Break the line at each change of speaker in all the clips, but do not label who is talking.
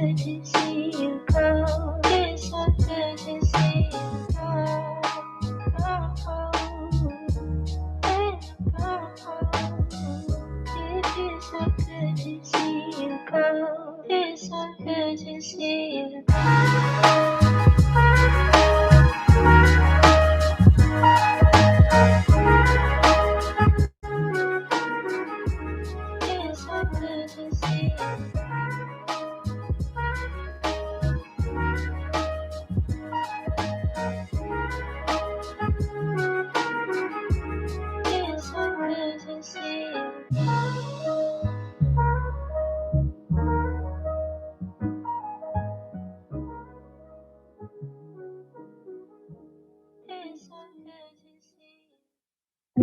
good to see you go. It's so good to see you go. It is so good to see you go. It's so good to see you go. It's so good to see you go. It's so good to see you go. It's so good to see you.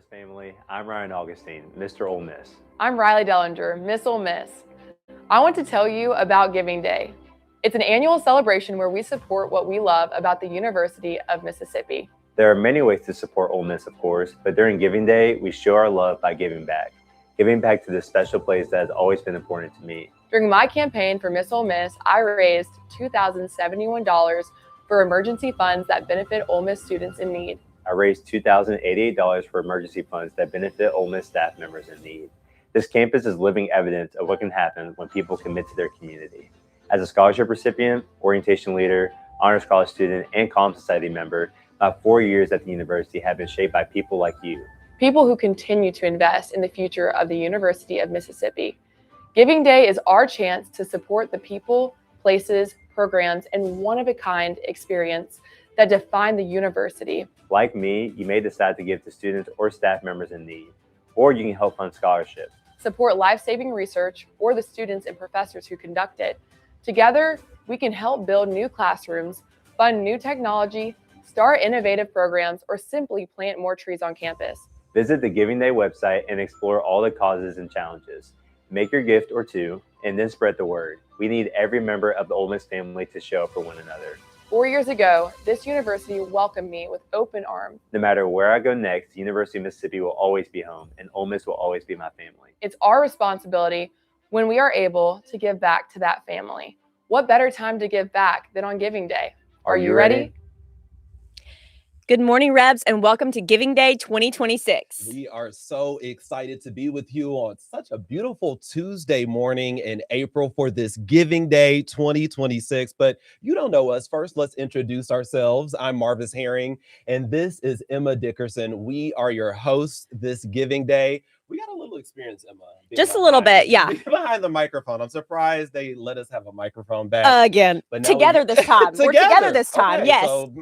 Miss family. I'm Ryan Augustine, Mr. Ole Miss.
I'm Riley Dellinger, Miss Ole Miss. I want to tell you about Giving Day. It's an annual celebration where we support what we love about the University of Mississippi.
There are many ways to support Ole Miss, of course, but during Giving Day, we show our love by giving back. Giving back to this special place that has always been important to me.
During my campaign for Miss Ole Miss, I raised $2,071 for emergency funds that benefit Ole Miss students in need.
I raised $2,088 for emergency funds that benefit Ole Miss staff members in need. This campus is living evidence of what can happen when people commit to their community. As a scholarship recipient, orientation leader, honors college student, and Calm Society member, my 4 years at the university have been shaped by people like you.
People who continue to invest in the future of the University of Mississippi. Giving Day is our chance to support the people, places, programs, and one-of-a-kind experience that define the university.
Like me, you may decide to give to students or staff members in need, or you can help fund scholarships.
Support life-saving research or the students and professors who conduct it. Together, we can help build new classrooms, fund new technology, start innovative programs, or simply plant more trees on campus.
Visit the Giving Day website and explore all the causes and challenges. Make your gift or two, and then spread the word. We need every member of the Ole Miss family to show up for one another.
4 years ago, this university welcomed me with open arms.
No matter where I go next, the University of Mississippi will always be home, and Ole Miss will always be my family.
It's our responsibility when we are able to give back to that family. What better time to give back than on Giving Day? Are you ready?
Good morning, Rebs, and welcome to Giving Day 2026.
We are so excited to be with you on such a beautiful Tuesday morning in April for this Giving Day 2026. But you don't know us. First, let's introduce ourselves. I'm Marvis Herring, and this is Emma Dickerson. We are your hosts this Giving Day. We got a little experience, Emma.
Just a little bit, yeah.
Behind the microphone. I'm surprised they let us have a microphone back.
Again, together this time. We're together this time,
okay,
yes.
So,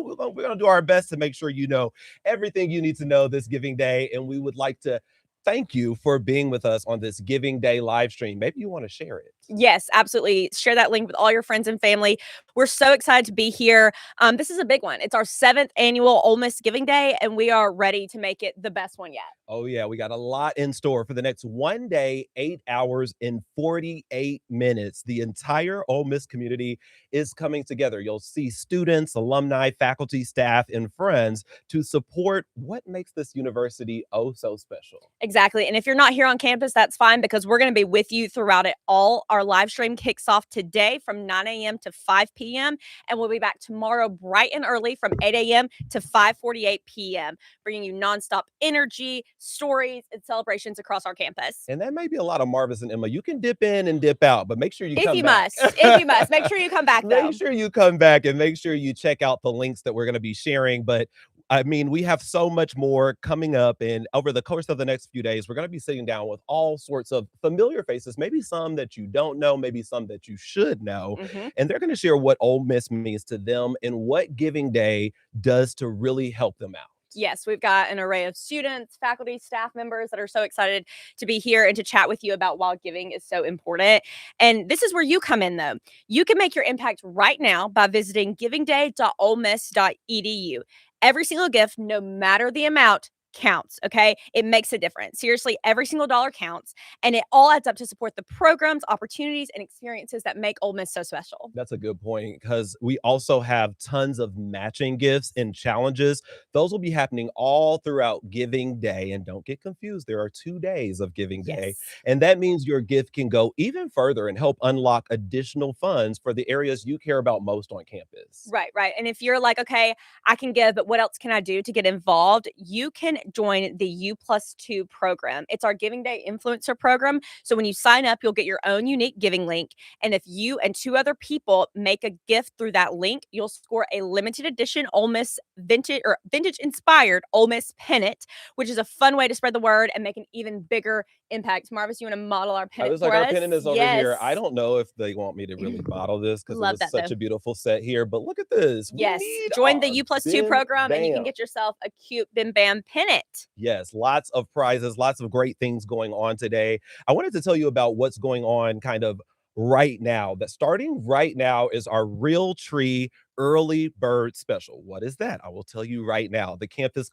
we're going to do our best to make sure you know everything you need to know this Giving Day. And we would like to thank you for being with us on this Giving Day live stream. Maybe you want to share it.
Yes, absolutely. Share that link with all your friends and family. We're so excited to be here. This is a big one. It's our 7th annual Ole Miss Giving Day, and we are ready to make it the best one yet.
Oh, yeah. We got a lot in store for the next 1 day, 8 hours, and 48 minutes. The entire Ole Miss community is coming together. You'll see students, alumni, faculty, staff, and friends to support what makes this university oh so special.
Exactly. And if you're not here on campus, that's fine, because we're going to be with you throughout it all. Our live stream kicks off today from 9 a.m. to 5 p.m. And we'll be back tomorrow bright and early from 8 a.m. to 5:48 p.m., bringing you nonstop energy, stories, and celebrations across our campus.
And that may be a lot of Marvis and Emma. You can dip in and dip out, but make sure you come back.
If you must. Make sure you come back, though.
Make sure you come back and make sure you check out the links that we're going to be sharing. But I mean, we have so much more coming up, and over the course of the next few days, we're going to be sitting down with all sorts of familiar faces, maybe some that you don't know, maybe some that you should know, and they're going to share what Ole Miss means to them and what Giving Day does to really help them out.
Yes, we've got an array of students, faculty, staff members that are so excited to be here and to chat with you about why giving is so important. And this is where you come in, though. You can make your impact right now by visiting givingday.olemiss.edu. Every single gift, no matter the amount, counts, okay? It makes a difference. Seriously, every single dollar counts, and it all adds up to support the programs, opportunities, and experiences that make Ole Miss so special.
That's a good point, because we also have tons of matching gifts and challenges. Those will be happening all throughout Giving Day, and don't get confused. There are 2 days of Giving Day, and that means your gift can go even further and help unlock additional funds for the areas you care about most on campus.
Right. And if you're like, okay, I can give, but what else can I do to get involved? You can join the U+2 program. It's our Giving Day influencer program. So when you sign up, you'll get your own unique giving link. And if you and 2 other people make a gift through that link, you'll score a limited edition Ole Miss vintage inspired Ole Miss pennant, which is a fun way to spread the word and make an even bigger impact. Marvis, you want to model our pennant?
I was like, our pennant is over here. I don't know if they want me to really model this, because it's such a beautiful set here, but look at this.
Yes, join the U+2 program and you can get yourself a cute Bim Bam pennant.
Yes, lots of prizes, lots of great things going on today. I wanted to tell you about what's going on kind of right now. That starting right now is our Real Tree Early Bird Special. What is that? I will tell you right now. This campus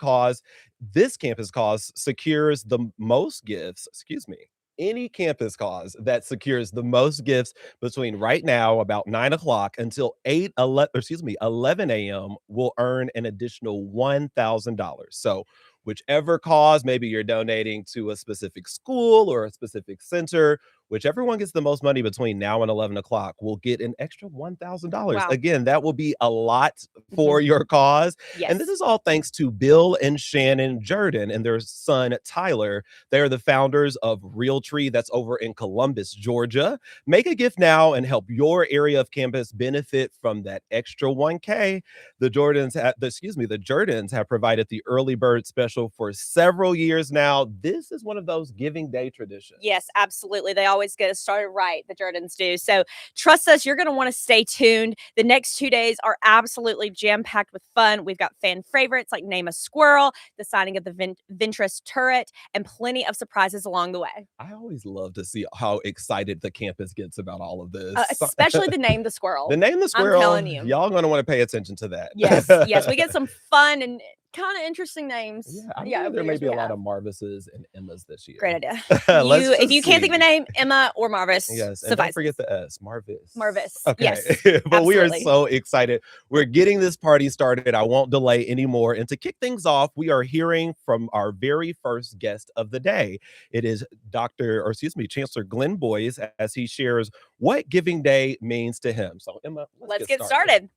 cause secures the most gifts, excuse me. Any campus cause that secures the most gifts between right now, about 9 o'clock, until 11 a.m. will earn an additional $1,000. So whichever cause, maybe you're donating to a specific school or a specific center, whichever one gets the most money between now and 11 o'clock will get an extra $1,000.
Wow.
Again, that will be a lot for your cause.
Yes.
And this is all thanks to Bill and Shannon Jordan and their son, Tyler. They're the founders of Real Tree, that's over in Columbus, Georgia. Make a gift now and help your area of campus benefit from that extra 1K. The Jordans have provided the early bird special for several years now. This is one of those giving day traditions.
Yes, absolutely. They always get us started right, the Jordans do. So trust us, you're going to want to stay tuned. The next 2 days are absolutely jam-packed with fun. We've got fan favorites like Name a Squirrel, the signing of the Ventress turret, and plenty of surprises along the way.
I always love to see how excited the campus gets about all of this.
Especially the Name the Squirrel.
The Name the Squirrel.
I'm telling you.
Y'all going to want to pay attention to that.
Yes, yes. We get some fun and kind of interesting names.
Yeah, I know there may be a lot of Marvises and Emmas this year.
Great idea.
If
you can't think of a name, Emma or Marvis.
Yes, and don't forget the S, Marvis.
Marvis.
Okay,
Yes,
but we are
absolutely.
so excited. We're getting this party started. I won't delay anymore. And to kick things off, we are hearing from our very first guest of the day. It is Chancellor Glenn Boyce, as he shares what Giving Day means to him. So Emma,
let's get started.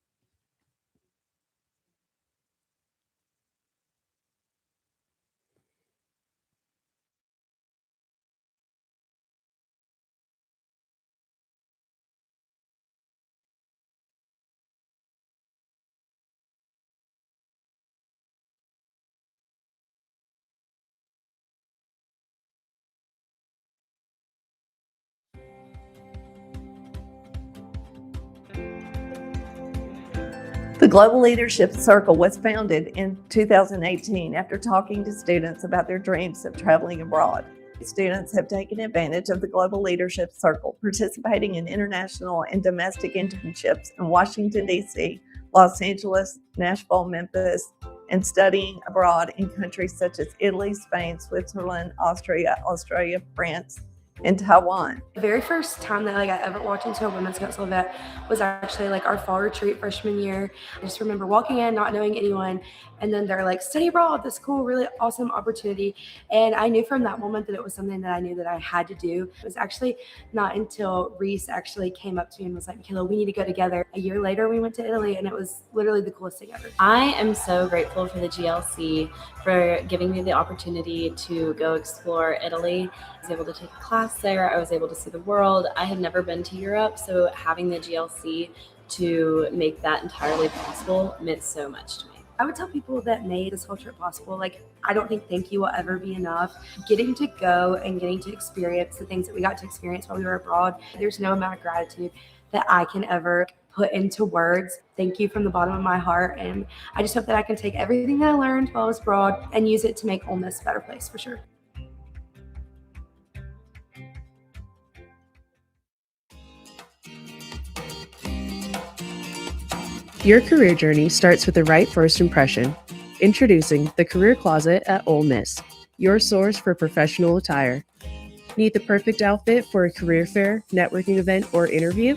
The Global Leadership Circle was founded in 2018 after talking to students about their dreams of traveling abroad. Students have taken advantage of the Global Leadership Circle, participating in international and domestic internships in Washington, D.C., Los Angeles, Nashville, Memphis, and studying abroad in countries such as Italy, Spain, Switzerland, Austria, Australia, France, and Taiwan.
The very first time that I ever walked into a women's council event was actually our fall retreat freshman year. I just remember walking in, not knowing anyone, and then they're like, study abroad, this cool, really awesome opportunity. And I knew from that moment that it was something that I knew that I had to do. It was actually not until Reese actually came up to me and was like, Michaela, we need to go together. A year later, we went to Italy, and it was literally the coolest thing ever.
I am so grateful for the GLC for giving me the opportunity to go explore Italy. I was able to take a class there. I was able to see the world. I had never been to Europe, so having the GLC to make that entirely possible meant so much to me.
I would tell people that made this whole trip possible, I don't think thank you will ever be enough. Getting to go and getting to experience the things that we got to experience while we were abroad, there's no amount of gratitude that I can ever put into words. Thank you from the bottom of my heart. And I just hope that I can take everything that I learned while I was abroad and use it to make Ole Miss a better place for sure.
Your career journey starts with the right first impression. Introducing the Career Closet at Ole Miss, your source for professional attire. Need the perfect outfit for a career fair, networking event, or interview?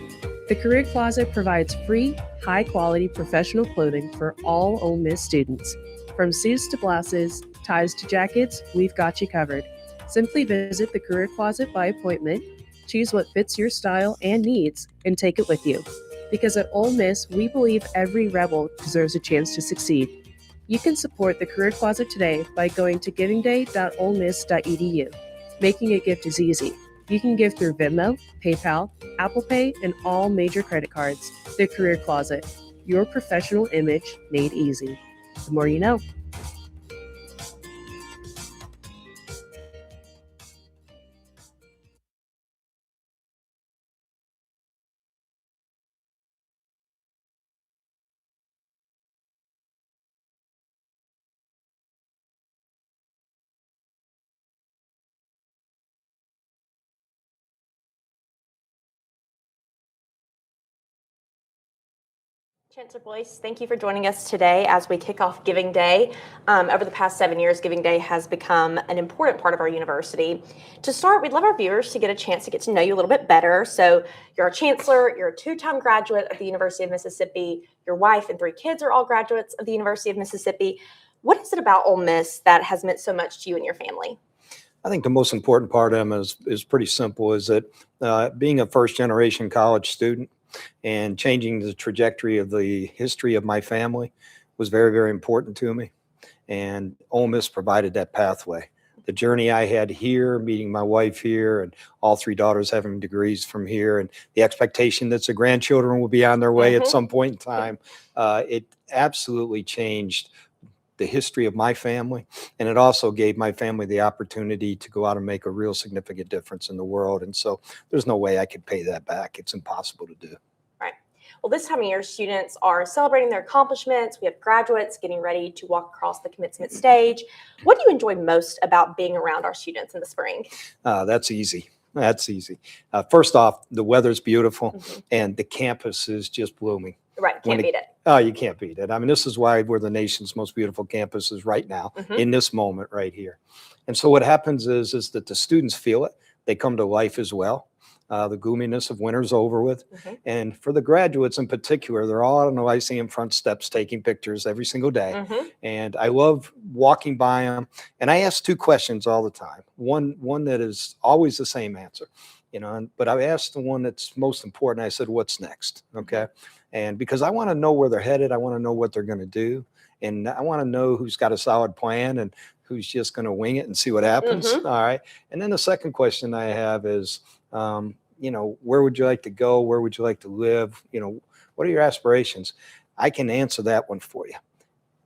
The Career Closet provides free, high-quality professional clothing for all Ole Miss students. From suits to blouses, ties to jackets, we've got you covered. Simply visit the Career Closet by appointment, choose what fits your style and needs, and take it with you. Because at Ole Miss, we believe every rebel deserves a chance to succeed. You can support the Career Closet today by going to givingday.olemiss.edu. Making a gift is easy. You can give through Venmo, PayPal, Apple Pay, and all major credit cards. The Career Closet, your professional image made easy. The more you know.
Chancellor Boyce, thank you for joining us today as we kick off Giving Day. Over the past 7 years, Giving Day has become an important part of our university. To start, we'd love our viewers to get a chance to get to know you a little bit better. So you're a chancellor, you're a 2-time graduate of the University of Mississippi, your wife and 3 kids are all graduates of the University of Mississippi. What is it about Ole Miss that has meant so much to you and your family?
I think the most important part of them is pretty simple, is that being a first-generation college student and changing the trajectory of the history of my family was very, very important to me. And Ole Miss provided that pathway. The journey I had here, meeting my wife here, and all 3 daughters having degrees from here, and the expectation that the grandchildren will be on their way at some point in time, it absolutely changed the history of my family. And it also gave my family the opportunity to go out and make a real significant difference in the world. And so there's no way I could pay that back. It's impossible to do.
Right. Well, this time of year, students are celebrating their accomplishments. We have graduates getting ready to walk across the commencement stage. What do you enjoy most about being around our students in the spring?
That's easy. That's easy. First off, the weather's beautiful and the campus is just blooming.
Right. Can't beat it.
Oh, you can't beat it. I mean, this is why we're the nation's most beautiful campuses right now, in this moment right here. And so what happens is that the students feel it. They come to life as well. The gloominess of winter's over with. And for the graduates in particular, they're all on the Lyceum front steps taking pictures every single day. And I love walking by them. And I ask 2 questions all the time. One that is always the same answer, but I asked the one that's most important. I said, what's next? Okay. And because I want to know where they're headed, I want to know what they're going to do. And I want to know who's got a solid plan and who's just going to wing it and see what happens. All right. And then the second question I have is, where would you like to go? Where would you like to live? What are your aspirations? I can answer that one for you.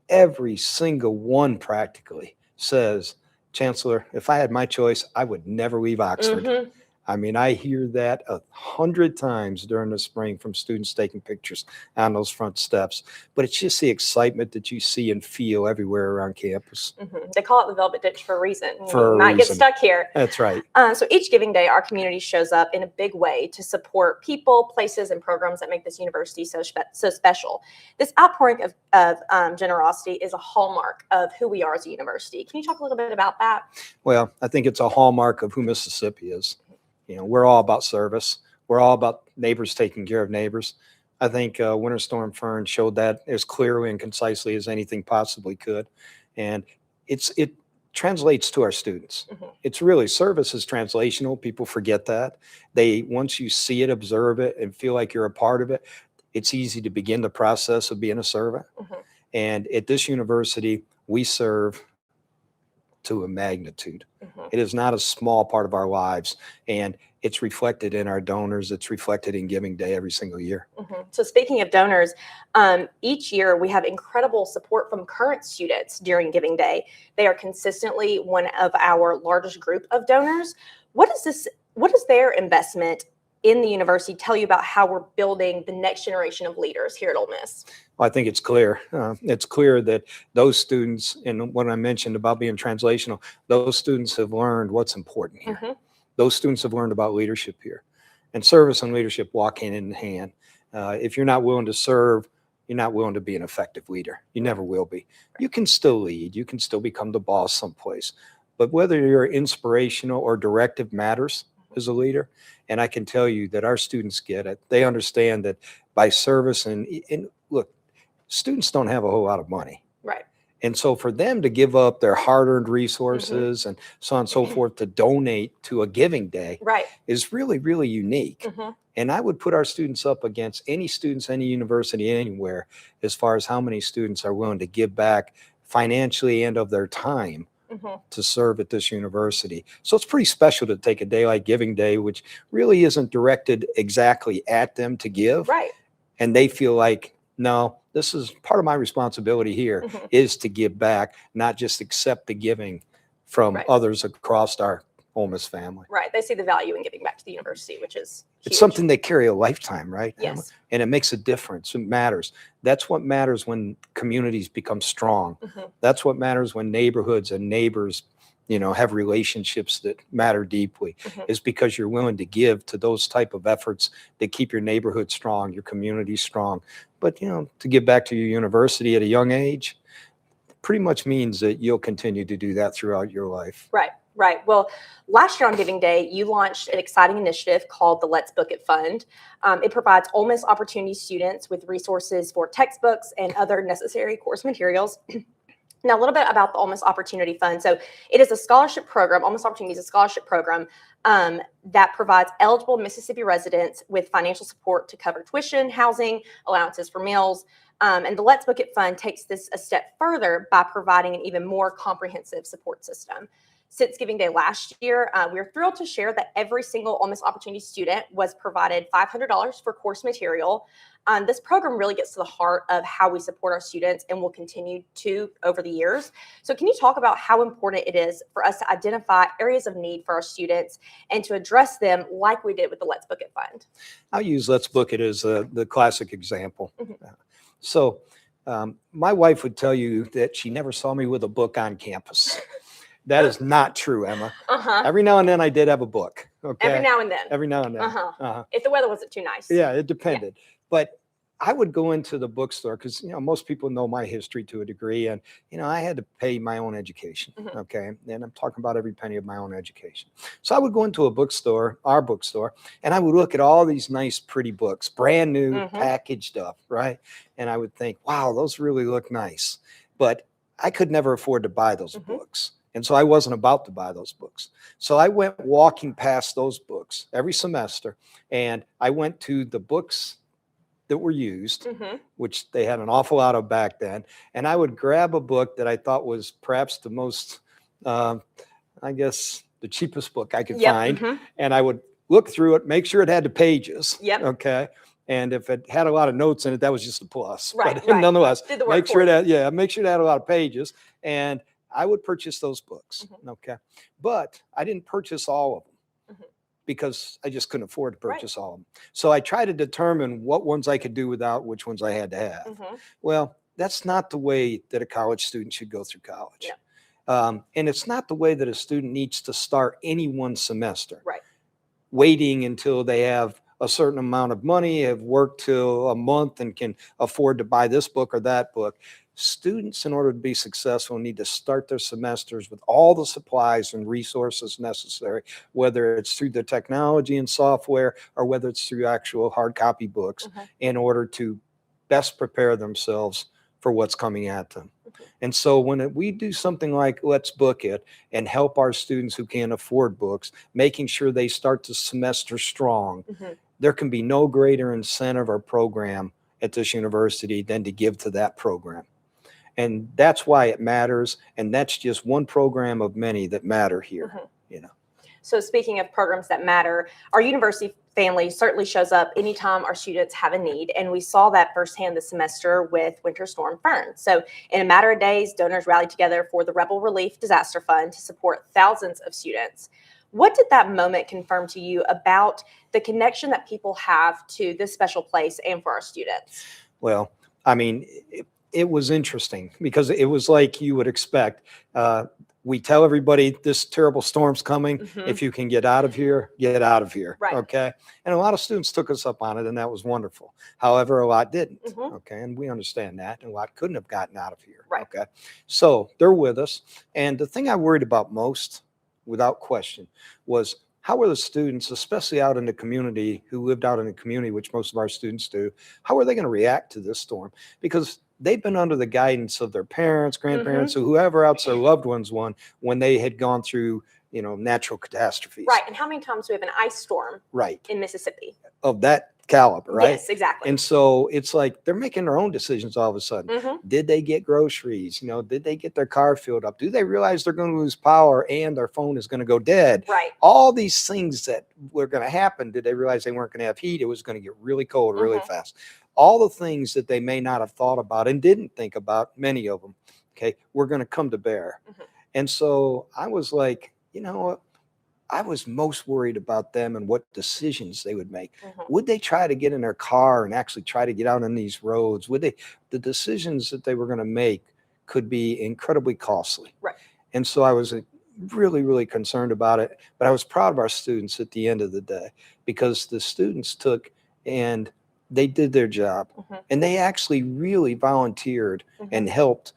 Every single one practically says, Chancellor, if I had my choice, I would never leave Oxford. I mean, I hear that 100 times during the spring from students taking pictures on those front steps. But it's just the excitement that you see and feel everywhere around campus.
They call it the Velvet Ditch for a reason.
You
might get stuck here.
That's right.
So each Giving Day, our community shows up in a big way to support people, places, and programs that make this university so special. This outpouring of generosity is a hallmark of who we are as a university. Can you talk a little bit about that?
Well, I think it's a hallmark of who Mississippi is. We're all about service. We're all about neighbors taking care of neighbors. I think Winter Storm Fern showed that as clearly and concisely as anything possibly could. And it translates to our students. It's really, service is translational. People forget that. Once you see it, observe it, and feel like you're a part of it, it's easy to begin the process of being a servant. And at this university, we serve to a magnitude. It is not a small part of our lives, and it's reflected in our donors. It's reflected in Giving Day every single year.
So speaking of donors, each year we have incredible support from current students during Giving Day. They are consistently one of our largest group of donors. What is their investment in the university tell you about how we're building the next generation of leaders here at Ole Miss?
Well, I think it's clear. It's clear that those students, and what I mentioned about being translational, those students have learned what's important here. Those students have learned about leadership here. And service and leadership walk hand in hand. If you're not willing to serve, you're not willing to be an effective leader. You never will be. You can still lead. You can still become the boss someplace. But whether you're inspirational or directive matters as a leader. And I can tell you that our students get it. They understand that by service and look, students don't have a whole lot of money.
Right.
And so for them to give up their hard-earned resources and so on and so forth to donate to a Giving Day is really, really unique. And I would put our students up against any students, any university, anywhere, as far as how many students are willing to give back financially and of their time to serve at this university. So it's pretty special to take a day like Giving Day, which really isn't directed exactly at them to give.
Right.
And they feel like, no, this is part of my responsibility here is to give back, not just accept the giving from others across our Ole Miss family.
Right. They see the value in giving back to the university, which is huge.
It's something they carry a lifetime, right?
Yes.
And it makes a difference. It matters. That's what matters when communities become strong. That's what matters when neighborhoods and neighbors have relationships that matter deeply,
Mhm.
is because you're willing to give to those type of efforts that keep your neighborhood strong, your community strong. But, to give back to your university at a young age pretty much means that you'll continue to do that throughout your life.
Right, right. Well, last year on Giving Day, you launched an exciting initiative called the Let's Book It Fund. It provides Ole Miss Opportunity students with resources for textbooks and other necessary course materials. Now, a little bit about the Ole Miss Opportunity Fund. So it is a scholarship program. Ole Miss Opportunity is a scholarship program that provides eligible Mississippi residents with financial support to cover tuition, housing, allowances for meals. And the Let's Book It Fund takes this a step further by providing an even more comprehensive support system. Since Giving Day last year, we are thrilled to share that every single Ole Miss Opportunity student was provided $500 for course material. This program really gets to the heart of how we support our students and will continue to over the years. So can you talk about how important it is for us to identify areas of need for our students and to address them like we did with the Let's Book It Fund?
I'll use Let's Book It as the classic example.
Mhm.
So my wife would tell you that she never saw me with a book on campus. That is not true, Emma.
Uh-huh.
Every now and then I did have a book. Okay.
Every now and then.
Every now and then.
Uh-huh. If the weather wasn't too nice.
Yeah, it depended. But I would go into the bookstore because, most people know my history to a degree. And, I had to pay my own education.
Mhm.
Okay. And I'm talking about every penny of my own education. So I would go into a bookstore, our bookstore, and I would look at all these nice, pretty books, brand new
Mhm.
packaged stuff. Right. And I would think, wow, those really look nice. But I could never afford to buy those
Mhm.
books. And so I wasn't about to buy those books. So I went walking past those books every semester, and I went to the books that were used,
Mhm.
which they had an awful lot of back then. And I would grab a book that I thought was perhaps the most, I guess, the cheapest book I could
Yep.
find.
Mhm.
And I would look through it, make sure it had the pages.
Yep.
Okay. And if it had a lot of notes in it, that was just a plus.
Right,
But
right.
nonetheless,
Did the work
make sure
for
it had, make sure it had a lot of pages. And I would purchase those books.
Mhm.
Okay. But I didn't purchase all of them
Mhm.
because I just couldn't afford to
Right.
purchase all of them. So I tried to determine what ones I could do without, which ones I had to have.
Mhm.
Well, that's not the way that a college student should go through college.
No.
And it's not the way that a student needs to start any one semester.
Right.
Waiting until they have a certain amount of money, have worked till a month and can afford to buy this book or that book. Students, in order to be successful, need to start their semesters with all the supplies and resources necessary, whether it's through the technology and software or whether it's through actual hard copy books,
Mhm.
in order to best prepare themselves for what's coming at them.
Mhm.
And so when we do something like Let's Book It and help our students who can't afford books, making sure they start the semester strong,
Mhm.
there can be no greater incentive or program at this university than to give to that program. And that's why it matters. And that's just one program of many that matter here.
Mhm.
You know.
So speaking of programs that matter, our university family certainly shows up anytime our students have a need. And we saw that firsthand this semester with Winter Storm Fern. So in a matter of days, donors rallied together for the Rebel Relief Disaster Fund to support thousands of students. What did that moment confirm to you about the connection that people have to this special place and for our students?
Well, I mean, it was interesting because it was like you would expect. We tell everybody this terrible storm's coming.
Mhm.
If you can get out of here, get out of here.
Right.
Okay. And a lot of students took us up on it, and that was wonderful. However, a lot didn't.
Mhm.
Okay. And we understand that. And a lot couldn't have gotten out of here.
Right.
Okay. So they're with us. And the thing I worried about most, without question, was how were the students, especially out in the community, who lived out in the community, which most of our students do, how are they going to react to this storm? Because they've been under the guidance of their parents, grandparents, or whoever else their loved ones when they had gone through, natural catastrophes.
Right. And how many times do we have an ice storm
Right.
in Mississippi?
Of that caliber, right?
Yes, exactly.
And so it's like they're making their own decisions all of a sudden.
Mhm.
Did they get groceries? Did they get their car filled up? Do they realize they're going to lose power and their phone is going to go dead?
Right.
All these things that were going to happen, did they realize they weren't going to have heat? It was going to get really cold really
Mhm.
fast. All the things that they may not have thought about and didn't think about, many of them, okay, were going to come to bear.
Mhm.
And so I was like, what? I was most worried about them and what decisions they would make.
Mhm.
Would they try to get in their car and actually try to get out on these roads? The decisions that they were going to make could be incredibly costly.
Right.
And so I was really, really concerned about it. But I was proud of our students at the end of the day, because the students took and they did their job, and they actually really volunteered and helped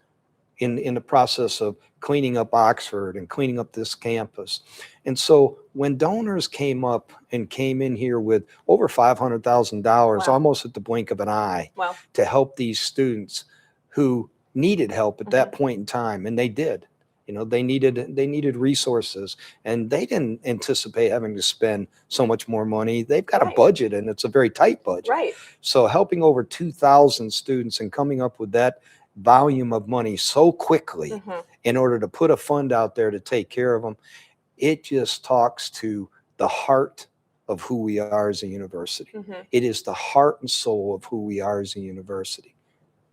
in the process of cleaning up Oxford and cleaning up this campus. And so when donors came up and came in here with over $500,000,
Wow.
almost at the blink of an eye,
Wow.
to help these students who needed help at that point in time, and they did. You know, they needed resources, and they didn't anticipate having to spend so much more money. They've got a budget, and it's a very tight budget.
Right.
So helping over 2,000 students and coming up with that volume of money so quickly in order to put a fund out there to take care of them, it just talks to the heart of who we are as a university. It is the heart and soul of who we are as a university.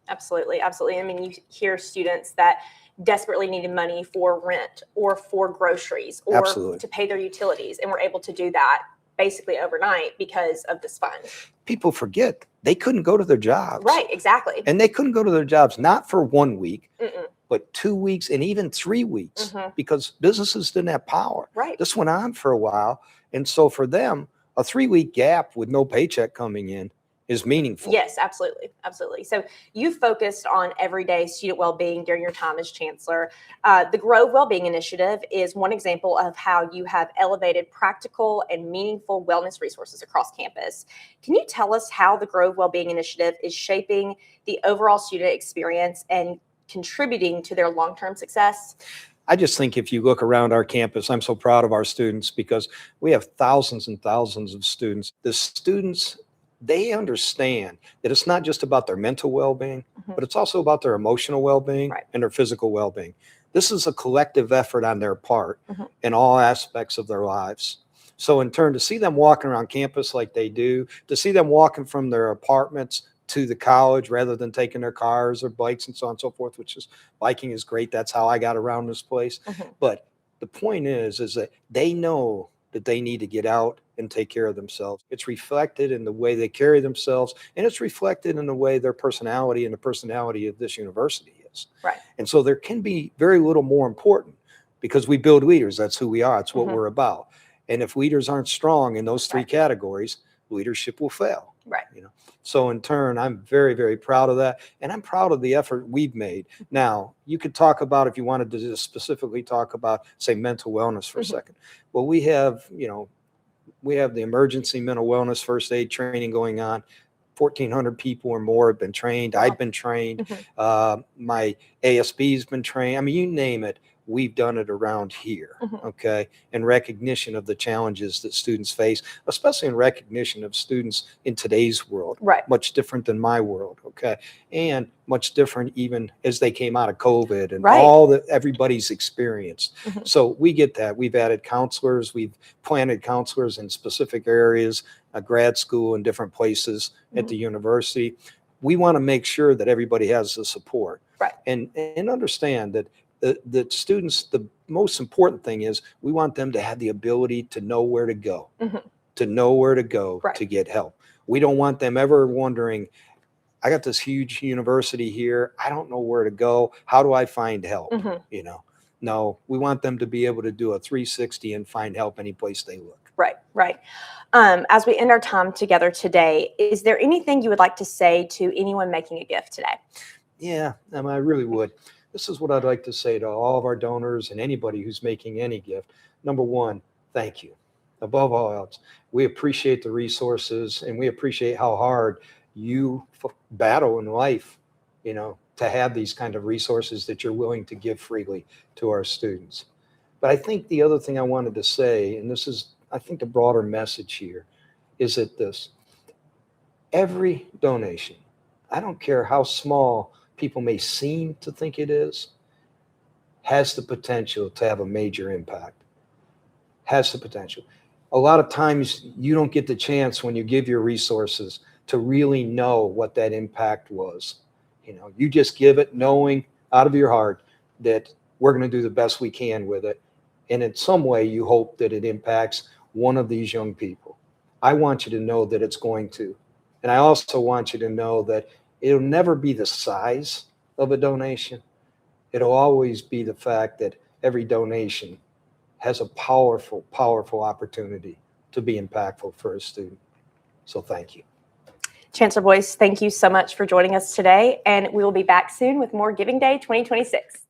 Absolutely. Absolutely. I mean, you hear students that desperately needed money for rent or for groceries or
Absolutely.
to pay their utilities, and we're able to do that basically overnight because of this fund.
People forget they couldn't go to their jobs.
Right, exactly.
And they couldn't go to their jobs, not for 1 week, but 2 weeks and even 3 weeks, because businesses didn't have power.
Right.
This went on for a while. And so for them, a 3-week gap with no paycheck coming in is meaningful.
Yes, absolutely. Absolutely. So you focused on everyday student well-being during your time as chancellor. The Grove Wellbeing Initiative is one example of how you have elevated practical and meaningful wellness resources across campus. Can you tell us how the Grove Wellbeing Initiative is shaping the overall student experience and contributing to their long-term success?
I just think if you look around our campus, I'm so proud of our students, because we have thousands and thousands of students. The students, they understand that it's not just about their mental well-being, but it's also about their emotional well-being and their physical well-being. This is a collective effort on their part in all aspects of their lives. So in turn, to see them walking around campus like they do, to see them walking from their apartments to the college rather than taking their cars or bikes and so on and so forth, which is, biking is great. That's how I got around this place. But the point is that they know that they need to get out and take care of themselves. It's reflected in the way they carry themselves, and it's reflected in the way their personality and the personality of this university is.
Right.
And so there can be very little more important, because we build leaders. That's who we are. That's what we're about. And if leaders aren't strong in those three categories, leadership will fail.
Right.
You know, so in turn, I'm very, very proud of that. And I'm proud of the effort we've made. Now, you could talk about, if you wanted to just specifically talk about, say, mental wellness for a second. Well, we have the emergency mental wellness first aid training going on. 1,400 people or more have been trained. I've been trained. My ASB's been trained. I mean, you name it. We've done it around here, okay? In recognition of the challenges that students face, especially in recognition of students in today's world.
Right.
Much different than my world, okay? And much different even as they came out of COVID and all that everybody's experienced. So we get that. We've added counselors. We've planted counselors in specific areas, a grad school in different places at the university. We want to make sure that everybody has the support.
Right.
And understand that the students, the most important thing is we want them to have the ability to know where to go, to get help. We don't want them ever wondering, I got this huge university here. I don't know where to go. How do I find help? You know, no, we want them to be able to do a 360 and find help any place they look.
Right, right. As we end our time together today, is there anything you would like to say to anyone making a gift today?
Yeah, I really would. This is what I'd like to say to all of our donors and anybody who's making any gift. Number one, thank you. Above all else, we appreciate the resources, and we appreciate how hard you battle in life, you know, to have these kind of resources that you're willing to give freely to our students. But I think the other thing I wanted to say, and this is, I think, the broader message here, is that every donation, I don't care how small people may seem to think it is, has the potential to have a major impact. Has the potential. A lot of times you don't get the chance when you give your resources to really know what that impact was. You know, you just give it knowing out of your heart that we're going to do the best we can with it. And in some way you hope that it impacts one of these young people. I want you to know that it's going to. And I also want you to know that it'll never be the size of a donation. It'll always be the fact that every donation has a powerful, powerful opportunity to be impactful for a student. So thank you.
Chancellor Boyce, thank you so much for joining us today, and we will be back soon with more Giving Day 2026.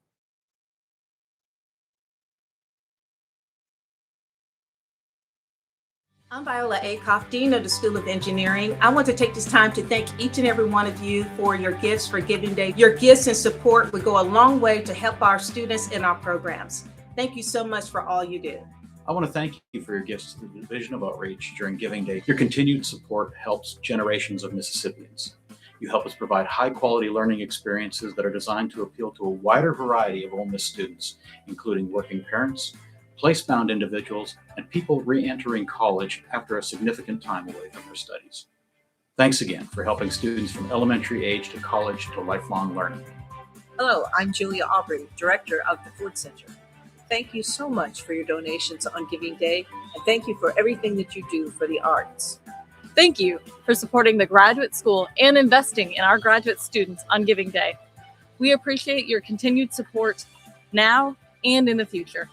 I'm Viola Acoff, Dean of the School of Engineering. I want to take this time to thank each and every one of you for your gifts for Giving Day. Your gifts and support would go a long way to help our students in our programs. Thank you so much for all you do.
I want to thank you for your gifts to the Division of Outreach during Giving Day. Your continued support helps generations of Mississippians. You help us provide high-quality learning experiences that are designed to appeal to a wider variety of Ole Miss students, including working parents, place-bound individuals, and people re-entering college after a significant time away from their studies. Thanks again for helping students from elementary age to college to lifelong learning.
Hello, I'm Julia Aubrey, Director of the Food Center. Thank you so much for your donations on Giving Day, and thank you for everything that you do for the arts.
Thank you for supporting the graduate school and investing in our graduate students on Giving Day. We appreciate your continued support now and in the future.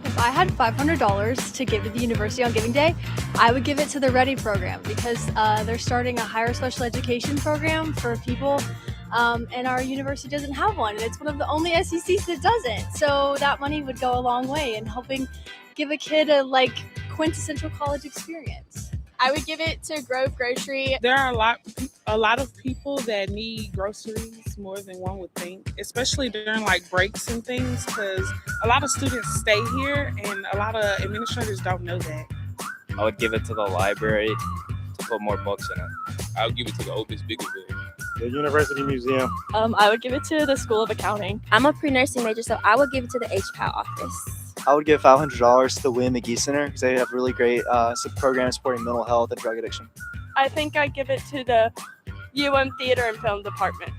If I had $500 to give to the university on Giving Day, I would give it to the READY program because they're starting a higher special education program for people, and our university doesn't have one, and it's one of the only SECs that doesn't. So that money would go a long way in helping give a kid a quintessential college experience.
I would give it to Grove Grocery.
There are a lot of people that need groceries more than one would think, especially during breaks and things, because a lot of students stay here and a lot of administrators don't know that.
I would give it to the library to put more books in it.
I would give it to the Ole Miss Biggerville.
The University Museum.
I would give it to the School of Accounting.
I'm a pre-nursing major, so I would give it to the HPAL office.
I would give $500 to the William McGee Center because they have really great programs supporting mental health and drug addiction.
I think I'd give it to the UM Theater and Film Department.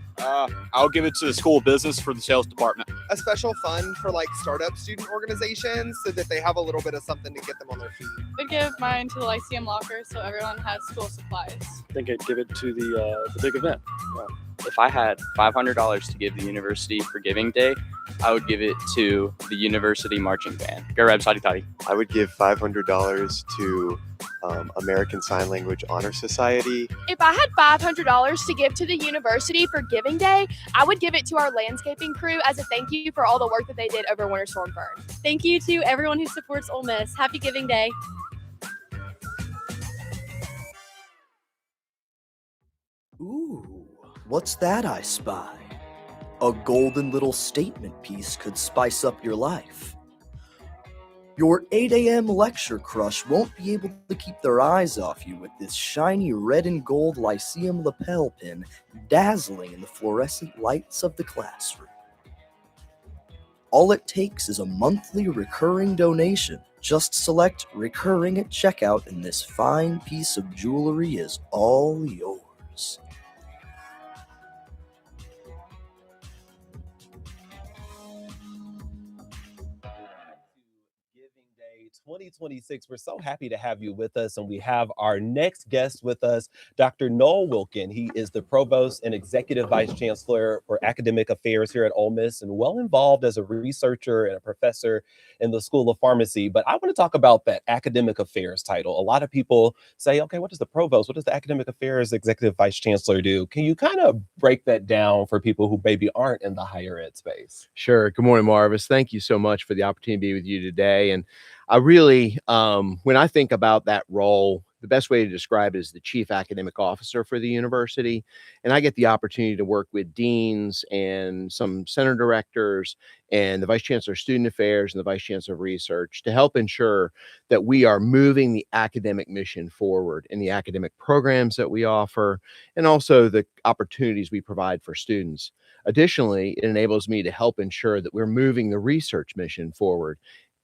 I'll give it to the School of Business for the sales department.
A special fund for startup student organizations so that they have a little bit of something to get them on their feet.
I'd give mine to the Lyceum Locker so everyone has school supplies.
I think I'd give it to the big event. Yeah.
If I had $500 to give the university for Giving Day, I would give it to the university marching band. Go Rebs, hotty toddy.
I would give $500 to American Sign Language Honor Society.
If I had $500 to give to the university for Giving Day, I would give it to our landscaping crew as a thank you for all the work that they did over Winter Storm Fern.
Thank you to everyone who supports Ole Miss. Happy Giving Day.
Ooh, what's that I spy? A golden little statement piece could spice up your life. Your 8 a.m. lecture crush won't be able to keep their eyes off you with this shiny red and gold Lyceum lapel pin dazzling in the fluorescent lights of the classroom. All it takes is a monthly recurring donation. Just select recurring at checkout and this fine piece of jewelry is all yours.
Giving Day 2026. We're so happy to have you with us, and we have our next guest with us, Dr. Noel Wilkin. He is the Provost and Executive Vice Chancellor for Academic Affairs here at Ole Miss, and well involved as a researcher and a professor in the School of Pharmacy. But I want to talk about that Academic Affairs title. A lot of people say, okay, what does the Provost, what does the Academic Affairs Executive Vice Chancellor do? Can you kind of break that down for people who maybe aren't in the higher ed space?
Sure. Good morning, Marvis. Thank you so much for the opportunity to be with you today. And I really, when I think about that role, the best way to describe it is the chief academic officer for the university. And I get the opportunity to work with deans and some center directors and the vice chancellor of student affairs and the vice chancellor of research to help ensure that we are moving the academic mission forward in the academic programs that we offer and also the opportunities we provide for students. Additionally, it enables me to help ensure that we're moving the research mission forward.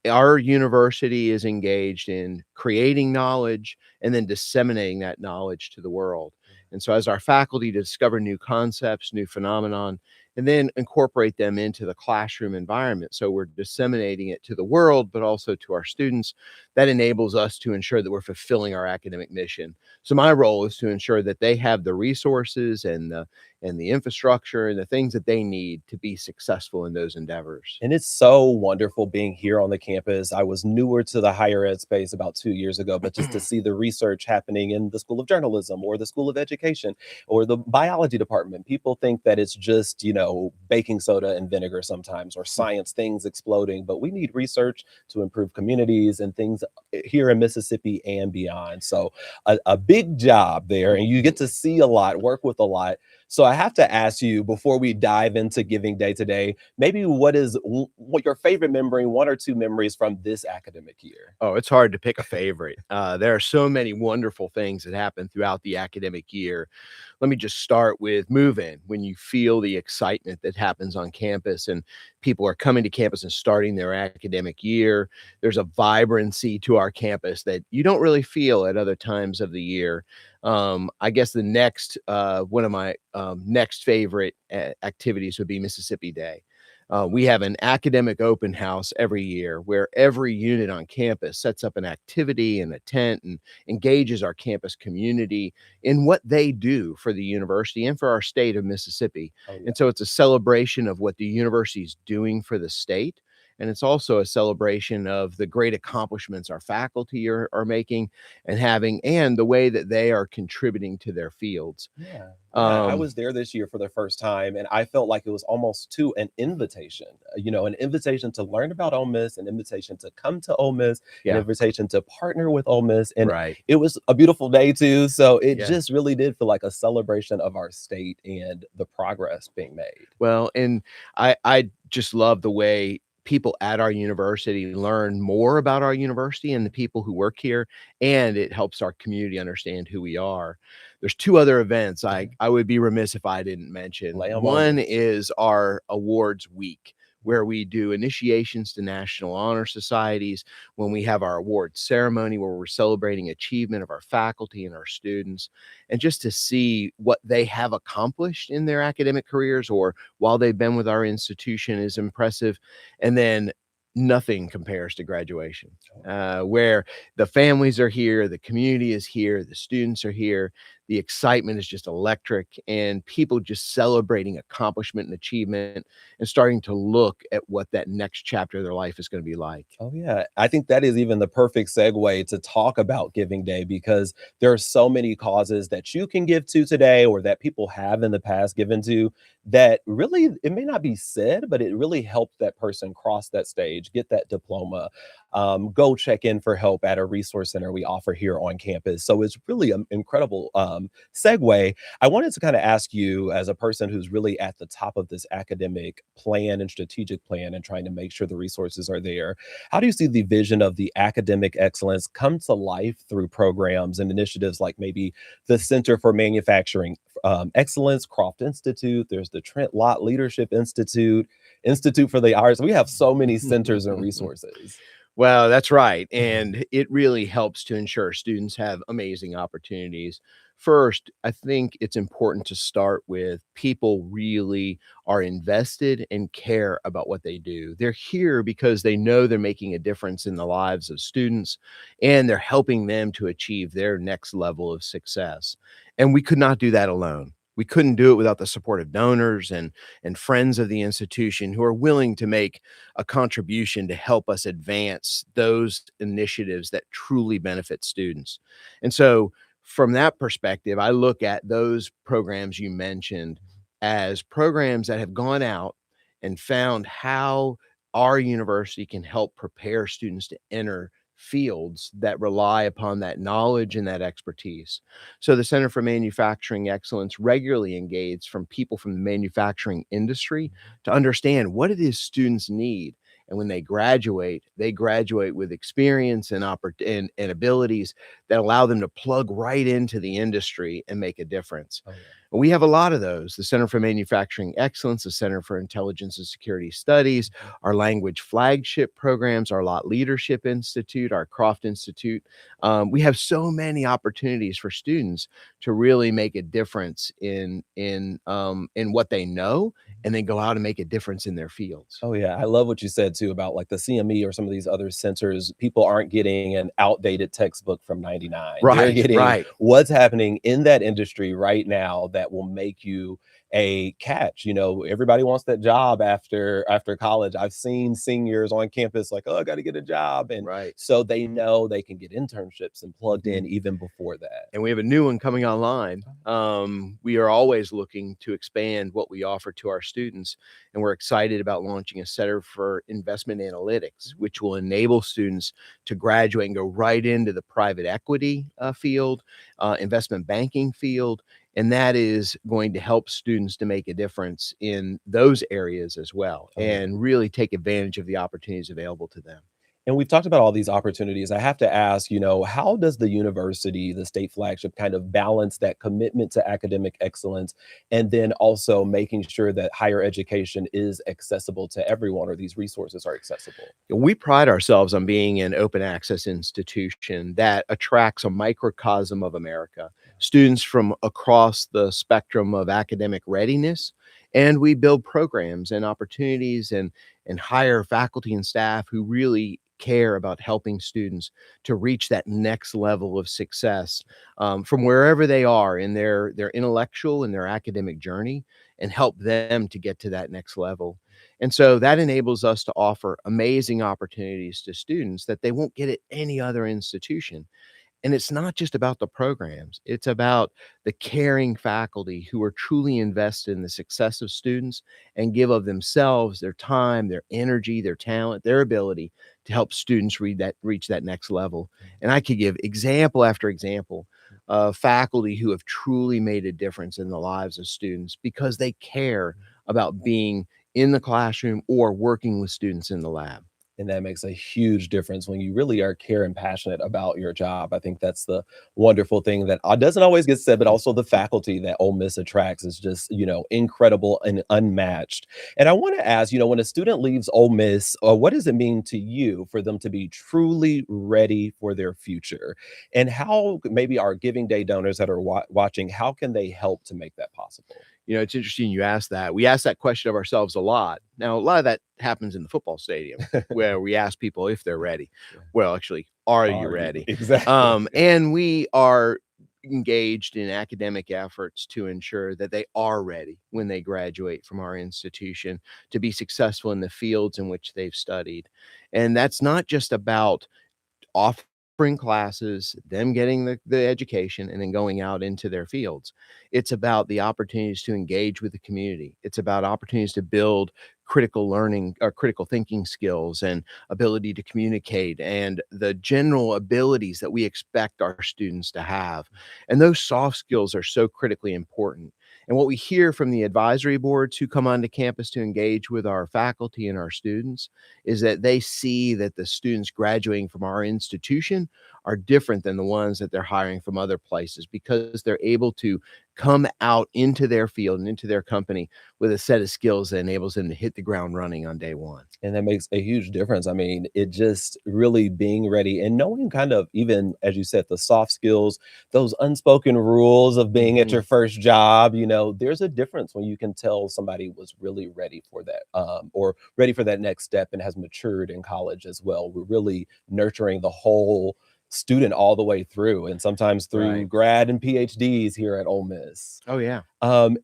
Our university is engaged in creating knowledge and then disseminating that knowledge to the world. And so as our faculty discover new concepts, new phenomenon, and then incorporate them into the classroom environment. So we're disseminating it to the world, but also to our students. That enables us to ensure that we're fulfilling our academic mission. So my role is to ensure that they have the resources and the infrastructure and the things that they need to be successful in those endeavors.
And it's so wonderful being here on the campus. I was newer to the higher ed space about 2 years ago, but just to see the research happening in the School of Journalism or the School of Education or the biology department, people think that it's just, baking soda and vinegar sometimes, or science things exploding, but we need research to improve communities and things here in Mississippi and beyond. So a big job there, and you get to see a lot, work with a lot. So I have to ask you, before we dive into Giving Day today, maybe what your favorite memory, one or two memories from this academic year?
Oh, it's hard to pick a favorite. There are so many wonderful things that happen throughout the academic year. Let me just start with move-in. When you feel the excitement that happens on campus and people are coming to campus and starting their academic year, there's a vibrancy to our campus that you don't really feel at other times of the year. I guess the next one of my next favorite activities would be Mississippi Day. We have an academic open house every year where every unit on campus sets up an activity and a tent and engages our campus community in what they do for the university and for our state of Mississippi.
Oh, yeah.
And so it's a celebration of what the university is doing for the state. And it's also a celebration of the great accomplishments our faculty are making and having, and the way that they are contributing to their fields.
Yeah. I was there this year for the first time, and I felt like it was almost to an invitation, an invitation to learn about Ole Miss, an invitation to come to Ole Miss, an
Yeah.
invitation to partner with Ole Miss. And
Right.
it was a beautiful day too. So it
Yeah.
just really did feel like a celebration of our state and the progress being made.
Well, and I just love the way people at our university learn more about our university and the people who work here, and it helps our community understand who we are. There's two other events I would be remiss if I didn't mention.
Lay 'em on
One
me.
is our awards week, where we do initiations to National Honor Societies, when we have our award ceremony, where we're celebrating achievement of our faculty and our students, and just to see what they have accomplished in their academic careers or while they've been with our institution is impressive. And then nothing compares to graduation, where the families are here, the community is here, the students are here. The excitement is just electric, and people just celebrating accomplishment and achievement and starting to look at what that next chapter of their life is going to be like.
Oh, yeah. I think that is even the perfect segue to talk about Giving Day, because there are so many causes that you can give to today or that people have in the past given to, that really, it may not be said, but it really helped that person cross that stage, get that diploma, go check in for help at a resource center we offer here on campus. So it's really an incredible segue. I wanted to kind of ask you, as a person who's really at the top of this academic plan and strategic plan and trying to make sure the resources are there, how do you see the vision of the academic excellence come to life through programs and initiatives like maybe the Center for Manufacturing Excellence, Croft Institute, there's the Trent Lott Leadership Institute, Institute for the Arts. We have so many centers and resources.
Well, that's right. And it really helps to ensure students have amazing opportunities. First, I think it's important to start with people really are invested and care about what they do. They're here because they know they're making a difference in the lives of students, and they're helping them to achieve their next level of success. And we could not do that alone. We couldn't do it without the support of donors and friends of the institution who are willing to make a contribution to help us advance those initiatives that truly benefit students. And so from that perspective, I look at those programs you mentioned as programs that have gone out and found how our university can help prepare students to enter fields that rely upon that knowledge and that expertise. So the Center for Manufacturing Excellence regularly engages from people from the manufacturing industry to understand what it is students need. And when they graduate with experience and abilities that allow them to plug right into the industry and make a difference.
Oh, yeah.
We have a lot of those. The Center for Manufacturing Excellence, the Center for Intelligence and Security Studies, our language flagship programs, our Lot Leadership Institute, our Croft Institute. We have so many opportunities for students to really make a difference in what they know, and then go out and make a difference in their fields.
Oh yeah, I love what you said too about like the CME or some of these other centers. People aren't getting an outdated textbook from 99. They're
Right,
getting
right.
what's happening in that industry right now that will make you a catch. You know, everybody wants that job after college. I've seen seniors on campus like, "Oh, I got to get a job." And
Right.
so they know they can get internships and plugged in
Mhm.
even before that.
And we have a new one coming online. We are always looking to expand what we offer to our students, and we're excited about launching a Center for Investment Analytics, which will enable students to graduate and go right into the private equity field, investment banking field, and that is going to help students to make a difference in those areas as well,
Oh, yeah.
and really take advantage of the opportunities available to them.
And we've talked about all these opportunities. I have to ask, how does the university, the state flagship, kind of balance that commitment to academic excellence and then also making sure that higher education is accessible to everyone or these resources are accessible?
We pride ourselves on being an open access institution that attracts a microcosm of America, students from across the spectrum of academic readiness. And we build programs and opportunities and hire faculty and staff who really care about helping students to reach that next level of success from wherever they are in their intellectual and their academic journey, and help them to get to that next level. And so that enables us to offer amazing opportunities to students that they won't get at any other institution. And it's not just about the programs, it's about the caring faculty who are truly invested in the success of students and give of themselves, their time, their energy, their talent, their ability to help students reach that next level. And I could give example after example of faculty who have truly made a difference in the lives of students because they care about being in the classroom or working with students in the lab.
And that makes a huge difference when you really are care and passionate about your job. I think that's the wonderful thing that doesn't always get said, but also the faculty that Ole Miss attracts is just, incredible and unmatched. And I want to ask, when a student leaves Ole Miss, what does it mean to you for them to be truly ready for their future? And how maybe our Giving Day donors that are watching, how can they help to make that possible?
It's interesting you asked that. We ask that question of ourselves a lot. Now, a lot of that happens in the football stadium where we ask people if they're ready.
Yeah.
Well, actually, are you
Are you?
ready?
Exactly.
And we are engaged in academic efforts to ensure that they are ready when they graduate from our institution to be successful in the fields in which they've studied. And that's not just about offering classes, them getting the education, and then going out into their fields. It's about the opportunities to engage with the community. It's about opportunities to build critical learning or critical thinking skills and ability to communicate and the general abilities that we expect our students to have. And those soft skills are so critically important. And what we hear from the advisory boards who come onto campus to engage with our faculty and our students is that they see that the students graduating from our institution are different than the ones that they're hiring from other places because they're able to come out into their field and into their company with a set of skills that enables them to hit the ground running on day one.
And that makes a huge difference. I mean, it just really being ready and knowing kind of even, as you said, the soft skills, those unspoken rules of being at your first job, there's a difference when you can tell somebody was really ready for that or ready for that next step and has matured in college as well. We're really nurturing the whole student all the way through and sometimes through
Right.
grad and PhDs here at Ole Miss.
Oh, yeah.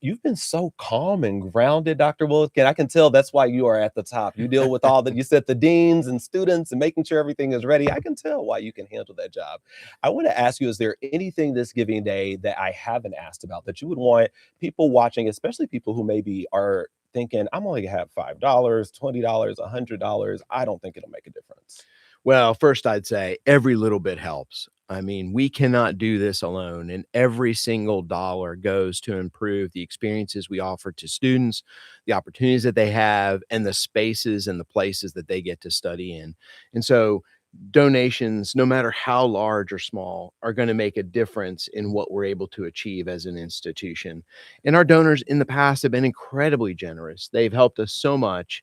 You've been so calm and grounded, Dr. Wilkin. I can tell that's why you are at the top. You deal with all that. You said the deans and students and making sure everything is ready. I can tell why you can handle that job. I want to ask you, is there anything this Giving Day that I haven't asked about that you would want people watching, especially people who maybe are thinking, I'm only gonna have $5, $20, $100. I don't think it'll make a difference.
Well, first, I'd say every little bit helps. I mean, we cannot do this alone, and every single dollar goes to improve the experiences we offer to students, the opportunities that they have, and the spaces and the places that they get to study in. And so donations, no matter how large or small, are going to make a difference in what we're able to achieve as an institution. And our donors in the past have been incredibly generous. They've helped us so much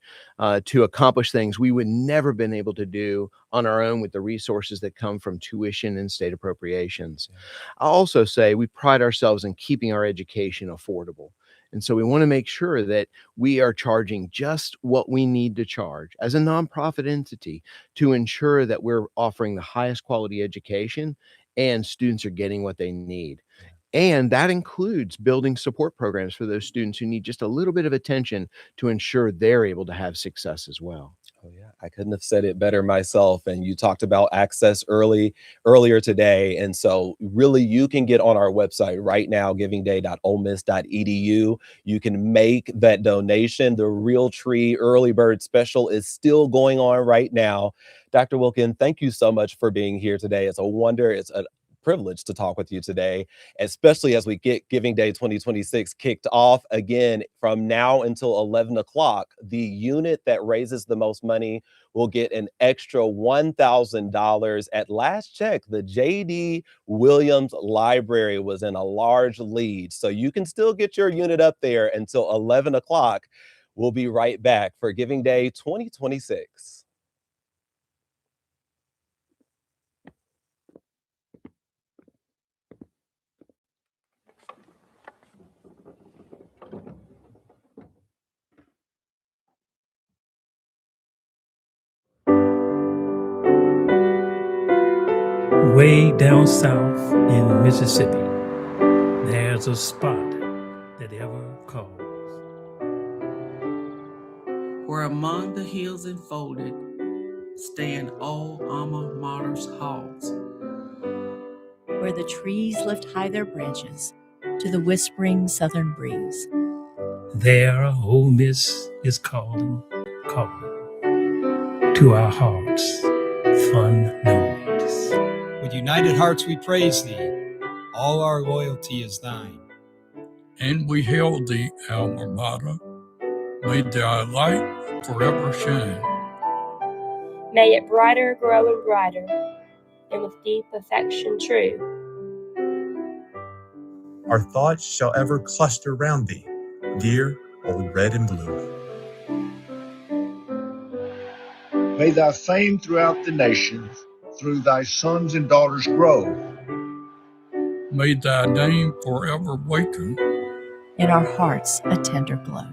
to accomplish things we would never been able to do on our own with the resources that come from tuition and state appropriations. I'll also say we pride ourselves in keeping our education affordable. And so we want to make sure that we are charging just what we need to charge as a nonprofit entity to ensure that we're offering the highest quality education and students are getting what they need. And that includes building support programs for those students who need just a little bit of attention to ensure they're able to have success as well.
Oh yeah, I couldn't have said it better myself. And you talked about access earlier today. And so really you can get on our website right now, givingday.olemiss.edu. You can make that donation. The Real Tree Early Bird Special is still going on right now. Dr. Wilkin, thank you so much for being here today. It's a privilege to talk with you today, especially as we get Giving Day 2026 kicked off again from now until 11 o'clock. The unit that raises the most money will get an extra $1,000. At last check, the J.D. Williams Library was in a large lead, so you can still get your unit up there until 11 o'clock. We'll be right back for Giving Day 2026.
Way down south in Mississippi, there's a spot that ever calls.
Where among the hills enfolded stand old alma mater's halls.
Where the trees lift high their branches to the whispering southern breeze.
There, Ole Miss is calling, calling to our hearts, fun memories.
With united hearts we praise thee, all our loyalty is thine.
And we hail thee, alma mater, may thy light forever shine.
May it brighter grow and brighter, and with deep affection true.
Our thoughts shall ever cluster round thee, dear old red and blue.
May thy fame throughout the nations, through thy sons and daughters grow.
May thy name forever waken
in our hearts a tender glow.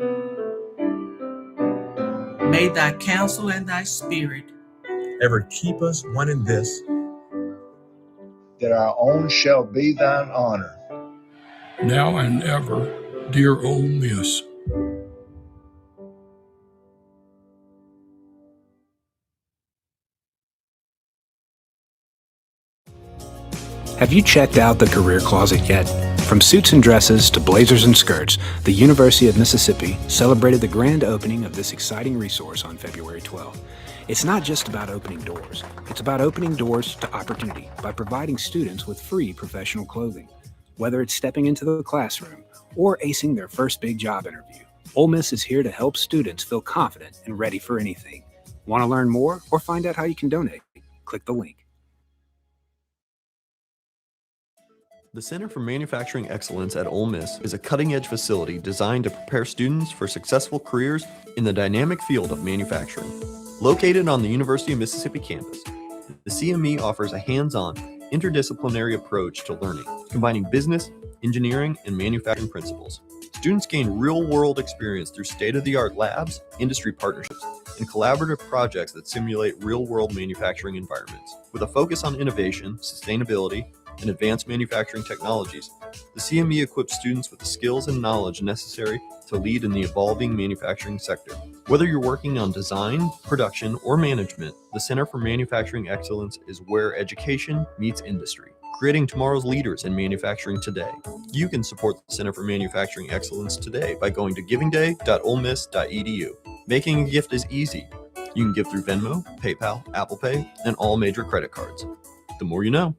May thy counsel and thy spirit
ever keep us one in this,
that our own shall be thine honor.
Now and ever, dear Ole Miss.
Have you checked out the career closet yet? From suits and dresses to blazers and skirts, the University of Mississippi celebrated the grand opening of this exciting resource on February 12th. It's not just about opening doors. It's about opening doors to opportunity by providing students with free professional clothing. Whether it's stepping into the classroom or acing their first big job interview, Ole Miss is here to help students feel confident and ready for anything. Want to learn more or find out how you can donate? Click the link.
The Center for Manufacturing Excellence at Ole Miss is a cutting-edge facility designed to prepare students for successful careers in the dynamic field of manufacturing. Located on the University of Mississippi campus, the CME offers a hands-on, interdisciplinary approach to learning, combining business, engineering, and manufacturing principles. Students gain real-world experience through state-of-the-art labs, industry partnerships, and collaborative projects that simulate real-world manufacturing environments. With a focus on innovation, sustainability, and advanced manufacturing technologies, the CME equips students with the skills and knowledge necessary to lead in the evolving manufacturing sector. Whether you're working on design, production, or management, the Center for Manufacturing Excellence is where education meets industry, creating tomorrow's leaders in manufacturing today. You can support the Center for Manufacturing Excellence today by going to givingday.olemiss.edu. Making a gift is easy. You can give through Venmo, PayPal, Apple Pay, and all major credit cards. The more you know.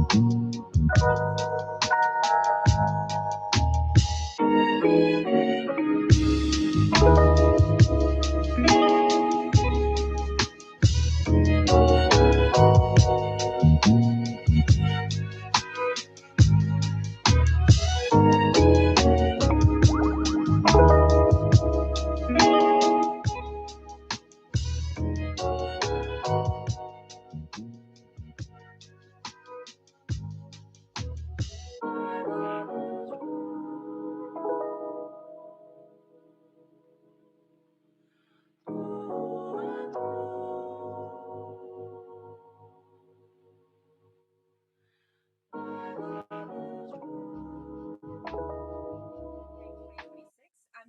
I'm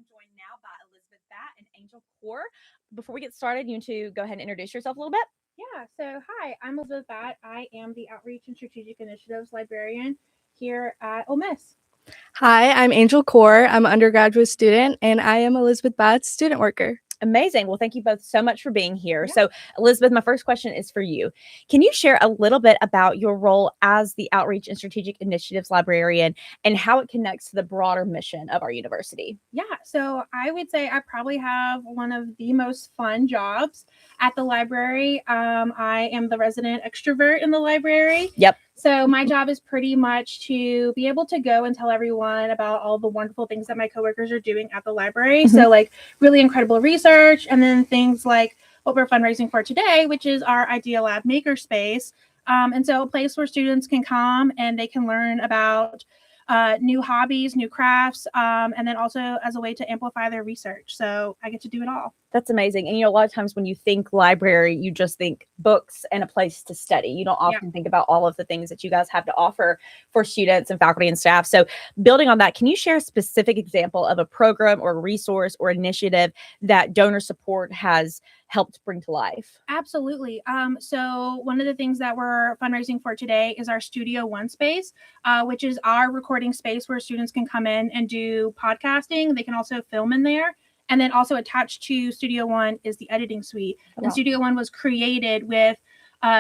joined now by Elizabeth Batt and Angel Core. Before we get started, you need to go ahead and introduce yourself a little bit.
Yeah, so hi, I'm Elizabeth Batt. I am the Outreach and Strategic Initiatives Librarian here at Ole Miss.
Hi, I'm Angel Core. I'm an undergraduate student, and I am Elizabeth Batt's student worker.
Amazing. Well, thank you both so much for being here. So, Elizabeth, my first question is for you. Can you share a little bit about your role as the Outreach and Strategic Initiatives Librarian and how it connects to the broader mission of our university?
Yeah, so I would say I probably have one of the most fun jobs at the library. I am the resident extrovert in the library.
Yep.
So my job is pretty much to be able to go and tell everyone about all the wonderful things that my coworkers are doing at the library. So like really incredible research, and then things like what we're fundraising for today, which is our Idea Lab Makerspace. And so a place where students can come and they can learn about new hobbies, new crafts, and then also as a way to amplify their research. So I get to do it all.
That's amazing. And, a lot of times when you think library, you just think books and a place to study. You don't often think about all of the things that you guys have to offer for students and faculty and staff. So building on that, can you share a specific example of a program or resource or initiative that donor support has helped bring to life?
Absolutely. So one of the things that we're fundraising for today is our Studio One space, which is our recording space where students can come in and do podcasting. They can also film in there. And then also attached to Studio One is the editing suite.
Wow.
And Studio One was created with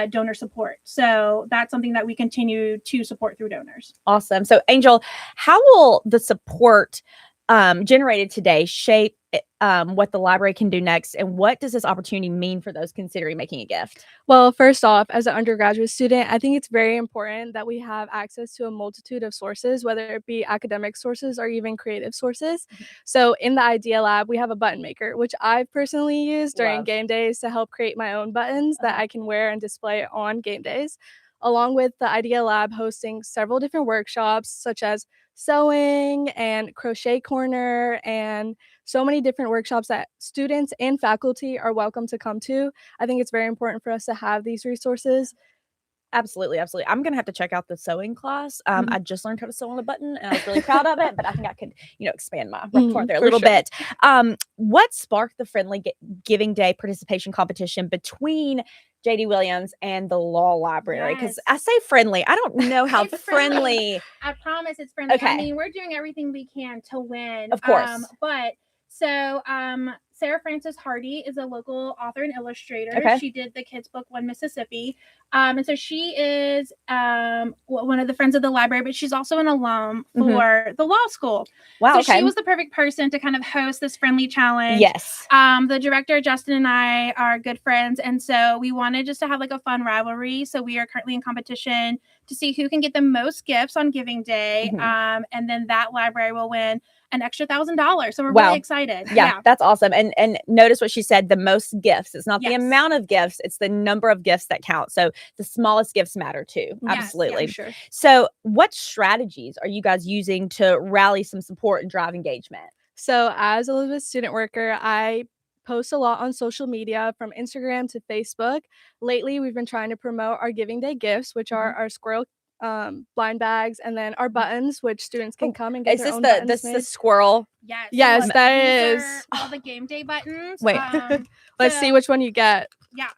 donor support. So that's something that we continue to support through donors.
Awesome. So Angel, how will the support generated today shape what the library can do next, and what does this opportunity mean for those considering making a gift?
Well, first off, as an undergraduate student, I think it's very important that we have access to a multitude of sources, whether it be academic sources or even creative sources. So in the Idea Lab, we have a button maker, which I've personally used during game days to help create my own buttons that I can wear and display on game days, along with the Idea Lab hosting several different workshops such as sewing and crochet corner and so many different workshops that students and faculty are welcome to come to. I think it's very important for us to have these resources.
Absolutely. Absolutely. I'm going to have to check out the sewing class. I just learned how to sew on a button and I was really proud of it, but I think I could, expand my repertoire there a little bit. What sparked the Friendly Giving Day participation competition between J.D. Williams and the Law Library? Because I say friendly. I don't know how friendly.
I promise it's friendly.
Okay.
I mean, we're doing everything we can to win.
Of course.
Sarah Frances Hardy is a local author and illustrator.
Okay.
She did the kids' book One Mississippi. And so she is one of the friends of the library, but she's also an alum for the law school.
Wow.
So she was the perfect person to kind of host this friendly challenge.
Yes.
The director, Justin, and I are good friends. And so we wanted just to have like a fun rivalry. So we are currently in competition to see who can get the most gifts on Giving Day. And then that library will win an extra $1,000. So we're really excited.
Yeah, that's awesome. And notice what she said, the most gifts. It's not the amount of gifts, it's the number of gifts that count. So the smallest gifts matter too. Absolutely.
Sure.
So what strategies are you guys using to rally some support and drive engagement?
So as Elizabeth's student worker, I post a lot on social media from Instagram to Facebook. Lately, we've been trying to promote our Giving Day gifts, which are our squirrel blind bags, and then our buttons, which students can come and get their own buttons
this
made.
the squirrel?
Yes,
that
these
is
are all the game day buttons.
Wait, let's see which one you get.
Yeah.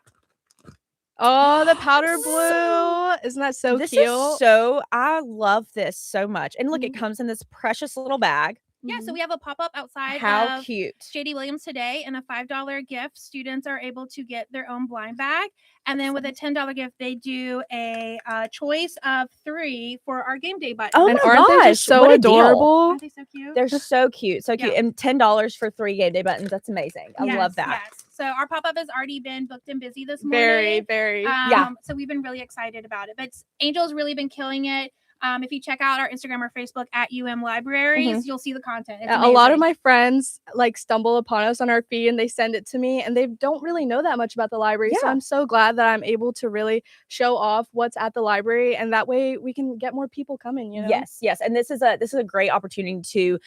Oh, the powder blue. Isn't that so
This
cute?
is I love this so much. And look, it comes in this precious little bag.
Yeah, so we have a pop-up outside
How
of
cute.
JD Williams today, and a $5 gift. Students are able to get their own blind bag. And then with a $10 gift, they do a choice of 3 for our game day button.
Oh
And
my
aren't they
gosh,
just so
what a deal.
adorable?
Aren't they so cute?
They're so cute, so cute.
Yeah.
And $10 for 3 game day buttons. That's amazing. I
Yes,
love that.
Yes. So our pop-up has already been booked and busy this
Very,
morning.
very.
Yeah.
So we've been really excited about it. But Angel's really been killing it. If you check out our Instagram or Facebook at UM Libraries, you'll see the content. It's
A lot of
amazing.
my friends like stumble upon us on our feed and they send it to me, and they don't really know that much about the library. So
Yeah.
I'm so glad that I'm able to really show off what's at the library, and that way we can get more people coming, you know?
Yes, yes. And this is a great opportunity to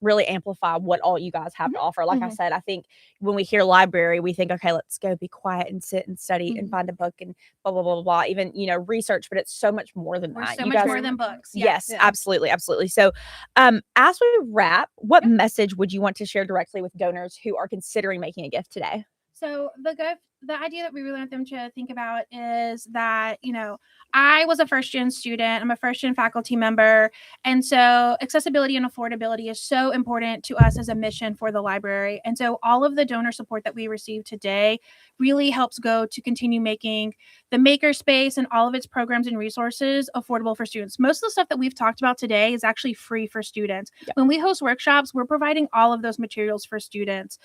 really amplify what all you guys have to offer. Like I said, I think when we hear library, we think, okay, let's go be quiet and sit and study and find a book and blah, blah, blah, blah, even, research, but it's so much more than
We're
that.
so
You
much
guys-
more than books.
Yes,
Yeah.
absolutely, absolutely. So as we wrap, what message would you want to share directly with donors who are considering making a gift today?
So the idea that we really want them to think about is that, I was a first-gen student. I'm a first-gen faculty member. And so accessibility and affordability is so important to us as a mission for the library. And so all of the donor support that we receive today really helps go to continue making the makerspace and all of its programs and resources affordable for students. Most of the stuff that we've talked about today is actually free for students. When we host workshops, we're providing all of those materials for students.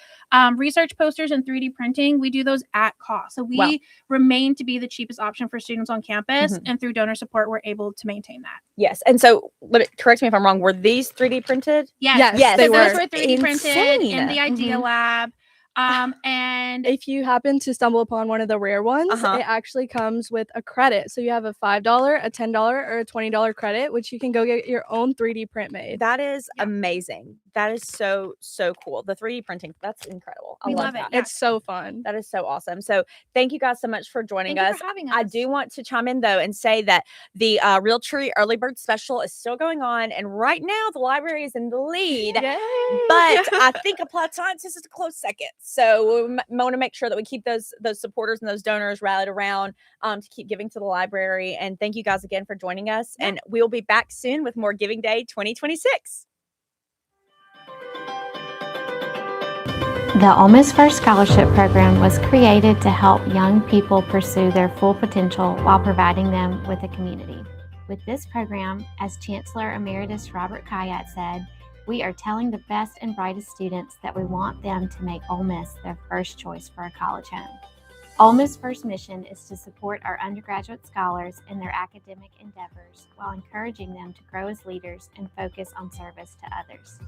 Research posters and 3D printing, we do those at cost. So we remain to be the cheapest option for students on campus, and through donor support, we're able to maintain that.
Yes. And so correct me if I'm wrong, were these 3D printed?
Yes,
they
so
were.
those were 3D printed in the Idea
Mhm.
Lab. And
if you happen to stumble upon one of the rare ones, it actually comes with a credit. So you have a $5, a $10, or a $20 credit, which you can go get your own 3D print made.
That is amazing. That is so, so cool. The 3D printing, that's incredible. I
We
love
love it,
that.
yeah.
It's so fun.
That is so awesome. So thank you guys so much for joining
Thank you
us.
for having
I
us.
do want to chime in though and say that the Real Tree Early Bird Special is still going on. And right now the library is in the lead.
Yay.
But I think Applied Sciences is a close second. So we want to make sure that we keep those supporters and those donors rallied around to keep giving to the library. And thank you guys again for joining us. And we'll be back soon with more Giving Day 2026.
The Ole Miss First Scholarship Program was created to help young people pursue their full potential while providing them with a community. With this program, as Chancellor Emeritus Robert Kayat said, we are telling the best and brightest students that we want them to make Ole Miss their first choice for a college home. Ole Miss First mission is to support our undergraduate scholars in their academic endeavors while encouraging them to grow as leaders and focus on service to others.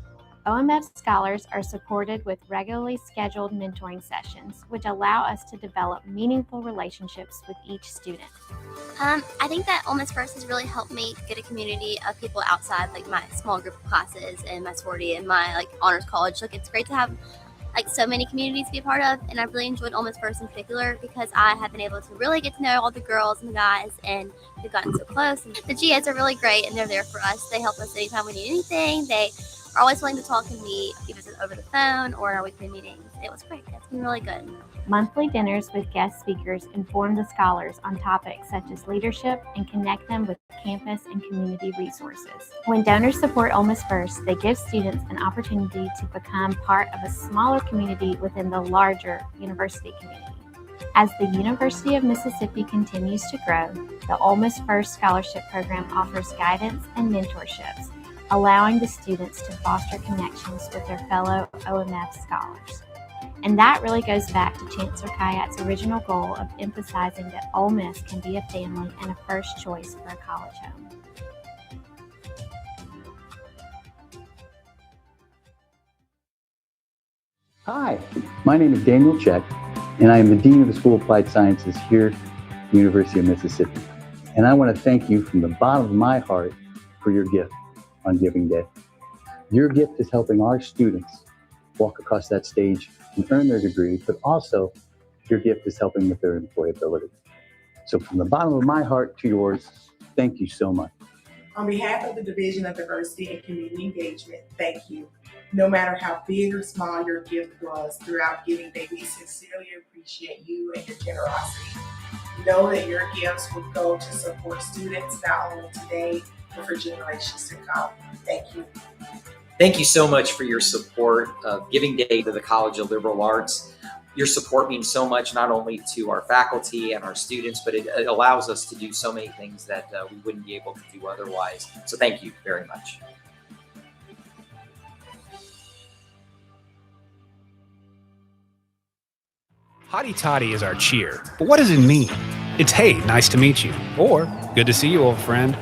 OMF scholars are supported with regularly scheduled mentoring sessions, which allow us to develop meaningful relationships with each student.
I think that Ole Miss First has really helped me get a community of people outside like my small group of classes and my sorority and my honors college. It's great to have so many communities to be a part of, and I've really enjoyed Ole Miss First in particular because I have been able to really get to know all the girls and the guys, and we've gotten so close. And the GAs are really great, and they're there for us. They help us anytime we need anything. They are always willing to talk and meet, either over the phone or in our weekly meetings. It was great. It's been really good.
Monthly dinners with guest speakers inform the scholars on topics such as leadership and connect them with campus and community resources. When donors support Ole Miss First, they give students an opportunity to become part of a smaller community within the larger university community. As the University of Mississippi continues to grow, the Ole Miss First Scholarship Program offers guidance and mentorships, allowing the students to foster connections with their fellow OMF scholars. And that really goes back to Chancellor Kayat's original goal of emphasizing that Ole Miss can be a family and a first choice for a college home.
Hi, my name is Daniel Check, and I am the Dean of the School of Applied Sciences here at the University of Mississippi. And I want to thank you from the bottom of my heart for your gift on Giving Day. Your gift is helping our students walk across that stage and earn their degree, but also your gift is helping with their employability. So from the bottom of my heart to yours, thank you so much.
On behalf of the Division of Diversity and Community Engagement, thank you. No matter how big or small your gift was throughout Giving Day, we sincerely appreciate you and your generosity. Know that your gifts will go to support students not only today, but for generations to come. Thank you.
Thank you so much for your support of Giving Day to the College of Liberal Arts. Your support means so much, not only to our faculty and our students, but it allows us to do so many things that we wouldn't be able to do otherwise. So thank you very much.
Hotty toddy is our cheer, but what does it mean? It's hey, nice to meet you, or good to see you, old friend.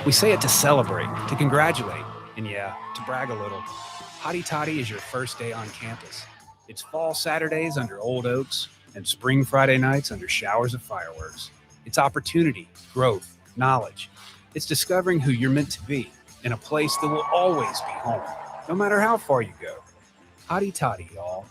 We say it to celebrate, to congratulate, and yeah, to brag a little. Hotty toddy is your first day on campus. It's fall Saturdays under old oaks and spring Friday nights under showers of fireworks. It's opportunity, growth, knowledge. It's discovering who you're meant to be in a place that will always be home, no matter how far you go. Hotty toddy, y'all.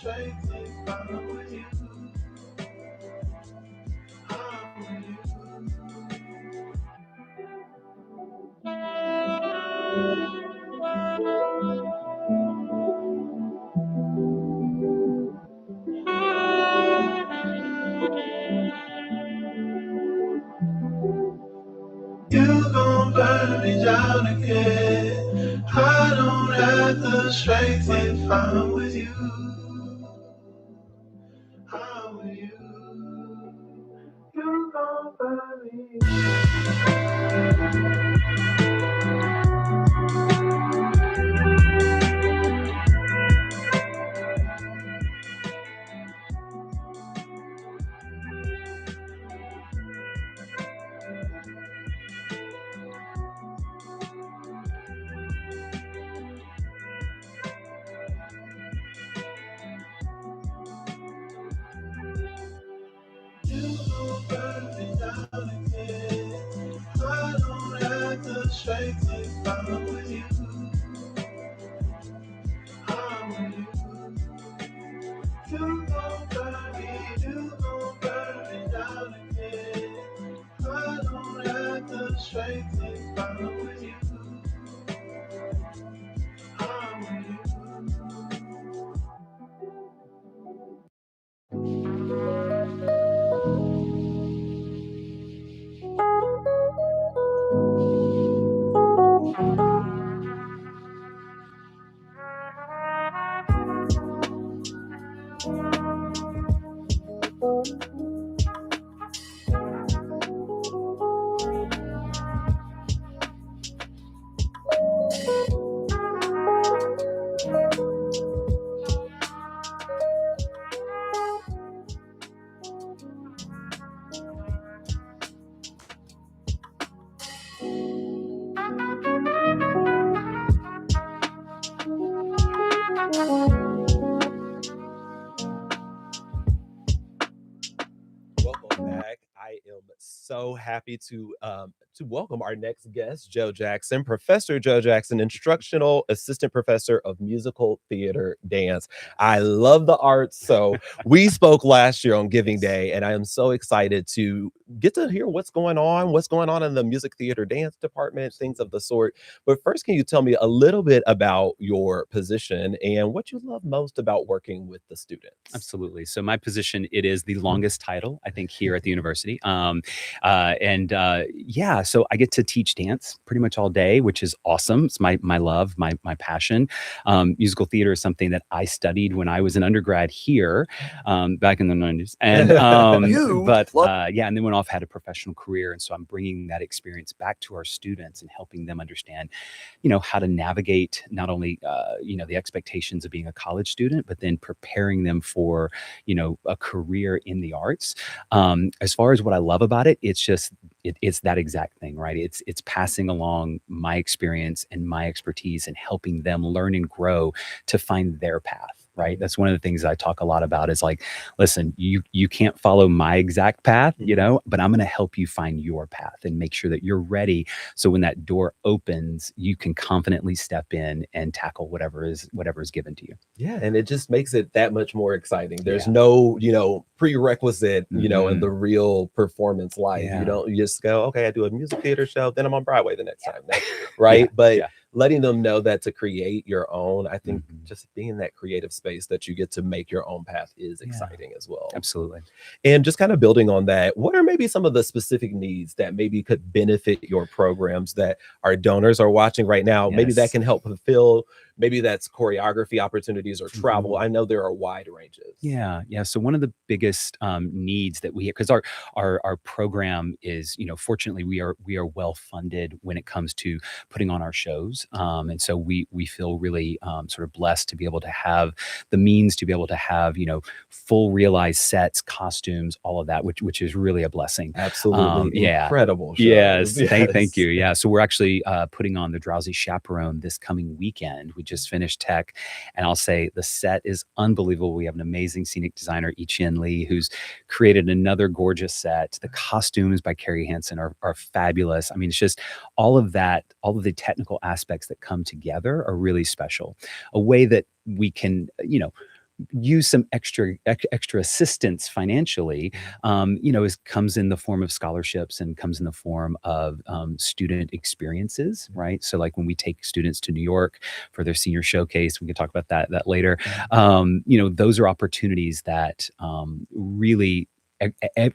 You gon' burn me down again. I don't have the strength if I'm with you. I'm with you. You gon' burn me. You gon' burn me down again. I don't have the strength if I'm with you. I'm with you. You gon' burn me. You gon' burn me down again. I don't have the strength if I'm with you. I'm with you.
Welcome back. I am so happy to welcome our next guest, Joe Jackson, Professor Joe Jackson, Instructional Assistant Professor of Musical Theater Dance. I love the arts, so we spoke last year on Giving Day, and I am so excited to get to hear what's going on in the music theater dance department, things of the sort. But first, can you tell me a little bit about your position and what you love most about working with the students?
Absolutely. So my position, it is the longest title, I think, here at the university. Yeah, so I get to teach dance pretty much all day, which is awesome. It's my love, my passion. Musical theater is something that I studied when I was an undergrad here back in the 90s. And yeah, and then went off, had a professional career. And so I'm bringing that experience back to our students and helping them understand, how to navigate not only, the expectations of being a college student, but then preparing them for, a career in the arts. As far as what I love about it, it's just, it's that exact thing, right? It's passing along my experience and my expertise and helping them learn and grow to find their path. Right. That's one of the things I talk a lot about is like, listen, you can't follow my exact path, but I'm going to help you find your path and make sure that you're ready. So when that door opens, you can confidently step in and tackle whatever is given to you.
Yeah. And it just makes it that much more exciting. There's no, prerequisite, in the real performance life. You just go, okay, I do a music theater show, then I'm on Broadway the next time. Right. But letting them know that to create your own, I think just being in that creative space that you get to make your own path is exciting as well.
Absolutely.
And just kind of building on that, what are maybe some of the specific needs that maybe could benefit your programs that our donors are watching right now? Maybe that can help fulfill, maybe that's choreography opportunities or travel. I know there are wide ranges.
Yeah. So one of the biggest needs that we have, because our program is, fortunately we are well funded when it comes to putting on our shows. And so we feel really sort of blessed to be able to have the means to be able to have, full realized sets, costumes, all of that, which is really a blessing.
Absolutely. Incredible shows.
Yes. Thank you. Yeah. So we're actually putting on The Drowsy Chaperone this coming weekend. We just finished tech, and I'll say the set is unbelievable. We have an amazing scenic designer, Ichien Lee, who's created another gorgeous set. The costumes by Carrie Hansen are fabulous. I mean, it's just all of that, all of the technical aspects that come together are really special. A way that we can, use some extra assistance financially, comes in the form of scholarships and comes in the form of student experiences, right? So like when we take students to New York for their senior showcase, we can talk about that later. Those are opportunities that really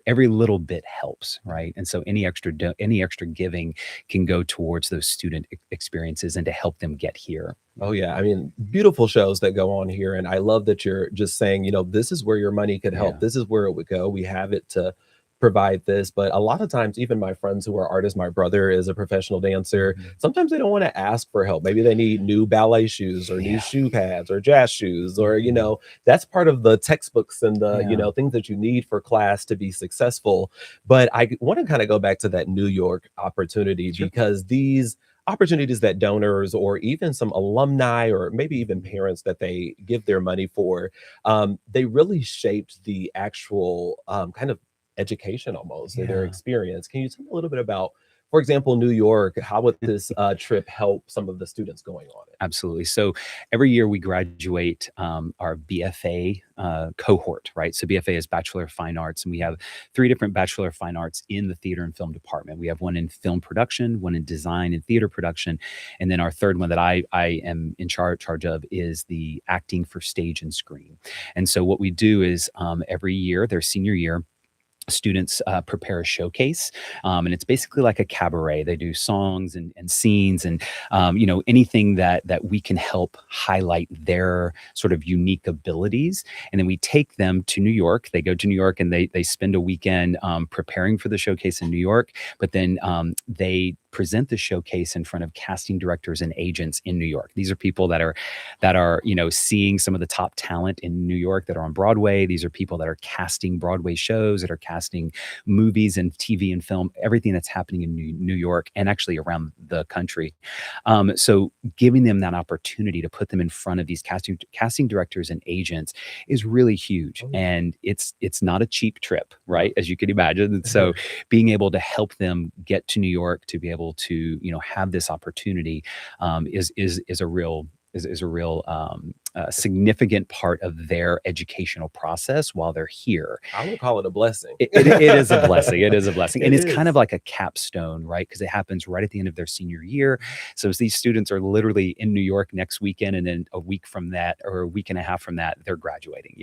every little bit helps, right? And so any extra giving can go towards those student experiences and to help them get here.
Oh yeah, I mean, beautiful shows that go on here, and I love that you're just saying, this is where your money could help. This is where it would go. We have it to provide this, but a lot of times, even my friends who are artists, my brother is a professional dancer. Sometimes they don't want to ask for help. Maybe they need new ballet shoes or new shoe pads or jazz shoes, or that's part of the textbooks and the things that you need for class to be successful. But I want to kind of go back to that New York opportunity because these opportunities that donors or even some alumni or maybe even parents that they give their money for, they really shaped the actual kind of education almost of their experience. Can you tell me a little bit about, for example, New York? How would this trip help some of the students going on it?
Absolutely. So every year we graduate our BFA cohort, right? So BFA is Bachelor of Fine Arts, and we have 3 different Bachelor of Fine Arts in the theater and film department. We have one in film production, one in design and theater production, and then our third one that I am in charge of is the acting for stage and screen. And so what we do is every year, their senior year, students prepare a showcase, and it's basically like a cabaret. They do songs and scenes and anything that we can help highlight their sort of unique abilities. And then we take them to New York. They go to New York and they spend a weekend preparing for the showcase in New York, but then they present the showcase in front of casting directors and agents in New York. These are people that are seeing some of the top talent in New York that are on Broadway. These are people that are casting Broadway shows, that are casting movies and TV and film, everything that's happening in New York and actually around the country. So giving them that opportunity to put them in front of these casting directors and agents is really huge. And it's not a cheap trip, right? As you can imagine. And so being able to help them get to New York, to be able to have this opportunity is a real significant part of their educational process while they're here.
I would call it a blessing.
It is a blessing. It is a blessing. And it's kind of like a capstone, right? Because it happens right at the end of their senior year. So as these students are literally in New York next weekend, and then a week from that or a week and a half from that, they're graduating,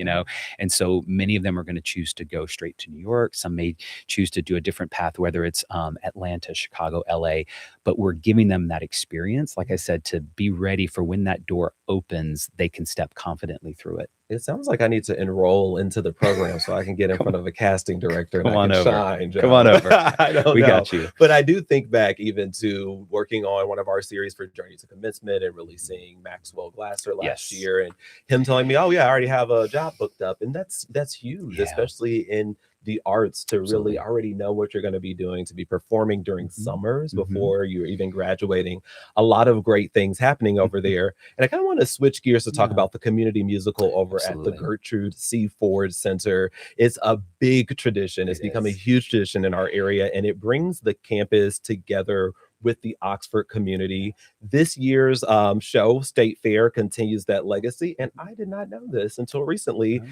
And so many of them are going to choose to go straight to New York. Some may choose to do a different path, whether it's Atlanta, Chicago, LA, but we're giving them that experience, like I said, to be ready for when that door opens, they can step confidently through it.
It sounds like I need to enroll into the program so I can get in front of a casting director and
Come on
I can
over.
shine. John.
Come on over.
I don't
We
know.
got you.
But I do think back even to working on one of our series for Journey to Commencement and really seeing Maxwell Glasser last year and him telling me, oh yeah, I already have a job booked up. And that's huge, especially in the arts, to really already know what you're going to be doing, to be performing during summers before you're even graduating. A lot of great things happening over there. And I kind of want to switch gears to talk about the community musical over at the Gertrude C. Ford Center. It's a big tradition. It's become a huge tradition in our area, and it brings the campus together with the Oxford community. This year's show, State Fair, continues that legacy. And I did not know this until recently.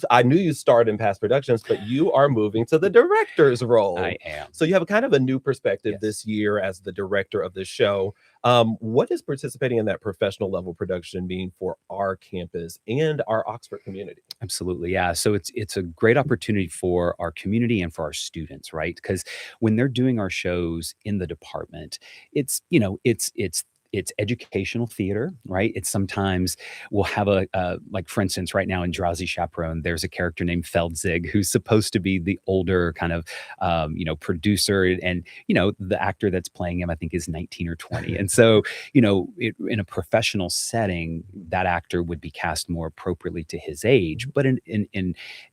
I knew you starred in past productions, but you are moving to the director's role.
I am.
So you have a kind of a new perspective this year as the director of the show. What is participating in that professional level production mean for our campus and our Oxford community?
Absolutely. Yeah. So it's a great opportunity for our community and for our students, right? Because when they're doing our shows in the department, it's educational theater, right? It's sometimes we'll have like for instance, right now in Drowsy Chaperone, there's a character named Feldzig who's supposed to be the older kind of, producer, and the actor that's playing him, I think, is 19 or 20. And so, in a professional setting, that actor would be cast more appropriately to his age. But in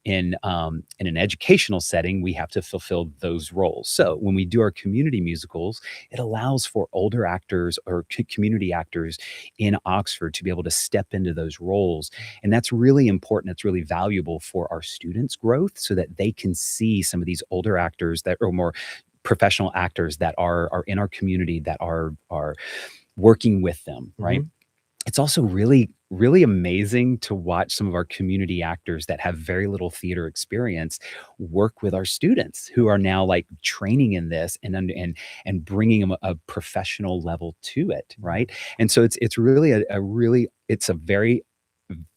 an educational setting, we have to fulfill those roles. So when we do our community musicals, it allows for older actors or community actors in Oxford to be able to step into those roles. And that's really important. It's really valuable for our students' growth so that they can see some of these older actors that are more professional actors that are in our community that are working with them, right? It's also really really amazing to watch some of our community actors that have very little theater experience work with our students who are now like training in this and bringing them a professional level to it, right? And so it's really it's a very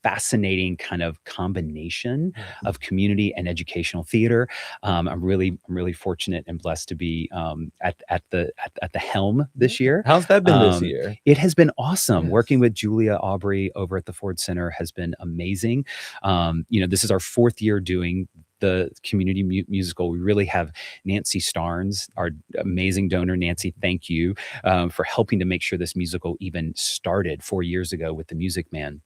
fascinating kind of combination of community and educational theater. I'm really fortunate and blessed to be at the helm this year.
How's that been this year?
It has been awesome.
Yes.
Working with Julia Aubrey over at the Ford Center has been amazing. This is our 4th year doing the community musical. We really have Nancy Starnes, our amazing donor. Nancy, thank you for helping to make sure this musical even started 4 years ago with The Music Man.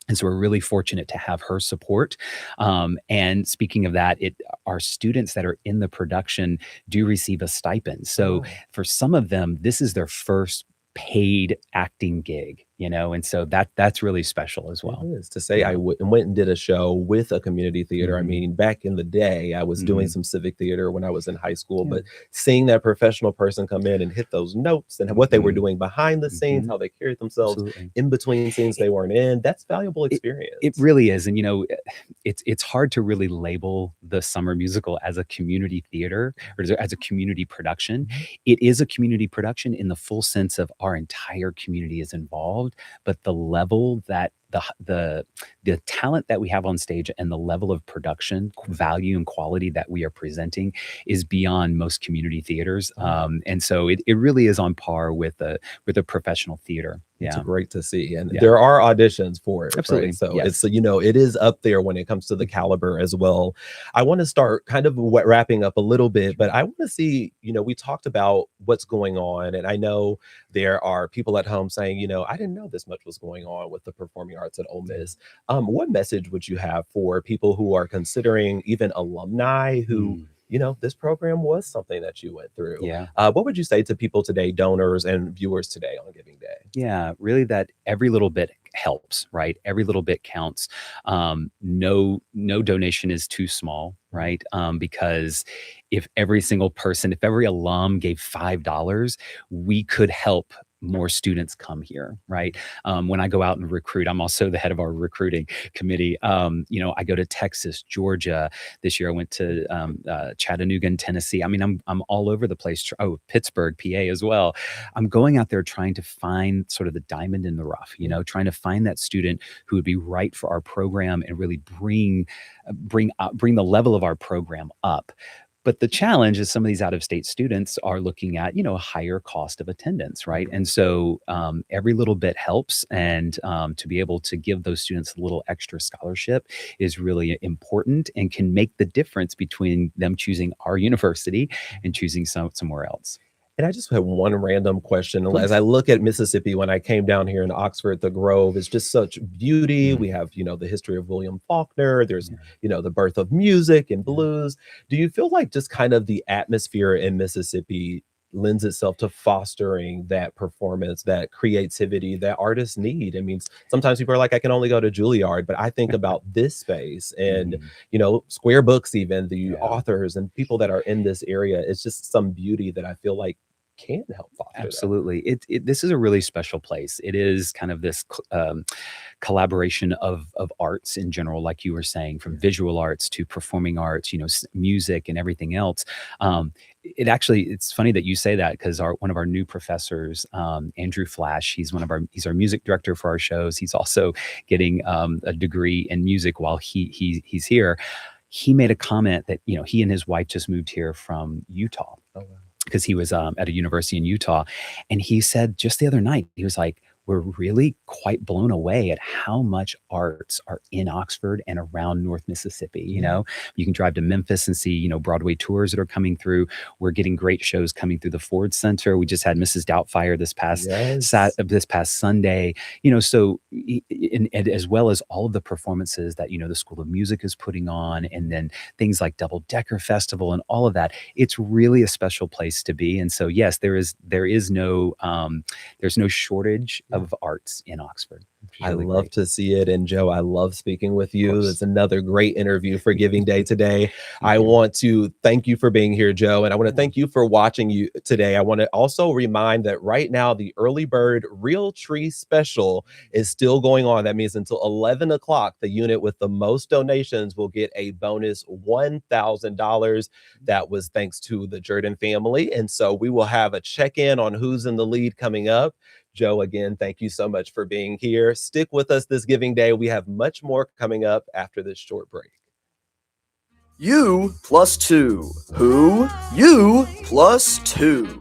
And so we're really fortunate to have her support. And speaking of that, our students that are in the production do receive a stipend. So for some of them, this is their first paid acting gig, and so that's really special as well.
It is to say I went and did a show with a community theater. I mean, back in the day, I was doing some civic theater when I was in high school, but seeing that professional person come in and hit those notes and what they were doing behind the scenes, how they carried themselves in between scenes they weren't in, that's valuable experience.
It really is. And, it's hard to really label the summer musical as a community theater or as a community production. It is a community production in the full sense of our entire community is involved, but the level that the talent that we have on stage and the level of production value and quality that we are presenting is beyond most community theaters. And so it really is on par with a professional theater.
It's great to see. And there are auditions for it.
Absolutely.
Right? So
Yes.
it is up there when it comes to the caliber as well. I want to start kind of wrapping up a little bit, but I want to see, we talked about what's going on. And I know there are people at home saying, I didn't know this much was going on with the performing arts at Ole Miss. What message would you have for people who are considering, even alumni who, this program was something that you went through?
Yeah.
What would you say to people today, donors and viewers today on Giving Day?
Yeah, really that every little bit helps, right? Every little bit counts. No donation is too small, right? Because if every alum gave $5, we could help more students come here, right? When I go out and recruit, I'm also the head of our recruiting committee. I go to Texas, Georgia. This year I went to Chattanooga and Tennessee. I mean, I'm all over the place. Pittsburgh, PA as well. I'm going out there trying to find sort of the diamond in the rough, trying to find that student who would be right for our program and really bring the level of our program up. But the challenge is some of these out-of-state students are looking at, a higher cost of attendance, right? And so every little bit helps. And to be able to give those students a little extra scholarship is really important and can make the difference between them choosing our university and choosing somewhere else.
And I just have one random question. As I look at Mississippi, when I came down here in Oxford, the Grove is just such beauty. We have, the history of William Faulkner. There's, the birth of music and blues. Do you feel like just kind of the atmosphere in Mississippi lends itself to fostering that performance, that creativity that artists need? I mean, sometimes people are like, I can only go to Juilliard, but I think about this space and, Square Books, even the authors and people that are in this area. It's just some beauty that I feel like can help foster
Absolutely. This is a really special place. It is kind of this collaboration of arts in general, like you were saying, from visual arts to performing arts, music and everything else. It's funny that you say that because one of our new professors, Andrew Flash, he's our music director for our shows. He's also getting a degree in music while he's here. He made a comment that, he and his wife just moved here from Utah. Oh, wow. Because he was at a university in Utah. And he said just the other night, he was like, we're really quite blown away at how much arts are in Oxford and around North Mississippi. You can drive to Memphis and see, Broadway tours that are coming through. We're getting great shows coming through the Ford Center. We just had Mrs. Doubtfire this past Sunday, so and as well as all of the performances that, the School of Music is putting on, and then things like Double Decker Festival and all of that. It's really a special place to be. And so, yes, there's no shortage of arts in Oxford.
I love to see it. And Joe, I love speaking with you. It's another great interview for Giving Day today. I want to thank you for being here, Joe. And I want to thank you for watching you today. I want to also remind that right now, the Early Bird Real Tree Special is still going on. That means until 11 o'clock, the unit with the most donations will get a bonus $1,000. That was thanks to the Jordan family. And so we will have a check-in on who's in the lead coming up. Joe, again, thank you so much for being here. Stick with us this Giving Day. We have much more coming up after this short break.
You plus 2. Who? You plus 2.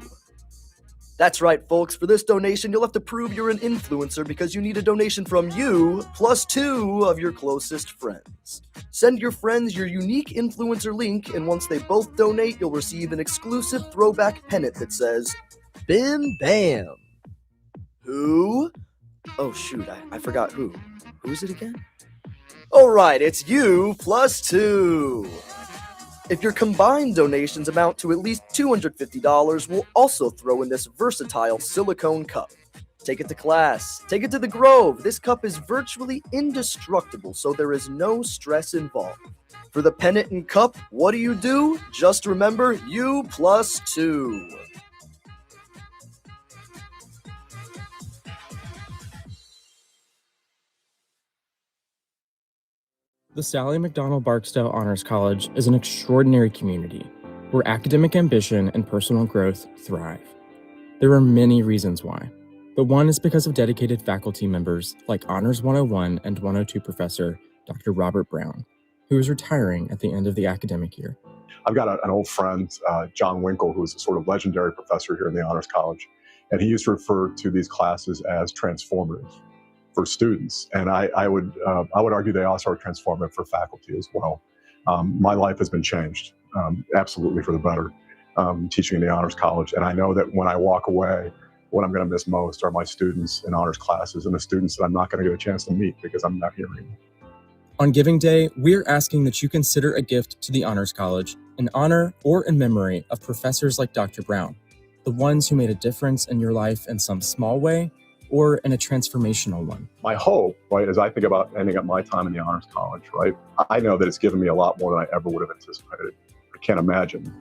That's right, folks. For this donation, you'll have to prove you're an influencer because you need a donation from you plus 2 of your closest friends. Send your friends your unique influencer link, and once they both donate, you'll receive an exclusive throwback pennant that says, Bim Bam. Who? Oh, shoot, I forgot who. Who is it again? All right, it's you plus 2. If your combined donations amount to at least $250, we'll also throw in this versatile silicone cup. Take it to class. Take it to the Grove. This cup is virtually indestructible, so there is no stress involved. For the pennant and cup, what do? Just remember, you plus 2.
The Sally McDonald Barksdale Honors College is an extraordinary community where academic ambition and personal growth thrive. There are many reasons why, but one is because of dedicated faculty members like Honors 101 and 102 professor Dr. Robert Brown, who is retiring at the end of the academic year.
I've got an old friend, John Winkle, who's a sort of legendary professor here in the Honors College, and he used to refer to these classes as transformative for students, and I would argue they also are transformative for faculty as well. My life has been changed, absolutely for the better, teaching in the Honors College, and I know that when I walk away, what I'm going to miss most are my students in honors classes and the students that I'm not going to get a chance to meet because I'm not here anymore.
On Giving Day, we're asking that you consider a gift to the Honors College in honor or in memory of professors like Dr. Brown, the ones who made a difference in your life in some small way or in a transformational one.
My hope, right, as I think about ending up my time in the Honors College, right, I know that it's given me a lot more than I ever would have anticipated. I can't imagine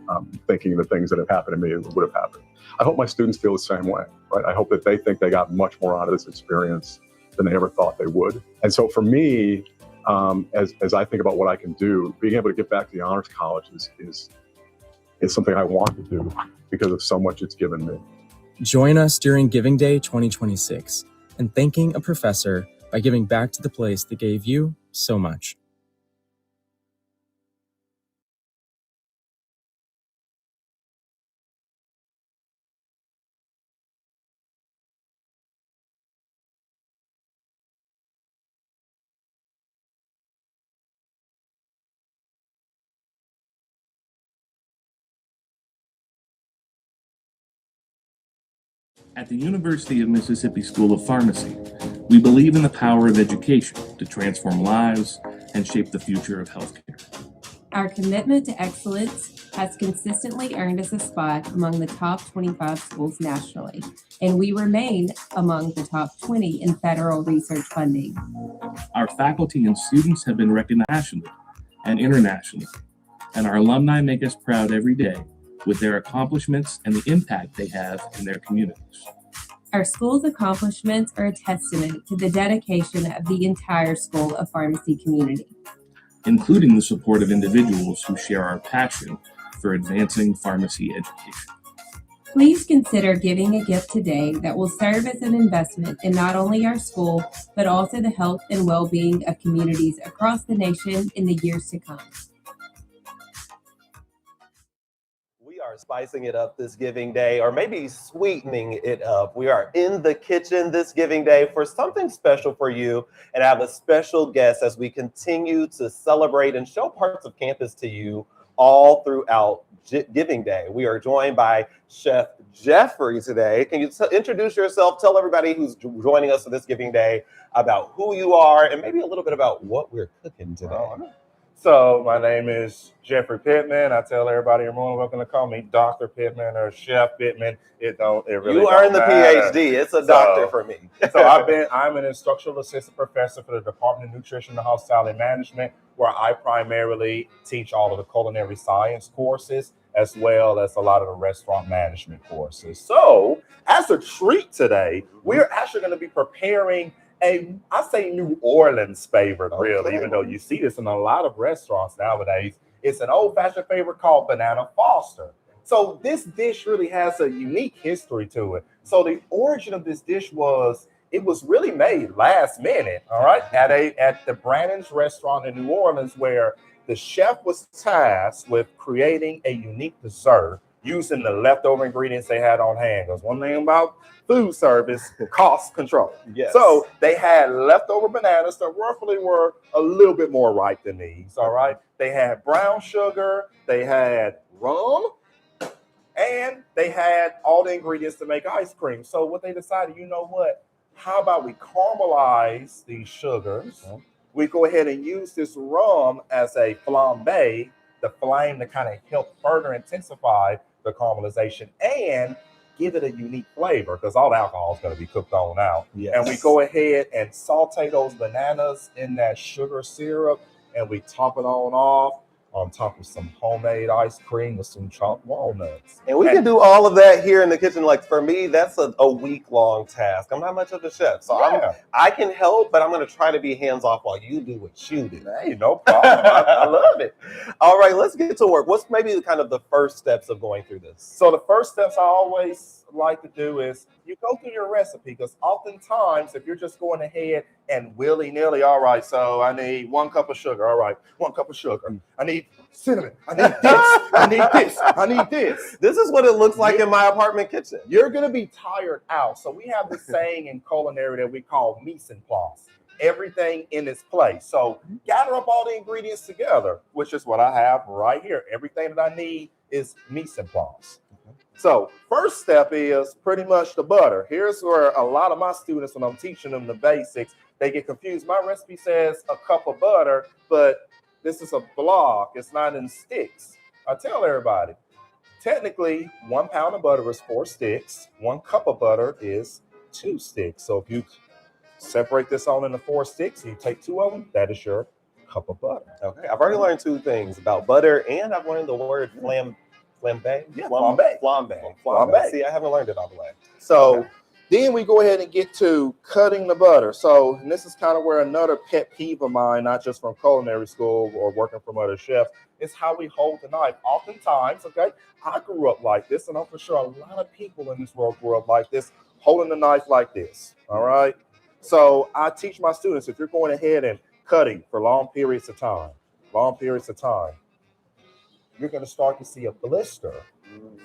thinking the things that have happened to me would have happened. I hope my students feel the same way, right? I hope that they think they got much more out of this experience than they ever thought they would. And so for me, as I think about what I can do, being able to get back to the Honors College is something I want to do because of so much it's given me.
Join us during Giving Day 2026 and thanking a professor by giving back to the place that gave you so much.
At the University of Mississippi School of Pharmacy, we believe in the power of education to transform lives and shape the future of healthcare.
Our commitment to excellence has consistently earned us a spot among the top 25 schools nationally, and we remain among the top 20 in federal research funding.
Our faculty and students have been recognized nationally and internationally, and our alumni make us proud every day with their accomplishments and the impact they have in their communities.
Our school's accomplishments are a testament to the dedication of the entire School of Pharmacy community,
including the support of individuals who share our passion for advancing pharmacy education.
Please consider giving a gift today that will serve as an investment in not only our school, but also the health and well-being of communities across the nation in the years to come.
We are spicing it up this Giving Day, or maybe sweetening it up. We are in the kitchen this Giving Day for something special for you, and I have a special guest as we continue to celebrate and show parts of campus to you all throughout Giving Day. We are joined by Chef Jeffrey today. Can you introduce yourself? Tell everybody who's joining us for this Giving Day about who you are and maybe a little bit about what we're cooking today.
So my name is Jeffrey Pittman. I tell everybody you're more than welcome to call me Dr. Pittman or Chef Pittman. It really
You
don't
earned the
matter.
PhD. It's a doctor for me.
So I'm an instructional assistant professor for the Department of Nutrition and Hospitality Management, where I primarily teach all of the culinary science courses as well as a lot of the restaurant management courses. So as a treat today, we're actually going to be preparing I say New Orleans favorite, really, even though you see this in a lot of restaurants nowadays. It's an old-fashioned favorite called Banana Foster. So this dish really has a unique history to it. So the origin of this dish was it was really made last minute, all right, at the Brannan's restaurant in New Orleans, where the chef was tasked with creating a unique dessert using the leftover ingredients they had on hand. Because one thing about food service, cost control.
Yes.
So they had leftover bananas that roughly were a little bit more ripe than these, all right? They had brown sugar, they had rum, and they had all the ingredients to make ice cream. So what they decided, you know what? How about we caramelize these sugars? We go ahead and use this rum as a flambe, the flame to kind of help further intensify the caramelization and give it a unique flavor, because all the alcohol is going to be cooked on out.
Yes.
And we go ahead and saute those bananas in that sugar syrup, and we top it on top of some homemade ice cream with some chopped walnuts.
And we can do all of that here in the kitchen. Like for me, that's a week-long task. I'm not much of a chef, so I can help, but I'm going to try to be hands-off while you do what you do.
Hey, no problem. I love it.
All right, let's get to work. What's maybe kind of the first steps of going through this?
So the first steps I always like to do is you go through your recipe, because oftentimes if you're just going ahead and willy-nilly, all right, so I need 1 cup of sugar. All right, 1 cup of sugar. I need cinnamon. I need this. I need this. I need this.
This is what it looks like in my apartment kitchen.
You're going to be tired out. So we have this saying in culinary that we call mise en place. Everything in its place. So gather up all the ingredients together, which is what I have right here. Everything that I need is mise en place. So first step is pretty much the butter. Here's where a lot of my students, when I'm teaching them the basics, they get confused. My recipe says a cup of butter, but this is a block. It's not in sticks. I tell everybody, technically 1 pound of butter is 4 sticks. 1 cup of butter is 2 sticks. So if you separate this all into 4 sticks, you take 2 of them, that is your cup of butter.
Okay, I've already learned 2 things about butter, and I've learned the word flambe.
Yeah, flambe.
See, I haven't learned it all the way.
So then we go ahead and get to cutting the butter. So, and this is kind of where another pet peeve of mine, not just from culinary school or working from other chefs, is how we hold the knife. Oftentimes, okay, I grew up like this, and I'm for sure a lot of people in this world grew up like this, holding the knife like this, all right? So I teach my students, if you're going ahead and cutting for long periods of time, you're going to start to see a blister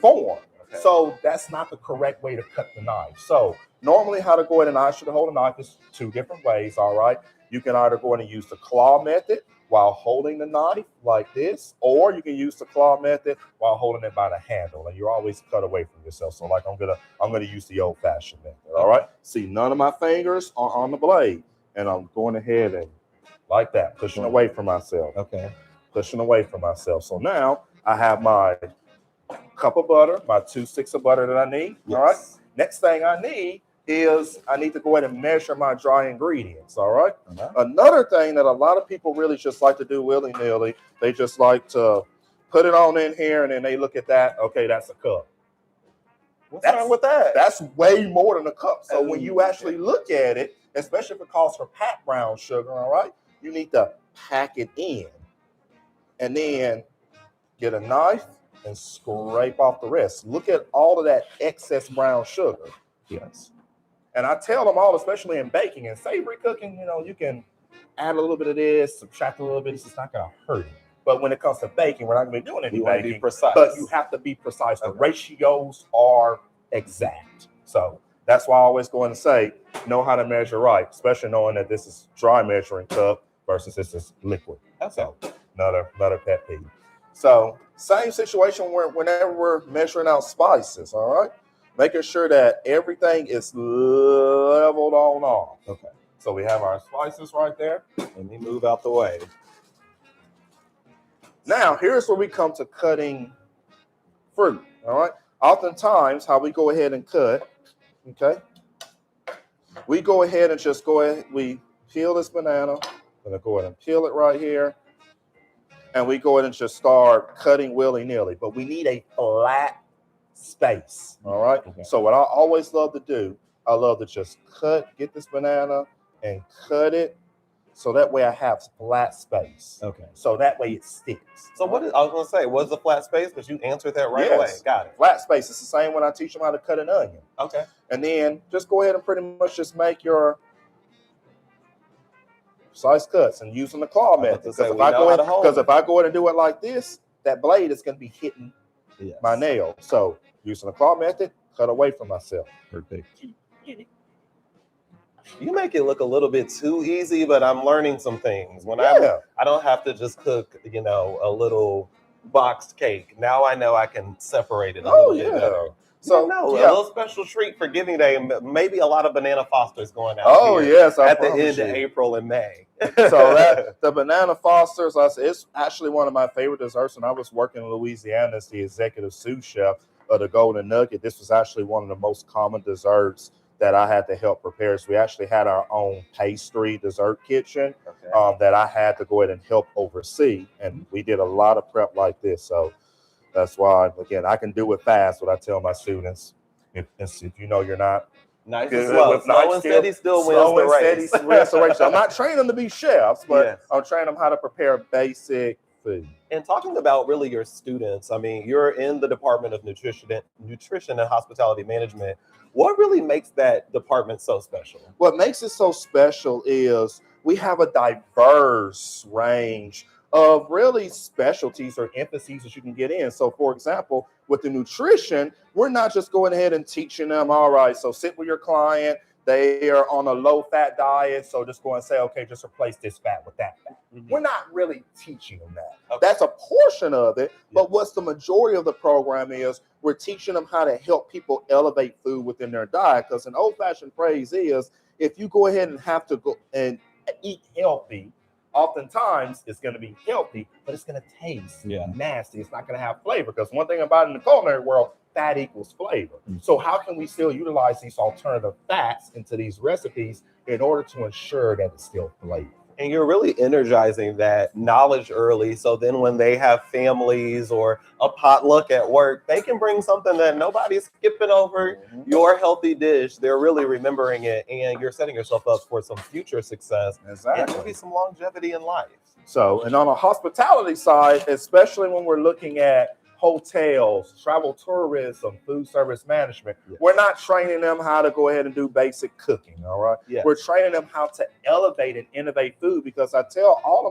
form. Okay. So that's not the correct way to cut the knife. So normally how to go ahead and I should hold a knife is 2 different ways, all right? You can either go ahead and use the claw method while holding the knife like this, or you can use the claw method while holding it by the handle, and you're always cut away from yourself. So like I'm gonna use the old-fashioned method, all right? See, none of my fingers are on the blade, and I'm going ahead and like that, pushing away from myself.
Okay.
Pushing away from myself. So now I have my cup of butter, my 2 sticks of butter that I need. Yes. All right. Next thing I need is I need to go ahead and measure my dry ingredients. All right. Another thing that a lot of people really just like to do willy-nilly, they just like to put it on in here and then they look at that. Okay, that's a cup.
What's wrong with that?
That's way more than a cup. So when you actually look at it, especially if it calls for packed brown sugar, all right, you need to pack it in. And then get a knife and scrape off the rest. Look at all of that excess brown sugar. Yes. And I tell them all, especially in baking and savory cooking, you know, you can add a little bit of this, subtract a little bit. It's just not going to hurt you. But when it comes to baking, we're not going to be doing any baking.
Be precise.
But you have to be precise. The ratios are exact. So that's why I always go in and say, know how to measure right, especially knowing that this is dry measuring cup versus this is liquid. So another pet peeve. So same situation whenever we're measuring out spices, all right? Making sure that everything is leveled on off. Okay. So we have our spices right there.
Let me move out the way.
Now, here's where we come to cutting fruit, all right? Oftentimes, how we go ahead and cut, okay? We go ahead and just we peel this banana. I'm gonna go ahead and peel it right here. And we go ahead and just start cutting willy-nilly. But we need a flat space, all right? Okay. So what I always love to do, I love to just get this banana and cut it. So that way I have flat space.
Okay.
So that way it sticks.
So I was gonna say, what's the flat space? But you answered that right away. Got it.
Flat space. It's the same when I teach them how to cut an onion.
Okay.
And then just go ahead and pretty much just make your size cuts and using the claw method. Because if I go in and do it like this, that blade is going to be hitting my nail. So using the claw method, cut away from myself.
Perfect. You make it look a little bit too easy, but I'm learning some things. I don't have to just cook, a little boxed cake. Now I know I can separate it a little bit better. So a little special treat for Giving Day. Maybe a lot of Banana Fosters going out. At the end of April and May.
So the Banana Fosters, it's actually one of my favorite desserts. When I was working in Louisiana as the executive sous chef of the Golden Nugget, this was actually one of the most common desserts that I had to help prepare. So we actually had our own pastry dessert kitchen that I had to go ahead and help oversee. And we did a lot of prep like this. So that's why, again, I can do it fast. What I tell my students, if you know you're not
nice and slow, slow and steady still wins the race.
Wins the race. I'm not training them to be chefs, but I'm training them how to prepare basic food.
And talking about really your students, I mean, you're in the Department of Nutrition and Hospitality Management. What really makes that department so special?
What makes it so special is we have a diverse range of really specialties or emphases that you can get in. So for example, with the nutrition, we're not just going ahead and teaching them, all right, so sit with your client, they are on a low-fat diet, so just go and say, okay, just replace this fat with that fat. We're not really teaching them that. That's a portion of it, but what's the majority of the program is we're teaching them how to help people elevate food within their diet, because an old-fashioned phrase is, if you go ahead and have to go and eat healthy, oftentimes it's going to be healthy, but it's going to taste nasty. It's not going to have flavor, because one thing about in the culinary world, fat equals flavor. So how can we still utilize these alternative fats into these recipes in order to ensure that it's still flavor?
And you're really energizing that knowledge early, so then when they have families or a potluck at work, they can bring something that nobody's skipping over. Your healthy dish, they're really remembering it, and you're setting yourself up for some future success and maybe some longevity in life.
So, and on a hospitality side, especially when we're looking at hotels, travel tourism, food service management, we're not training them how to go ahead and do basic cooking, all right? We're training them how to elevate and innovate food, because I tell all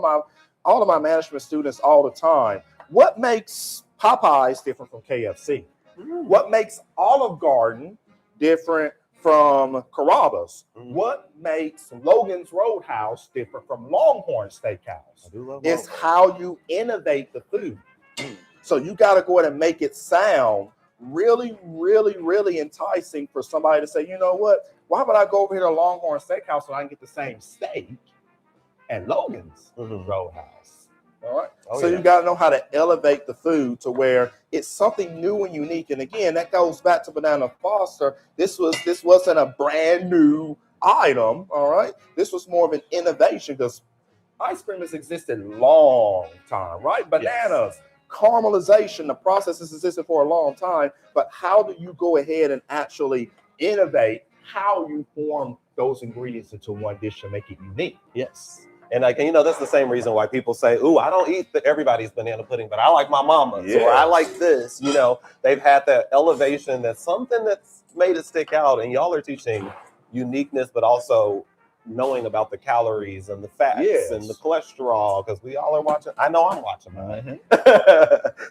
of my management students all the time, what makes Popeyes different from KFC? What makes Olive Garden different from Carrabba's? What makes Logan's Roadhouse different from Longhorn Steakhouse? It's how you innovate the food. So you got to go ahead and make it sound really, really, really enticing for somebody to say, you know what? Why would I go over here to Longhorn Steakhouse when I can get the same steak at Logan's Roadhouse? All right. So you got to know how to elevate the food to where it's something new and unique. And again, that goes back to Banana Foster. This wasn't a brand new item. All right. This was more of an innovation, because ice cream has existed long time, right? Bananas. Caramelization, the process has existed for a long time, but how do you go ahead and actually innovate how you form those ingredients into one dish to make it unique?
Yes. And that's the same reason why people say, ooh, I don't eat everybody's banana pudding, but I like my mama's, or I like this. They've had that elevation, that's something that's made it stick out, and y'all are teaching uniqueness, but also knowing about the calories and the fats and the cholesterol, because we all are watching. I know I'm watching mine.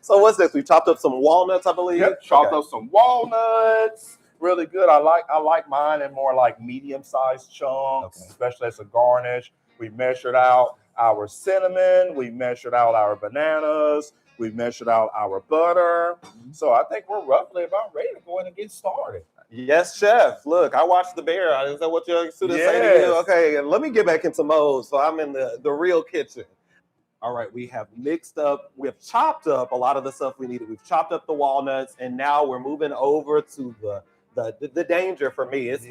So what's this? We chopped up some walnuts, I believe.
Chopped up some walnuts. Really good. I like mine in more like medium-sized chunks, especially as a garnish. We measured out our cinnamon. We measured out our bananas. We measured out our butter. So I think we're roughly about ready to go in and get started.
Yes, chef. Look, I watched The Bear. Is that what your students say to you? Okay, let me get back into mode. So I'm in the real kitchen. All right, we have chopped up a lot of the stuff we needed. We've chopped up the walnuts, and now we're moving over to the danger for me. It's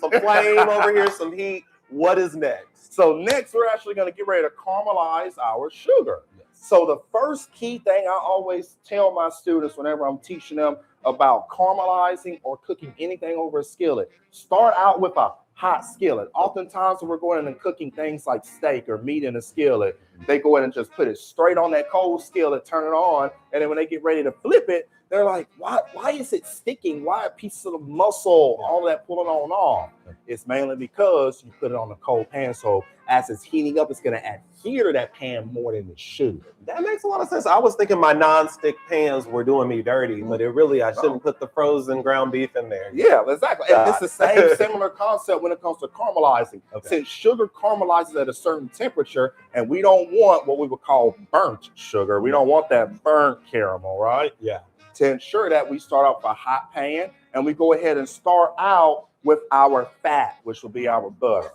some flame over here, some heat. What is next?
So next, we're actually going to get ready to caramelize our sugar. Yes. So the first key thing I always tell my students whenever I'm teaching them about caramelizing or cooking anything over a skillet, start out with a hot skillet. Oftentimes when we're going in and cooking things like steak or meat in a skillet, they go in and just put it straight on that cold skillet, turn it on, and then when they get ready to flip it, they're like, why is it sticking? Why a piece of the muscle, all that pulling on off? It's mainly because you put it on a cold pan, so as it's heating up, it's going to adhere to that pan more than it should.
That makes a lot of sense. I was thinking my non-stick pans were doing me dirty, but I shouldn't put the frozen ground beef in there.
Yeah, exactly. And it's the same similar concept when it comes to caramelizing. Okay. Since sugar caramelizes at a certain temperature, and we don't want what we would call burnt sugar. We don't want that burnt caramel, right?
Yeah.
To ensure that, we start off a hot pan, and we go ahead and start out with our fat, which will be our butter.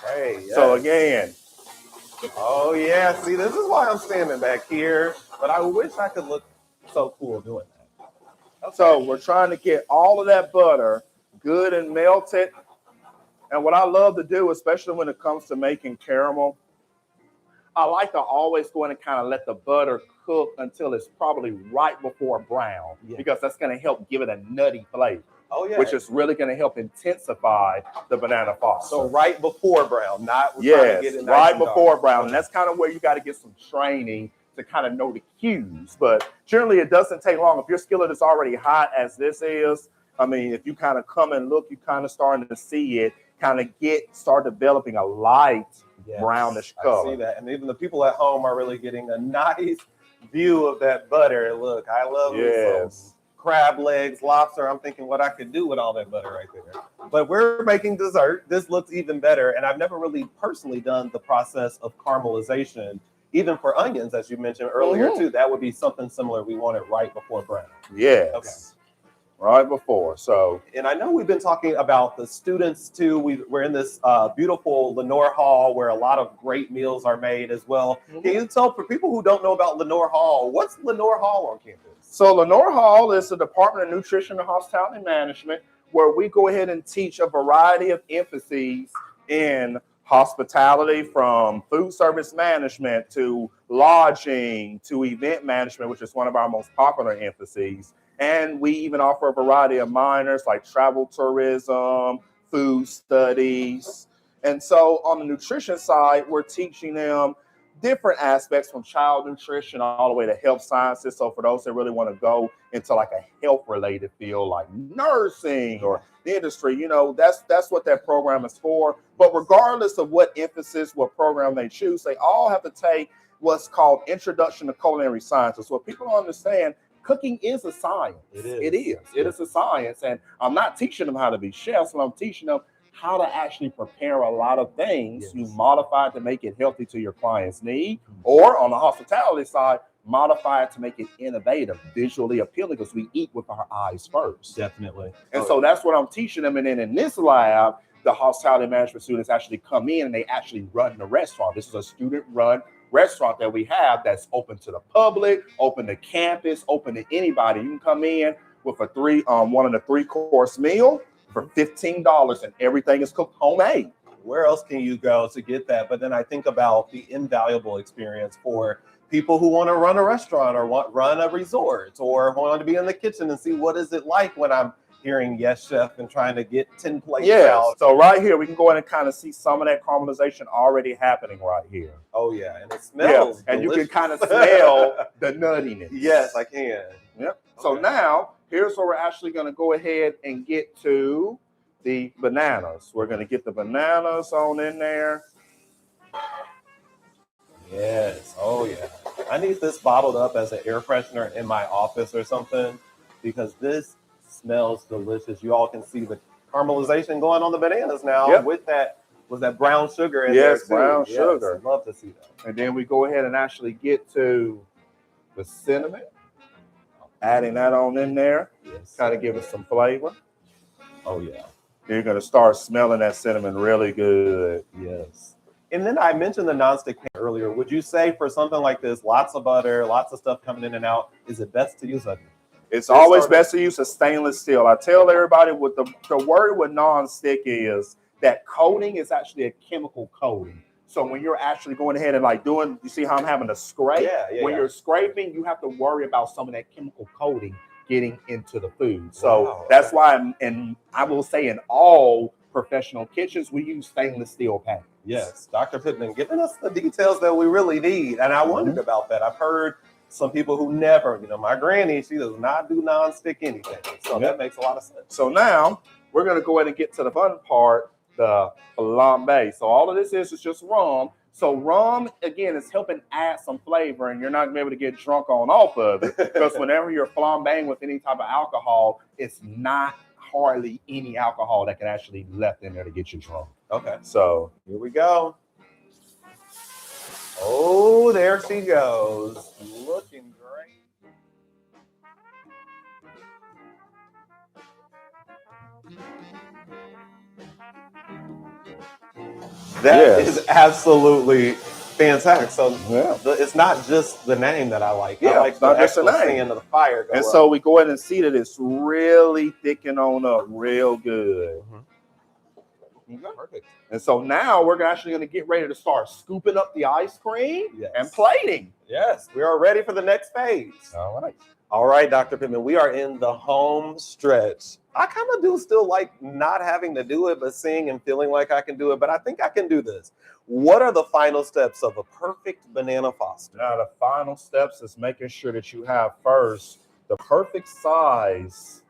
Hey, yes.
So again,
oh yeah, see, this is why I'm standing back here, but I wish I could look so cool doing that.
Okay. So we're trying to get all of that butter good and melted. And what I love to do, especially when it comes to making caramel, I like to always go in and kind of let the butter cook until it's probably right before brown, because that's going to help give it a nutty flavor.
Oh, yeah.
Which is really going to help intensify the banana foster.
So right before brown, not trying to get it nice
right
and
before
dark.
brown. And that's kind of where you got to get some training to kind of know the cues. But generally, it doesn't take long. If your skillet is already hot as this is, I mean, if you kind of come and look, you kind of starting to see it kind of start developing a light brownish color.
I see that. And even the people at home are really getting a nice view of that butter. Look, I love some crab legs, lobster. I'm thinking what I could do with all that butter right there. But we're making dessert. This looks even better. And I've never really personally done the process of caramelization, even for onions, as you mentioned earlier, too. That would be something similar. We want it right before brown.
Yes.
Okay.
Right before. So,
and I know we've been talking about the students too. We're in this beautiful Lenore Hall where a lot of great meals are made as well. Can you tell, for people who don't know about Lenore Hall, what's Lenore Hall on campus?
So Lenore Hall is the Department of Nutrition and Hospitality Management, where we go ahead and teach a variety of emphases in hospitality, from food service management to lodging to event management, which is one of our most popular emphases. And we even offer a variety of minors like travel tourism, food studies. And so on the nutrition side, we're teaching them different aspects from child nutrition all the way to health sciences. So for those that really want to go into like a health related field like nursing or the industry, you know, that's what that program is for. But regardless of what emphasis, what program they choose, they all have to take what's called Introduction to Culinary Sciences. So people don't understand, cooking is a science. It is a science. And I'm not teaching them how to be chefs, but I'm teaching them how to actually prepare a lot of things. You modify it to make it healthy to your client's need, or on the hospitality side, modify it to make it innovative, visually appealing, because we eat with our eyes first.
Definitely.
And so that's what I'm teaching them. And then in this lab, the hospitality management students actually come in and they actually run the restaurant. This is a student-run restaurant that we have that's open to the public, open to campus, open to anybody. You can come in with a one of the 3-course meal for $15, and everything is cooked homemade.
Where else can you go to get that? But then I think about the invaluable experience for people who want to run a restaurant or run a resort or want to be in the kitchen and see what is it like when I'm hearing Yes Chef and trying to get 10 plates out.
So right here, we can go in and kind of see some of that caramelization already happening right here.
Oh yeah, and it smells
and
delicious.
you can kind of smell the nuttiness.
Yes, I can.
Yep. So now, here's where we're actually going to go ahead and get to the bananas. We're going to get the bananas on in there.
Yes. Oh yeah. I need this bottled up as an air freshener in my office or something, because this smells delicious. You all can see the caramelization going on the bananas now with that. Was that brown sugar in there too?
Brown sugar.
I'd love to see that.
And then we go ahead and actually get to the cinnamon. Adding that on in there.
Yes.
Kind of give it some flavor.
Oh yeah.
You're going to start smelling that cinnamon really good.
Yes. And then I mentioned the nonstick pan earlier. Would you say for something like this, lots of butter, lots of stuff coming in and out, is it best to use a?
It's always best to use a stainless steel. I tell everybody what the word with nonstick is that coating is actually a chemical coating. So when you're actually going ahead and like doing, you see how I'm having to scrape? When you're scraping, you have to worry about some of that chemical coating getting into the food. So that's why, and I will say in all professional kitchens, we use stainless steel pans.
Yes, Dr. Pittman giving us the details that we really need. And I wondered about that. I've heard some people who never, my granny, she does not do nonstick anything. So that makes a lot of sense.
So now we're going to go ahead and get to the fun part, the flambe. So all of this is just rum. So rum, again, is helping add some flavor, and you're not going to be able to get drunk on off of it because whenever you're flambeing with any type of alcohol, it's not hardly any alcohol that can actually be left in there to get you drunk.
Okay.
So
here we go. Oh, there she goes. Looking great. That is absolutely fantastic. So it's not just the name that I like. I like
it's not
the
just a
actual
name.
seeing of the fire go
And
up.
so we go ahead and see that it's really thickening on up real good.
Perfect.
And so now we're actually going to get ready to start scooping up the ice cream and plating.
Yes, we are ready for the next phase.
All right.
All right, Dr. Pittman, we are in the home stretch. I kind of do still like not having to do it, but seeing and feeling like I can do it. But I think I can do this. What are the final steps of a perfect banana foster?
Now, the final steps is making sure that you have first the perfect size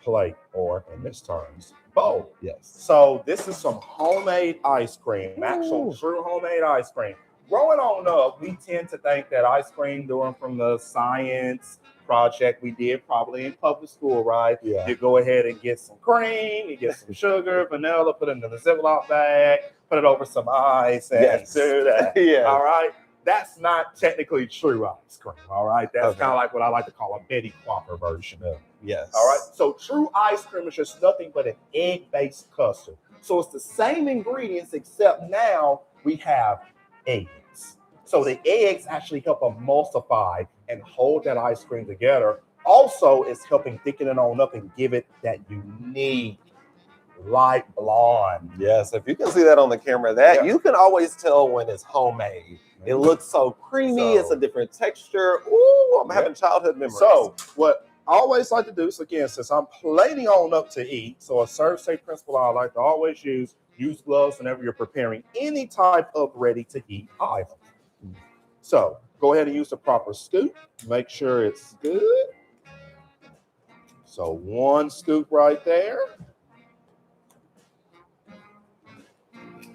plate, or in this terms, bowl.
Yes.
So this is some homemade ice cream, actual true homemade ice cream. Growing on up, we tend to think that ice cream doing from the science project we did probably in public school, right?
Yeah.
You go ahead and get some cream, you get some sugar, vanilla, put it in the Ziploc bag, put it over some ice, and do that.
Yeah.
All right. That's not technically true ice cream. All right. That's kind of like what I like to call a Betty Crocker version of it.
Yes.
All right. So true ice cream is just nothing but an egg-based custard. So it's the same ingredients, except now we have eggs. So the eggs actually help emulsify and hold that ice cream together. Also, it's helping thicken it on up and give it that unique light blonde.
Yes, if you can see that on the camera, that you can always tell when it's homemade. It looks so creamy. It's a different texture. Ooh, I'm having childhood memories.
So what I always like to do is, again, since I'm plating on up to eat, so a serve-safe principle I like to always use gloves whenever you're preparing any type of ready-to-eat item. So go ahead and use the proper scoop. Make sure it's good. So one scoop right there.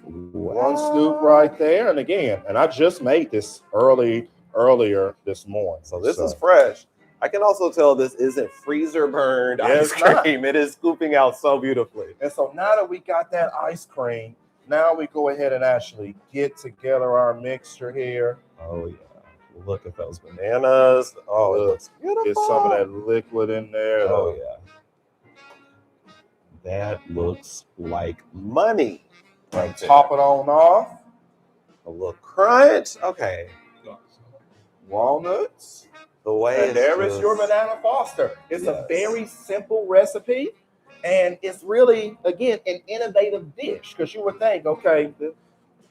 One scoop right there. And again, and I just made this earlier this morning.
So this is fresh. I can also tell this isn't freezer burned ice cream. It is scooping out so beautifully.
And so now that we got that ice cream, now we go ahead and actually get together our mixture here.
Oh yeah. Look at those bananas. Oh, it looks beautiful.
Get some of that liquid in there.
Oh yeah. That looks like money.
Right, top it on off.
A little crunch. Okay.
Walnuts.
The way
and there is your banana foster. It's a very simple recipe, and it's really, again, an innovative dish, because you would think, okay,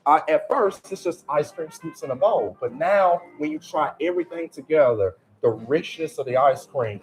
at first it's just ice cream scoops in a bowl, but now when you try everything together, the richness of the ice cream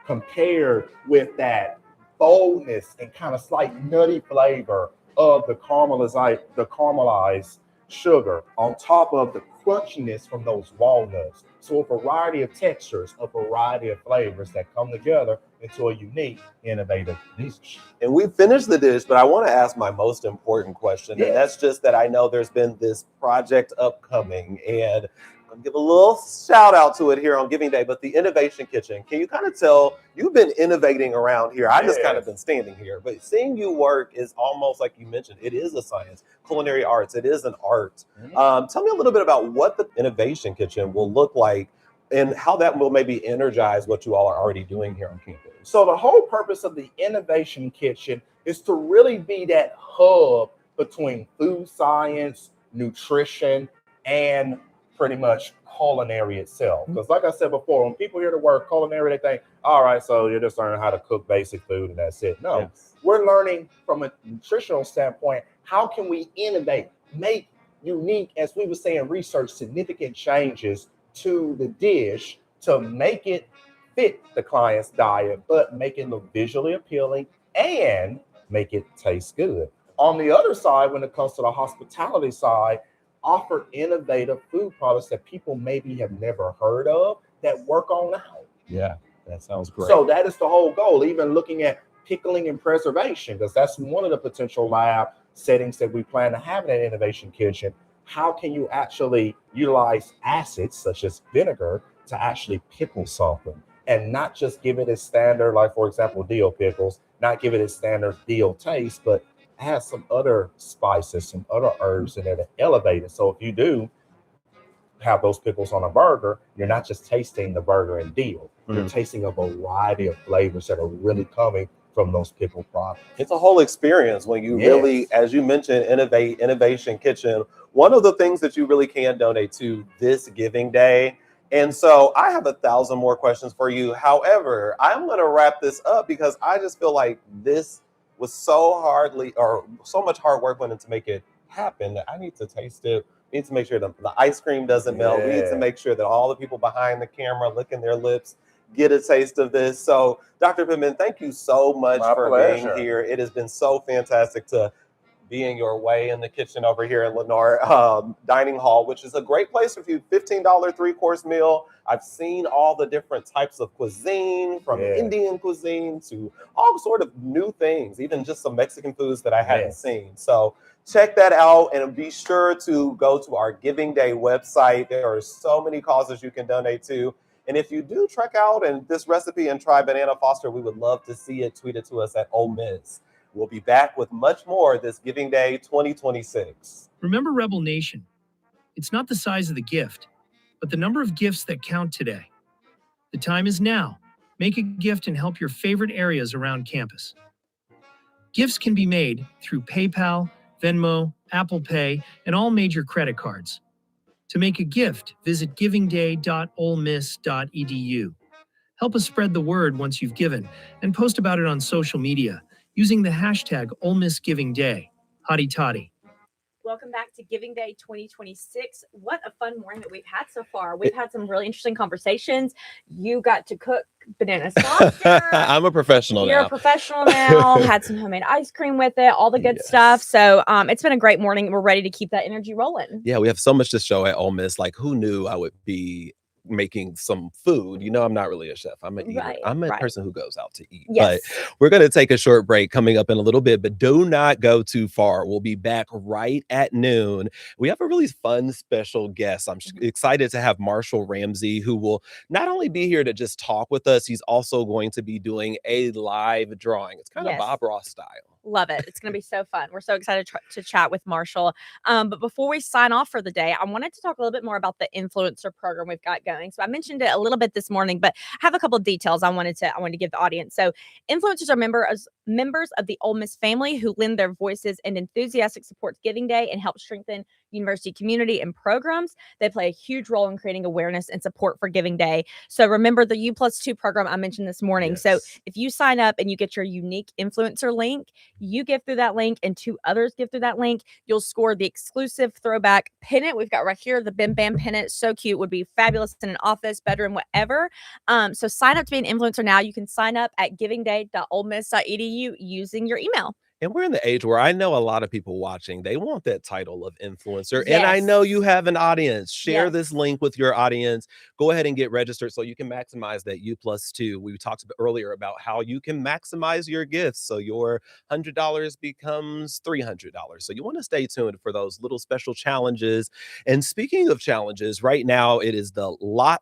compared with that boldness and kind of slight nutty flavor of the caramelized sugar on top of the crunchiness from those walnuts. So a variety of textures, a variety of flavors that come together into a unique, innovative dish.
And we finished the dish, but I want to ask my most important question. And that's just that I know there's been this project upcoming, and I'm gonna give a little shout out to it here on Giving Day, but the Innovation Kitchen. Can you kind of tell, you've been innovating around here. I just kind of been standing here, but seeing you work is almost like you mentioned, it is a science, culinary arts, it is an art. Tell me a little bit about what the Innovation Kitchen will look like and how that will maybe energize what you all are already doing here on campus.
So the whole purpose of the Innovation Kitchen is to really be that hub between food science, nutrition, and pretty much culinary itself. Because like I said before, when people hear the word culinary, they think, all right, so you're just learning how to cook basic food and that's it. No, we're learning from a nutritional standpoint, how can we innovate, make unique, as we were saying, research significant changes to the dish to make it fit the client's diet, but make it look visually appealing and make it taste good. On the other side, when it comes to the hospitality side, offer innovative food products that people maybe have never heard of that work on now.
Yeah, that sounds great.
So that is the whole goal, even looking at pickling and preservation, because that's one of the potential lab settings that we plan to have in an innovation kitchen. How can you actually utilize acids such as vinegar to actually pickle something and not just give it a standard, like for example, dill pickles, not give it a standard dill taste, but add some other spices, some other herbs in there to elevate it. So if you do have those pickles on a burger, you're not just tasting the burger and dill. You're tasting a variety of flavors that are really coming from those pickle products.
It's a whole experience when you really, as you mentioned, innovation kitchen. One of the things that you really can donate to this Giving Day. And so I have 1,000 more questions for you. However, I'm going to wrap this up because I just feel like this was so much hard work went into make it happen that I need to taste it. I need to make sure the ice cream doesn't melt. We need to make sure that all the people behind the camera licking their lips get a taste of this. So Dr. Pittman, thank you so much for being here. It has been so fantastic to be in your way in the kitchen over here in Lenore Dining Hall, which is a great place for you. $15 3-course meal. I've seen all the different types of cuisine, from Indian cuisine to all sort of new things, even just some Mexican foods that I hadn't seen. So check that out and be sure to go to our Giving Day website. There are so many causes you can donate to. And if you do check out and this recipe and try Banana Foster, we would love to see it. Tweet it to us at Ole Miss. We'll be back with much more this Giving Day 2026.
Remember, Rebel Nation, it's not the size of the gift, but the number of gifts that count today. The time is now. Make a gift and help your favorite areas around campus. Gifts can be made through PayPal, Venmo, Apple Pay, and all major credit cards. To make a gift, visit givingday.olemiss.edu. Help us spread the word once you've given and post about it on social media using the hashtag Ole Miss Giving Day. Hotty toddy.
Welcome back to Giving Day 2026. What a fun morning that we've had so far. We've had some really interesting conversations. You got to cook banana Foster.
I'm a professional now.
You're a professional now. Had some homemade ice cream with it, all the good stuff. So it's been a great morning. We're ready to keep that energy rolling.
Yeah, we have so much to show at Ole Miss. Like, who knew I would be making some food? You know, I'm not really a chef. I'm an eater. I'm a person who goes out to eat. But we're going to take a short break coming up in a little bit, but do not go too far. We'll be back right at noon. We have a really fun special guest. I'm excited to have Marshall Ramsey, who will not only be here to just talk with us, he's also going to be doing a live drawing. It's kind of Bob Ross style.
Love it. It's going to be so fun. We're so excited to chat with Marshall. But before we sign off for the day, I wanted to talk a little bit more about the influencer program we've got going. So I mentioned it a little bit this morning, but I have a couple of details I wanted to give the audience. So influencers are members of the Ole Miss family who lend their voices and enthusiastic support to Giving Day and help strengthen university community and programs. They play a huge role in creating awareness and support for Giving Day. So remember the U+2 program I mentioned this morning. So if you sign up and you get your unique influencer link, you give through that link and 2 others give through that link, you'll score the exclusive throwback pennant we've got right here, the Bim Bam pennant. So cute, would be fabulous in an office, bedroom, whatever. So sign up to be an influencer now. You can sign up at givingday.olemiss.edu using your email.
And we're in the age where I know a lot of people watching, they want that title of influencer. And I know you have an audience. Share this link with your audience. Go ahead and get registered so you can maximize that U+2. We talked earlier about how you can maximize your gifts. So your $100 becomes $300. So you want to stay tuned for those little special challenges. And speaking of challenges, right now it is the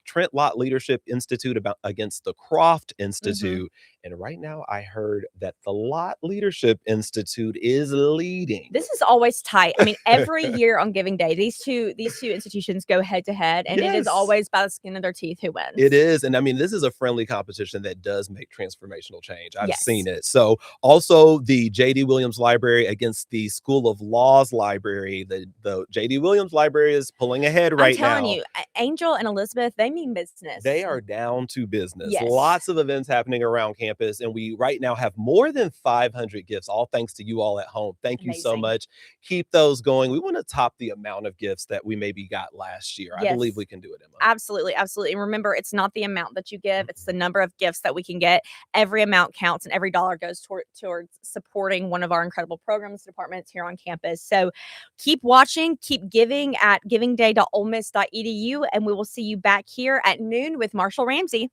Trent Lott Leadership Institute against the Croft Institute. And right now, I heard that the Lot Leadership Institute is leading.
This is always tight. I mean, every year on Giving Day, these two institutions go head to head, and it is
Yes.
always by the skin of their teeth who wins.
It is. And I mean, this is a friendly competition that does make transformational change. I've
Yes.
seen it. So also the J.D. Williams Library against the School of Law's Library. The J.D. Williams Library is pulling ahead right now.
I'm telling you, Angel and Elizabeth, they mean business.
They are down to business.
Yes.
Lots of events happening around campus. And we right now have more than 500 gifts, all thanks to you all at home. Thank you so
Amazing.
much. Keep those going. We want to top the amount of gifts that we maybe got last year. I
Yes.
believe we can do it, Emma.
Absolutely, absolutely. And remember, it's not the amount that you give, it's the number of gifts that we can get. Every amount counts, and every dollar goes towards supporting one of our incredible programs departments here on campus. So keep watching, keep giving at givingday.olemiss.edu, and we will see you back here at noon with Marshall Ramsey.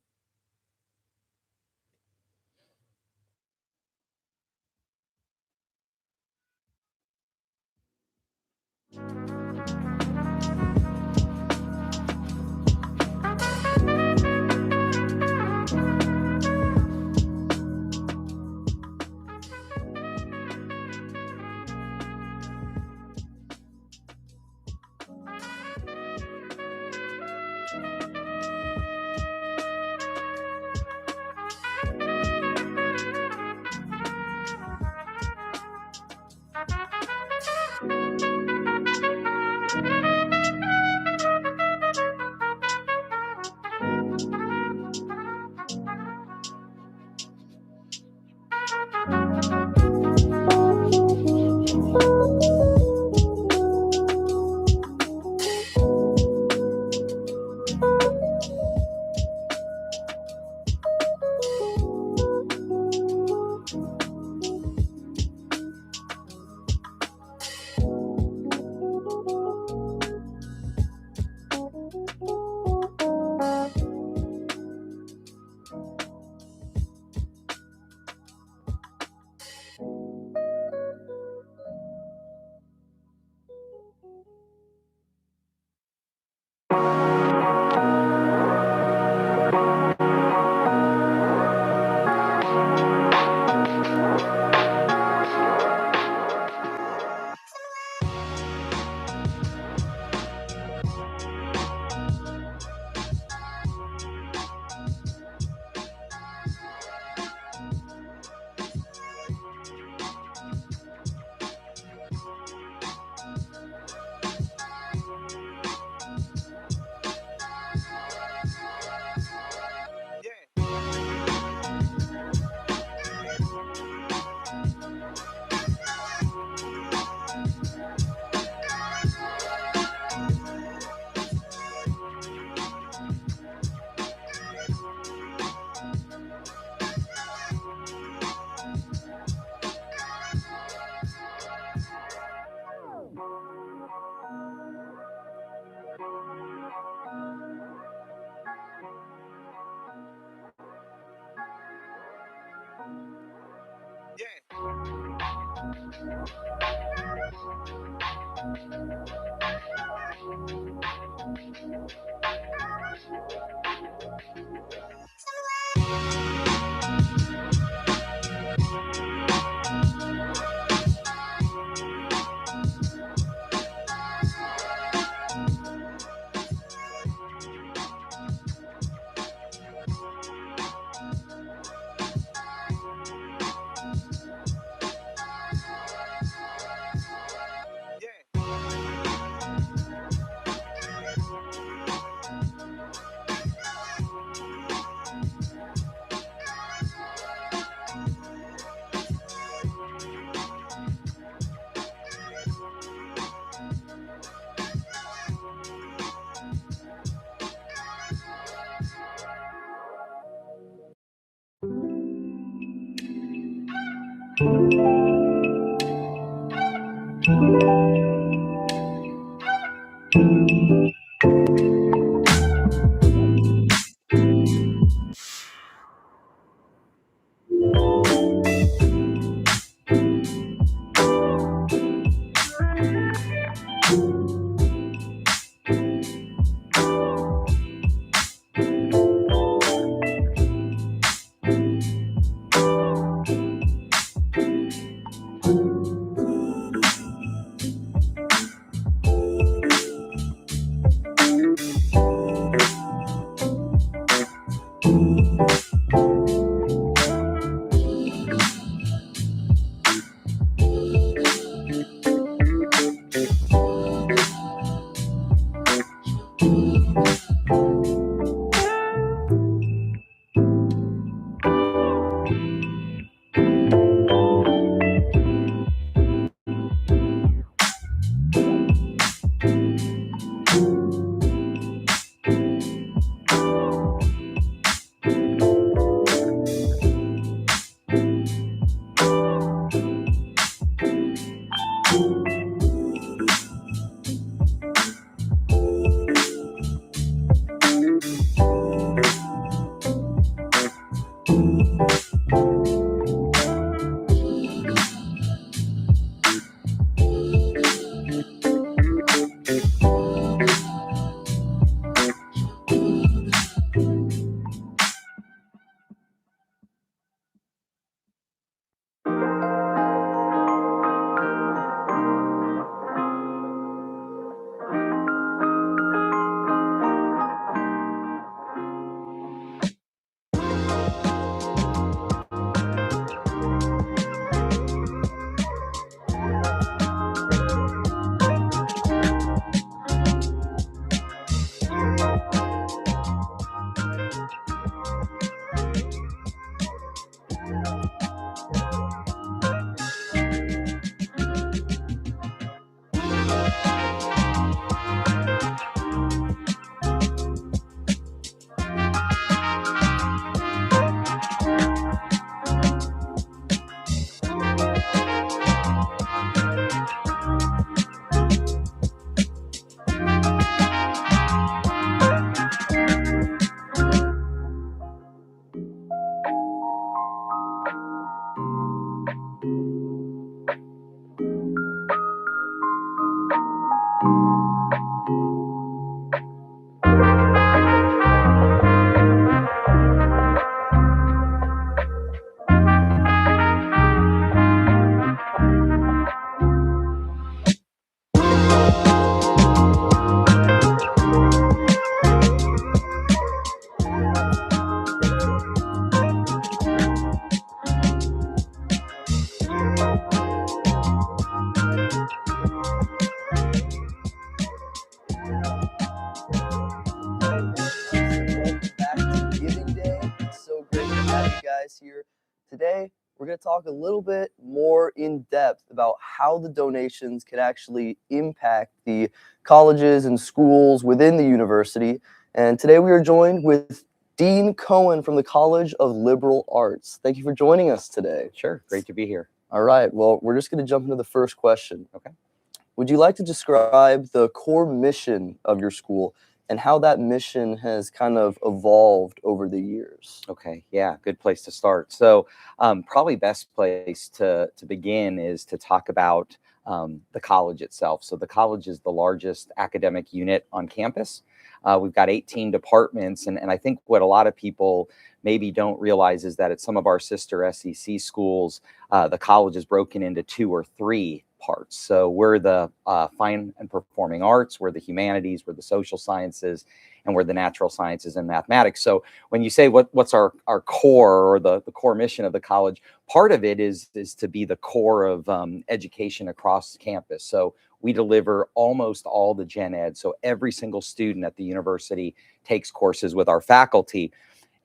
Here. Today, we're going to talk a little bit more in depth about how the donations can actually impact the colleges and schools within the university. And today we are joined with Dean Cohen from the College of Liberal Arts. Thank you for joining us today.
Sure, great to be here.
All right, well, we're just going to jump into the first question.
Okay.
Would you like to describe the core mission of your school and how that mission has kind of evolved over the years?
Okay, yeah, good place to start. So probably best place to begin is to talk about the college itself. So the college is the largest academic unit on campus. We've got 18 departments, and I think what a lot of people maybe don't realize is that at some of our sister SEC schools, the college is broken into 2 or 3 parts. So we're the fine and performing arts, we're the humanities, we're the social sciences, and we're the natural sciences and mathematics. So when you say what's our core or the core mission of the college, part of it is to be the core of education across campus. So we deliver almost all the gen ed. So every single student at the university takes courses with our faculty.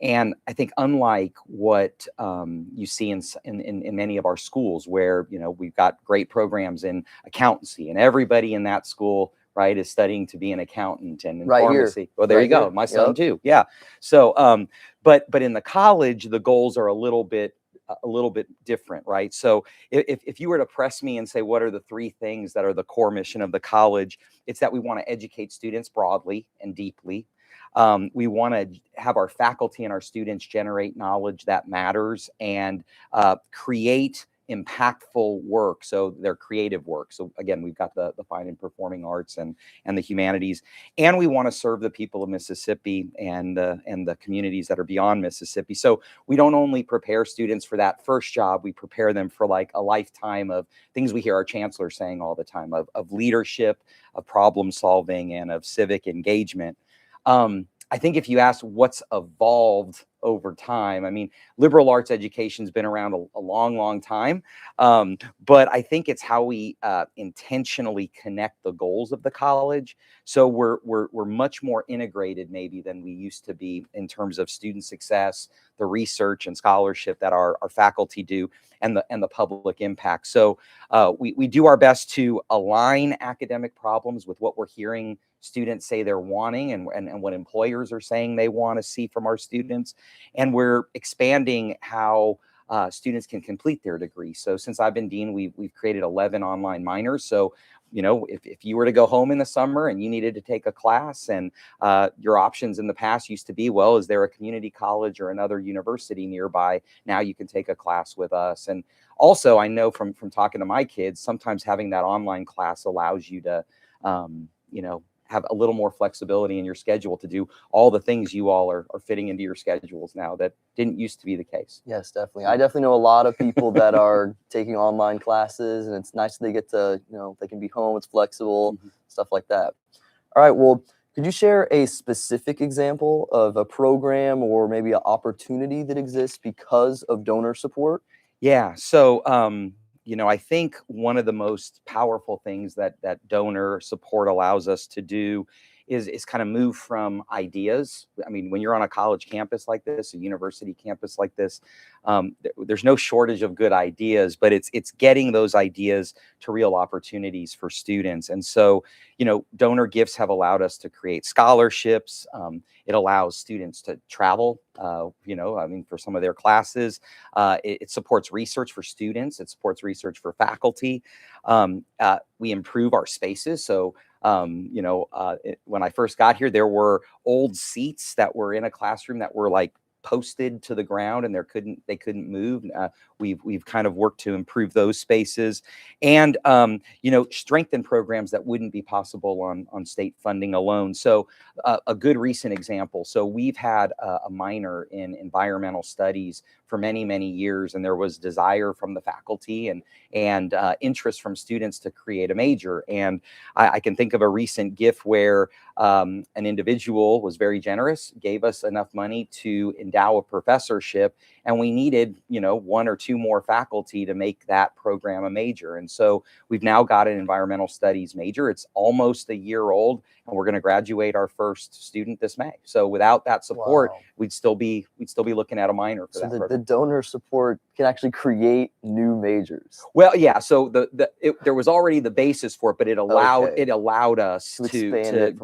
And I think unlike what you see in many of our schools where, you know, we've got great programs in accountancy and everybody in that school, right, is studying to be an accountant and in
Right
pharmacy.
here.
Well, there
Right
you go.
here.
My son
Yep.
too. Yeah. So, but in the college, the goals are a little bit different, right? So if you were to press me and say, what are the 3 things that are the core mission of the college? It's that we want to educate students broadly and deeply. We want to have our faculty and our students generate knowledge that matters and create impactful work. So they're creative work. So again, we've got the fine and performing arts and the humanities, and we want to serve the people of Mississippi and the communities that are beyond Mississippi. So we don't only prepare students for that first job, we prepare them for like a lifetime of things we hear our chancellor saying all the time of leadership, of problem solving, and of civic engagement. I think if you ask what's evolved over time. I mean, liberal arts education's been around a long, long time, but I think it's how we intentionally connect the goals of the college. So we're much more integrated maybe than we used to be in terms of student success, the research and scholarship that our faculty do, and the public impact. So we do our best to align academic problems with what we're hearing students say they're wanting, and what employers are saying they want to see from our students. And we're expanding how students can complete their degree. So since I've been dean, we've created 11 online minors. So, you know, if you were to go home in the summer and you needed to take a class, and your options in the past used to be, well, is there a community college or another university nearby? Now you can take a class with us. And also, I know from talking to my kids, sometimes having that online class allows you to, you know, have a little more flexibility in your schedule to do all the things you all are fitting into your schedules now that didn't used to be the case.
Yes, definitely. I definitely know a lot of people that are taking online classes, and it's nice that they get to, you know, they can be home, it's flexible, stuff like that. All right, well, could you share a specific example of a program or maybe an opportunity that exists because of donor support?
Yeah, so you know, I think one of the most powerful things that donor support allows us to do is kind of move from ideas. I mean, when you're on a college campus like this, a university campus like this, there's no shortage of good ideas, but it's getting those ideas to real opportunities for students. And so, you know, donor gifts have allowed us to create scholarships. It allows students to travel, you know, I mean, for some of their classes. It supports research for students. It supports research for faculty. We improve our spaces. So, you know, when I first got here, there were old seats that were in a classroom that were like posted to the ground, and they couldn't move. We've kind of worked to improve those spaces, and you know, strengthen programs that wouldn't be possible on state funding alone. So a good recent example. So we've had a minor in environmental studies for many years, and there was desire from the faculty and interest from students to create a major. And I can think of a recent gift where an individual was very generous, gave us enough money to endow a professorship, and we needed, you know, 1 or 2 more faculty to make that program a major. And so we've now got an environmental studies major. It's almost a year old, and we're going to graduate our first student this May. So without that support, we'd still be looking at a minor for that program.
The donor support can actually create new majors.
Well, yeah. So there was already the basis for it, but it allowed us to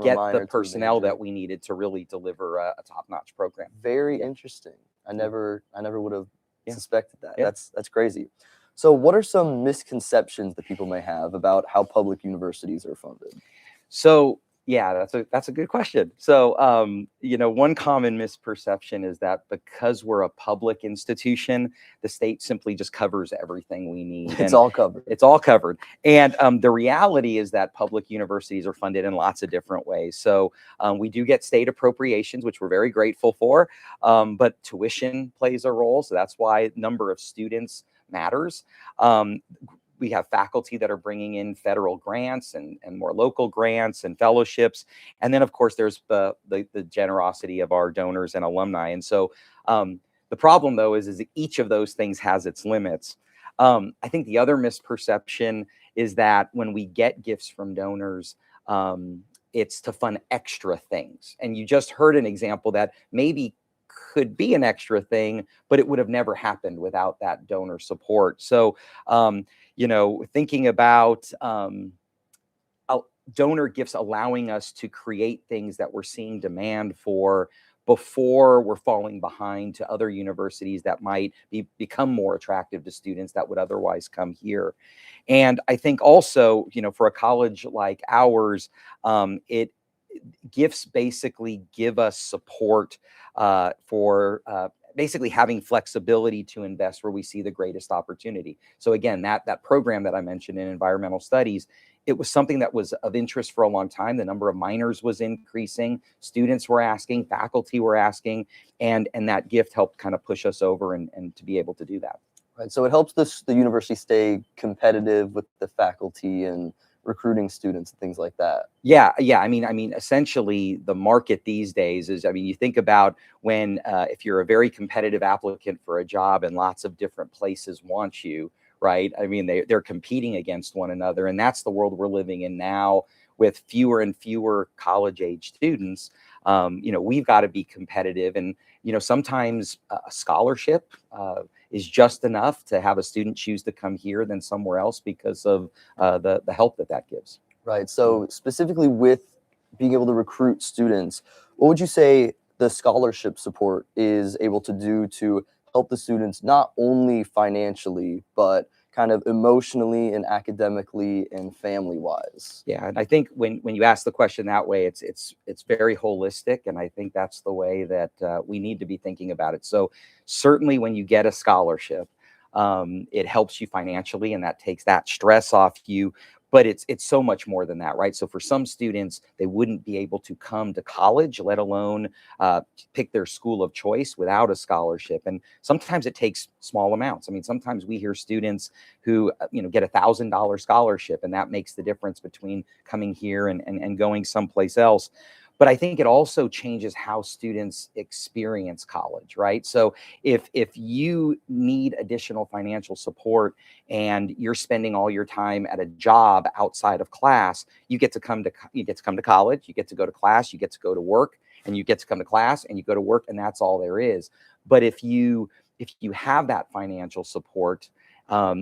get the personnel that we needed to really deliver a top-notch program.
Very interesting. I never would have suspected that. Yeah. That's crazy. So what are some misconceptions that people may have about how public universities are funded?
So yeah, that's a good question. So, you know, one common misperception is that because we're a public institution, the state simply just covers everything we need.
It's all covered.
It's all covered. And the reality is that public universities are funded in lots of different ways. So we do get state appropriations, which we're very grateful for, but tuition plays a role. So that's why number of students matters. We have faculty that are bringing in federal grants and more local grants and fellowships. And then, of course, there's the generosity of our donors and alumni. And so the problem, though, is that each of those things has its limits. I think the other misperception is that when we get gifts from donors, it's to fund extra things. And you just heard an example that maybe could be an extra thing, but it would have never happened without that donor support. So, you know, thinking about donor gifts allowing us to create things that we're seeing demand for before we're falling behind to other universities that might become more attractive to students that would otherwise come here. And I think also, you know, for a college like ours, gifts basically give us support for basically having flexibility to invest where we see the greatest opportunity. So again, that program that I mentioned in environmental studies, it was something that was of interest for a long time. The number of minors was increasing, students were asking, faculty were asking, and that gift helped kind of push us over and to be able to do that.
Right. So it helps the university stay competitive with the faculty and recruiting students and things like that?
Yeah. I mean, essentially, the market these days is, I mean, you think about when, if you're a very competitive applicant for a job and lots of different places want you, right? I mean, they're competing against one another, and that's the world we're living in now with fewer and fewer college-age students. We've got to be competitive, and sometimes a scholarship is just enough to have a student choose to come here than somewhere else because of the help that gives.
Right. So specifically with being able to recruit students, what would you say the scholarship support is able to do to help the students not only financially, but kind of emotionally and academically and family wise?
Yeah, and I think when you ask the question that way, it's very holistic, and I think that's the way that we need to be thinking about it. So certainly, when you get a scholarship, it helps you financially, and that takes that stress off you. But it's so much more than that, right? So for some students, they wouldn't be able to come to college, let alone pick their school of choice without a scholarship. And sometimes it takes small amounts. I mean, sometimes we hear students who get $1,000 scholarship, and that makes the difference between coming here and going someplace else. But I think it also changes how students experience college, right? So if you need additional financial support and you're spending all your time at a job outside of class, you get to come to college, you get to go to class, you get to go to work, and you get to come to class and you go to work, and that's all there is. But if you have that financial support,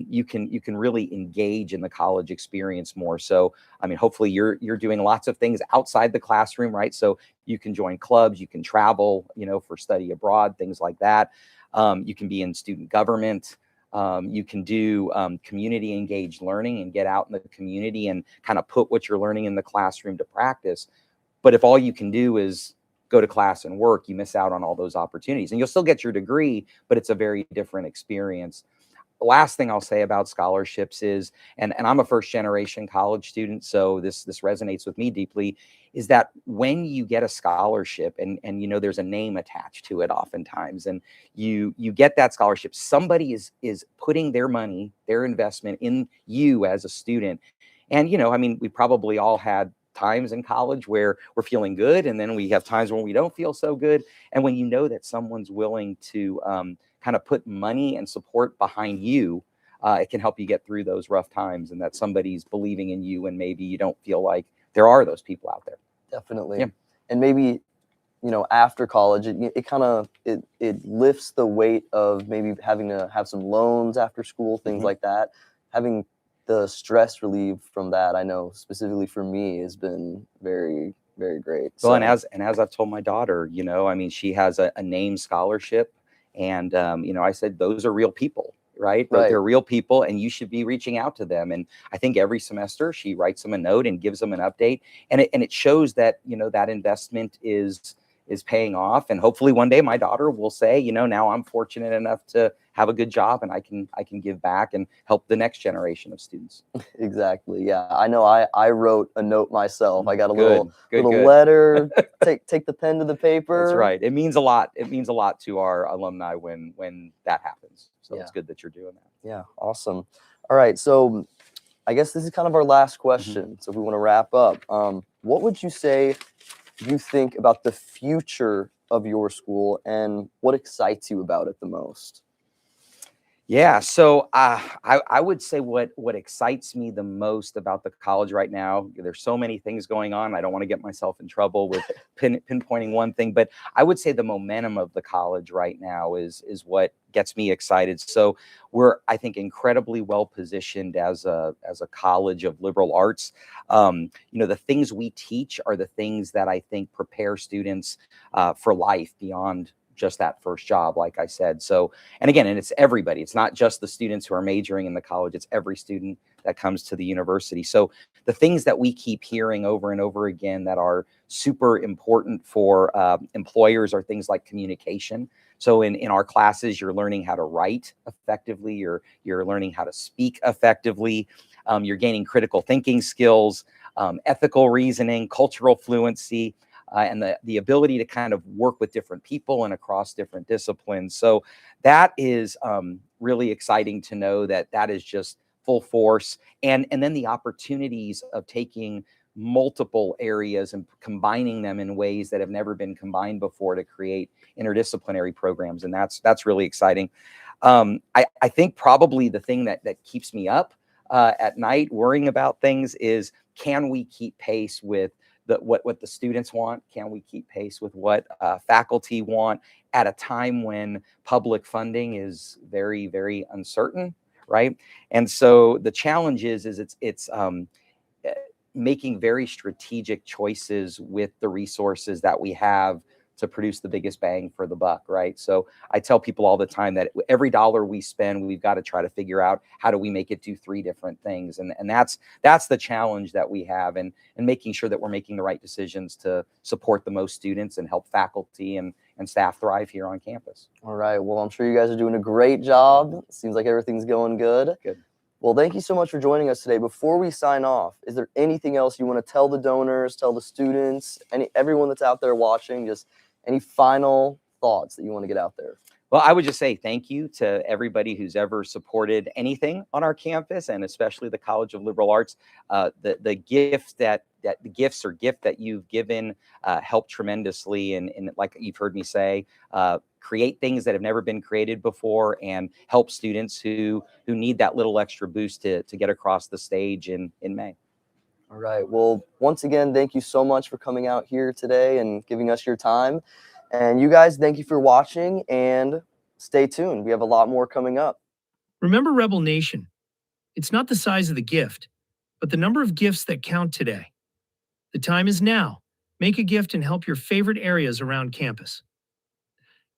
you can really engage in the college experience more. So, I mean, hopefully you're doing lots of things outside the classroom, right? So you can join clubs, you can travel, for study abroad, things like that. You can be in student government. You can do community engaged learning and get out in the community and kind of put what you're learning in the classroom to practice. But if all you can do is go to class and work, you miss out on all those opportunities. And you'll still get your degree, but it's a very different experience. The last thing I'll say about scholarships is, and I'm a first generation college student, so this resonates with me deeply, is that when you get a scholarship and there's a name attached to it oftentimes, and you get that scholarship, somebody is putting their money, their investment in you as a student. And I mean, we probably all had times in college where we're feeling good, and then we have times when we don't feel so good. And when you know that someone's willing to kind of put money and support behind you, it can help you get through those rough times, and that somebody's believing in you, and maybe you don't feel like there are those people out there.
Definitely.
Yeah.
And maybe, after college, it kind of, it lifts the weight of maybe having to have some loans after school, things like that. Having the stress relieved from that, I know specifically for me, has been very, very great.
Well,
So,
and as I've told my daughter, I mean, she has a named scholarship, and I said those are real people, right?
Right.
They're real people, and you should be reaching out to them. And I think every semester she writes them a note and gives them an update, and it shows that that investment is paying off. And hopefully one day my daughter will say, now I'm fortunate enough to have a good job, and I can give back and help the next generation of students.
exactly. Yeah. I know I wrote a note myself. I got a
Good,
little
good.
letter, take the pen to the paper.
That's right. It means a lot. It means a lot to our alumni when that happens. So it's good that you're doing that.
Yeah. Awesome. All right. So I guess this is kind of our last question. So if we want to wrap up, what would you say you think about the future of your school, and what excites you about it the most?
Yeah, so I would say what excites me the most about the college right now, there's so many things going on. I don't want to get myself in trouble with pinpointing one thing, but I would say the momentum of the college right now is what gets me excited. So we're, I think, incredibly well positioned as a college of liberal arts. The things we teach are the things that I think prepare students for life beyond just that first job, like I said. So, and again, and it's everybody. It's not just the students who are majoring in the college. It's every student that comes to the university. So the things that we keep hearing over and over again that are super important for employers are things like communication. So in our classes, you're learning how to write effectively. You're learning how to speak effectively. You're gaining critical thinking skills, ethical reasoning, cultural fluency, and the ability to kind of work with different people and across different disciplines. So that is really exciting to know that is just full force, and then the opportunities of taking multiple areas and combining them in ways that have never been combined before to create interdisciplinary programs, and that's really exciting. I think probably the thing that keeps me up at night worrying about things is, can we keep pace with what the students want? Can we keep pace with what faculty want at a time when public funding is very, very uncertain, right? And so the challenge is it's making very strategic choices with the resources that we have to produce the biggest bang for the buck, right? So I tell people all the time that every dollar we spend, we've got to try to figure out how do we make it do 3 different things. And that's the challenge that we have, and making sure that we're making the right decisions to support the most students and help faculty and staff thrive here on campus.
All right. Well, I'm sure you guys are doing a great job. Seems like everything's going good.
Good.
Well, thank you so much for joining us today. Before we sign off, is there anything else you want to tell the donors, tell the students, everyone that's out there watching, just any final thoughts that you want to get out there?
Well, I would just say thank you to everybody who's ever supported anything on our campus, and especially the College of Liberal Arts. The gift that you've given helped tremendously, and like you've heard me say, create things that have never been created before, and help students who need that little extra boost to get across the stage in May.
All right. Well, once again, thank you so much for coming out here today and giving us your time. And you guys, thank you for watching, and stay tuned. We have a lot more coming up.
Remember, Rebel Nation, it's not the size of the gift, but the number of gifts that count today. The time is now. Make a gift and help your favorite areas around campus.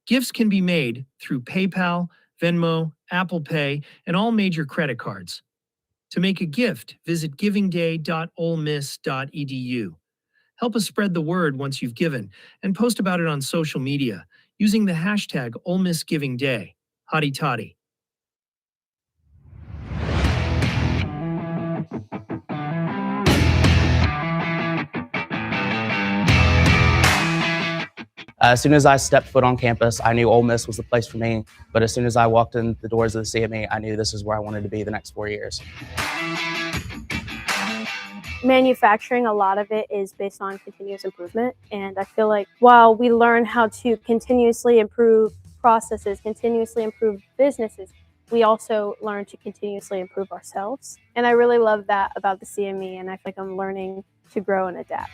Gifts can be made through PayPal, Venmo, Apple Pay, and all major credit cards. To make a gift, visit givingday.olemiss.edu. Help us spread the word once you've given, and post about it on social media using the hashtag #OleMissGivingDay. Hotty toddy.
As soon as I stepped foot on campus, I knew Ole Miss was the place for me. But as soon as I walked in the doors of the CME, I knew this is where I wanted to be the next 4 years.
Manufacturing, a lot of it is based on continuous improvement. And I feel like while we learn how to continuously improve processes, continuously improve businesses, we also learn to continuously improve ourselves. And I really love that about the CME, and I feel like I'm learning to grow and adapt.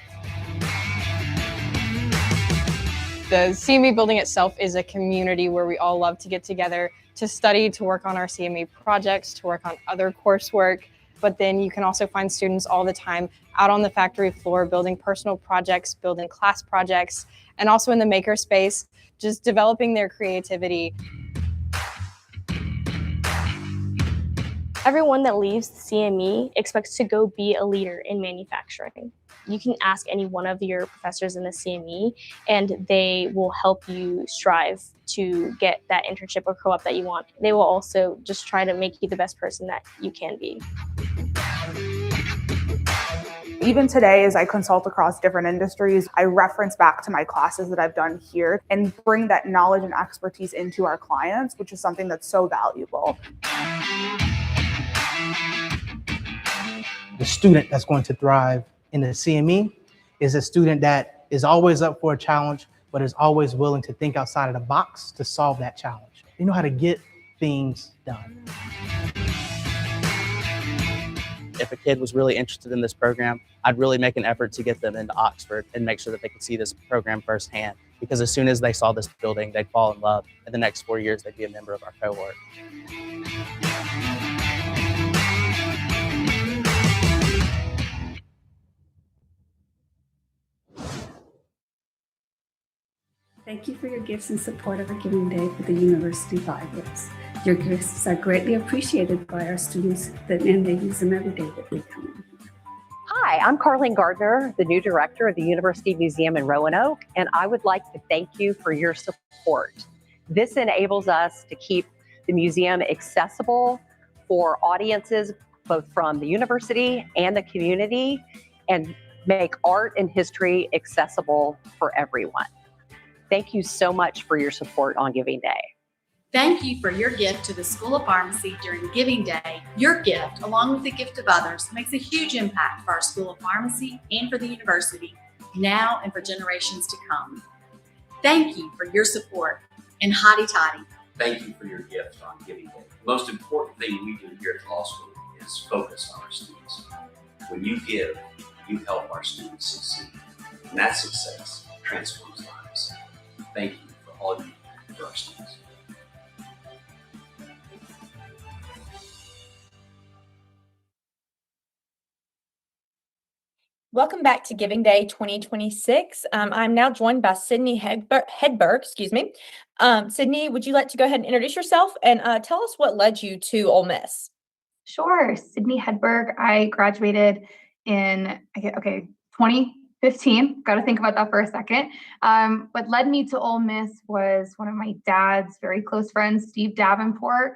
The CME building itself is a community where we all love to get together to study, to work on our CME projects, to work on other coursework. But then you can also find students all the time out on the factory floor building personal projects, building class projects, and also in the maker space, just developing their creativity.
Everyone that leaves the CME expects to go be a leader in manufacturing. You can ask any one of your professors in the CME, and they will help you strive to get that internship or co-op that you want. They will also just try to make you the best person that you can be.
Even today, as I consult across different industries, I reference back to my classes that I've done here and bring that knowledge and expertise into our clients, which is something that's so valuable.
The student that's going to thrive in the CME is a student that is always up for a challenge, but is always willing to think outside of the box to solve that challenge. They know how to get things done.
If a kid was really interested in this program, I'd really make an effort to get them into Oxford and make sure that they could see this program firsthand, because as soon as they saw this building, they'd fall in love. In the next 4 years, they'd be a member of our cohort.
Thank you for your gifts in support of our Giving Day for the University Libraries. Your gifts are greatly appreciated by our students, and they use them every day that they come in.
Hi, I'm Carlene Gardner, the new director of the University Museum in Roanoke, and I would like to thank you for your support. This enables us to keep the museum accessible for audiences both from the university and the community, and make art and history accessible for everyone. Thank you so much for your support on Giving Day.
Thank you for your gift to the School of Pharmacy during Giving Day. Your gift, along with the gift of others, makes a huge impact for our School of Pharmacy and for the university, now and for generations to come. Thank you for your support, and hotty toddy.
Thank you for your gift on Giving Day. The most important thing we do here at law school is focus on our students. When you give, you help our students succeed. And that success transforms lives. Thank you for all you do for our students.
Welcome back to Giving Day 2026. I'm now joined by Sydney Hedberg, excuse me. Sydney, would you like to go ahead and introduce yourself and tell us what led you to Ole Miss?
Sure. Sydney Hedberg. I graduated in 2015. Got to think about that for a second. What led me to Ole Miss was one of my dad's very close friends, Steve Davenport,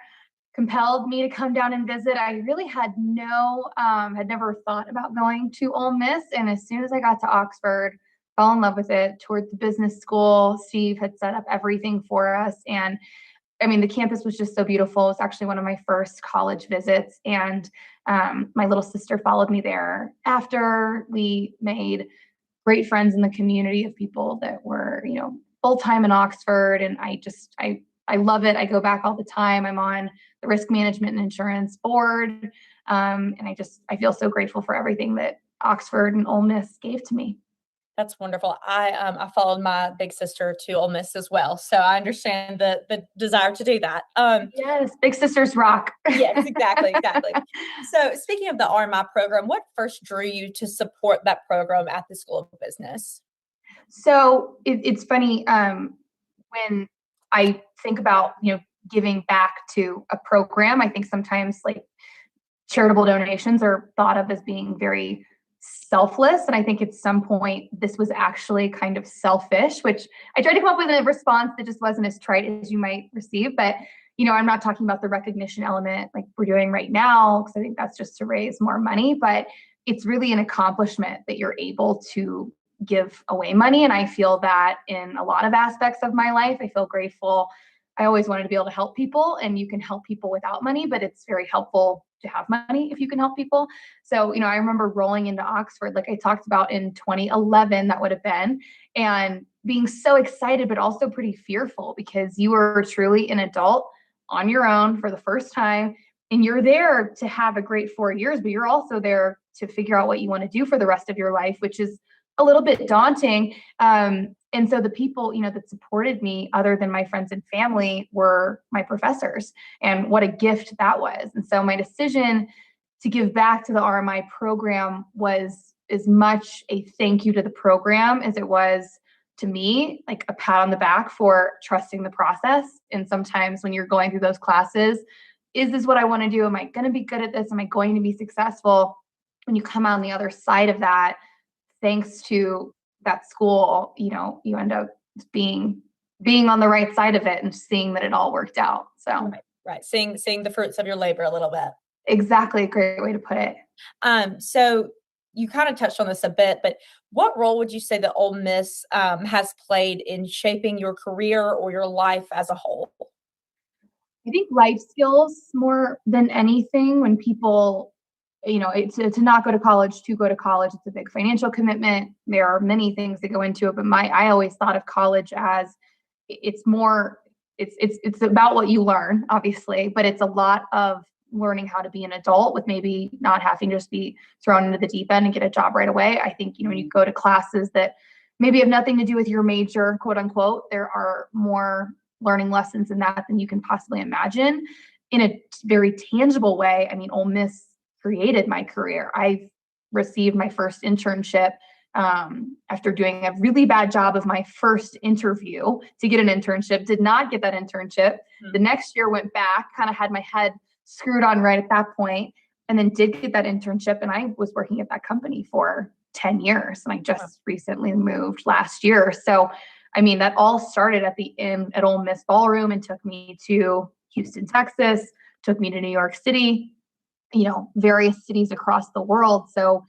compelled me to come down and visit. I really had never thought about going to Ole Miss. And as soon as I got to Oxford, fell in love with it, toured the business school. Steve had set up everything for us. And I mean, the campus was just so beautiful. It was actually one of my first college visits. And my little sister followed me there after. We made great friends in the community of people that were, full-time in Oxford. And I love it. I go back all the time. I'm on the risk management and insurance board. And I feel so grateful for everything that Oxford and Ole Miss gave to me.
That's wonderful. I followed my big sister to Ole Miss as well, so I understand the desire to do that.
Yes, big sisters rock.
Yes, exactly. So speaking of the RMI program, what first drew you to support that program at the School of Business?
So it's funny when I think about giving back to a program. I think sometimes like charitable donations are thought of as being very selfless. And I think at some point this was actually kind of selfish, which I tried to come up with a response that just wasn't as trite as you might receive. But, I'm not talking about the recognition element like we're doing right now, because I think that's just to raise more money. But it's really an accomplishment that you're able to give away money. And I feel that in a lot of aspects of my life. I feel grateful. I always wanted to be able to help people, and you can help people without money, but it's very helpful to have money if you can help people. So, I remember rolling into Oxford, like I talked about in 2011, that would have been, and being so excited, but also pretty fearful because you were truly an adult on your own for the first time. And you're there to have a great 4 years, but you're also there to figure out what you want to do for the rest of your life, which is a little bit daunting. And so the people, that supported me other than my friends and family were my professors, and what a gift that was. And so my decision to give back to the RMI program was as much a thank you to the program as it was to me, like a pat on the back for trusting the process. And sometimes when you're going through those classes, is this what I want to do? Am I going to be good at this? Am I going to be successful? When you come out on the other side of that, thanks to that school, you end up being on the right side of it and seeing that it all worked out. So
right. Seeing the fruits of your labor a little bit.
Exactly. A great way to put it.
So you kind of touched on this a bit, but what role would you say that Ole Miss has played in shaping your career or your life as a whole?
I think life skills more than anything. When people, to not go to college, to go to college, it's a big financial commitment. There are many things that go into it, but I always thought of college as it's about what you learn, obviously, but it's a lot of learning how to be an adult with maybe not having to just be thrown into the deep end and get a job right away. I think, when you go to classes that maybe have nothing to do with your major, quote unquote, there are more learning lessons in that than you can possibly imagine in a very tangible way. I mean, Ole Miss created my career. I received my first internship after doing a really bad job of my first interview to get an internship, did not get that internship. The next year went back, kind of had my head screwed on right at that point, and then did get that internship. And I was working at that company for 10 years. And I just recently moved last year. So, I mean, that all started at Ole Miss Ballroom and took me to Houston, Texas, took me to New York City, various cities across the world. So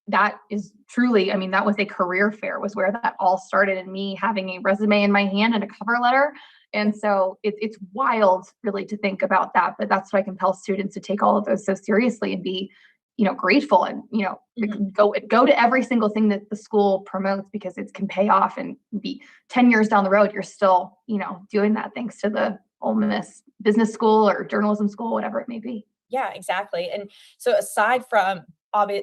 that is truly, I mean, that was a career fair, was where that all started, and me having a resume in my hand and a cover letter. And so it's wild really to think about that, but that's what I compel students to take all of those so seriously and be, grateful, and, go to every single thing that the school promotes, because it can pay off and be 10 years down the road, you're still, doing that thanks to the Ole Miss Business School or journalism school, whatever it may be.
Yeah, exactly. And so aside from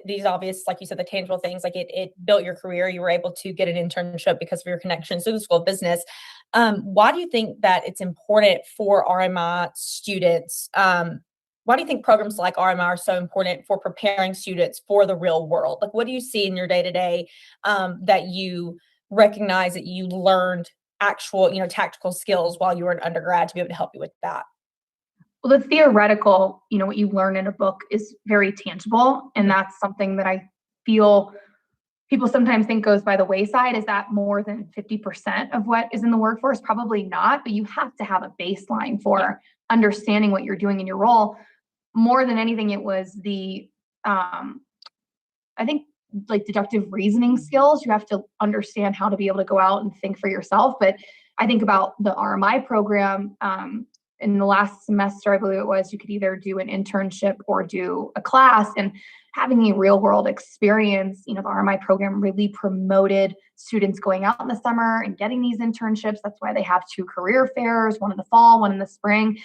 these obvious, like you said, the tangible things, like it built your career, you were able to get an internship because of your connections to the School of Business. Why do you think that it's important for RMI students? Why do you think programs like RMI are so important for preparing students for the real world? Like, what do you see in your day-to-day that you recognize that you learned actual, tactical skills while you were an undergrad to be able to help you with that?
Well, the theoretical, what you learn in a book is very tangible. And that's something that I feel people sometimes think goes by the wayside. Is that more than 50% of what is in the workforce? Probably not, but you have to have a baseline for understanding what you're doing in your role. More than anything, it was the, I think, like deductive reasoning skills. You have to understand how to be able to go out and think for yourself. But I think about the RMI program. In the last semester, I believe it was, you could either do an internship or do a class, and having a real world experience, the RMI program really promoted students going out in the summer and getting these internships. That's why they have 2 career fairs, one in the fall, one in the spring.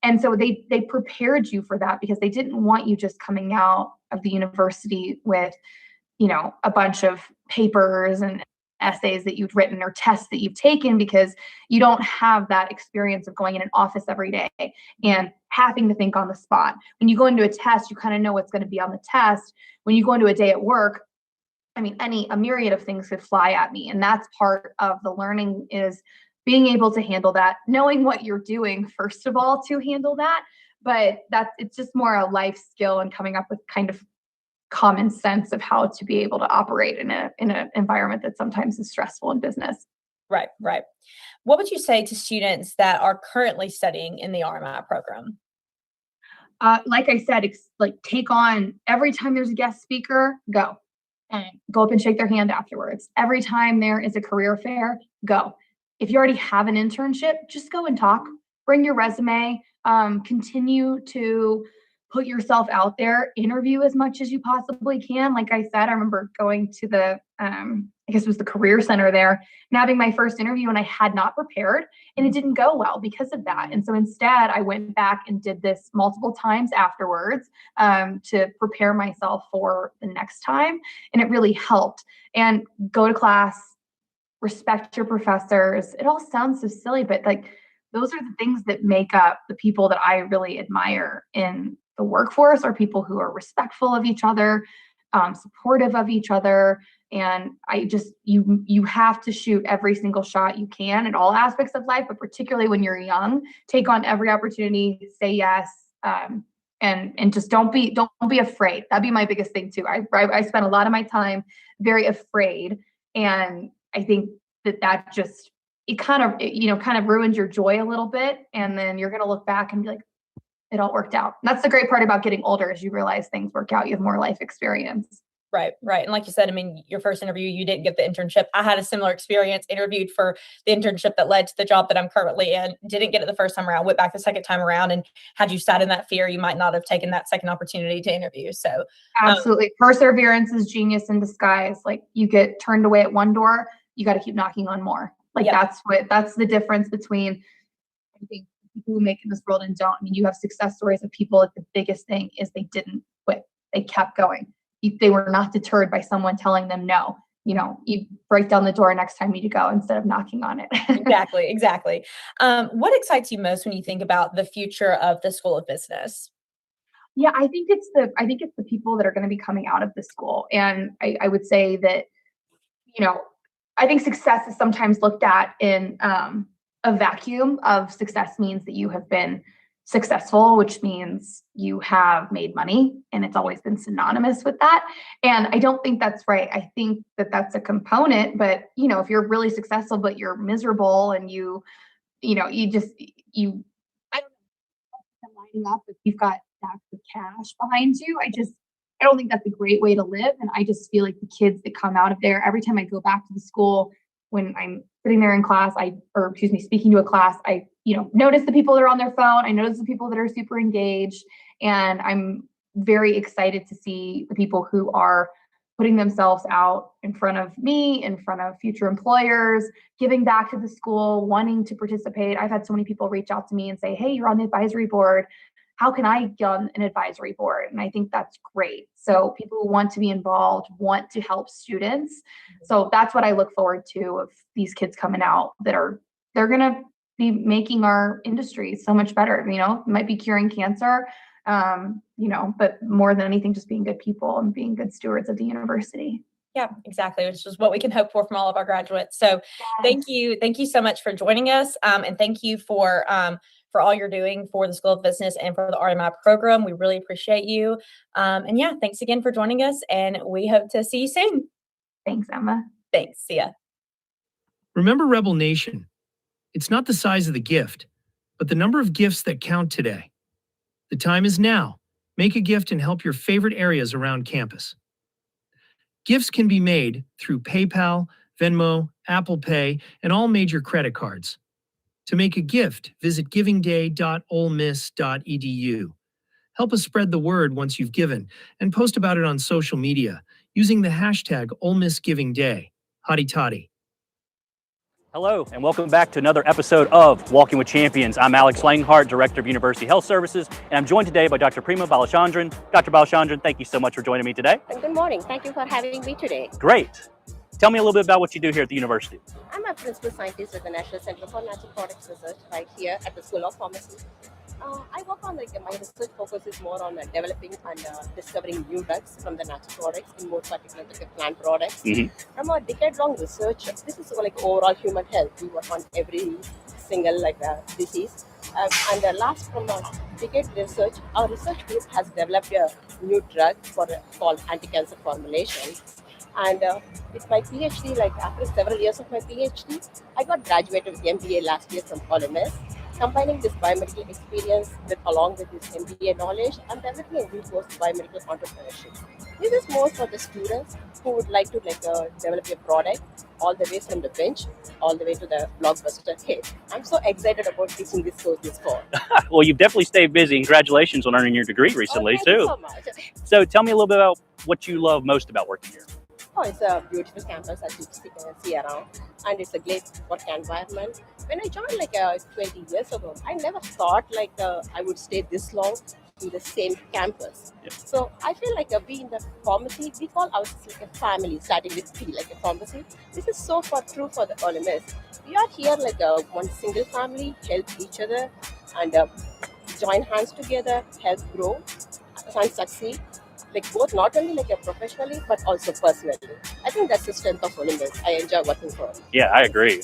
And so they prepared you for that, because they didn't want you just coming out of the university with, a bunch of papers and essays that you've written or tests that you've taken, because you don't have that experience of going in an office every day and having to think on the spot. When you go into a test, you kind of know what's going to be on the test. When you go into a day at work, I mean, a myriad of things could fly at me. And that's part of the learning, is being able to handle that, knowing what you're doing, first of all, to handle that. But it's just more a life skill, and coming up with kind of common sense of how to be able to operate in an environment that sometimes is stressful in business.
Right. What would you say to students that are currently studying in the RMI program?
Like I said, take on, every time there's a guest speaker, go and go up and shake their hand afterwards. Every time there is a career fair, go. If you already have an internship, just go and talk. Bring your resume. Continue to put yourself out there. Interview as much as you possibly can. Like I said, I remember going to the, I guess it was the career center there, and having my first interview, and I had not prepared, and it didn't go well because of that. And so instead, I went back and did this multiple times afterwards to prepare myself for the next time. And it really helped. And go to class, respect your professors. It all sounds so silly, but like, those are the things that make up the people that I really admire in the workforce, are people who are respectful of each other, supportive of each other. And you have to shoot every single shot you can in all aspects of life, but particularly when you're young, take on every opportunity, say yes, and just don't be afraid. That'd be my biggest thing too. I spent a lot of my time very afraid, and I think that just, it kind of ruins your joy a little bit. And then you're going to look back and be like, it all worked out. And that's the great part about getting older, is you realize things work out. You have more life experience.
Right. And like you said, I mean, your first interview, you didn't get the internship. I had a similar experience, interviewed for the internship that led to the job that I'm currently in. Didn't get it the first time around, went back the second time around. And had you sat in that fear, you might not have taken that second opportunity to interview. So
absolutely. Perseverance is genius in disguise. Like, you get turned away at one door, you got to keep knocking on more. Like, that's the difference between, I think, people who make it in this world and don't. I mean, you have success stories of people that the biggest thing is they didn't quit. They kept going. They were not deterred by someone telling them no. You break down the door next time you go, instead of knocking on it.
Exactly. What excites you most when you think about the future of the School of Business?
Yeah, I think it's the people that are going to be coming out of the school. And I would say that, I think success is sometimes looked at in a vacuum of success means that you have been successful, which means you have made money. And it's always been synonymous with that. And I don't think that's right. I think that that's a component, but if you're really successful, but you're miserable, and I don't know, lining up if you've got stacks of cash behind you. I don't think that's a great way to live. And I just feel like the kids that come out of there, every time I go back to the school, when I'm sitting there in class, speaking to a class, I, notice the people that are on their phone. I notice the people that are super engaged, and I'm very excited to see the people who are putting themselves out in front of me, in front of future employers, giving back to the school, wanting to participate. I've had so many people reach out to me and say, hey, you're on the advisory board. How can I get on an advisory board? And I think that's great. So people who want to be involved, want to help students. So that's what I look forward to of these kids coming out they're going to be making our industry so much better. It might be curing cancer, but more than anything, just being good people and being good stewards of the university.
Yeah, exactly. Which is what we can hope for from all of our graduates. So thank you so much for joining us. And thank you for all you're doing for the School of Business and for the RMI program. We really appreciate you. And yeah, thanks again for joining us, and we hope to see you soon.
Thanks, Emma.
Thanks. See ya.
Remember, Rebel Nation, it's not the size of the gift, but the number of gifts that count today. The time is now. Make a gift and help your favorite areas around campus. Gifts can be made through PayPal, Venmo, Apple Pay, and all major credit cards. To make a gift, visit givingday.olemiss.edu. Help us spread the word once you've given, and post about it on social media using the hashtag #OleMissGivingDay. Hotty toddy.
Hello, and welcome back to another episode of Walking with Champions. I'm Alex Langhart, Director of University Health Services, and I'm joined today by Dr. Prima Balachandran. Dr. Balachandran, thank you so much for joining me today.
Good morning. Thank you for having me today.
Great. Tell me a little bit about what you do here at the university.
I'm a principal scientist at the National Center for Natural Products Research right here at the School of Pharmacy. I work on my research focus is more on developing and discovering new drugs from the natural products, in more particular plant products. From a decade-long research, this is overall human health. We work on every single disease. And the last from a decade research, our research group has developed a new drug called anti-cancer formulation. And with my PhD, after several years of my PhD, I got graduated with MBA last year from Ole Miss. Combining this biomedical experience along with this MBA knowledge, I'm developing a new course, biomedical entrepreneurship. This is more for the students who would like to develop a product all the way from the bench all the way to the blockbuster hit. I'm so excited about teaching this course this fall.
Well, you've definitely stayed busy, and congratulations on earning your degree recently,
thank you
too.
so much.
So tell me a little bit about what you love most about working here.
Oh, it's a beautiful campus as you can see around, and it's a great work environment. When I joined 20 years ago, I never thought I would stay this long in the same campus. So I feel we in the pharmacy, we call ourselves a family, starting with P, a pharmacy. This is so true for the Ole Miss. We are here one single family, help each other, and join hands together, help grow and succeed. Both not only professionally but also personally. I think that's the strength of Ole Miss. I enjoy working for it.
Yeah, I agree.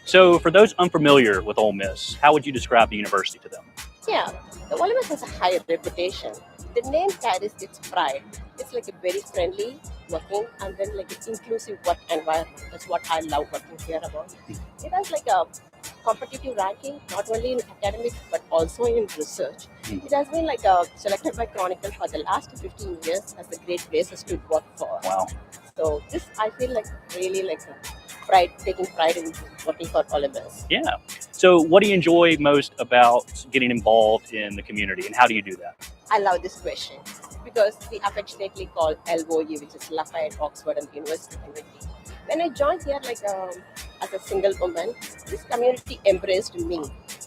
So for those unfamiliar with Ole Miss, how would you describe the university to them?
Yeah, the Ole Miss has a high reputation. The name carries its pride. It's a very friendly working and then inclusive work environment. That's what I love working here about. It has a competitive ranking, not only in academics but also in research. It has been selected by Chronicle for the last 15 years as a great places to work for.
Wow.
So this I feel really pride, taking pride in working for Ole Miss.
Yeah. So what do you enjoy most about getting involved in the community, and how do you do that?
I love this question because we affectionately call LOE, which is Lafayette, Oxford, and the University community. When I joined here as a single woman, this community embraced me.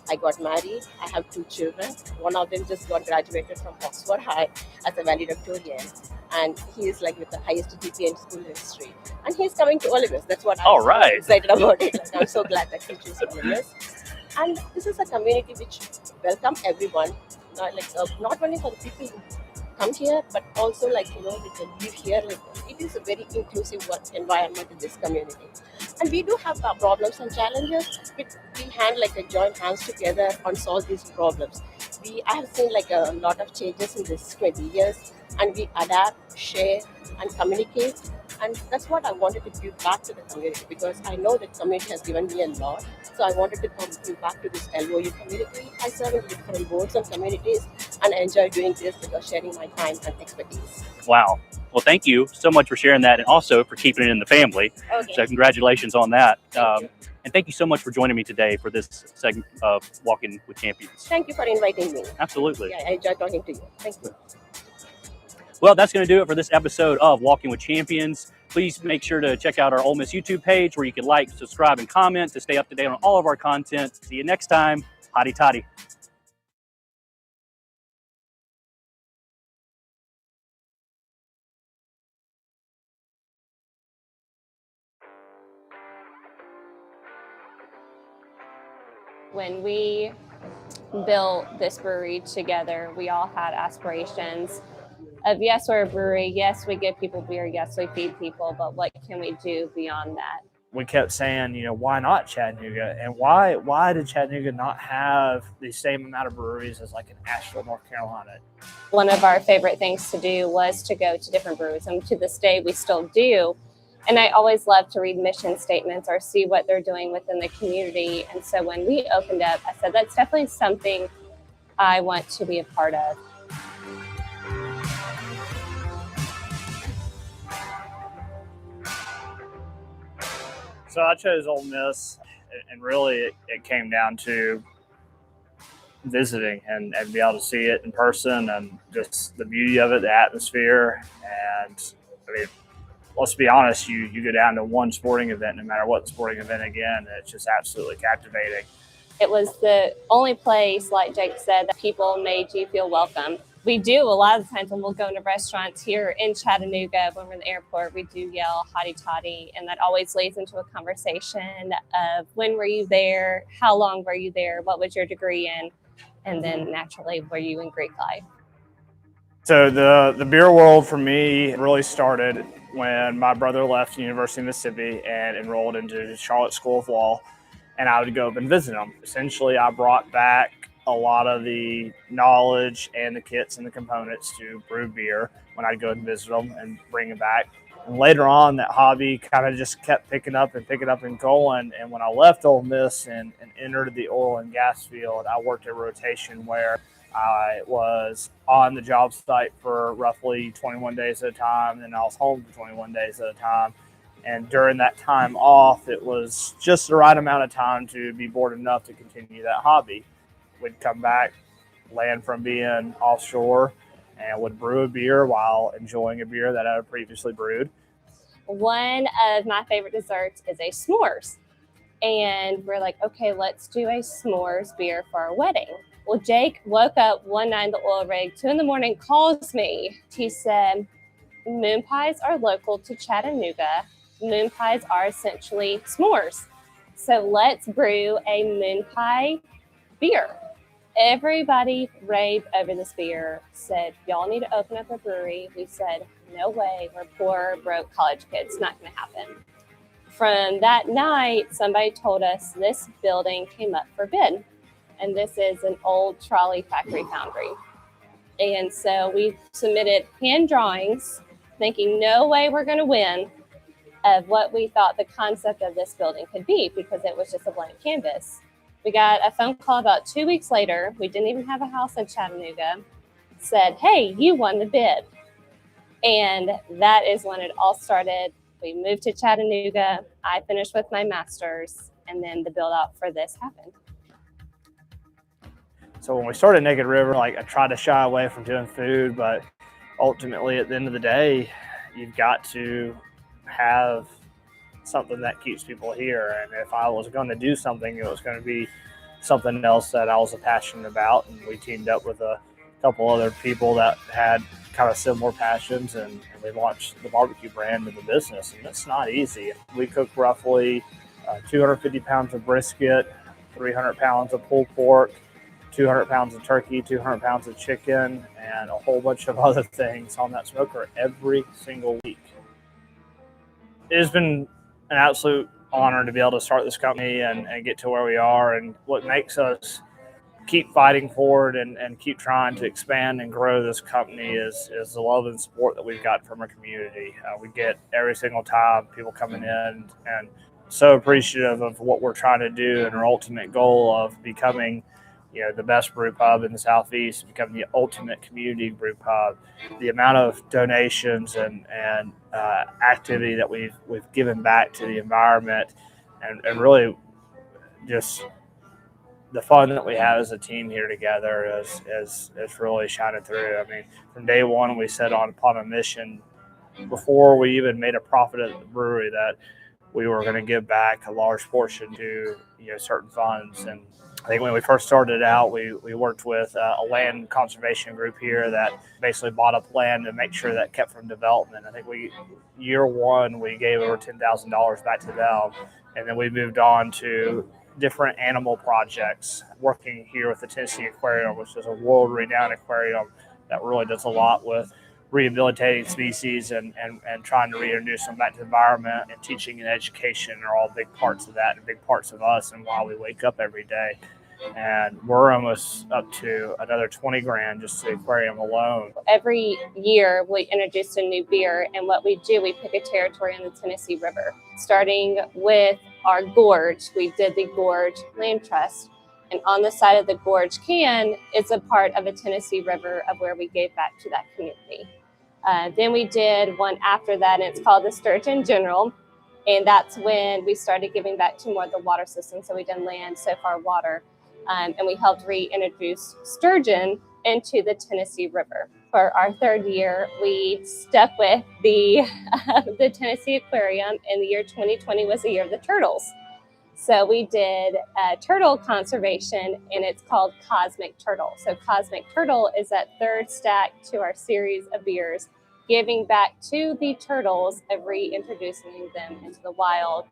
I got married. I have 2 children. One of them just got graduated from Oxford High as a valedictorian. And he is with the highest GPA in school history. And he's coming to Ole Miss. That's what I'm so excited about it. I'm so glad that he chose Ole Miss. And this is a community which welcomes everyone. Not only for the people who come here, but also they can live here. It is a very inclusive work environment in this community. And we do have problems and challenges, but we join hands together and solve these problems. I have seen a lot of changes in this 20 years, and we adapt, share, and communicate. And that's what I wanted to give back to the community, because I know that community has given me a lot. So I wanted to give back to this LOU community. I serve in different boards and communities, and I enjoy doing this because sharing my time and expertise.
Wow. Well, thank you so much for sharing that and also for keeping it in the family.
Okay.
So congratulations on that. And thank you so much for joining me today for this segment of Walking with Champions.
Thank you for inviting me.
Absolutely.
Yeah, I enjoy talking to you. Thank you.
Well, that's going to do it for this episode of Walking with Champions. Please make sure to check out our Ole Miss YouTube page where you can like, subscribe, and comment to stay up to date on all of our content. See you next time. Hotty toddy.
When we built this brewery together, we all had aspirations of, yes, we're a brewery, yes, we give people beer, yes, we feed people, but what can we do beyond that?
We kept saying, why not Chattanooga? And why did Chattanooga not have the same amount of breweries as like in Asheville, North Carolina?
One of our favorite things to do was to go to different breweries, and to this day we still do. And I always love to read mission statements or see what they're doing within the community. And so when we opened up, I said, that's definitely something I want to be a part of.
So I chose Ole Miss, and really it came down to visiting and be able to see it in person and just the beauty of it, the atmosphere. And I mean, let's be honest, you go down to one sporting event, no matter what sporting event again, it's just absolutely captivating.
It was the only place, like Jake said, that people made you feel welcome. We do a lot of the times when we'll go into restaurants here in Chattanooga, when we're in the airport, we do yell hotty toddy, and that always leads into a conversation of when were you there, how long were you there, what was your degree in, and then naturally, were you in Greek life?
So the beer world for me really started when my brother left the University of Mississippi and enrolled into Charlotte School of Law, and I would go up and visit him. Essentially, I brought back a lot of the knowledge and the kits and the components to brew beer when I'd go and visit them and bring it back. And later on, that hobby kind of just kept picking up and going. And when I left Ole Miss and entered the oil and gas field, I worked a rotation where I was on the job site for roughly 21 days at a time, and I was home for 21 days at a time. And during that time off, it was just the right amount of time to be bored enough to continue that hobby. We'd come back, land from being offshore, and would brew a beer while enjoying a beer that I had previously brewed.
One of my favorite desserts is a s'mores. And we're like, okay, let's do a s'mores beer for our wedding. Well, Jake woke up one night in the oil rig, 2 a.m, calls me. He said, moon pies are local to Chattanooga. Moon pies are essentially s'mores. So let's brew a moon pie beer. Everybody raved over this beer, said, y'all need to open up a brewery. We said, no way, we're poor, broke college kids, not gonna happen. From that night, somebody told us this building came up for bid. And this is an old trolley factory foundry. And so we submitted hand drawings, thinking no way we're gonna win, of what we thought the concept of this building could be, because it was just a blank canvas. We got a phone call about 2 weeks later. We didn't even have a house in Chattanooga. Said, hey, you won the bid. And that is when it all started. We moved to Chattanooga. I finished with my master's, and then the build out for this happened.
So when we started Naked River, I tried to shy away from doing food, but ultimately at the end of the day, you've got to have something that keeps people here. And if I was going to do something, it was going to be something else that I was passionate about. And we teamed up with a couple other people that had kind of similar passions, and we launched the barbecue brand of the business. And it's not easy. We cook roughly 250 pounds of brisket, 300 pounds of pulled pork, 200 pounds of turkey, 200 pounds of chicken, and a whole bunch of other things on that smoker every single week. It has been an absolute honor to be able to start this company and get to where we are. And what makes us keep fighting forward and keep trying to expand and grow this company is the love and support that we've got from our community. We get every single time people coming in, and so appreciative of what we're trying to do and our ultimate goal of becoming, the best brew pub in the Southeast, become the ultimate community brew pub. The amount of donations and activity that we've given back to the environment, and really just the fun that we have as a team here together is really shining through. I mean, from day one, we set upon a mission before we even made a profit at the brewery that we were going to give back a large portion to certain funds. And I think when we first started out, we worked with a land conservation group here that basically bought up land to make sure that kept from development. I think year one, we gave over $10,000 back to them. And then we moved on to different animal projects, working here with the Tennessee Aquarium, which is a world-renowned aquarium that really does a lot with rehabilitating species and trying to reintroduce them back to the environment. And teaching and education are all big parts of that and big parts of us and why we wake up every day. And we're almost up to another 20 grand just the aquarium alone.
Every year we introduce a new beer, and what we do, we pick a territory on the Tennessee River. Starting with our gorge, we did the Gorge Land Trust, and on the side of the gorge can is a part of a Tennessee River of where we gave back to that community. Then we did one after that, and it's called the Sturgeon General. And that's when we started giving back to more of the water system. So we done land, so far water. And we helped reintroduce sturgeon into the Tennessee River. For our third year, we stuck with the Tennessee Aquarium, and the year 2020 was the year of the turtles. So we did turtle conservation, and it's called Cosmic Turtle. So Cosmic Turtle is that third stack to our series of beers, giving back to the turtles of reintroducing them into the wild,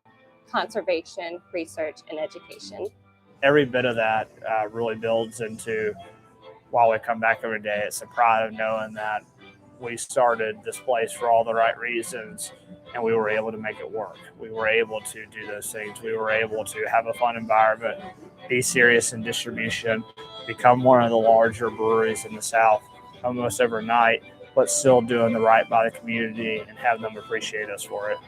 conservation, research, and education.
Every bit of that really builds into why we come back every day. It's a pride of knowing that we started this place for all the right reasons, and we were able to make it work. We were able to do those things. We were able to have a fun environment, be serious in distribution, become one of the larger breweries in the South almost overnight, but still doing the right by the community and have them appreciate us for it.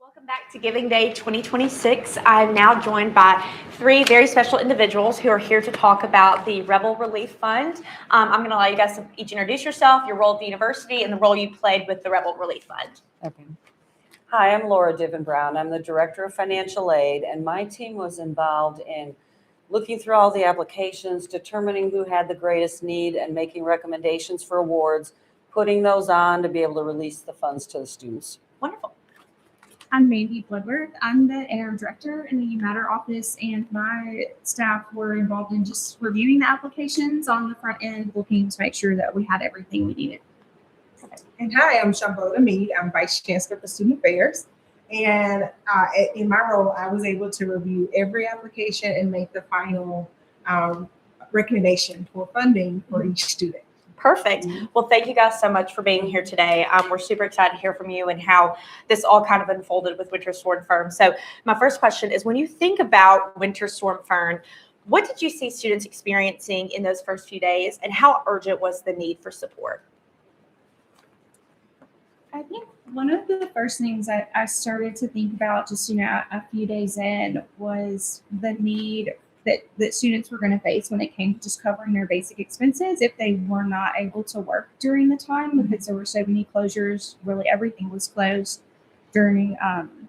Welcome back to Giving Day 2026. I'm now joined by three very special individuals who are here to talk about the Rebel Relief Fund. I'm going to allow you guys to each introduce yourself, your role at the university, and the role you played with the Rebel Relief Fund.
Okay. Hi, I'm Laura Diven Brown. I'm the Director of Financial Aid, and my team was involved in looking through all the applications, determining who had the greatest need, and making recommendations for awards, putting those on to be able to release the funds to the students.
Wonderful.
I'm Mandy Bloodworth. I'm the interim director in the Matter office, and my staff were involved in just reviewing the applications on the front end, looking to make sure that we had everything we needed.
And hi, I'm Shambhala Mead. I'm Vice Chancellor for Student Affairs. And in my role, I was able to review every application and make the final recommendation for funding for each student.
Perfect. Well, thank you guys so much for being here today. We're super excited to hear from you and how this all kind of unfolded with Winter Storm Fern. So my first question is, when you think about Winter Storm Fern, what did you see students experiencing in those first few days, and how urgent was the need for support?
I think one of the first things I started to think about just, a few days in was the need that students were going to face when it came to just covering their basic expenses if they were not able to work during the time, because there were so many closures. Really everything was closed during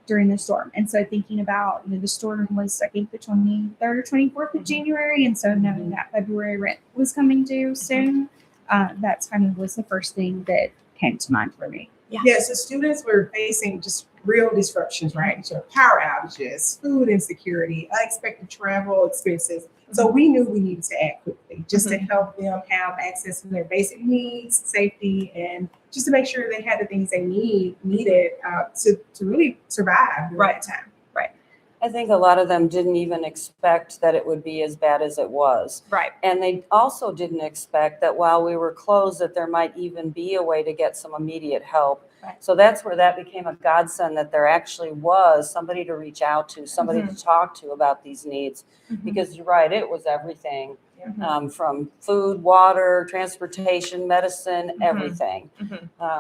the storm. And so thinking about, the storm was, I think, the 23rd or 24th of January. And so knowing that February rent was coming due soon, that's kind of was the first thing that came to mind for me.
Yeah, so students were facing just real disruptions, right? So power outages, food insecurity, unexpected travel expenses. So we knew we needed to act quickly just to help them have access to their basic needs, safety, and just to make sure they had the things they needed to really survive during that time.
Right.
I think a lot of them didn't even expect that it would be as bad as it was.
Right.
And they also didn't expect that while we were closed, that there might even be a way to get some immediate help.
Right.
So that's where that became a godsend, that there actually was somebody to reach out to, somebody to talk to about these needs. Because you're right, it was everything. from food, water, transportation, medicine, everything.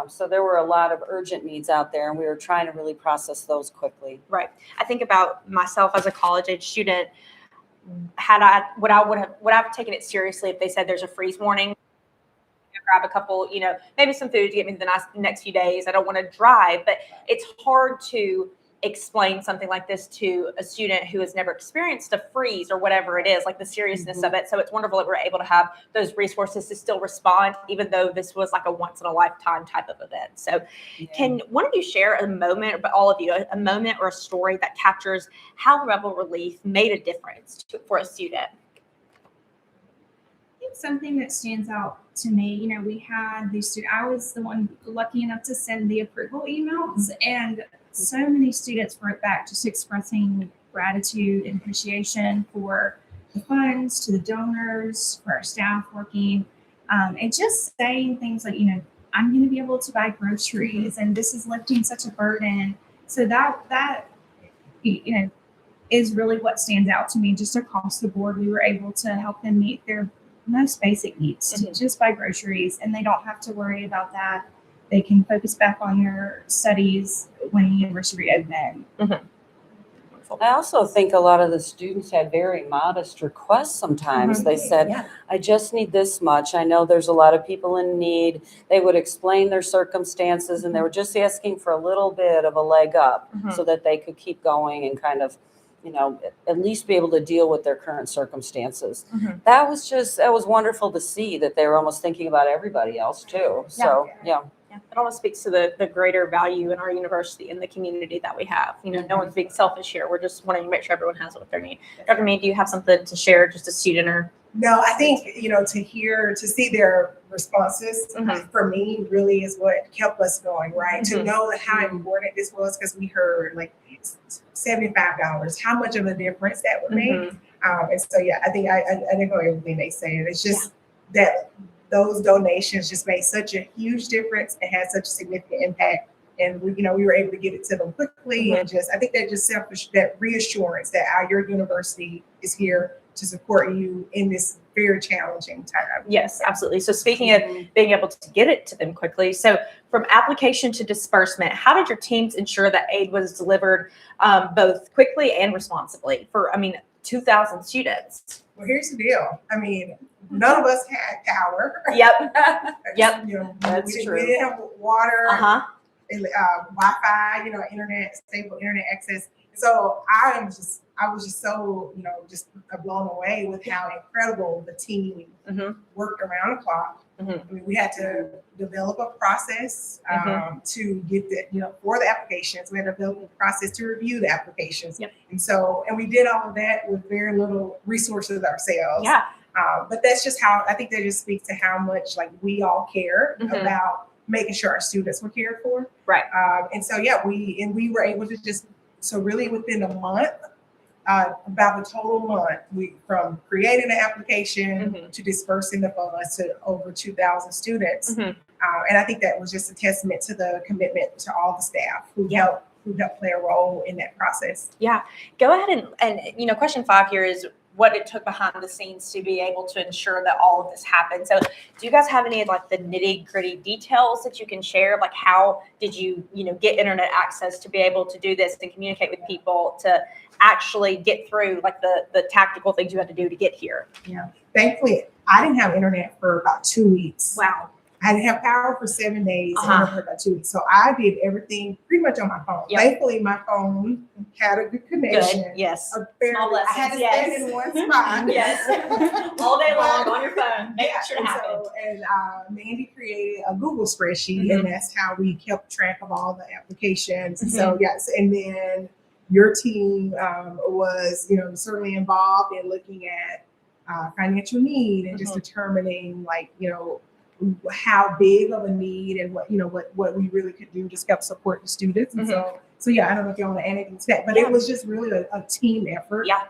So there were a lot of urgent needs out there, and we were trying to really process those quickly.
Right. I think about myself as a college age student. Would I have taken it seriously if they said there's a freeze warning? Grab a couple, maybe some food to get me the next few days. I don't want to drive, but it's hard to explain something like this to a student who has never experienced a freeze or whatever it is, like the seriousness of it. So it's wonderful that we're able to have those resources to still respond, even though this was like a once in a lifetime type of event. So can one of you share a moment, but all of you, a moment or a story that captures how Rebel Relief made a difference for a student?
I think something that stands out to me, we had these students, I was the one lucky enough to send the approval emails, and so many students wrote back just expressing gratitude and appreciation for the funds, to the donors, for our staff working, and just saying things like, I'm going to be able to buy groceries, and this is lifting such a burden. So that is really what stands out to me. Just across the board, we were able to help them meet their most basic needs to just buy groceries, and they don't have to worry about that. They can focus back on their studies when the university reopens.
I also think a lot of the students had very modest requests sometimes. They said, I just need this much. I know there's a lot of people in need. They would explain their circumstances, and they were just asking for a little bit of a leg up so that they could keep going and kind of, at least be able to deal with their current circumstances. That was wonderful to see that they were almost thinking about everybody else too. So, yeah.
It almost speaks to the greater value in our university and the community that we have. No one's being selfish here. We're just wanting to make sure everyone has what they need. Dr. May, do you have something to share, just a student or?
No, I think, to see their responses for me really is what kept us going, right? To know how important this was, because we heard like $75, how much of a difference that would make. And so, I think I echo everything they say. It's just that those donations just made such a huge difference and had such a significant impact. And we were able to get it to them quickly, and I think that reassurance that your university is here to support you in this very challenging time.
Yes, absolutely. So speaking of being able to get it to them quickly, so from application to disbursement, how did your teams ensure that aid was delivered both quickly and responsibly for, 2,000 students?
Well, here's the deal. None of us had power.
Yep.
That's true. We didn't have water, Wi-Fi, stable internet access. So I was just so, just blown away with how incredible the team worked around the clock. We had to develop a process to get for the applications. We had to develop a process to review the applications. And we did all of that with very little resources ourselves. But that's just how, I think that just speaks to how much we all care about making sure our students were cared for.
Right.
We were able to really within a month, about a total month, from creating the application to dispersing the funds to over 2,000 students. And I think that was just a testament to the commitment to all the staff who helped play a role in that process.
Yeah. Go ahead and question 5 here is what it took behind the scenes to be able to ensure that all of this happened. So do you guys have any of the nitty gritty details that you can share? Like how did you, get internet access to be able to do this and communicate with people to actually get through the tactical things you had to do to get here?
Yeah. Thankfully, I didn't have internet for about 2 weeks.
Wow.
I didn't have power for 7 days and for about 2 weeks. So I did everything pretty much on my phone. Thankfully, my phone had a good connection.
Good. Yes.
I had to stand in one spot.
All day long on your phone. Make sure it happened.
Mandy created a Google spreadsheet, and that's how we kept track of all the applications. So and then your team was, certainly involved in looking at financial need and just determining how big of a need and what we really could do to help support the students. And so I don't know if you want to add anything to that, but it was just really a team effort.
Yeah.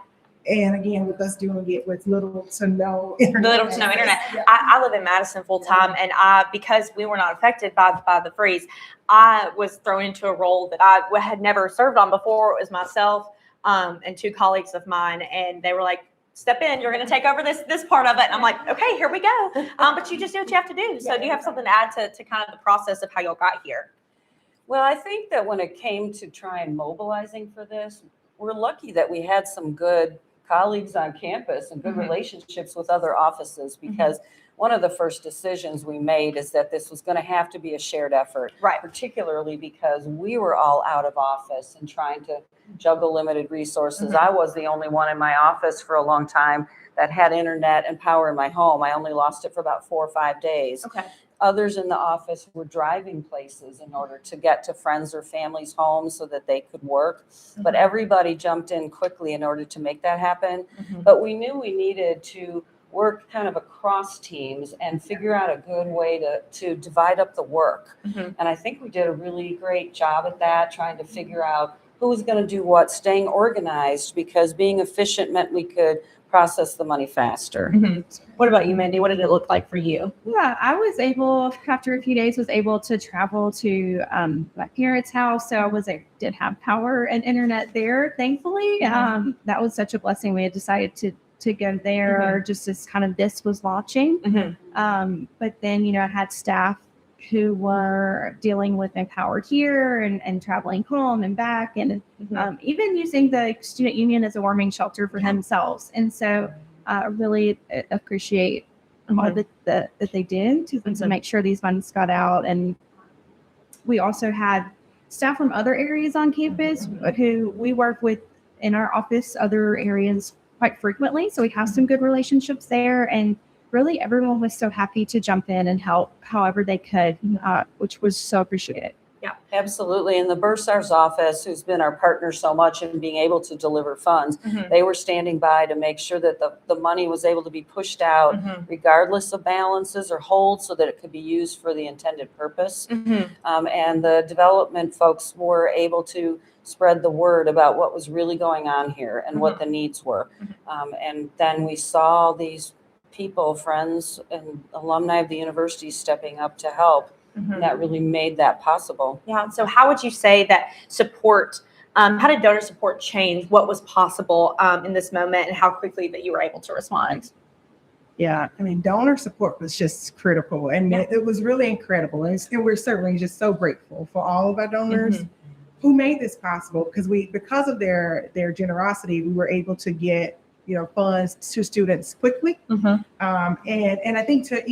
And again, with us doing it with little to no internet.
Yeah. I live in Madison full time, and because we were not affected by the freeze, I was thrown into a role that I had never served on before. It was myself and 2 colleagues of mine, and they were like, step in. You're going to take over this part of it. And I'm like, okay, here we go. But you just do what you have to do. So do you have something to add to kind of the process of how y'all got here?
Well, I think that when it came to try and mobilizing for this, we're lucky that we had some good colleagues on campus and good relationships with other offices, because one of the first decisions we made is that this was going to have to be a shared effort, particularly because we were all out of office and trying to juggle limited resources. I was the only one in my office for a long time that had internet and power in my home. I only lost it for about 4 or 5 days.
Okay.
Others in the office were driving places in order to get to friends or families' homes so that they could work. But everybody jumped in quickly in order to make that happen. But we knew we needed to work kind of across teams and figure out a good way to divide up the work. And I think we did a really great job at that, trying to figure out who was going to do what, staying organized, because being efficient meant we could process the money faster.
What about you, Mindy? What did it look like for you?
Yeah, I was able, after a few days, was able to travel to my parents' house. So did have power and internet there, thankfully. That was such a blessing. We had decided to go there just as kind of this was launching. But then, I had staff who were dealing with Empowered here and traveling home and back, and even using the student union as a warming shelter for themselves. And so I really appreciate all that they did to make sure these funds got out. And we also had staff from other areas on campus who we work with in our office, other areas quite frequently. So we have some good relationships there. And really, everyone was so happy to jump in and help however they could, which was so appreciated.
Yeah, absolutely. And the Bursar's office, who's been our partner so much in being able to deliver funds, they were standing by to make sure that the money was able to be pushed out regardless of balances or holds, so that it could be used for the intended purpose. And the development folks were able to spread the word about what was really going on here and what the needs were. And then we saw these people, friends and alumni of the university, stepping up to help. And that really made that possible.
Yeah. So how would you say that support, how did donor support change what was possible in this moment, and how quickly that you were able to respond?
Yeah, I mean, donor support was just critical, and it was really incredible. And we're certainly just so grateful for all of our donors who made this possible, because of their generosity, we were able to get funds to students quickly. And I think to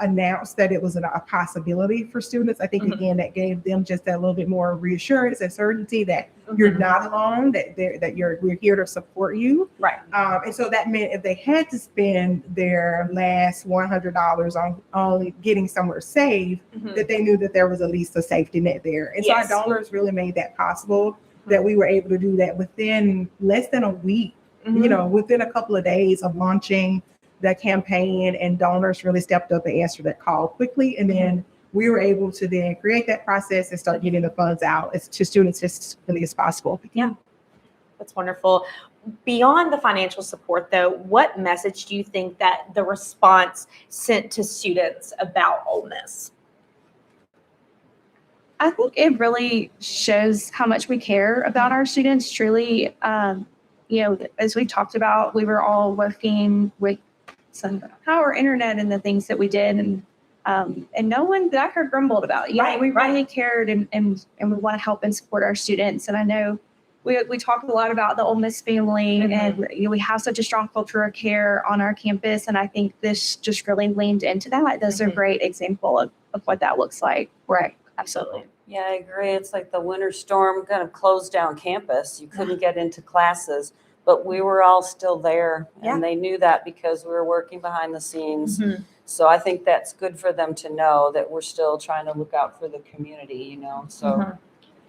announce that it was a possibility for students, I think again that gave them just that little bit more reassurance and certainty that you're not alone, that we're here to support you.
Right.
And so that meant if they had to spend their last $100 on getting somewhere safe, that they knew that there was at least a safety net there. And so our donors really made that possible, that we were able to do that within less than a week. Within a couple of days of launching the campaign, and donors really stepped up and answered that call quickly. And then we were able to then create that process and start getting the funds out to students as quickly as possible.
Yeah, that's wonderful. Beyond the financial support, though, what message do you think that the response sent to students about Ole Miss?
I think it really shows how much we care about our students. Truly, as we talked about, we were all working with some power, internet, and the things that we did, and no one that I heard grumbled about. We really cared, and we want to help and support our students. And I know we talk a lot about the Ole Miss family, and we have such a strong culture of care on our campus. And I think this just really leaned into that. That's a great example of what that looks like. Right. Absolutely.
Yeah, I agree. It's like the winter storm kind of closed down campus. You couldn't get into classes, but we were all still there, and they knew that because we were working behind the scenes. So I think that's good for them to know that we're still trying to look out for the community, So.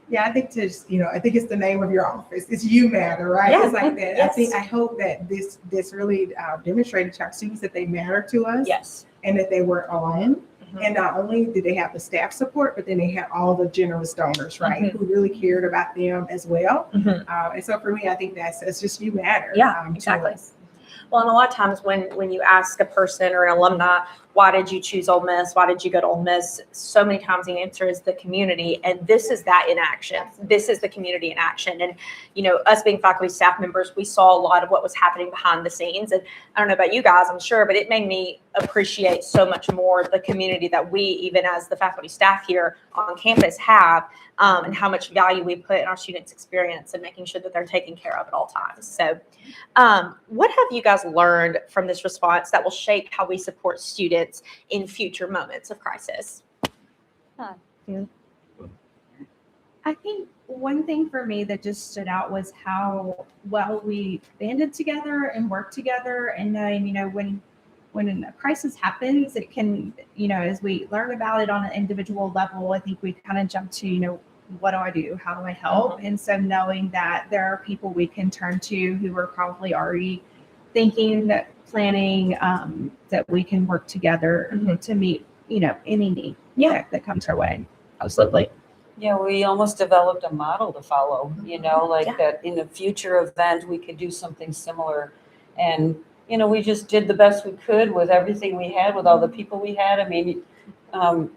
Yeah, I think I think it's the name of your office. It's You Matter, right? It's like that.
Yes.
I hope that this really demonstrated to our students that they matter to us.
Yes.
And that they weren't alone. And not only did they have the staff support, but then they had all the generous donors, right, who really cared about them as well. And so for me, I think it's just You Matter.
Yeah, exactly. Well, and a lot of times when you ask a person or an alumni, why did you choose Ole Miss? Why did you go to Ole Miss? So many times the answer is the community, and this is that in action. This is the community in action. And, you know, us being faculty staff members, we saw a lot of what was happening behind the scenes. And I don't know about you guys, I'm sure, but it made me appreciate so much more the community that we, even as the faculty staff here on campus, have, and how much value we put in our students' experience and making sure that they're taken care of at all times. So what have you guys learned from this response that will shape how we support students in future moments of crisis?
I think one thing for me that just stood out was how well we banded together and worked together. And knowing, you know, when a crisis happens, it can, you know, as we learn about it on an individual level, I think we kind of jump to, you know, what do I do? How do I help? And so knowing that there are people we can turn to who are probably already thinking, planning, that we can work together to meet, you know, any need that comes our way.
Absolutely.
Yeah, we almost developed a model to follow, you know, like that in a future event, we could do something similar. And, you know, we just did the best we could with everything we had, with all the people we had. I mean,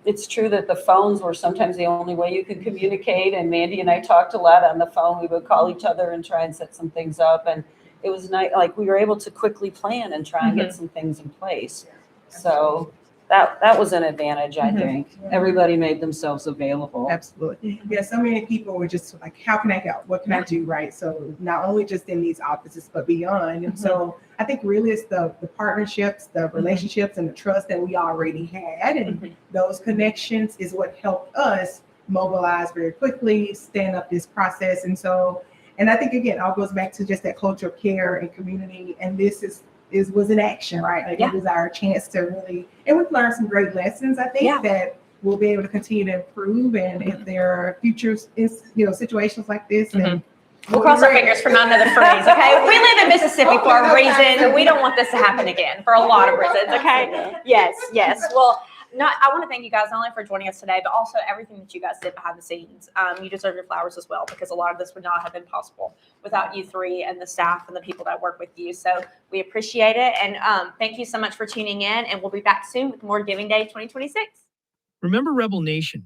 it's true that the phones were sometimes the only way you could communicate. And Mandy and I talked a lot on the phone. We would call each other and try and set some things up. And it was nice, like we were able to quickly plan and try and get some things in place. So that was an advantage, I think. Everybody made themselves available.
Absolutely. Yeah, so many people were just like, how can I help? What can I do? Right. So not only just in these offices, but beyond. And so I think really it's the partnerships, the relationships, and the trust that we already had. And those connections is what helped us mobilize very quickly, stand up this process. And so, and I think, again, all goes back to just that culture of care and community. And this was an action, right? Like it was our chance to really, and we've learned some great lessons, I think, that we'll be able to continue to improve. And if there are future, you know, situations like this, then
we'll cross our fingers for not another freeze, okay? We live in Mississippi for a reason. We don't want this to happen again for a lot of reasons, okay? Yes. Well, I want to thank you guys not only for joining us today, but also everything that you guys did behind the scenes. You deserve your flowers as well, because a lot of this would not have been possible without you three and the staff and the people that work with you. So we appreciate it. And thank you so much for tuning in. And we'll be back soon with more Giving Day 2026.
Remember, Rebel Nation,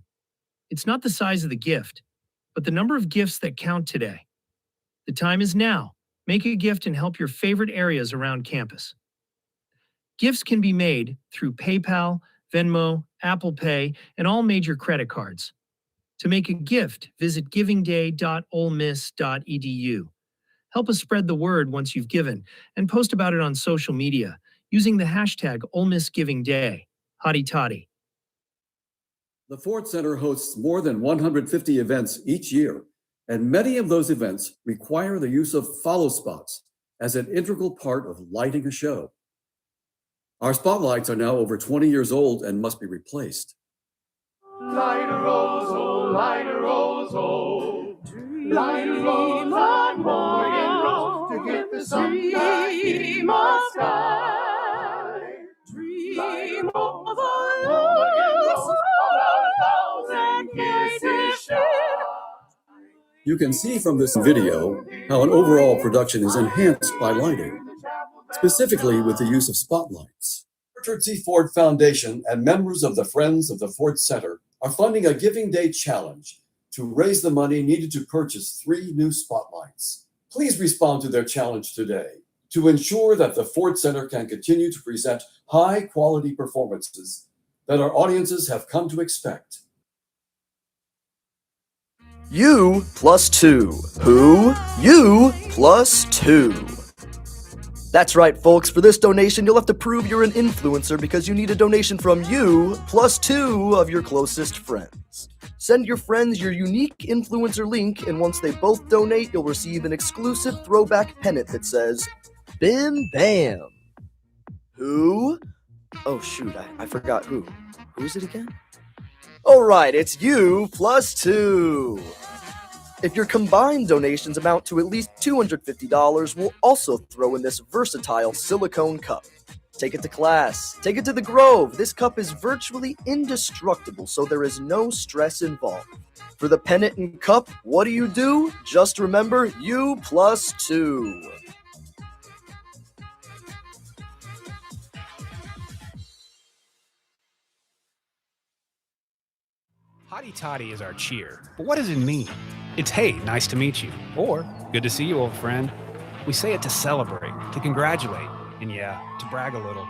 it's not the size of the gift, but the number of gifts that count today. The time is now. Make a gift and help your favorite areas around campus. Gifts can be made through PayPal, Venmo, Apple Pay, and all major credit cards. To make a gift, visit givingday.olemiss.edu. Help us spread the word once you've given, and post about it on social media using the hashtag #OleMissGivingDay. Hotty toddy.
The Ford Center hosts more than 150 events each year, and many of those events require the use of follow spots as an integral part of lighting a show. Our spotlights are now over 20 years old and must be replaced.
Light a rose, oh, light a rose, oh. Light a rose and more in rose to get the sunshine of sky. Dream of a rose, about 1,000 kisses shed.
You can see from this video how an overall production is enhanced by lighting, specifically with the use of spotlights. Richard C. Ford Foundation and members of the Friends of the Ford Center are funding a Giving Day challenge to raise the money needed to purchase 3 new spotlights. Please respond to their challenge today to ensure that the Ford Center can continue to present high-quality performances that our audiences have come to expect.
You plus 2. Who? You plus 2. That's right, folks. For this donation, you'll have to prove you're an influencer because you need a donation from you plus 2 of your closest friends. Send your friends your unique influencer link, and once they both donate, you'll receive an exclusive throwback pennant that says, Bim Bam. Who? Oh, shoot, I forgot who. Who is it again? All right, it's you plus 2. If your combined donations amount to at least $250, we'll also throw in this versatile silicone cup. Take it to class. Take it to the Grove. This cup is virtually indestructible, so there is no stress involved. For the pennant and cup, what do? Just remember, you plus 2.
Hotty toddy is our cheer, but what does it mean? It's hey, nice to meet you, or good to see you, old friend. We say it to celebrate, to congratulate, and yeah, to brag a little.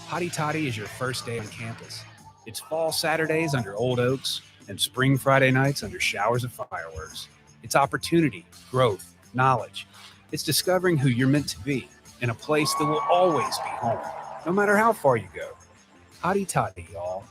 Hotty toddy is your first day on campus. It's fall Saturdays under old oaks and spring Friday nights under showers of fireworks. It's opportunity, growth, knowledge. It's discovering who you're meant to be in a place that will always be home, no matter how far you go. Hotty toddy, y'all.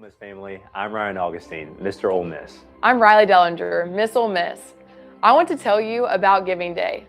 Miss family, I'm Ryan Augustine, Mr. Ole Miss.
I'm Riley Dellinger, Miss Ole Miss. I want to tell you about Giving Day.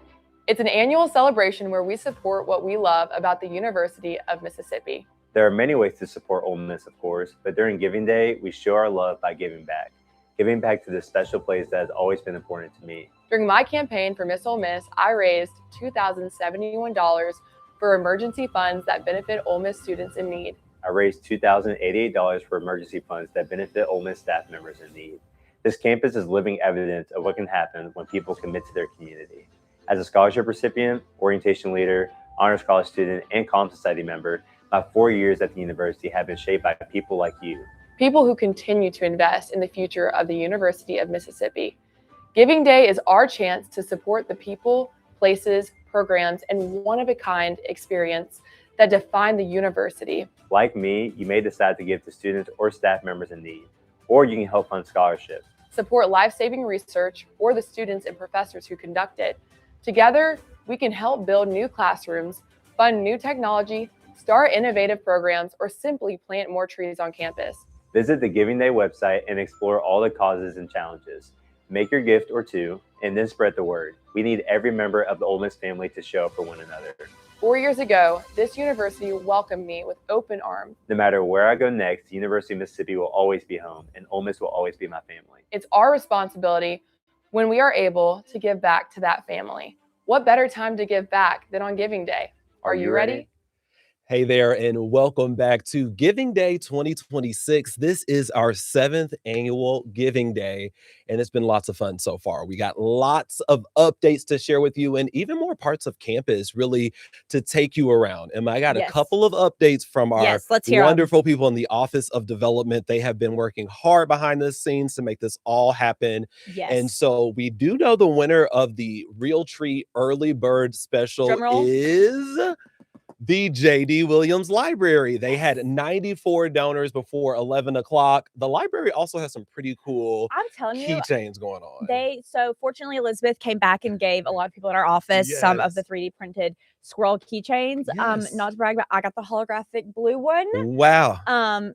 It's an annual celebration where we support what we love about the University of Mississippi.
There are many ways to support Ole Miss, of course, but during Giving Day, we show our love by giving back. Giving back to this special place that has always been important to me.
During my campaign for Miss Ole Miss, I raised $2,071 for emergency funds that benefit Ole Miss students in need.
I raised $2,088 for emergency funds that benefit Ole Miss staff members in need. This campus is living evidence of what can happen when people commit to their community. As a scholarship recipient, orientation leader, honors college student, and Comm Society member, my 4 years at the university have been shaped by people like you.
People who continue to invest in the future of the University of Mississippi. Giving Day is our chance to support the people, places, programs, and one-of-a-kind experience that define the university.
Like me, you may decide to give to students or staff members in need, or you can help fund scholarships.
Support life-saving research or the students and professors who conduct it. Together, we can help build new classrooms, fund new technology, start innovative programs, or simply plant more trees on campus.
Visit the Giving Day website and explore all the causes and challenges. Make your gift or two, and then spread the word. We need every member of the Ole Miss family to show up for one another.
4 years ago, this university welcomed me with open arms.
No matter where I go next, the University of Mississippi will always be home, and Ole Miss will always be my family.
It's our responsibility when we are able to give back to that family. What better time to give back than on Giving Day? Are you ready?
Hey there, and welcome back to Giving Day 2026. This is our 7th annual Giving Day, and it's been lots of fun so far. We got lots of updates to share with you and even more parts of campus really to take you around. And I got a couple of updates from our wonderful people in the Office of Development. They have been working hard behind the scenes to make this all happen. And so we do know the winner of the Real Tree Early Bird Special is the J.D. Williams Library. They had 94 donors before 11 o'clock. The library also has some pretty cool keychains going on.
So fortunately, Elizabeth came back and gave a lot of people in our office some of the 3D printed squirrel keychains. Not to brag, but I got the holographic blue one.
Wow.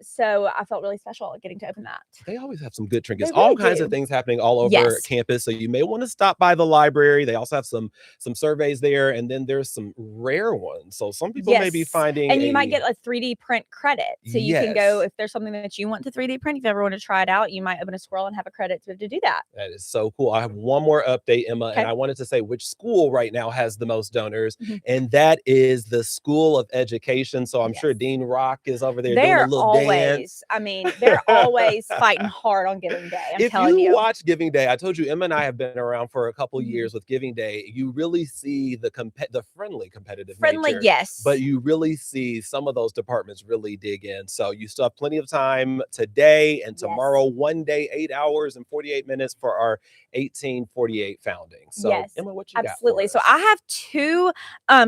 So I felt really special getting to open that.
They always have some good trinkets.
They really
all kinds
do.
of things happening all over campus. So you may want to stop by the library. They also have some surveys there, and then there's some rare ones. So some people may be finding,
and you might get a 3D print credit. So you can go, if there's something that you want to 3D print, if you ever want to try it out, you might open a squirrel and have a credit to do that.
That is so cool. I have one more update, Emma, and I wanted to say which school right now has the most donors, and that is the School of Education. So I'm sure Dean Rock is over there doing a little dance.
I mean, they're always fighting hard on Giving Day. I'm
if
telling
you
you.
watch Giving Day, I told you Emma and I have been around for a couple years with Giving Day. You really see the friendly competitive nature, but you really see some of those departments really dig in. So you still have plenty of time today and tomorrow, one day, 8 hours and 48 minutes for our 1848 founding. So Emma, what you got?
Absolutely. So I have two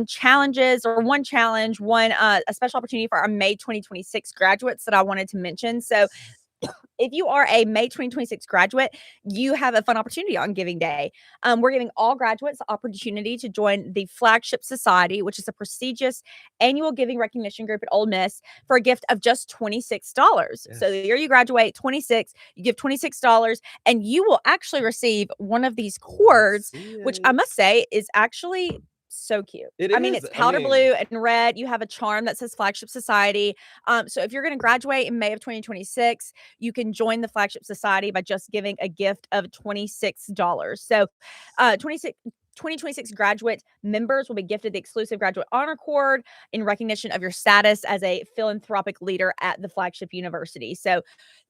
challenges, or one challenge, a special opportunity for our May 2026 graduates that I wanted to mention. So if you are a May 2026 graduate, you have a fun opportunity on Giving Day. We're giving all graduates the opportunity to join the Flagship Society, which is a prestigious annual giving recognition group at Ole Miss, for a gift of just $26. So the year you graduate, 26, you give $26, and you will actually receive one of these cords, which I must say is actually so cute. I mean, it's powder blue and red. You have a charm that says Flagship Society. So if you're going to graduate in May of 2026, you can join the Flagship Society by just giving a gift of $26. So 2026 graduate members will be gifted the exclusive graduate honor cord in recognition of your status as a philanthropic leader at the Flagship University. So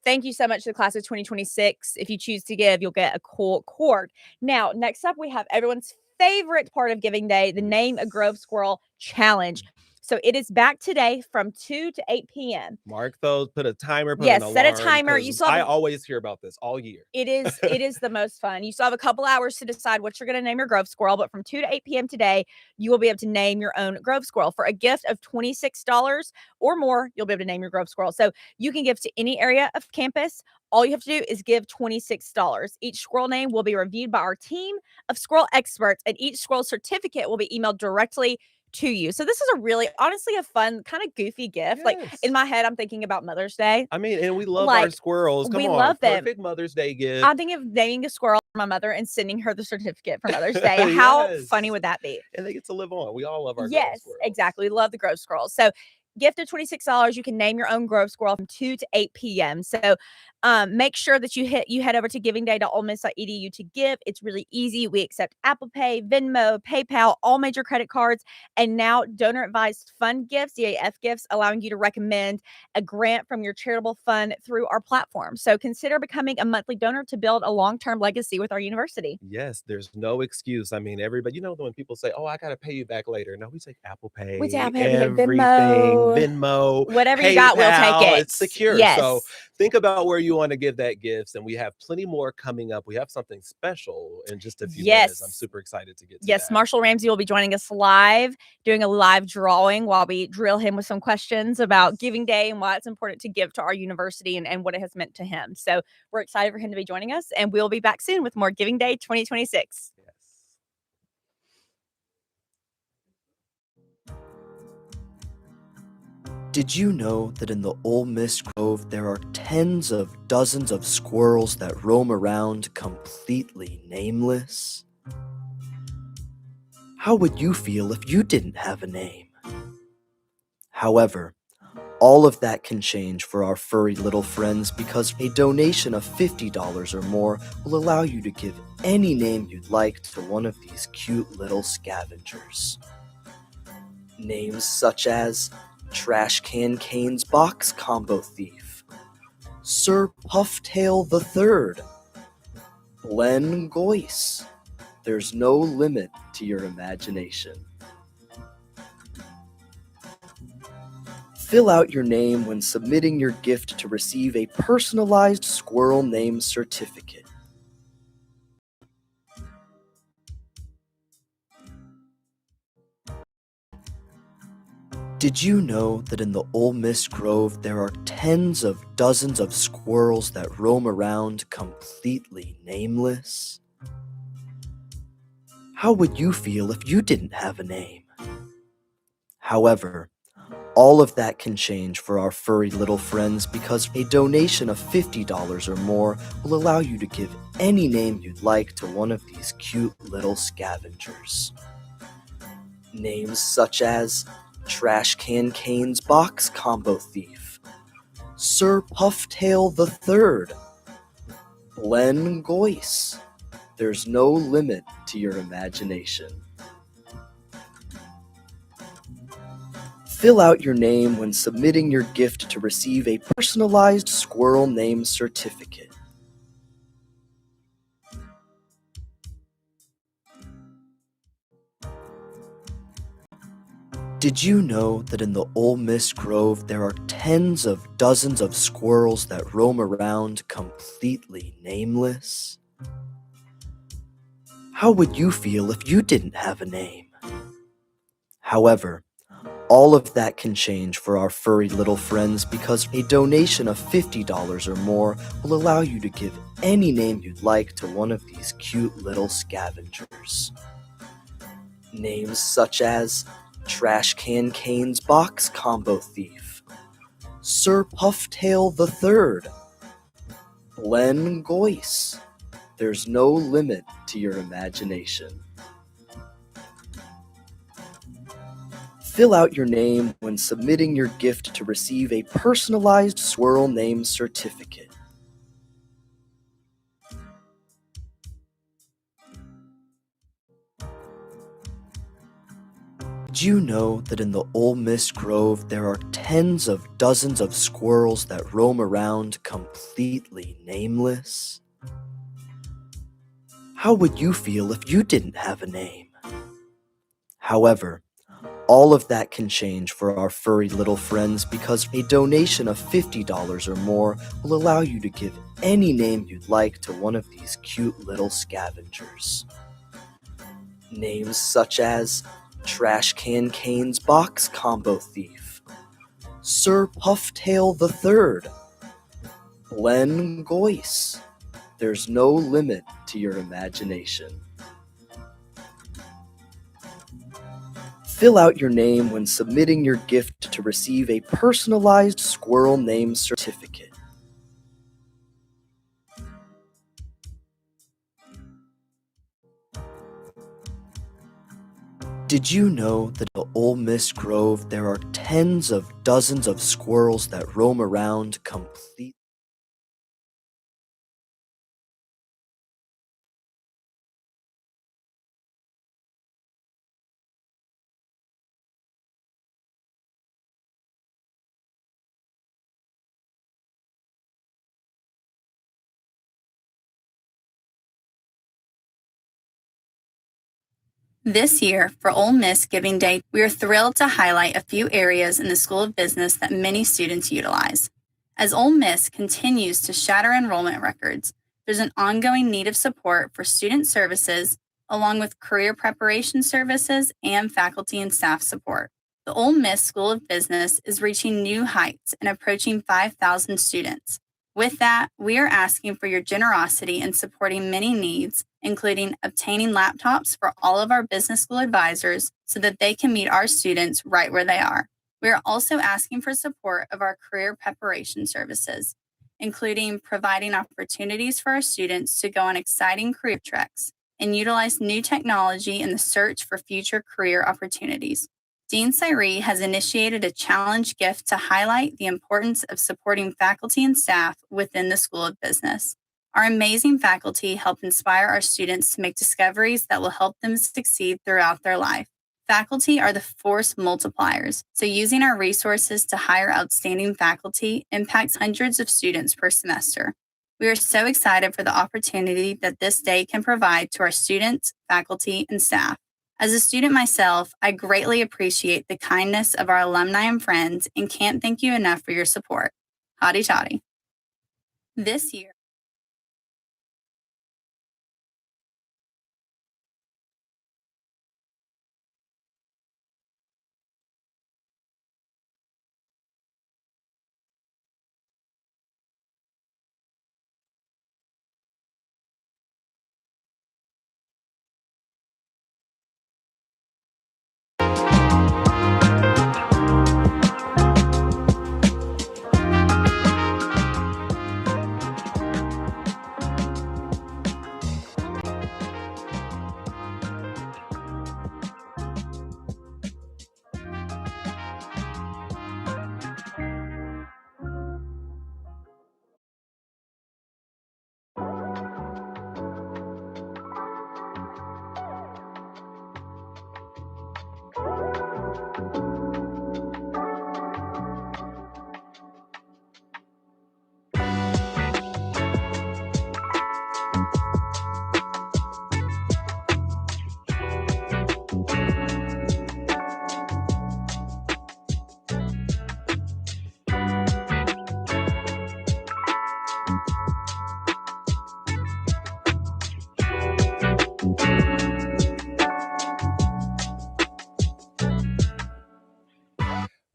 thank you so much to the class of 2026. If you choose to give, you'll get a cool cord. Now, next up, we have everyone's favorite part of Giving Day, the Name a Grove Squirrel Challenge. So it is back today from 2 to 8 p.m.
Mark those, put a timer,
set a timer.
I always hear about this all year.
It is the most fun. You still have a couple hours to decide what you're going to name your Grove Squirrel, but from 2 to 8 p.m. today, you will be able to name your own Grove Squirrel. For a gift of $26 or more, you'll be able to name your Grove Squirrel. So you can give to any area of campus. All you have to do is give $26. Each squirrel name will be reviewed by our team of squirrel experts, and each squirrel certificate will be emailed directly to you. So this is a really, honestly, a fun, kind of goofy gift. Like in my head, I'm thinking about Mother's Day.
I mean, and we love our squirrels. Come
We
on,
love them.
perfect Mother's Day gift.
I'm thinking of naming a squirrel for my mother and sending her the certificate for Mother's Day. How funny would that be?
And they get to live on. We all love our Grove
Yes,
squirrels.
exactly. We love the Grove Squirrels. So gift of $26. You can name your own Grove Squirrel from 2 to 8 p.m. So make sure that you head over to givingday.olemiss.edu to give. It's really easy. We accept Apple Pay, Venmo, PayPal, all major credit cards, and now donor advised fund gifts, DAF gifts, allowing you to recommend a grant from your charitable fund through our platform. So consider becoming a monthly donor to build a long-term legacy with our university.
Yes, there's no excuse. I mean, everybody, you know, when people say, "Oh, I got to pay you back later." No, we take Apple Pay,
We take Apple Pay,
everything, Venmo,
whatever you got, we'll take
PayPal,
it.
It's secure.
Yes.
So think about where you want to give that gifts, and we have plenty more coming up. We have something special in just a few minutes. I'm super excited to get to
Yes,
that.
Marshall Ramsey will be joining us live, doing a live drawing while we drill him with some questions about Giving Day and why it's important to give to our university and what it has meant to him. So we're excited for him to be joining us, and we'll be back soon with more Giving Day 2026.
Did you know that in the Ole Miss Grove there are tens of dozens of squirrels that roam around completely nameless? How would you feel if you didn't have a name? However, all of that can change for our furry little friends because a donation of $50 or more will allow you to give any name you'd like to one of these cute little scavengers. Names such as Trash Can Cane's Box Combo Thief, Sir Pufftail III, Glenn Goyce. There's no limit to your imagination. Fill out your name when submitting your gift to receive a personalized squirrel name certificate. Did you know that in the Ole Miss Grove there are tens of dozens of squirrels that roam around completely nameless? How would you feel if you didn't have a name? However, all of that can change for our furry little friends because a donation of $50 or more will allow you to give any name you'd like to one of these cute little scavengers. Names such as Trash Can Cane's Box Combo Thief, Sir Pufftail III, Glenn Goyce. There's no limit to your imagination. Fill out your name when submitting your gift to receive a personalized squirrel name certificate. Did you know that in the Ole Miss Grove there are tens of dozens of squirrels that roam around completely nameless? How would you feel if you didn't have a name? However, all of that can change for our furry little friends because a donation of $50 or more will allow you to give any name you'd like to one of these cute little scavengers. Names such as Trash Can Cane's Box Combo Thief, Sir Pufftail III, Glenn Goyce. There's no limit to your imagination. Fill out your name when submitting your gift to receive a personalized squirrel name certificate. Did you know that in the Ole Miss Grove there are tens of dozens of squirrels that roam around completely nameless? How would you feel if you didn't have a name? However, all of that can change for our furry little friends because a donation of $50 or more will allow you to give any name you'd like to one of these cute little scavengers. Names such as Trash Can Cane's Box Combo Thief, Sir Pufftail III, Glenn Goyce. There's no limit to your imagination. Fill out your name when submitting your gift to receive a personalized squirrel name certificate. Did you know that at Ole Miss Grove there are tens of dozens of squirrels that roam around complete?
This year, for Ole Miss Giving Day, we are thrilled to highlight a few areas in the School of Business that many students utilize. As Ole Miss continues to shatter enrollment records, there's an ongoing need of support for student services, along with career preparation services and faculty and staff support. The Ole Miss School of Business is reaching new heights and approaching 5,000 students. With that, we are asking for your generosity in supporting many needs, including obtaining laptops for all of our business school advisors so that they can meet our students right where they are. We are also asking for support of our career preparation services, including providing opportunities for our students to go on exciting career treks and utilize new technology in the search for future career opportunities. Dean Cyree has initiated a challenge gift to highlight the importance of supporting faculty and staff within the School of Business. Our amazing faculty help inspire our students to make discoveries that will help them succeed throughout their life. Faculty are the force multipliers, so using our resources to hire outstanding faculty impacts hundreds of students per semester. We are so excited for the opportunity that this day can provide to our students, faculty, and staff. As a student myself, I greatly appreciate the kindness of our alumni and friends and can't thank you enough for your support. Hotty toddy. This year,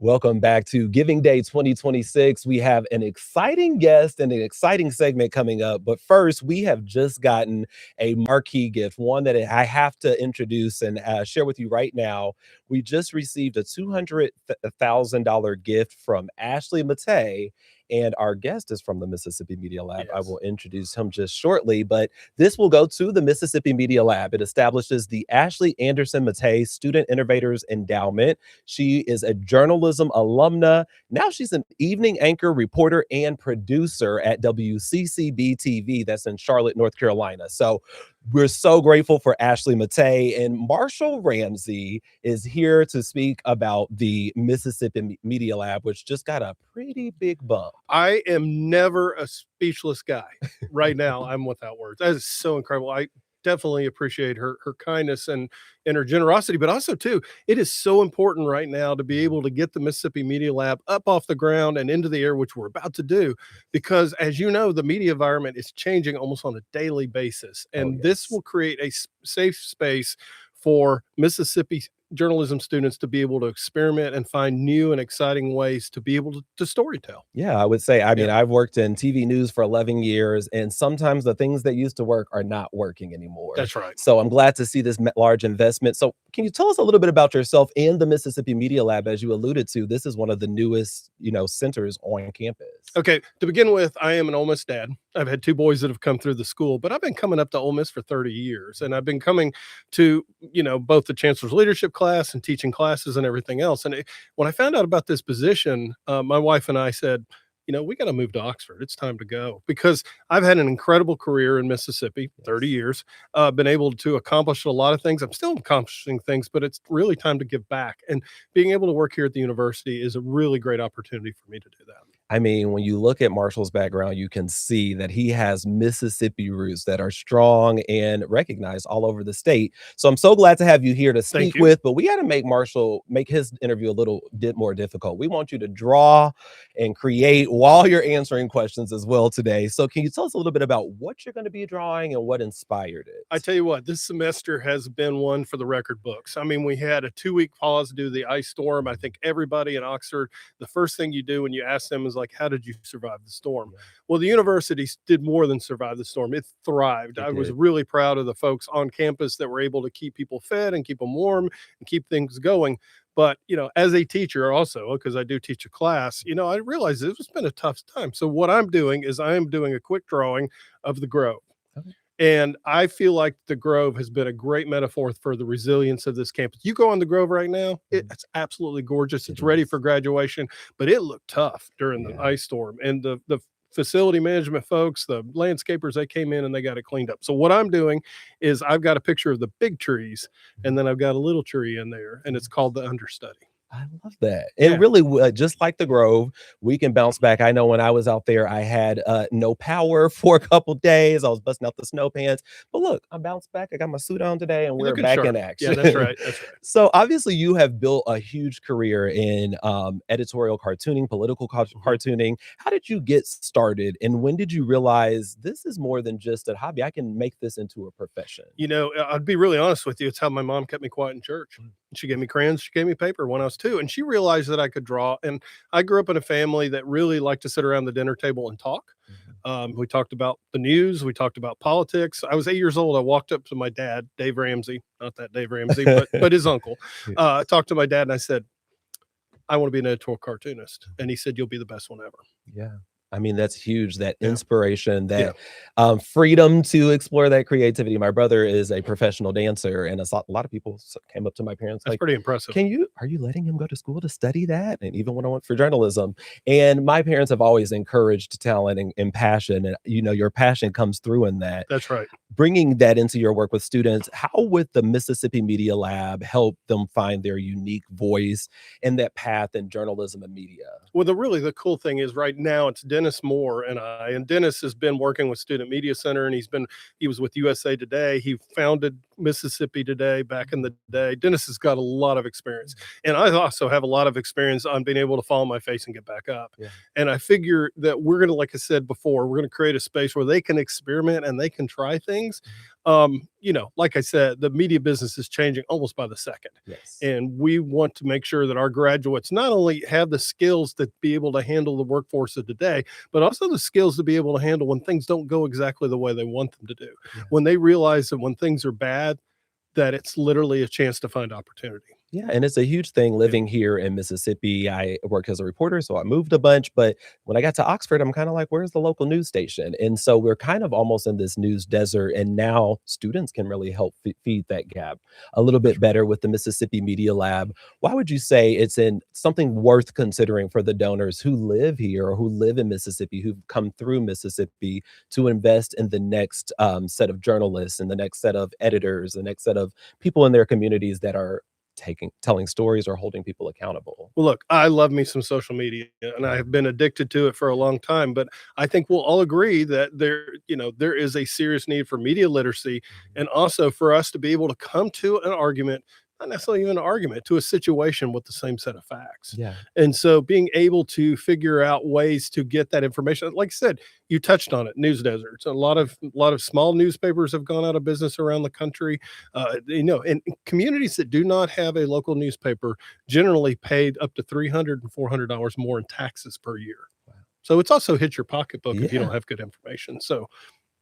Welcome back to Giving Day 2026. We have an exciting guest and an exciting segment coming up. But first, we have just gotten a marquee gift, one that I have to introduce and share with you right now. We just received a $200,000 gift from Ashley Matei, and our guest is from the Mississippi Media Lab. I will introduce him just shortly, but this will go to the Mississippi Media Lab. It establishes the Ashley Anderson Matei Student Innovators Endowment. She is a journalism alumna. Now she's an evening anchor, reporter, and producer at WCCB TV. That's in Charlotte, North Carolina. So we're so grateful for Ashley Matei, and Marshall Ramsey is here to speak about the Mississippi Media Lab, which just got a pretty big bump.
I am never a speechless guy. Right now, I'm without words. That is so incredible. I definitely appreciate her kindness and her generosity, but also too, it is so important right now to be able to get the Mississippi Media Lab up off the ground and into the air, which we're about to do, because as you know, the media environment is changing almost on a daily basis, and this will create a safe space for Mississippi journalism students to be able to experiment and find new and exciting ways to be able to storytell.
Yeah, I would say, I mean,
Yeah.
I've worked in TV news for 11 years, and sometimes the things that used to work are not working anymore.
That's right.
So I'm glad to see this large investment. So can you tell us a little bit about yourself and the Mississippi Media Lab? As you alluded to, this is one of the newest, centers on campus.
Okay, to begin with, I am an Ole Miss dad. I've had 2 boys that have come through the school, but I've been coming up to Ole Miss for 30 years, and I've been coming to, both the chancellor's leadership class and teaching classes and everything else. And when I found out about this position, my wife and I said, we got to move to Oxford. It's time to go, because I've had an incredible career in Mississippi, 30 years, been able to accomplish a lot of things. I'm still accomplishing things, but it's really time to give back. And being able to work here at the university is a really great opportunity for me to do that.
I mean, when you look at Marshall's background, you can see that he has Mississippi roots that are strong and recognized all over the state. So I'm so glad to have you here to speak with, but we got to make Marshall make his interview a little bit more difficult. We want you to draw and create while you're answering questions as well today. So can you tell us a little bit about what you're going to be drawing and what inspired it?
I tell you what, this semester has been one for the record books. I mean, we had a 2-week pause due to the ice storm. I think everybody in Oxford, the first thing you do when you ask them is like, how did you survive the storm? Well, the university did more than survive the storm. It thrived. I was really proud of the folks on campus that were able to keep people fed and keep them warm and keep things going. But, as a teacher also, because I do teach a class, I realized it's been a tough time. So what I'm doing is I am doing a quick drawing of the Grove.
Okay.
And I feel like the Grove has been a great metaphor for the resilience of this campus. You go on the Grove right now, it's absolutely gorgeous. It's ready for graduation, but it looked tough during the ice storm. And the facility management folks, the landscapers, they came in and they got it cleaned up. So what I'm doing is I've got a picture of the big trees, and then I've got a little tree in there, and it's called the understudy.
I love that. And really, just like the Grove, we can bounce back. I know when I was out there, I had no power for a couple days. I was busting out the snow pants. But look, I bounced back. I got my suit on today, and we're back in action.
Yeah, that's right. That's right.
So obviously, you have built a huge career in editorial cartooning, political cartooning. How did you get started, and when did you realize this is more than just a hobby? I can make this into a profession.
I'd be really honest with you. It's how my mom kept me quiet in church. She gave me crayons. She gave me paper when I was 2, and she realized that I could draw. And I grew up in a family that really liked to sit around the dinner table and talk. We talked about the news. We talked about politics. I was 8 years old. I walked up to my dad, Dave Ramsey, not that Dave Ramsey, but his uncle. I talked to my dad and I said, I want to be an editorial cartoonist. And he said, you'll be the best one ever.
Yeah. I mean, that's huge, that inspiration, that freedom to explore that creativity. My brother is a professional dancer, and a lot of people came up to my parents
That's
like,
pretty impressive.
are you letting him go to school to study that? And even when I went for journalism, and my parents have always encouraged talent and passion, and your passion comes through in that.
That's right.
Bringing that into your work with students, how would the Mississippi Media Lab help them find their unique voice in that path in journalism and media?
Well, the cool thing is right now it's Dennis Moore and Dennis has been working with Student Media Center, and he was with USA Today. He founded Mississippi Today back in the day. Dennis has got a lot of experience, and I also have a lot of experience on being able to fall on my face and get back up. And I figure that we're going to, like I said before, we're going to create a space where they can experiment and they can try things. Like I said, the media business is changing almost by the second. And we want to make sure that our graduates not only have the skills to be able to handle the workforce of today, but also the skills to be able to handle when things don't go exactly the way they want them to do. When they realize that when things are bad, that it's literally a chance to find opportunity.
Yeah, and it's a huge thing living here in Mississippi. I worked as a reporter, so I moved a bunch. But when I got to Oxford, I'm kind of like, where's the local news station? And so we're kind of almost in this news desert. And now students can really help feed that gap a little bit better with the Mississippi Media Lab. Why would you say it's something worth considering for the donors who live here or who live in Mississippi, who've come through Mississippi, to invest in the next set of journalists and the next set of editors, the next set of people in their communities that are telling stories or holding people accountable?
Well, look, I love me some social media, and I have been addicted to it for a long time. But I think we'll all agree that there is a serious need for media literacy, and also for us to be able to come to an argument not necessarily even an argument, to a situation with the same set of facts.
Yeah.
And so being able to figure out ways to get that information, like I said, you touched on it, news deserts. A lot of small newspapers have gone out of business around the country. And communities that do not have a local newspaper generally paid up to $300 and $400 more in taxes per year. So it's also hit your pocketbook if you
Yeah.
don't have good information. So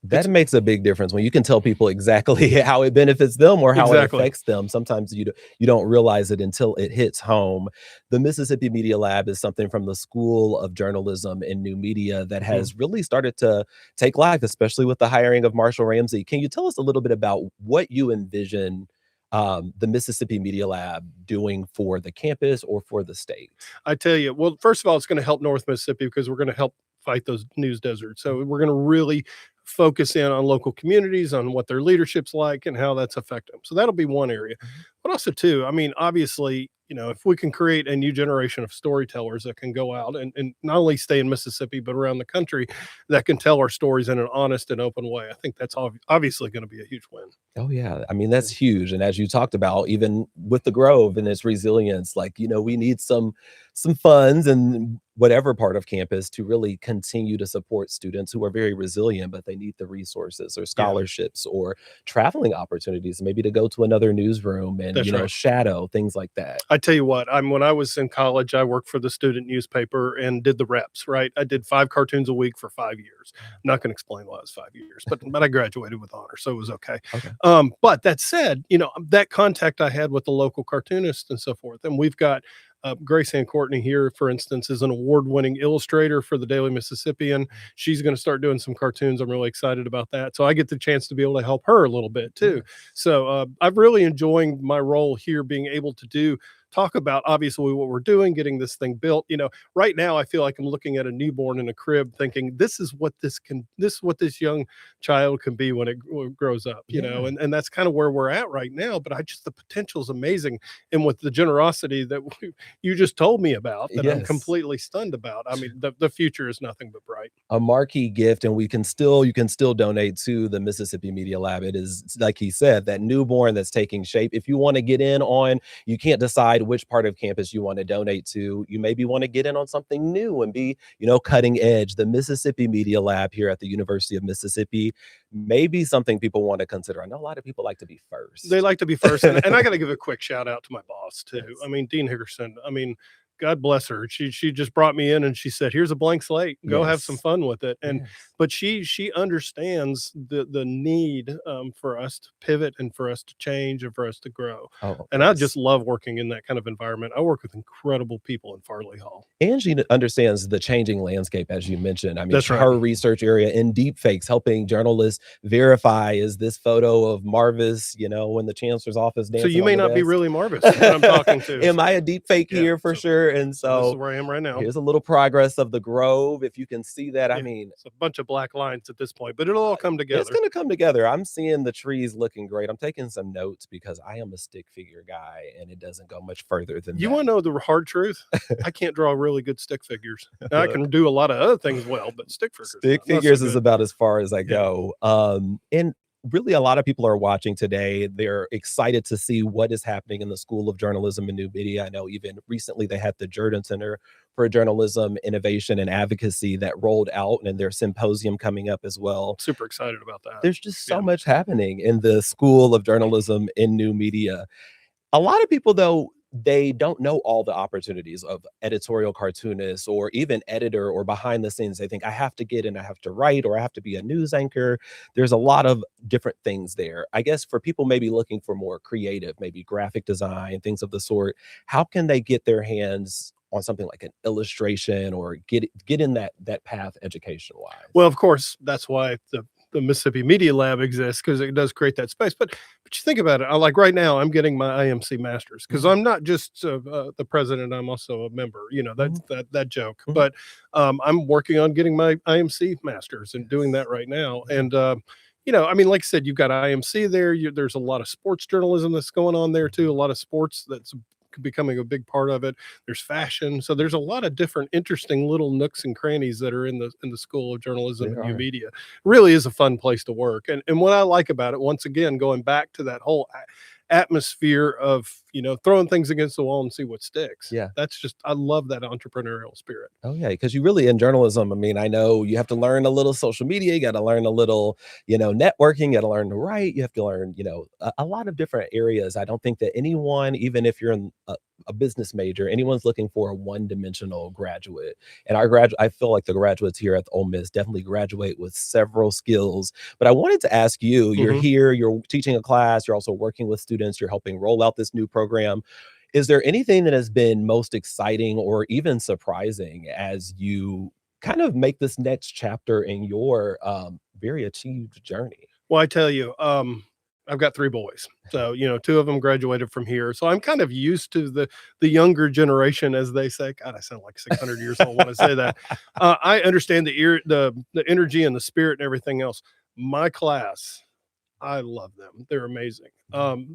That makes a big difference when you can tell people exactly how it benefits them or how it
Exactly.
affects them. Sometimes you don't realize it until it hits home. The Mississippi Media Lab is something from the School of Journalism and New Media that has really started to take life, especially with the hiring of Marshall Ramsey. Can you tell us a little bit about what you envision the Mississippi Media Lab doing for the campus or for the state?
I tell you, well, first of all, it's going to help North Mississippi because we're going to help fight those news deserts. So we're going to really focus in on local communities, on what their leadership's like and how that's affected them. So that'll be one area. But also too, I mean, obviously, if we can create a new generation of storytellers that can go out and not only stay in Mississippi, but around the country that can tell our stories in an honest and open way, I think that's obviously going to be a huge win.
Oh yeah. I mean, that's huge. And as you talked about, even with the Grove and its resilience, we need some funds and whatever part of campus to really continue to support students who are very resilient, but they need the resources or scholarships or traveling opportunities, maybe to go to another newsroom and,
That's right.
shadow things like that.
I tell you what, when I was in college, I worked for the student newspaper and did the reps, right? I did 5 cartoons a week for 5 years. I'm not going to explain why it was 5 years, but I graduated with honor, so it was okay. But that said, that contact I had with the local cartoonists and so forth, and we've got Grace Ann Courtney here, for instance, is an award-winning illustrator for the Daily Mississippian. She's going to start doing some cartoons. I'm really excited about that. So I get the chance to be able to help her a little bit too. So I'm really enjoying my role here, being able to talk about obviously what we're doing, getting this thing built. Right now I feel like I'm looking at a newborn in a crib thinking this is what this young child can be when it grows up, and that's kind of where we're at right now. But the potential is amazing. And with the generosity that you just told me about, that I'm
Yes.
completely stunned about. I mean, the future is nothing but bright.
A marquee gift, and you can still donate to the Mississippi Media Lab. It is, like he said, that newborn that's taking shape. If you want to get in on, you can't decide which part of campus you want to donate to. You maybe want to get in on something new and be, cutting edge. The Mississippi Media Lab here at the University of Mississippi may be something people want to consider. I know a lot of people like to be first.
They like to be first. And I got to give a quick shout out to my boss too. I mean, Dean Hickerson, God bless her. She just brought me in and she said, here's a blank slate, go have some fun with it. And, but she understands the need for us to pivot and for us to change and for us to grow. And I just love working in that kind of environment. I work with incredible people in Farley Hall.
And she understands the changing landscape, as you mentioned. I mean,
That's right.
her research area in deepfakes, helping journalists verify, is this photo of Marvis, in the chancellor's office
So
dancing
you may
on the
not be
desk?
really Marvis that I'm talking to.
Am I a deepfake here for sure? And so
this is where I am right now.
here's a little progress of the Grove. If you can see that, I mean,
it's a bunch of black lines at this point, but it'll all come together.
it's going to come together. I'm seeing the trees looking great. I'm taking some notes because I am a stick figure guy and it doesn't go much further than
You
that.
want to know the hard truth? I can't draw really good stick figures. Now, I can do a lot of other things well, but stick figures.
Stick
not so
figures is
good.
about as far as I go. And really, a lot of people are watching today. They're excited to see what is happening in the School of Journalism and New Media. I know even recently they had the Jordan Center for Journalism, Innovation, and Advocacy that rolled out, and their symposium coming up as well.
Super excited about that.
There's just so much happening in the School of Journalism and New Media. A lot of people, though, they don't know all the opportunities of editorial cartoonist or even editor or behind the scenes. They think I have to get in, I have to write, or I have to be a news anchor. There's a lot of different things there. I guess for people maybe looking for more creative, maybe graphic design, things of the sort, how can they get their hands on something like an illustration or get in that path education wise?
Well, of course, that's why the Mississippi Media Lab exists, because it does create that space. But you think about it, like right now, I'm getting my IMC Masters because I'm not just the president, I'm also a member. That's that joke. But I'm working on getting my IMC Masters and doing that right now. And like I said, you've got IMC there. There's a lot of sports journalism that's going on there too. A lot of sports that's becoming a big part of it. There's fashion. So there's a lot of different interesting little nooks and crannies that are in the School of Journalism and New Media. It really is a fun place to work. And what I like about it, once again, going back to that whole atmosphere of, throwing things against the wall and see what sticks.
Yeah.
That's just, I love that entrepreneurial spirit.
Oh yeah, because you really in journalism. I mean, I know you have to learn a little social media, you got to learn a little, networking, you got to learn to write, you have to learn, a lot of different areas. I don't think that anyone, even if you're in a business major, anyone's looking for a one-dimensional graduate. And I feel like the graduates here at the Ole Miss definitely graduate with several skills. But I wanted to ask you, you're here, you're teaching a class, you're also working with students, you're helping roll out this new program. Is there anything that has been most exciting or even surprising as you kind of make this next chapter in your very achieved journey?
Well, I tell you, I've got 3 boys. So, 2 of them graduated from here. So I'm kind of used to the younger generation, as they say. God, I sound like 600 years old when I say that. I understand the energy and the spirit and everything else. My class, I love them. They're amazing.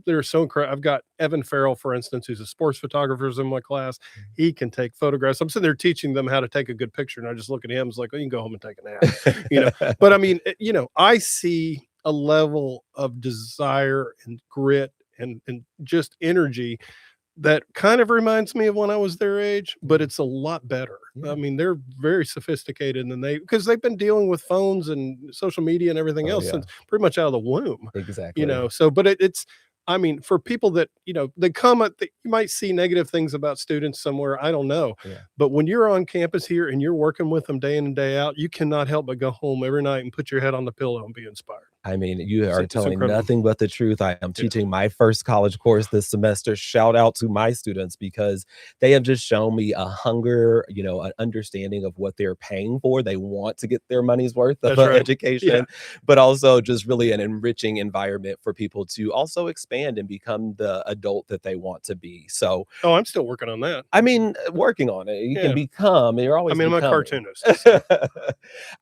They're so incredible. I've got Evan Farrell, for instance, who's a sports photographer in my class. He can take photographs. I'm sitting there teaching them how to take a good picture, and I just look at him. It's like, oh, you can go home and take a nap. But I mean, I see a level of desire and grit and just energy that kind of reminds me of when I was their age, but it's a lot better. I mean, they're very sophisticated, and because they've been dealing with phones and social media and everything else since pretty much out of the womb.
Exactly.
So, but it's, I mean, for people that, they come at, you might see negative things about students somewhere. I don't know. But when you're on campus here and you're working with them day in and day out, you cannot help but go home every night and put your head on the pillow and be inspired.
I mean, you are
It's
telling
incredible.
nothing but the truth. I am teaching my first college course this semester. Shout out to my students because they have just shown me a hunger, an understanding of what they're paying for. They want to get their money's worth of
That's right.
education, but also just really an enriching environment for people to also expand and become the adult that they want to be. So,
Oh, I'm still working on that.
I mean, working on it. You can become, you're always
I'm a
becoming.
cartoonist.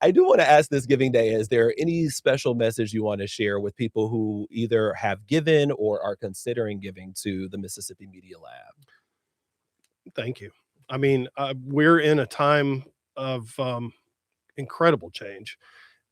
I do want to ask this Giving Day, is there any special message you want to share with people who either have given or are considering giving to the Mississippi Media Lab?
Thank you. I mean, we're in a time of incredible change,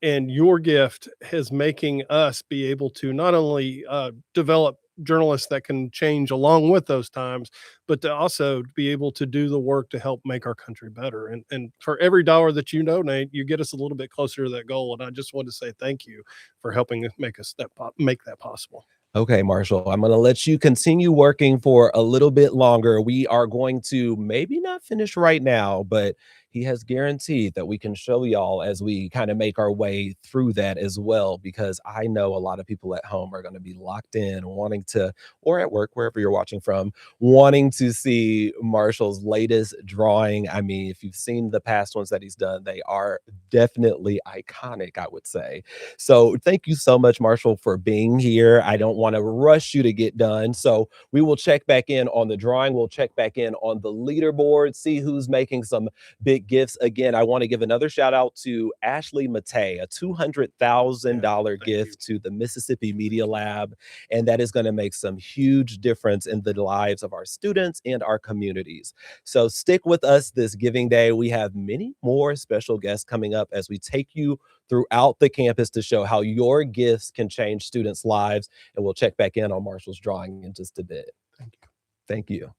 and your gift is making us be able to not only develop journalists that can change along with those times, but to also be able to do the work to help make our country better. And for every dollar that you donate, you get us a little bit closer to that goal. And I just want to say thank you for helping make that possible.
Okay, Marshall, I'm going to let you continue working for a little bit longer. We are going to maybe not finish right now, but he has guaranteed that we can show y'all as we kind of make our way through that as well, because I know a lot of people at home are going to be locked in wanting to, or at work, wherever you're watching from, wanting to see Marshall's latest drawing. I mean, if you've seen the past ones that he's done, they are definitely iconic, I would say. So thank you so much, Marshall, for being here. I don't want to rush you to get done. So we will check back in on the drawing. We'll check back in on the leaderboard, see who's making some big gifts. Again, I want to give another shout out to Ashley Matei, a $200,000 gift to the Mississippi Media Lab. And that is going to make some huge difference in the lives of our students and our communities. So stick with us this Giving Day. We have many more special guests coming up as we take you throughout the campus to show how your gifts can change students' lives. And we'll check back in on Marshall's drawing in just a bit.
Thank you.
Thank you.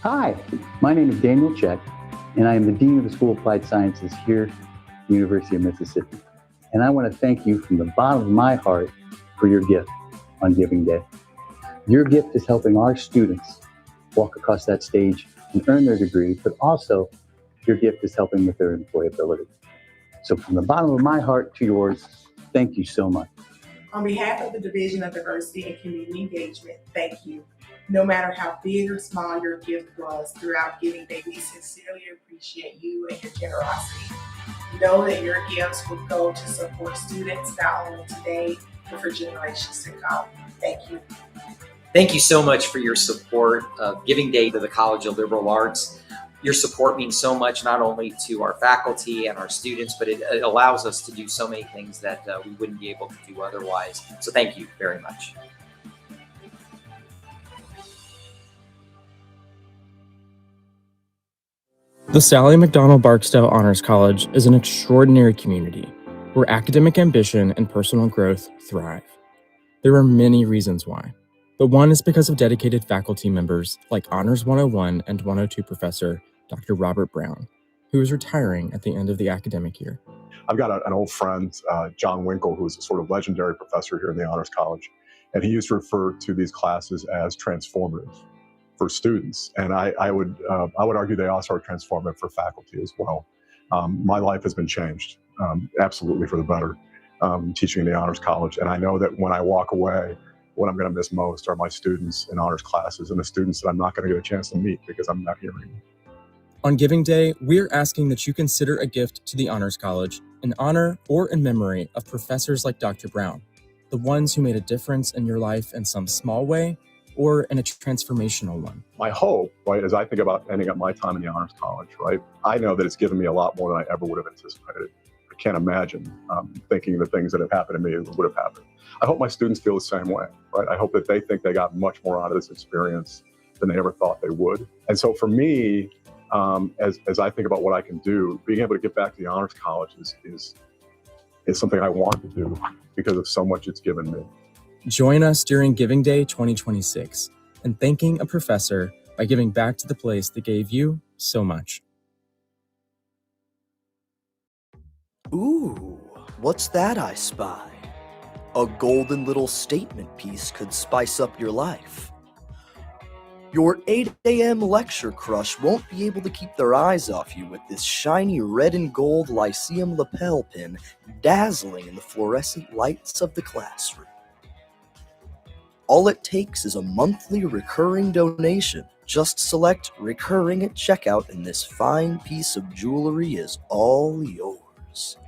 Hi, my name is Daniel Check, and I am the Dean of the School of Applied Sciences here at the University of Mississippi. And I want to thank you from the bottom of my heart for your gift on Giving Day. Your gift is helping our students walk across that stage and earn their degree, but also your gift is helping with their employability. So from the bottom of my heart to yours, thank you so much.
On behalf of the Division of Diversity and Community Engagement, thank you. No matter how big or small your gift was throughout Giving Day, we sincerely appreciate you and your generosity. Know that your gifts will go to support students not only today, but for generations to come. Thank you.
Thank you so much for your support of Giving Day to the College of Liberal Arts. Your support means so much, not only to our faculty and our students, but it allows us to do so many things that we wouldn't be able to do otherwise. So thank you very much.
The Sally McDonald Barksdale Honors College is an extraordinary community where academic ambition and personal growth thrive. There are many reasons why. But one is because of dedicated faculty members like Honors 101 and 102 professor Dr. Robert Brown, who is retiring at the end of the academic year.
I've got an old friend, John Winkle, who's a sort of legendary professor here in the Honors College, and he used to refer to these classes as transformative for students. And I would argue they also are transformative for faculty as well. My life has been changed, absolutely for the better, teaching in the Honors College. And I know that when I walk away, what I'm going to miss most are my students in honors classes and the students that I'm not going to get a chance to meet because I'm not here anymore.
On Giving Day, we're asking that you consider a gift to the Honors College in honor or in memory of professors like Dr. Brown, the ones who made a difference in your life in some small way or in a transformational one.
My hope, right, as I think about ending up my time in the Honors College, right, I know that it's given me a lot more than I ever would have anticipated. I can't imagine thinking the things that have happened to me would have happened. I hope my students feel the same way, right? I hope that they think they got much more out of this experience than they ever thought they would. And so for me, as I think about what I can do, being able to get back to the Honors College is something I want to do because of so much it's given me.
Join us during Giving Day 2026 and thanking a professor by giving back to the place that gave you so much.
Ooh, what's that I spy? A golden little statement piece could spice up your life. Your 8 a.m. lecture crush won't be able to keep their eyes off you with this shiny red and gold Lyceum lapel pin dazzling in the fluorescent lights of the classroom. All it takes is a monthly recurring donation. Just select recurring at checkout and this fine piece of jewelry is all yours.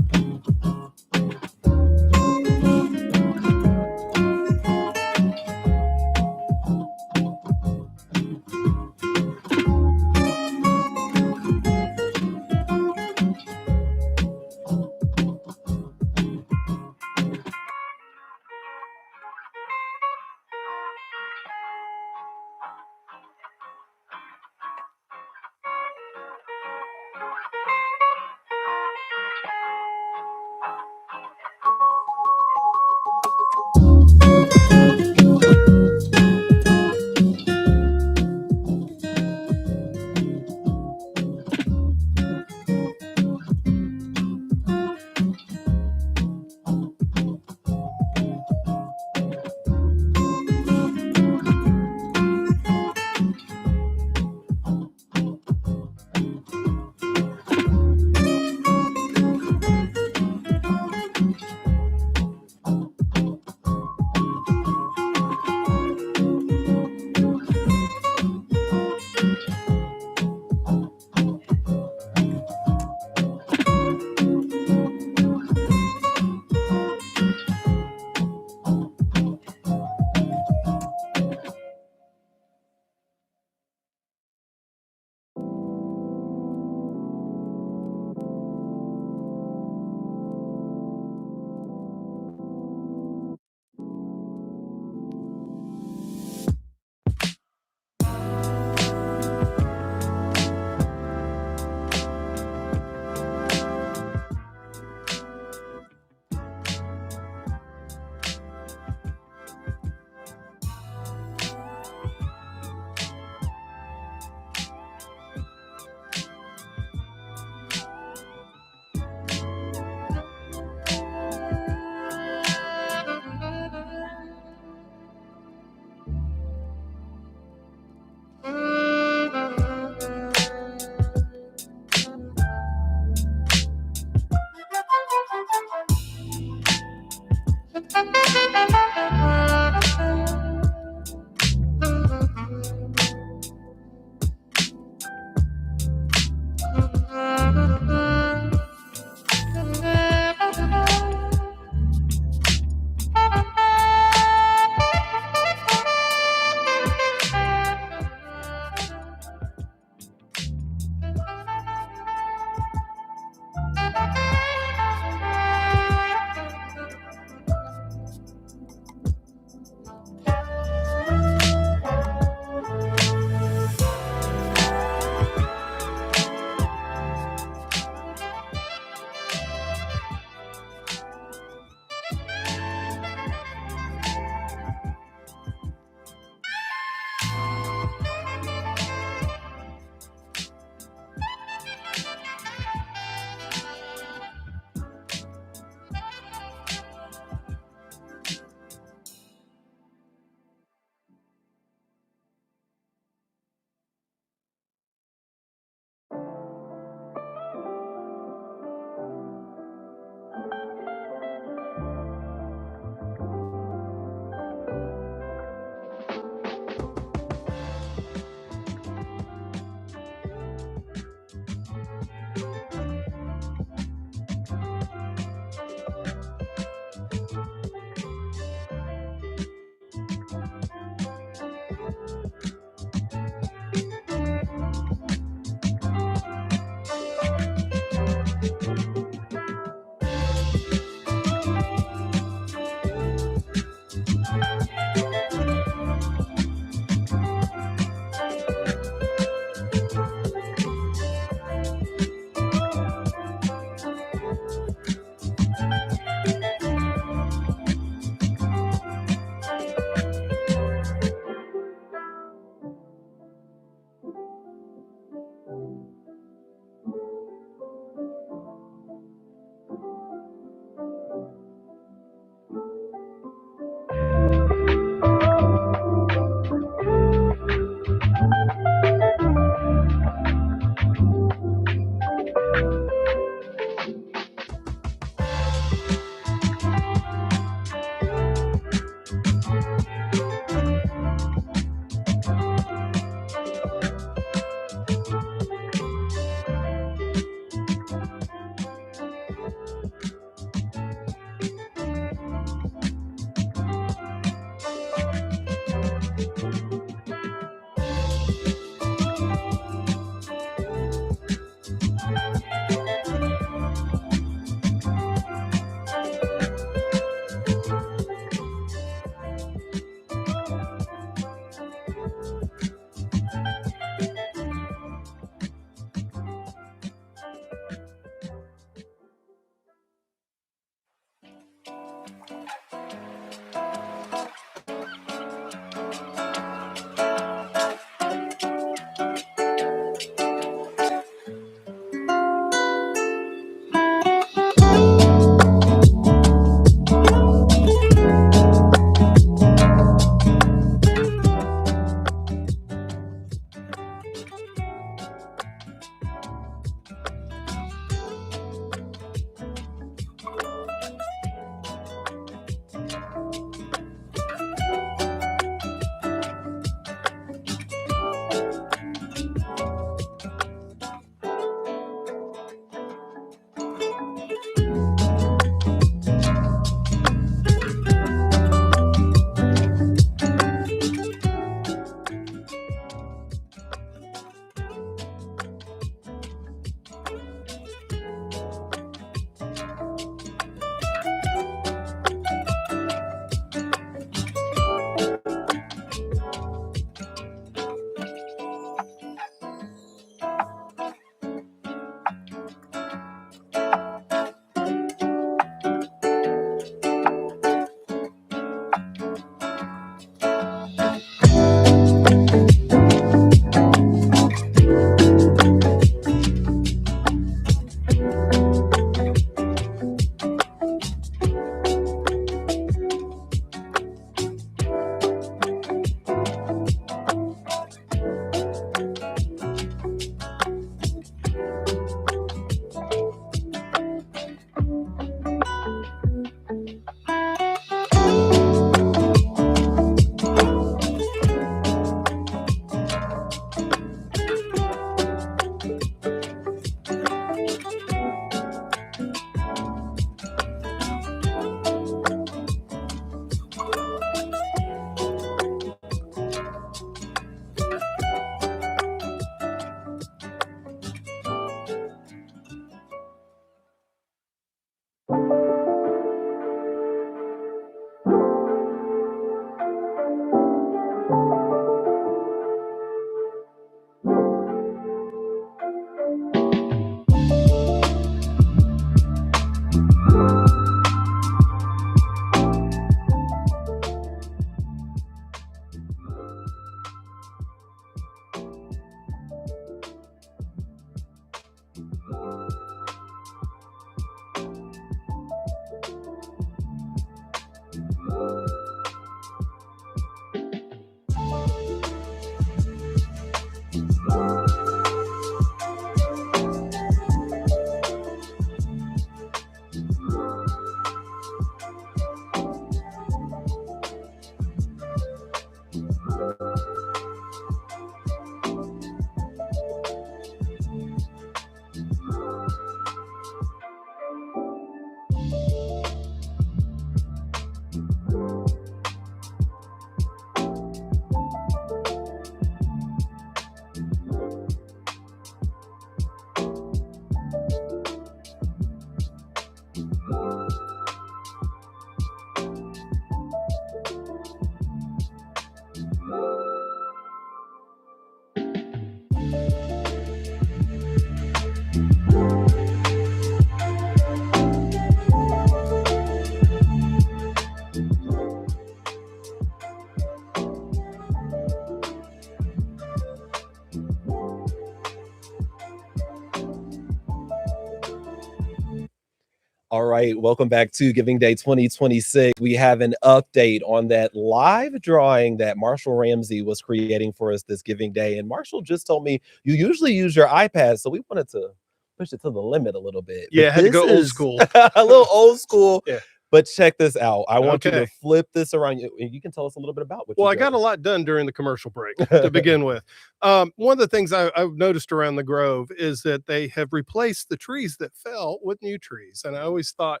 All right, welcome back to Giving Day 2026. We have an update on that live drawing that Marshall Ramsey was creating for us this Giving Day. And Marshall just told me you usually use your iPad, so we wanted to push it to the limit a little bit.
Yeah,
But
had to
this
go old
is
school.
a little old school.
Yeah.
But check this out. I want you to
Okay.
flip this around. You can tell us a little bit about what
Well,
you
I got a lot done during the commercial break to begin with. One of the things I've noticed around the Grove is that they have replaced the trees that fell with new trees. And I always thought,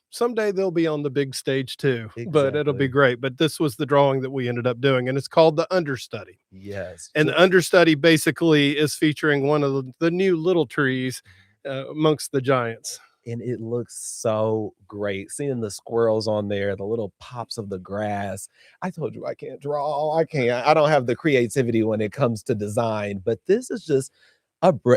someday they'll be on the big stage too, but it'll be
Exactly.
great. But this was the drawing that we ended up doing, and it's called the understudy.
Yes.
And the understudy basically is featuring one of the new little trees amongst the giants.
And it looks so great. Seeing the squirrels on there, the little pops of the grass. I told you I can't draw. I don't have the creativity when it comes to design, but this is just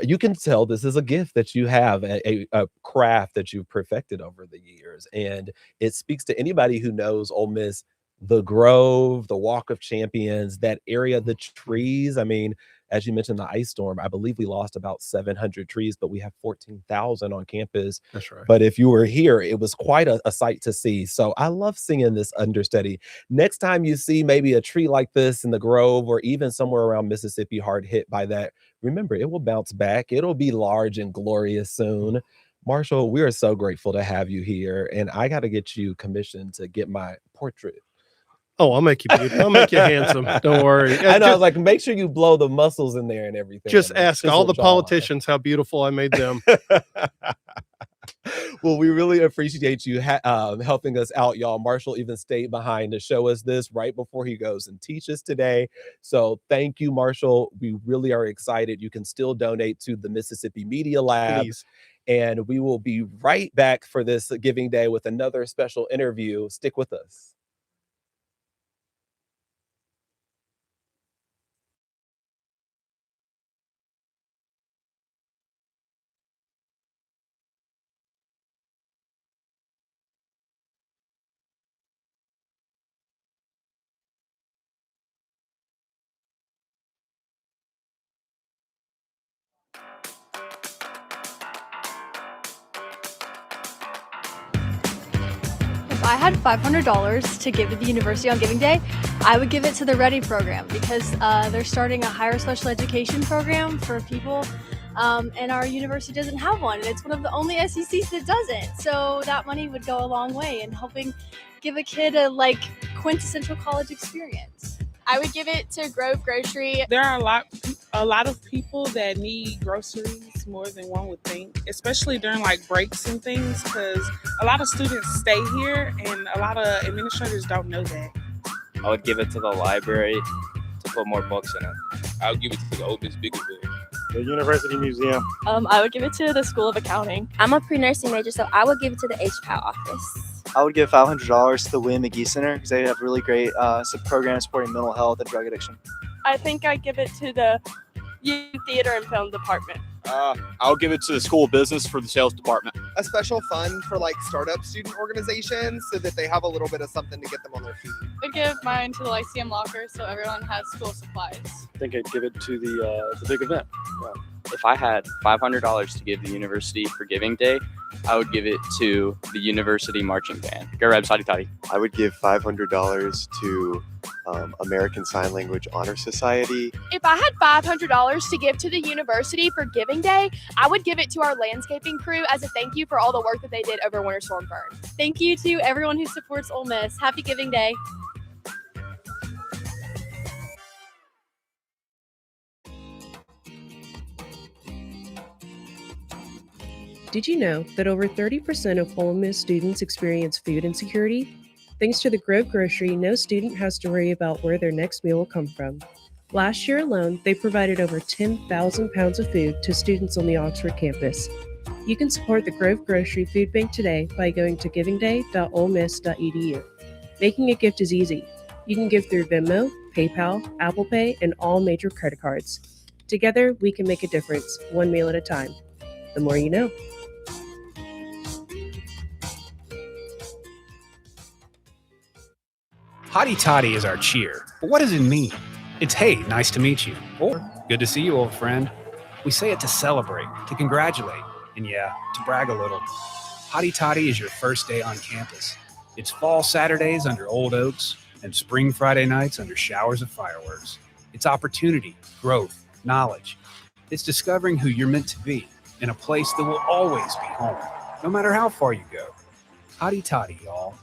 you can tell this is a gift that you have, a craft that you've perfected over the years. And it speaks to anybody who knows Ole Miss, the Grove, the Walk of Champions, that area, the trees. I mean, as you mentioned, the ice storm, I believe we lost about 700 trees, but we have 14,000 on campus.
That's right.
But if you were here, it was quite a sight to see. So I love seeing this understudy. Next time you see maybe a tree like this in the Grove or even somewhere around Mississippi hard hit by that, remember, it will bounce back. It'll be large and glorious soon. Marshall, we are so grateful to have you here. And I got to get you commissioned to get my portrait.
Oh, I'll make you beautiful. I'll make you handsome. Don't worry.
I know. I was like, make sure you blow the muscles in there and everything.
Just ask all the
jawline.
politicians how beautiful I made them.
Well, we really appreciate you helping us out, y'all. Marshall even stayed behind to show us this right before he goes and teaches today. So thank you, Marshall. We really are excited. You can still donate to the Mississippi Media Lab.
Please.
And we will be right back for this Giving Day with another special interview. Stick with us.
If I had $500 to give to the university on Giving Day, I would give it to the Ready program because they're starting a higher special education program for people, and our university doesn't have one, and it's one of the only SECs that doesn't. So that money would go a long way in helping give a kid a quintessential college experience.
I would give it to Grove Grocery. There are a lot of people that need groceries more than one would think, especially during breaks and things, because a lot of students stay here and a lot of administrators don't know that.
I would give it to the library to put more books in it.
I would give it to the Ole Miss Bigger Building.
The University Museum.
I would give it to the School of Accounting.
I'm a pre-nursing major, so I would give it to the HPAL office.
I would give $500 to the William McGee Center because they have really great programs supporting mental health and drug addiction.
I think I'd give it to the Youth Theater and Film Department.
I'll give it to the School of Business for the sales department.
A special fund for startup student organizations so that they have a little bit of something to get them on their feet.
I'd give mine to the Lyceum Locker so everyone has school supplies.
I think I'd give it to the big event.
If I had $500 to give the university for Giving Day, I would give it to the university marching band. Go Rebs, Hotty Toddy.
I would give $500 to American Sign Language Honor Society.
If I had $500 to give to the university for Giving Day, I would give it to our landscaping crew as a thank you for all the work that they did over Winter Storm Fern.
Thank you to everyone who supports Ole Miss. Happy Giving Day.
Did you know that over 30% of Ole Miss students experience food insecurity? Thanks to the Grove Grocery, no student has to worry about where their next meal will come from. Last year alone, they provided over 10,000 pounds of food to students on the Oxford campus. You can support the Grove Grocery Food Bank today by going to givingday.olemiss.edu. Making a gift is easy. You can give through Venmo, PayPal, Apple Pay, and all major credit cards. Together, we can make a difference, one meal at a time. The more you know.
Hotty Toddy is our cheer, but what does it mean? It's hey, nice to meet you, or good to see you, old friend. We say it to celebrate, to congratulate, and yeah, to brag a little. Hotty Toddy is your first day on campus. It's fall Saturdays under old oaks and spring Friday nights under showers of fireworks. It's opportunity, growth, knowledge. It's discovering who you're meant to be in a place that will always be home, no matter how far you go. Hotty Toddy, y'all.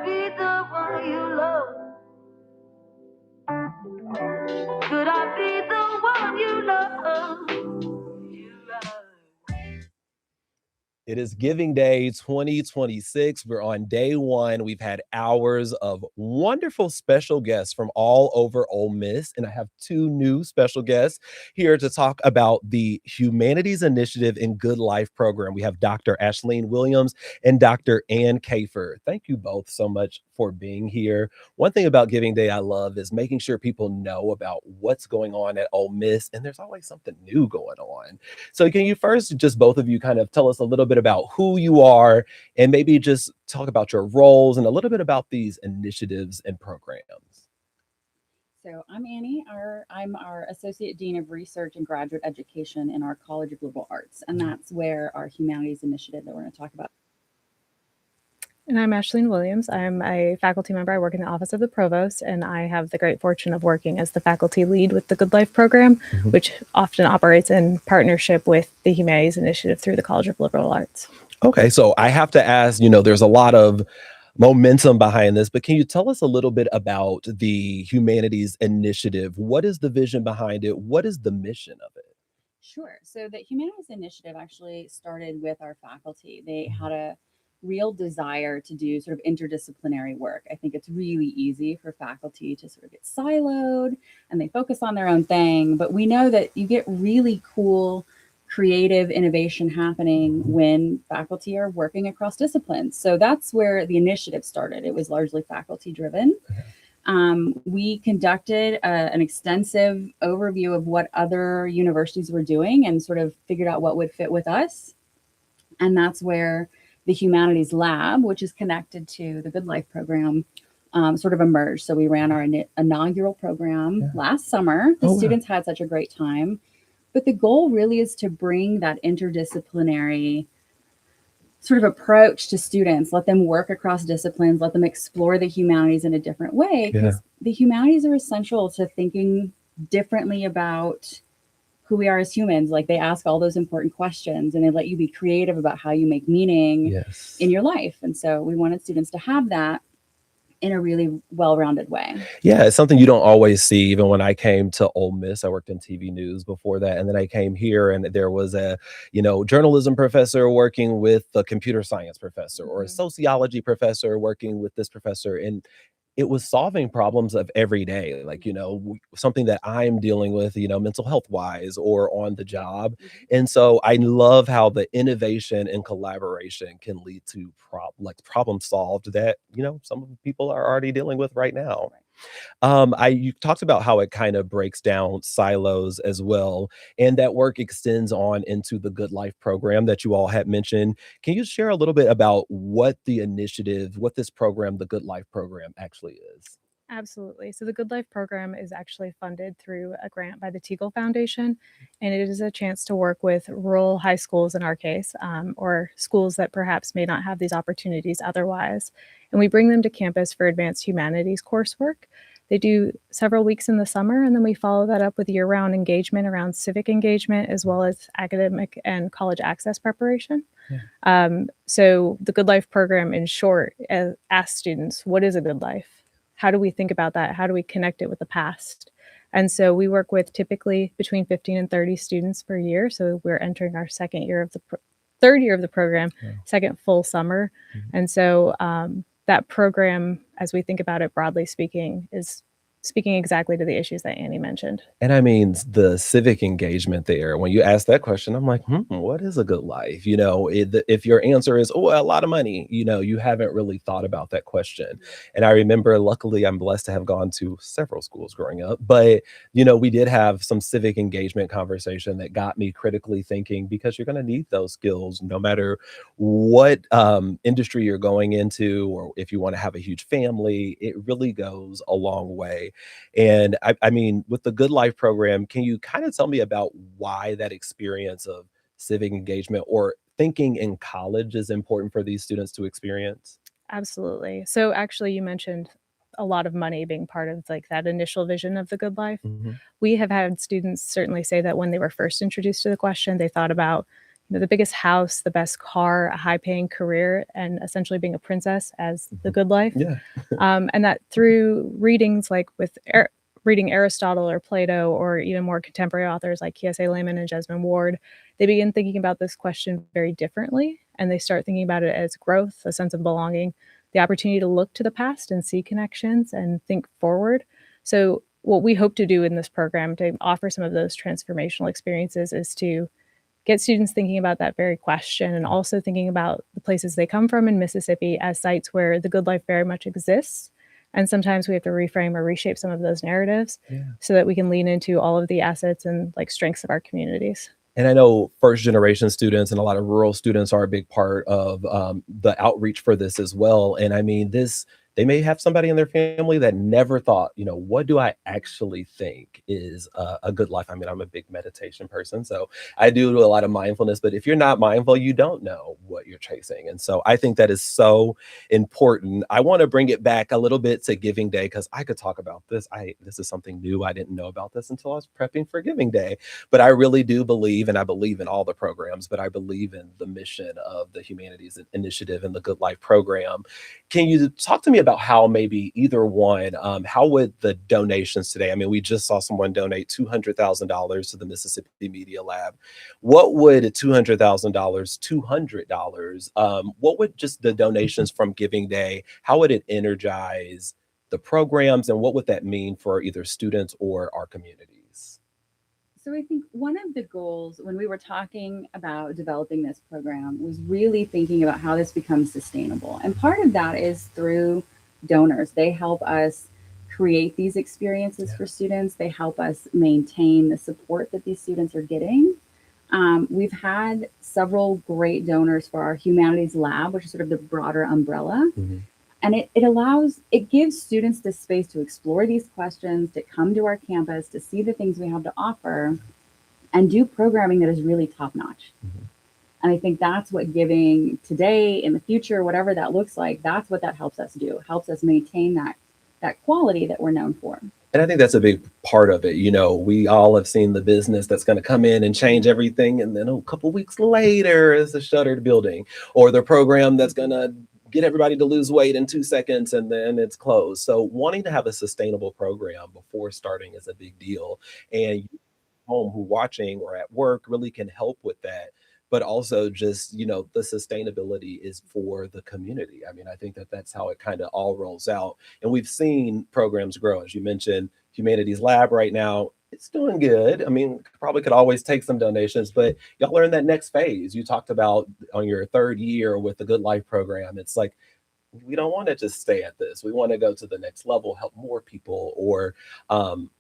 be the one you love? Could I be the one you love?
It is Giving Day 2026. We're on day one. We've had hours of wonderful special guests from all over Ole Miss, and I have two new special guests here to talk about the Humanities Initiative in Good Life program. We have Dr. Ashleen Williams and Dr. Ann Kafer. Thank you both so much for being here. One thing about Giving Day I love is making sure people know about what's going on at Ole Miss, and there's always something new going on. So can you first, just both of you, kind of tell us a little bit about who you are and maybe just talk about your roles and a little bit about these initiatives and programs?
So I'm Annie. I'm our Associate Dean of Research and Graduate Education in our College of Liberal Arts, and that's where our Humanities Initiative that we're going to talk about.
And I'm Ashleen Williams. I'm a faculty member. I work in the Office of the Provost, and I have the great fortune of working as the faculty lead with the Good Life program, which often operates in partnership with the Humanities Initiative through the College of Liberal Arts.
Okay, so I have to ask, there's a lot of momentum behind this, but can you tell us a little bit about the Humanities Initiative? What is the vision behind it? What is the mission of it?
Sure. So the Humanities Initiative actually started with our faculty. They had a real desire to do sort of interdisciplinary work. I think it's really easy for faculty to sort of get siloed and they focus on their own thing, but we know that you get really cool creative innovation happening when faculty are working across disciplines. So that's where the initiative started. It was largely faculty driven. We conducted an extensive overview of what other universities were doing and sort of figured out what would fit with us. And that's where the Humanities Lab, which is connected to the Good Life program, sort of emerged. So we ran our inaugural program last summer. The students had such a great time. But the goal really is to bring that interdisciplinary sort of approach to students, let them work across disciplines, let them explore the humanities in a different way, because the humanities are essential to thinking differently about who we are as humans. Like, they ask all those important questions and they let you be creative about how you make meaning in your life. And so we wanted students to have that in a really well-rounded way.
Yeah, it's something you don't always see. Even when I came to Ole Miss, I worked in TV news before that, and then I came here and there was a, journalism professor working with a computer science professor, or a sociology professor working with this professor, and it was solving problems of every day, like, something that I'm dealing with, mental health wise or on the job. And so I love how the innovation and collaboration can lead to problem solved that, some people are already dealing with right now. You talked about how it kind of breaks down silos as well, and that work extends on into the Good Life program that you all had mentioned. Can you share a little bit about what this program, the Good Life program, actually is?
Absolutely. So the Good Life program is actually funded through a grant by the Teagle Foundation, and it is a chance to work with rural high schools in our case, or schools that perhaps may not have these opportunities otherwise. And we bring them to campus for advanced humanities coursework. They do several weeks in the summer, and then we follow that up with year-round engagement around civic engagement, as well as academic and college access preparation. So the Good Life program, in short, asks students, what is a good life? How do we think about that? How do we connect it with the past? And so we work with typically between 15 and 30 students per year. So we're entering our third year of the program, second full summer. And so that program, as we think about it broadly speaking, is speaking exactly to the issues that Annie mentioned.
And I mean, the civic engagement there, when you ask that question, I'm like, what is a good life? If your answer is, a lot of money, you haven't really thought about that question. And I remember, luckily, I'm blessed to have gone to several schools growing up, but, we did have some civic engagement conversation that got me critically thinking, because you're going to need those skills no matter what industry you're going into, or if you want to have a huge family. It really goes a long way. And I mean, with the Good Life program, can you kind of tell me about why that experience of civic engagement or thinking in college is important for these students to experience?
Absolutely. So actually, you mentioned a lot of money being part of like that initial vision of the Good Life. We have had students certainly say that when they were first introduced to the question, they thought about, the biggest house, the best car, a high paying career, and essentially being a princess as the good life.
Yeah.
And that through readings like with reading Aristotle or Plato, or even more contemporary authors like Kiese Layman and Jesmyn Ward, they begin thinking about this question very differently. And they start thinking about it as growth, a sense of belonging, the opportunity to look to the past and see connections and think forward. So what we hope to do in this program to offer some of those transformational experiences is to get students thinking about that very question, and also thinking about the places they come from in Mississippi as sites where the good life very much exists. And sometimes we have to reframe or reshape some of those narratives so that we can lean into all of the assets and like strengths of our communities.
And I know first generation students and a lot of rural students are a big part of the outreach for this as well. And I mean, they may have somebody in their family that never thought, what do I actually think is a good life? I mean, I'm a big meditation person, so I do a lot of mindfulness, but if you're not mindful, you don't know what you're chasing. And so I think that is so important. I want to bring it back a little bit to Giving Day, because I could talk about this. This is something new. I didn't know about this until I was prepping for Giving Day, but I really do believe, and I believe in all the programs, but I believe in the mission of the Humanities Initiative and the Good Life program. Can you talk to me about how maybe either one, how would the donations today, I mean, we just saw someone donate $200,000 to the Mississippi Media Lab. What would $200,000, what would just the donations from Giving Day, how would it energize the programs, and what would that mean for either students or our communities?
So I think one of the goals when we were talking about developing this program was really thinking about how this becomes sustainable. And part of that is through donors. They help us create these experiences for students. They help us maintain the support that these students are getting. We've had several great donors for our Humanities Lab, which is sort of the broader umbrella. And it gives students the space to explore these questions, to come to our campus, to see the things we have to offer, and do programming that is really top notch. And I think that's what giving today, in the future, whatever that looks like, that's what that helps us do. It helps us maintain that quality that we're known for.
And I think that's a big part of it. We all have seen the business that's going to come in and change everything, and then a couple weeks later is the shuttered building, or the program that's going to get everybody to lose weight in 2 seconds and then it's closed. So wanting to have a sustainable program before starting is a big deal. And you home who watching or at work really can help with that. But also just, the sustainability is for the community. I mean, I think that that's how it kind of all rolls out. And we've seen programs grow. As you mentioned, Humanities Lab right now, it's doing good. I mean, probably could always take some donations, but y'all are in that next phase. You talked about on your third year with the Good Life program. It's like, we don't want to just stay at this. We want to go to the next level, help more people. Or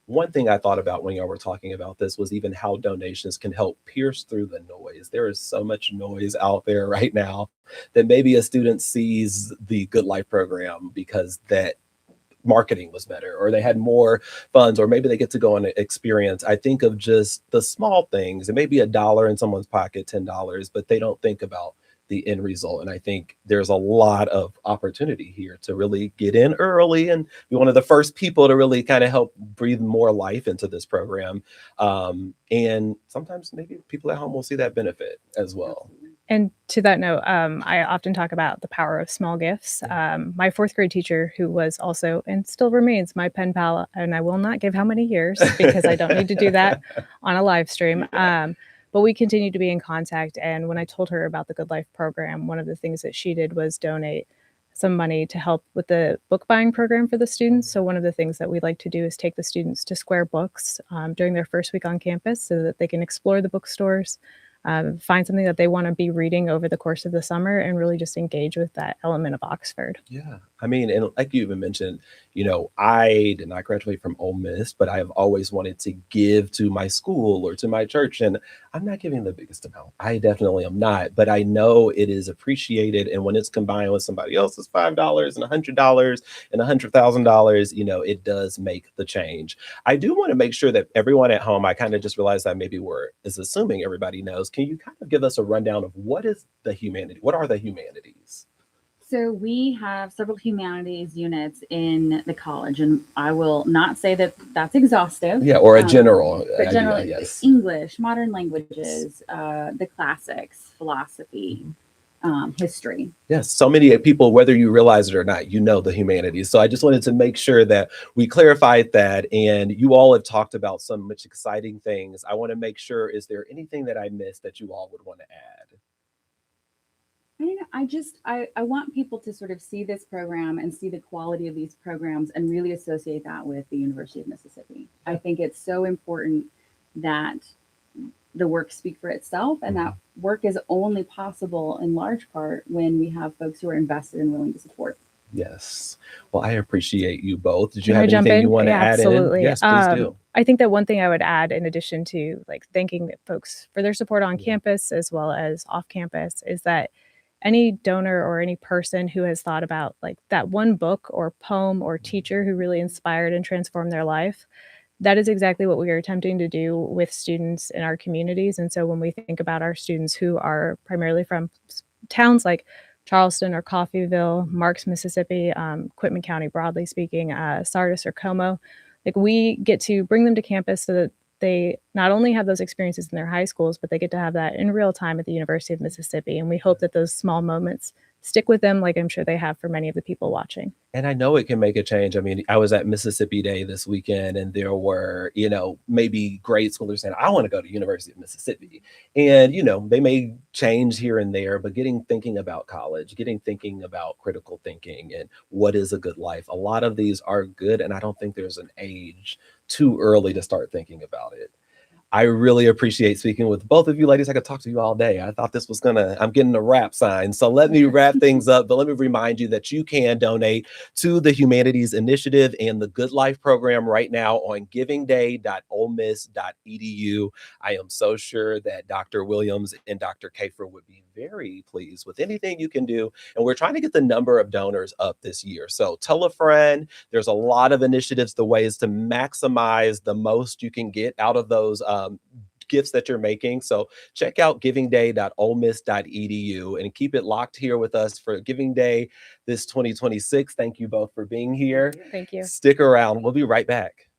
one thing I thought about when y'all were talking about this was even how donations can help pierce through the noise. There is so much noise out there right now that maybe a student sees the Good Life program because that marketing was better, or they had more funds, or maybe they get to go on an experience. I think of just the small things. It may be $1 in someone's pocket, $10, but they don't think about the end result. And I think there's a lot of opportunity here to really get in early and be one of the first people to really kind of help breathe more life into this program. And sometimes maybe people at home will see that benefit as well.
And to that note, I often talk about the power of small gifts. My fourth grade teacher, who was also and still remains my pen pal, and I will not give how many years because I don't need to do that on a live stream. But we continue to be in contact. And when I told her about the Good Life program, one of the things that she did was donate some money to help with the book buying program for the students. So one of the things that we like to do is take the students to Square Books during their first week on campus so that they can explore the bookstores, find something that they want to be reading over the course of the summer, and really just engage with that element of Oxford.
Yeah. I mean, and like you even mentioned, I did not graduate from Ole Miss, but I have always wanted to give to my school or to my church. And I'm not giving the biggest amount. I definitely am not, but I know it is appreciated. And when it's combined with somebody else's $5 and $100 and $100,000, it does make the change. I do want to make sure that everyone at home, I kind of just realized that maybe is assuming everybody knows. Can you kind of give us a rundown of what are the humanities?
So we have several humanities units in the college, and I will not say that that's exhaustive.
Yeah, or a general
but
idea,
generally,
yes.
English, modern languages, the classics, philosophy, history.
Yes, so many people, whether you realize it or not, you know the humanities. So I just wanted to make sure that we clarified that. And you all have talked about so much exciting things. I want to make sure, is there anything that I missed that you all would want to add?
I want people to sort of see this program and see the quality of these programs and really associate that with the University of Mississippi. I think it's so important that the work speak for itself, and that work is only possible in large part when we have folks who are invested and willing to support.
Yes. Well, I appreciate you both. Did you
Can I
have
jump
anything
in?
you want to
Yeah,
add
absolutely.
in? Yes, please do.
I think that one thing I would add, in addition to like thanking folks for their support on campus as well as off campus, is that any donor or any person who has thought about like that one book or poem or teacher who really inspired and transformed their life, that is exactly what we are attempting to do with students in our communities. And so when we think about our students who are primarily from towns like Charleston or Coffeyville, Marks, Mississippi, Quitman County, broadly speaking, Sardis or Como, like we get to bring them to campus so that they not only have those experiences in their high schools, but they get to have that in real time at the University of Mississippi. And we hope that those small moments stick with them, like I'm sure they have for many of the people watching.
And I know it can make a change. I mean, I was at Mississippi Day this weekend, and there were, maybe grade schoolers saying, I want to go to University of Mississippi. And, they may change here and there, but thinking about college, thinking about critical thinking and what is a good life. A lot of these are good, and I don't think there's an age too early to start thinking about it. I really appreciate speaking with both of you ladies. I could talk to you all day. I thought this was I'm getting a wrap sign. So let me wrap things up, but let me remind you that you can donate to the Humanities Initiative and the Good Life program right now on givingday.olemiss.edu. I am so sure that Dr. Williams and Dr. Kafer would be very pleased with anything you can do. And we're trying to get the number of donors up this year. So tell a friend. There's a lot of initiatives, the ways to maximize the most you can get out of those gifts that you're making. So check out givingday.olemiss.edu and keep it locked here with us for Giving Day this 2026. Thank you both for being here.
Thank you.
Stick around. We'll be right back.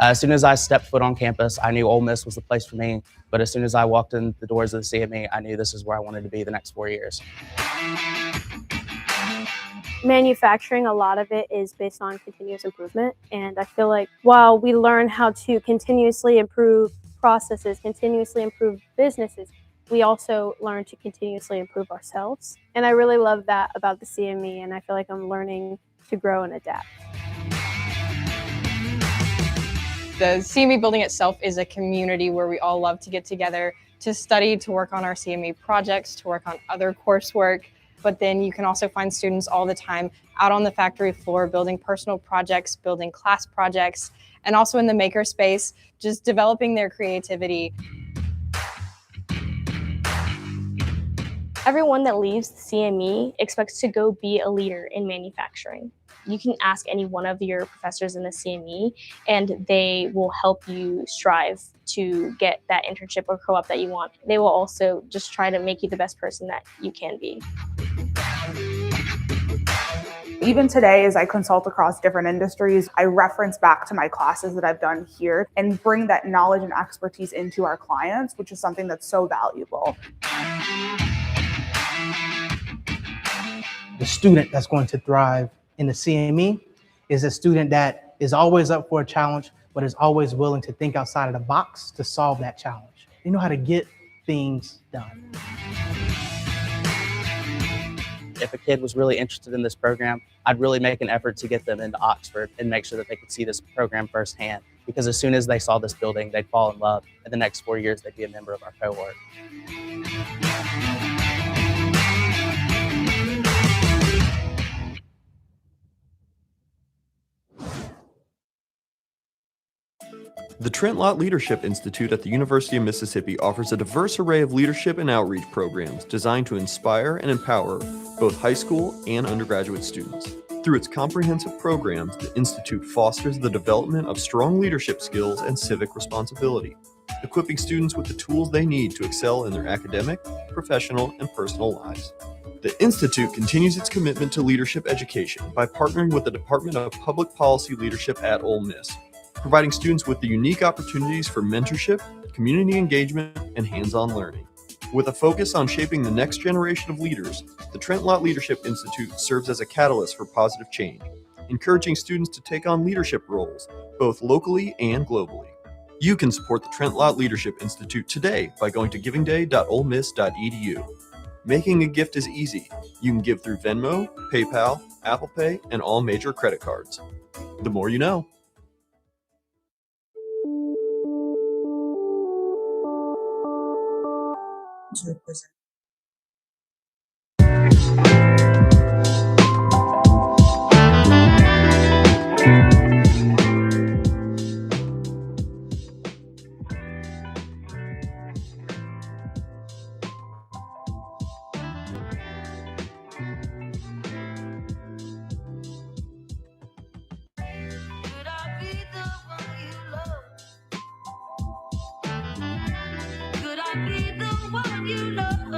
As soon as I stepped foot on campus, I knew Ole Miss was the place for me. But as soon as I walked in the doors of the CME, I knew this is where I wanted to be the next 4 years.
Manufacturing, a lot of it is based on continuous improvement. And I feel like while we learn how to continuously improve processes, continuously improve businesses, we also learn to continuously improve ourselves. And I really love that about the CME, and I feel like I'm learning to grow and adapt.
The CME building itself is a community where we all love to get together to study, to work on our CME projects, to work on other coursework. But then you can also find students all the time out on the factory floor building personal projects, building class projects, and also in the maker space, just developing their creativity.
Everyone that leaves the CME expects to go be a leader in manufacturing. You can ask any one of your professors in the CME, and they will help you strive to get that internship or co-op that you want. They will also just try to make you the best person that you can be.
Even today, as I consult across different industries, I reference back to my classes that I've done here and bring that knowledge and expertise into our clients, which is something that's so valuable.
The student that's going to thrive in the CME is a student that is always up for a challenge, but is always willing to think outside of the box to solve that challenge. They know how to get things done.
If a kid was really interested in this program, I'd really make an effort to get them into Oxford and make sure that they could see this program firsthand. Because as soon as they saw this building, they'd fall in love. In the next 4 years, they'd be a member of our cohort.
The Trent Lott Leadership Institute at the University of Mississippi offers a diverse array of leadership and outreach programs designed to inspire and empower both high school and undergraduate students. Through its comprehensive programs, the Institute fosters the development of strong leadership skills and civic responsibility, equipping students with the tools they need to excel in their academic, professional, and personal lives. The Institute continues its commitment to leadership education by partnering with the Department of Public Policy Leadership at Ole Miss, providing students with the unique opportunities for mentorship, community engagement, and hands-on learning. With a focus on shaping the next generation of leaders, the Trent Lott Leadership Institute serves as a catalyst for positive change, encouraging students to take on leadership roles, both locally and globally. You can support the Trent Lott Leadership Institute today by going to givingday.olemiss.edu. Making a gift is easy. You can give through Venmo, PayPal, Apple Pay, and all major credit cards. The more you know.
Could I be the one you love?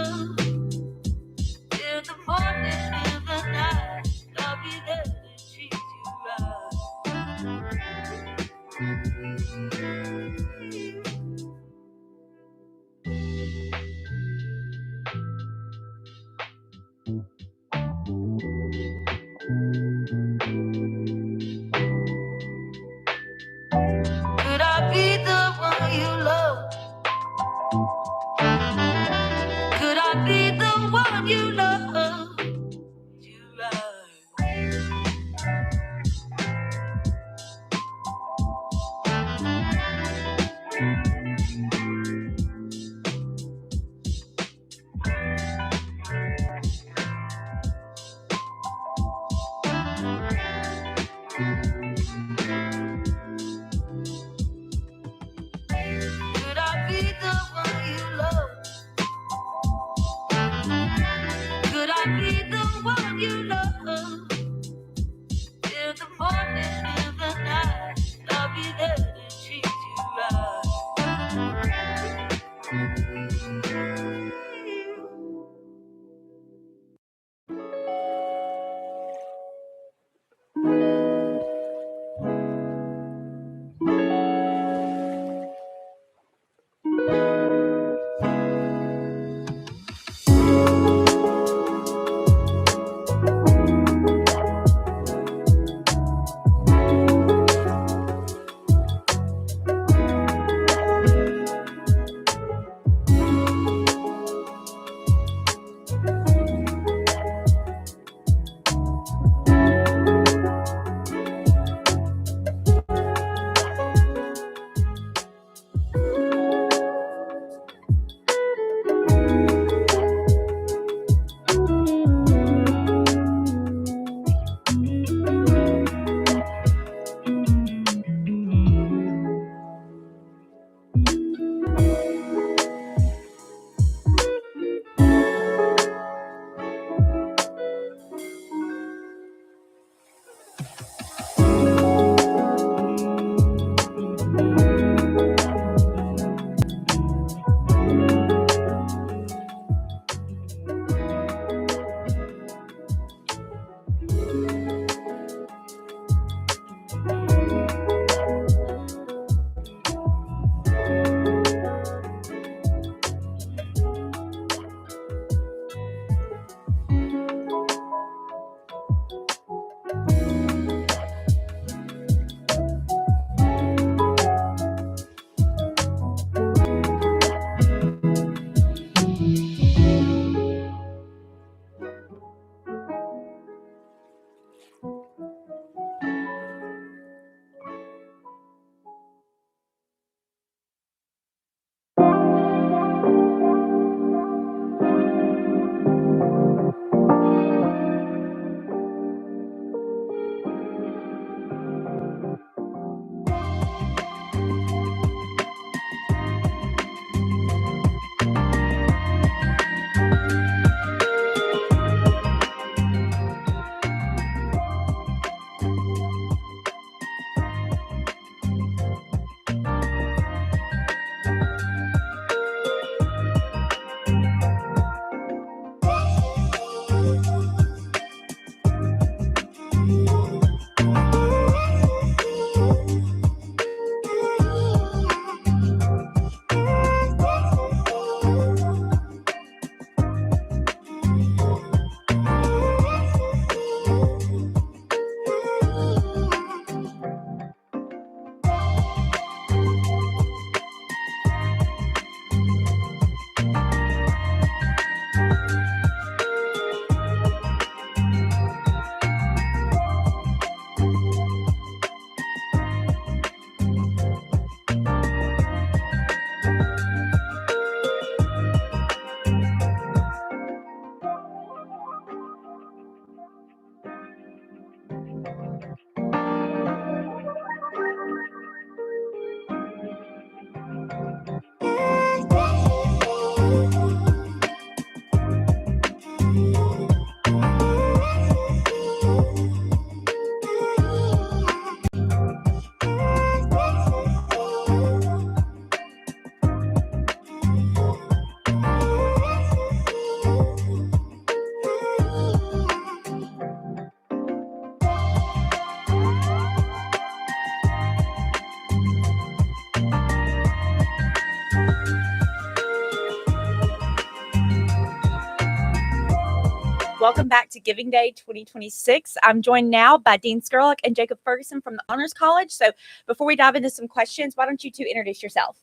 Welcome back to Giving Day 2026. I'm joined now by Dean Skurlock and Jacob Ferguson from the Honors College. So before we dive into some questions, why don't you two introduce yourself?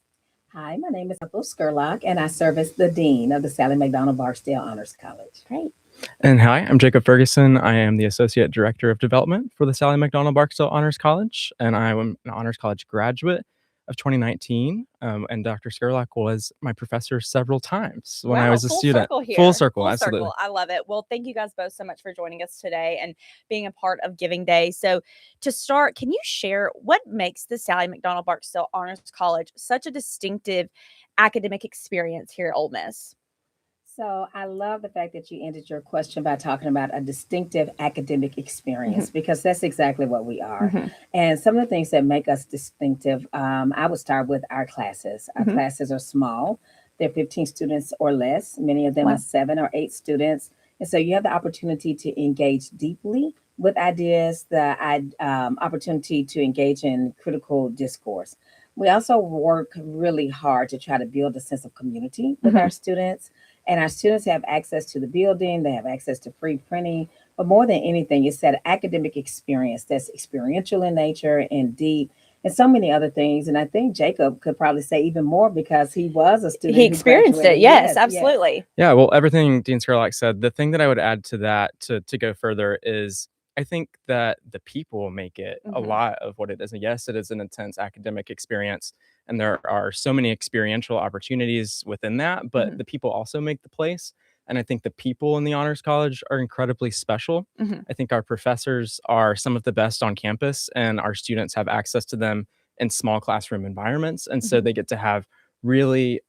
Hi, my name is Ethel Skurlock, and I serve as the Dean of the Sally McDonald Barksdale Honors College.
Great.
And hi, I'm Jacob Ferguson. I am the Associate Director of Development for the Sally McDonald Barksdale Honors College, and I am an Honors College graduate of 2019. And Dr. Skurlock was my professor several times when I was a
full
student.
Circle here.
Full circle,
Full
absolutely.
circle. I love it. Well, thank you guys both so much for joining us today and being a part of Giving Day. So to start, can you share what makes the Sally McDonald Barksdale Honors College such a distinctive academic experience here at Ole Miss?
So I love the fact that you ended your question by talking about a distinctive academic experience, because that's exactly what we are. And some of the things that make us distinctive, I would start with our classes. Our classes are small. They're 15 students or less. Many of them are 7 or 8 students. And so you have the opportunity to engage deeply with ideas, the opportunity to engage in critical discourse. We also work really hard to try to build a sense of community with our students. And our students have access to the building, they have access to free printing, but more than anything, it's that academic experience that's experiential in nature and deep, and so many other things. And I think Jacob could probably say even more because he was a student.
He experienced it. Yes, absolutely.
Yeah, well, everything Dean Skurlock said, the thing that I would add to that to go further is I think that the people make it a lot of what it is. And yes, it is an intense academic experience, and there are so many experiential opportunities within that, but the people also make the place. And I think the people in the Honors College are incredibly special. I think our professors are some of the best on campus, and our students have access to them in small classroom environments. And so they get to have really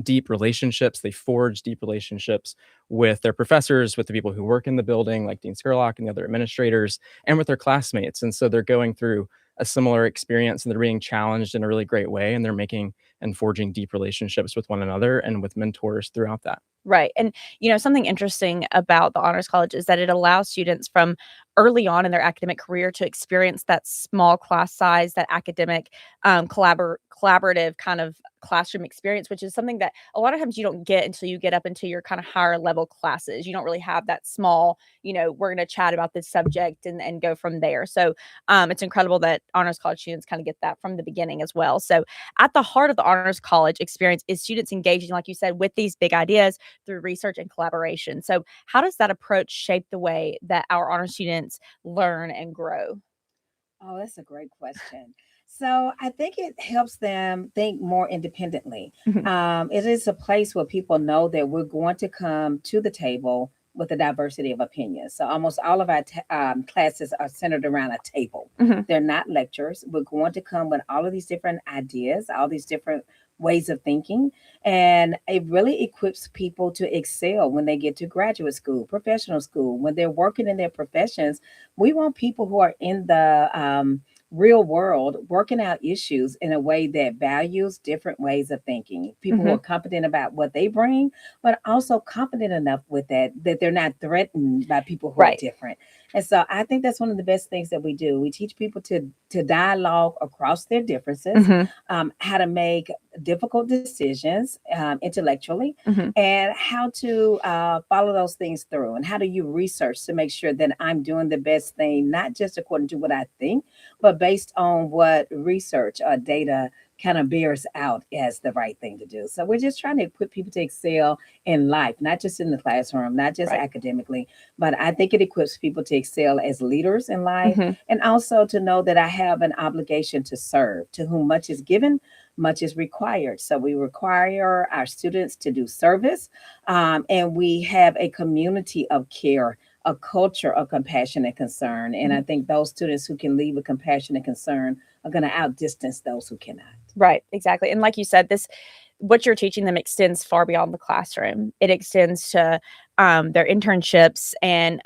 deep relationships. They forge deep relationships with their professors, with the people who work in the building, like Dean Skurlock and the other administrators, and with their classmates. And so they're going through a similar experience, and they're being challenged in a really great way. And they're making and forging deep relationships with one another and with mentors throughout that.
Right. And, something interesting about the Honors College is that it allows students from early on in their academic career to experience that small class size, that academic collaborative kind of classroom experience, which is something that a lot of times you don't get until you get up into your kind of higher level classes. You don't really have that small, we're going to chat about this subject and go from there. So it's incredible that Honors College students kind of get that from the beginning as well. So at the heart of the Honors College experience is students engaging, like you said, with these big ideas through research and collaboration. So how does that approach shape the way that our honors students learn and grow?
Oh, that's a great question. So I think it helps them think more independently. It is a place where people know that we're going to come to the table with a diversity of opinions. So almost all of our classes are centered around a table. They're not lectures. We're going to come with all of these different ideas, all these different ways of thinking. And it really equips people to excel when they get to graduate school, professional school, when they're working in their professions. We want people who are in the real world working out issues in a way that values different ways of thinking. People who are confident about what they bring, but also confident enough with that they're not threatened by people who are different. And so I think that's one of the best things that we do. We teach people to dialogue across their differences, how to make difficult decisions intellectually, and how to follow those things through, and how do you research to make sure that I'm doing the best thing, not just according to what I think, but based on what research or data kind of bears out as the right thing to do. So we're just trying to equip people to excel in life, not just in the classroom, not just academically, but I think it equips people to excel as leaders in life, and also to know that I have an obligation to serve. To whom much is given, much is required. So we require our students to do service, and we have a community of care, a culture of compassion and concern. And I think those students who can lead with compassion and concern are going to outdistance those who cannot.
Right, exactly. And like you said, what you're teaching them extends far beyond the classroom. It extends to their internships and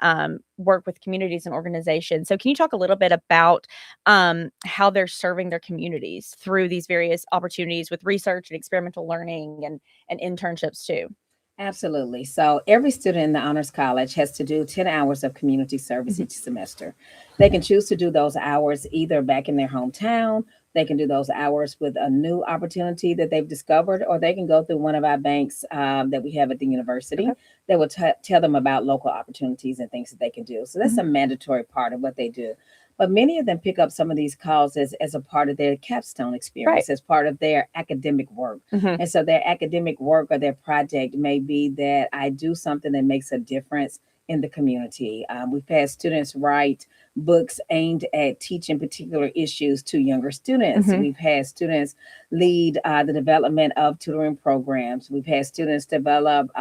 work with communities and organizations. So can you talk a little bit about how they're serving their communities through these various opportunities with research and experimental learning and internships too?
Absolutely. So every student in the Honors College has to do 10 hours of community service each semester. They can choose to do those hours either back in their hometown They can do those hours with a new opportunity that they've discovered, or they can go through one of our banks that we have at the university that will tell them about local opportunities and things that they can do. So that's a mandatory part of what they do. But many of them pick up some of these calls as a part of their capstone experience, as part of their academic work. And so their academic work or their project may be that I do something that makes a difference in the community. We've had students write books aimed at teaching particular issues to younger students. We've had students lead the development of tutoring programs. We've had students develop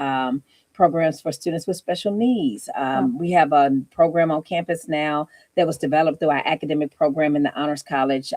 programs for students with special needs. We have a program on campus now that was developed through our academic program in the Honors College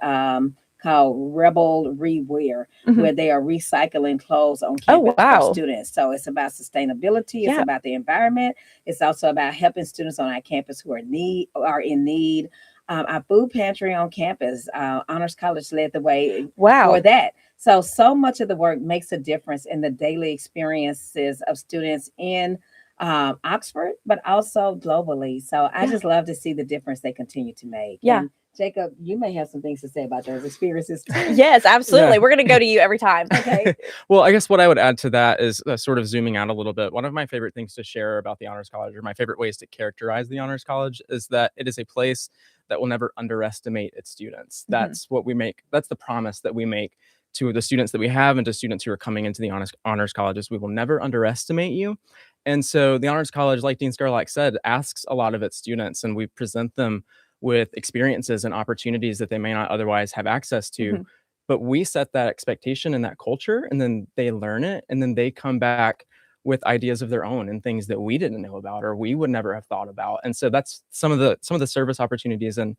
called Rebel Rewear, where they are recycling clothes on campus for students. So it's about sustainability, it's about the environment. It's also about helping students on our campus who are in need. Our food pantry on campus, Honors College led the way for that. So much of the work makes a difference in the daily experiences of students in Oxford, but also globally. So I just love to see the difference they continue to make. And Jacob, you may have some things to say about those experiences too.
Yes, absolutely. We're going to go to you every time.
Okay.
Well, I guess what I would add to that is sort of zooming out a little bit. One of my favorite things to share about the Honors College, or my favorite ways to characterize the Honors College, is that it is a place that will never underestimate its students. That's what we make. That's the promise that we make to the students that we have and to students who are coming into the Honors Colleges. We will never underestimate you. And so the Honors College, like Dean Scarlock said, asks a lot of its students, and we present them with experiences and opportunities that they may not otherwise have access to. But we set that expectation and that culture, and then they learn it, and then they come back with ideas of their own and things that we didn't know about or we would never have thought about. And so that's some of the service opportunities, and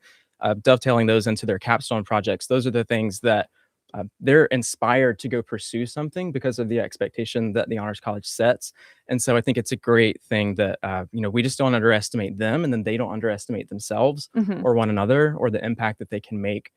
dovetailing those into their capstone projects. Those are the things that they're inspired to go pursue something because of the expectation that the Honors College sets. And so I think it's a great thing that, we just don't underestimate them, and then they don't underestimate themselves or one another, or the impact that they can make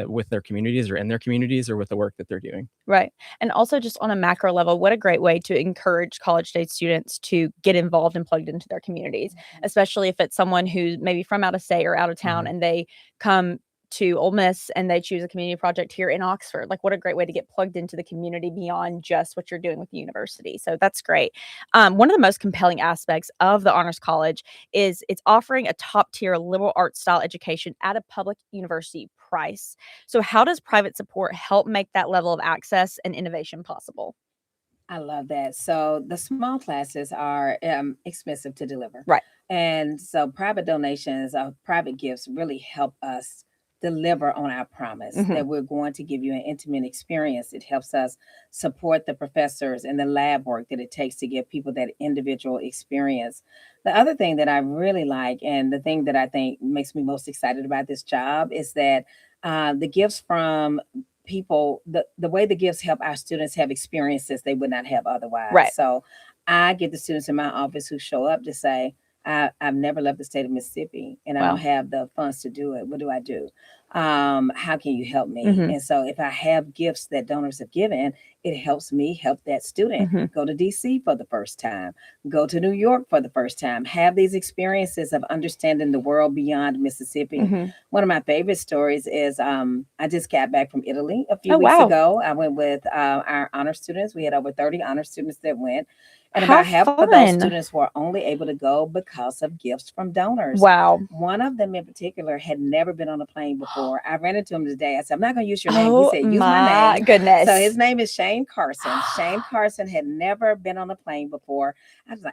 with their communities or in their communities or with the work that they're doing.
Right. And also just on a macro level, what a great way to encourage college day students to get involved and plugged into their communities, especially if it's someone who's maybe from out of state or out of town and they come to Ole Miss and they choose a community project here in Oxford. Like, what a great way to get plugged into the community beyond just what you're doing with the university. So that's great. One of the most compelling aspects of the Honors College is it's offering a top tier liberal arts style education at a public university price. So how does private support help make that level of access and innovation possible?
I love that. So the small classes are expensive to deliver.
Right.
And so private donations, private gifts really help us deliver on our promise that we're going to give you an intimate experience. It helps us support the professors and the lab work that it takes to give people that individual experience. The other thing that I really like, and the thing that I think makes me most excited about this job, is that the gifts from people, the way the gifts help our students have experiences they would not have otherwise.
Right.
So I get the students in my office who show up to say, I've never left the state of Mississippi, and I don't have the funds to do it. What do I do? How can you help me? And so if I have gifts that donors have given, it helps me help that student go to DC for the first time, go to New York for the first time, have these experiences of understanding the world beyond Mississippi. One of my favorite stories is I just got back from Italy a few weeks ago. I went with our honor students. We had over 30 honor students that went. And about half of those students were only able to go because of gifts from donors.
Wow.
One of them in particular had never been on a plane before. I ran into him today. I said, I'm not going to use your name. He said, use my name.
Goodness.
So his name is Shane Carson. Shane Carson had never been on a plane before.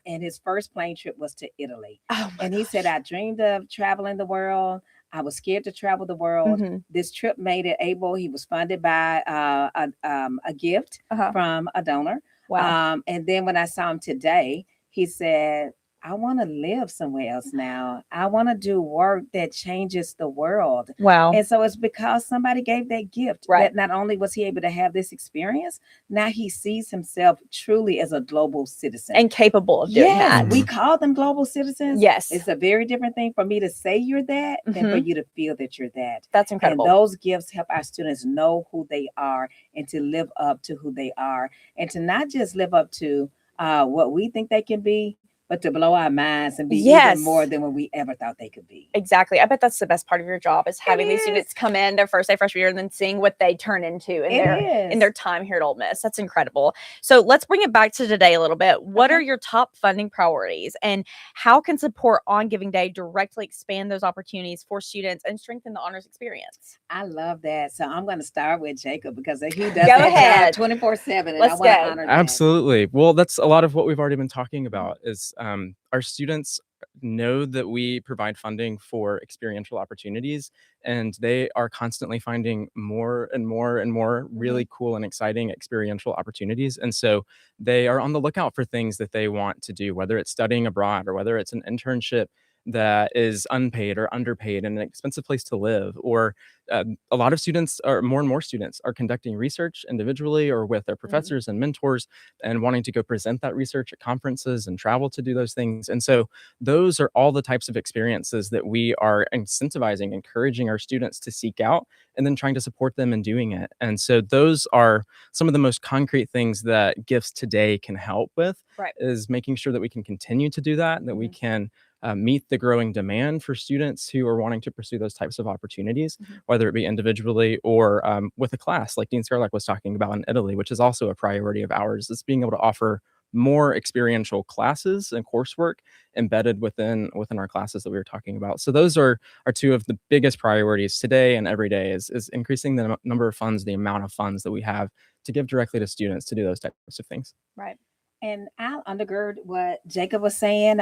And his first plane trip was to Italy. And he said, I dreamed of traveling the world. I was scared to travel the world. This trip made it able. He was funded by a gift from a donor.
Wow.
And then when I saw him today, he said, I want to live somewhere else now. I want to do work that changes the world.
Wow.
And so it's because somebody gave that gift.
Right.
That not only was he able to have this experience, now he sees himself truly as a global citizen.
And capable of doing that.
We call them global citizens.
Yes.
It's a very different thing for me to say you're that than for you to feel that you're that.
That's incredible.
And those gifts help our students know who they are and to live up to who they are, and to not just live up to what we think they can be, but to blow our minds and be
Yes.
even more than what we ever thought they could be.
Exactly. I bet that's the best part of your job is having these
is.
students come in their first day freshman year and then seeing what they turn into in
It
their
is.
time here at Ole Miss. That's incredible. So let's bring it back to today a little bit. What are your top funding priorities, and how can support on Giving Day directly expand those opportunities for students and strengthen the honors experience?
I love that. So I'm going to start with Jacob because he does
Go
that
ahead.
job 24/7, and
Let's
I want to
go.
honor that.
Absolutely. Well, that's a lot of what we've already been talking about is our students know that we provide funding for experiential opportunities, and they are constantly finding more and more and more really cool and exciting experiential opportunities. And so they are on the lookout for things that they want to do, whether it's studying abroad or whether it's an internship that is unpaid or underpaid and an expensive place to live, or a lot of students, or more and more students, are conducting research individually or with their professors and mentors and wanting to go present that research at conferences and travel to do those things. And so those are all the types of experiences that we are incentivizing, encouraging our students to seek out, and then trying to support them in doing it. And so those are some of the most concrete things that Gifts Today can help with,
Right.
is making sure that we can continue to do that, that we can meet the growing demand for students who are wanting to pursue those types of opportunities, whether it be individually or with a class like Dean Scarlett was talking about in Italy, which is also a priority of ours, is being able to offer more experiential classes and coursework embedded within our classes that we were talking about. So those are two of the biggest priorities today and every day, is increasing the number of funds, the amount of funds that we have to give directly to students to do those types of things.
Right.
And I'll undergird what Jacob was saying.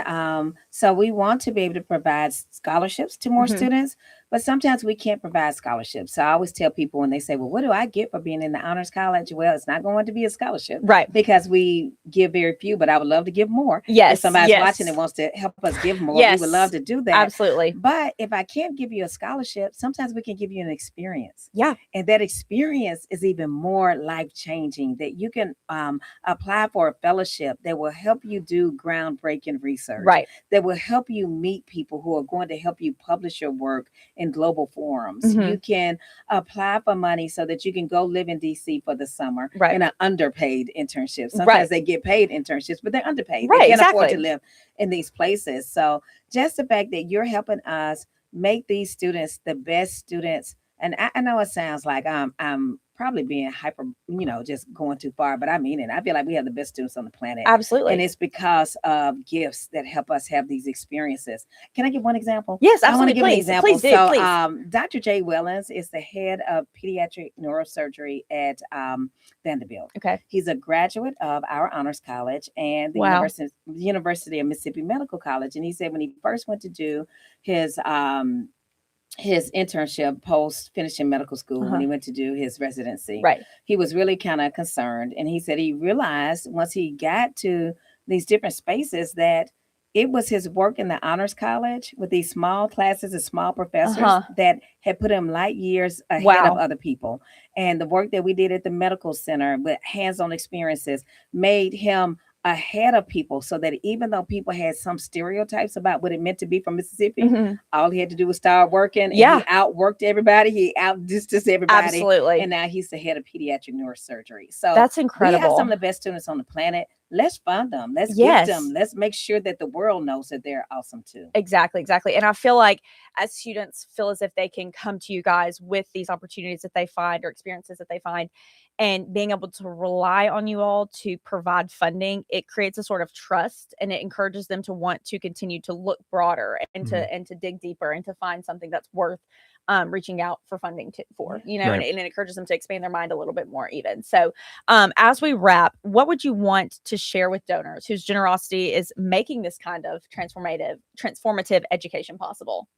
So we want to be able to provide scholarships to more students, but sometimes we can't provide scholarships. So I always tell people when they say, well, what do I get for being in the honors college? Well, it's not going to be a scholarship.
Right.
Because we give very few, but I would love to give more.
Yes.
If somebody's
yes.
watching and wants to help us give more,
Yes.
we would love to do that.
Absolutely.
But if I can't give you a scholarship, sometimes we can give you an experience.
Yeah.
And that experience is even more life-changing, that you can apply for a fellowship that will help you do groundbreaking research.
Right.
That will help you meet people who are going to help you publish your work in global forums. You can apply for money so that you can go live in DC for the summer in an underpaid internship. Sometimes they get paid internships, but they're underpaid.
Right,
They can't afford to
exactly.
live in these places. So just the fact that you're helping us make these students the best students. And I know it sounds like I'm probably being hyper, just going too far, but I mean it. I feel like we have the best students on the planet.
Absolutely.
And it's because of gifts that help us have these experiences. Can I give one example?
Yes,
I want to
absolutely.
give an
Please.
example.
Please do,
So
please.
Dr. Jay Wellens is the head of pediatric neurosurgery at Vanderbilt.
Okay.
He's a graduate of our honors college and the
Wow.
University of Mississippi Medical College. And he said when he first went to do his internship post finishing medical school, when he went to do his residency,
Right.
he was really kind of concerned. And he said he realized once he got to these different spaces that it was his work in the honors college with these small classes and small professors that had put him light years ahead of other people. And the work that we did at the medical center with hands-on experiences made him ahead of people, so that even though people had some stereotypes about what it meant to be from Mississippi, all he had to do was start working. And he outworked everybody. He outdistanced everybody.
Absolutely.
And now he's the head of pediatric neurosurgery. So
That's
we have
incredible.
some of the best students on the planet. Let's fund them. Let's
Yes.
give them. Let's make sure that the world knows that they're awesome too.
Exactly. And I feel like as students feel as if they can come to you guys with these opportunities that they find or experiences that they find, and being able to rely on you all to provide funding, it creates a sort of trust, and it encourages them to want to continue to look broader and to dig deeper and to find something that's worth reaching out for funding for,
Right.
and it encourages them to expand their mind a little bit more even. So as we wrap, what would you want to share with donors whose generosity is making this kind of transformative education possible?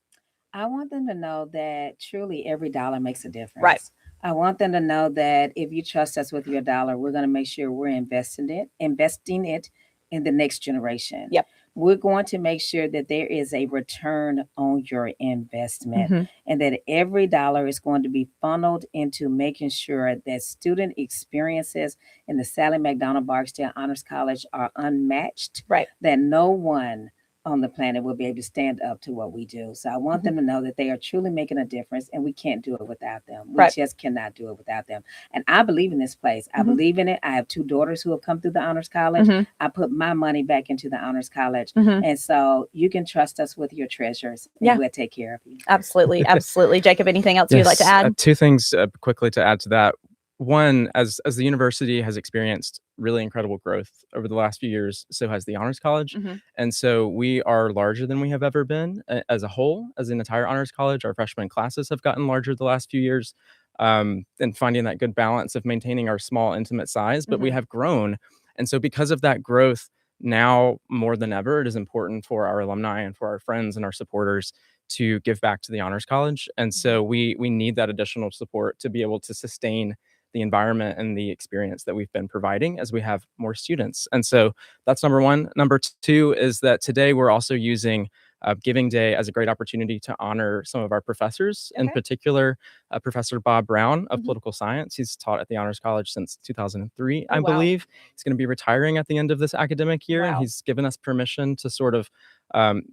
I want them to know that truly every dollar makes a difference.
Right.
I want them to know that if you trust us with your dollar, we're going to make sure we're investing it in the next generation.
Yep.
We're going to make sure that there is a return on your investment, and that every dollar is going to be funneled into making sure that student experiences in the Sally McDonald Barksdale Honors College are unmatched.
Right.
That no one on the planet will be able to stand up to what we do. So I want them to know that they are truly making a difference, and we can't do it without them. We
Right.
just cannot do it without them. And I believe in this place. I believe in it. I have 2 daughters who have come through the Honors College. I put my money back into the Honors College. And so you can trust us with your treasures, and
Yeah.
we'll take care of you.
Absolutely. Absolutely. Jacob, anything else you'd like to
Yes,
add?
2 things quickly to add to that. One, as the university has experienced really incredible growth over the last few years, so has the Honors College. And so we are larger than we have ever been as a whole, as an entire Honors College. Our freshman classes have gotten larger the last few years, and finding that good balance of maintaining our small, intimate size, but we have grown. And so because of that growth, now more than ever, it is important for our alumni and for our friends and our supporters to give back to the Honors College. And so we need that additional support to be able to sustain the environment and the experience that we've been providing as we have more students. And so that's number one. Number 2 is that today we're also using Giving Day as a great opportunity to honor some of our professors, in particular, Professor Bob Brown of political science. He's taught at the Honors College since 2003, I believe. He's going to be retiring at the end of this academic year, and he's given us permission to sort of,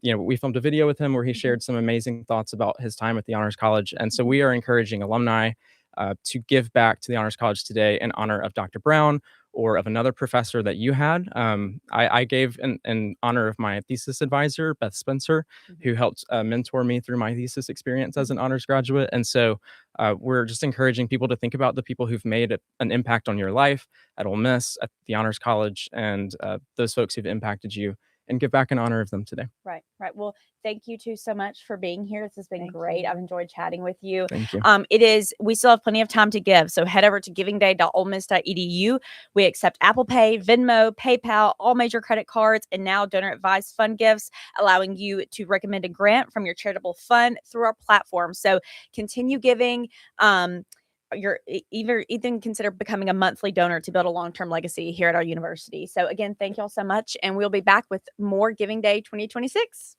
we filmed a video with him where he shared some amazing thoughts about his time at the Honors College. And so we are encouraging alumni to give back to the Honors College today in honor of Dr. Brown or of another professor that you had. I gave in honor of my thesis advisor, Beth Spencer, who helped mentor me through my thesis experience as an honors graduate. And so we're just encouraging people to think about the people who've made an impact on your life at Ole Miss, at the Honors College, and those folks who've impacted you, and give back in honor of them today.
Right. Well, thank you 2 so much for being here. This has been great. I've enjoyed chatting with you.
Thank you.
We still have plenty of time to give. So head over to givingday.olemiss.edu. We accept Apple Pay, Venmo, PayPal, all major credit cards, and now donor advised fund gifts, allowing you to recommend a grant from your charitable fund through our platform. So continue giving. You're even consider becoming a monthly donor to build a long-term legacy here at our university. So again, thank y'all so much, and we'll be back with more Giving Day 2026.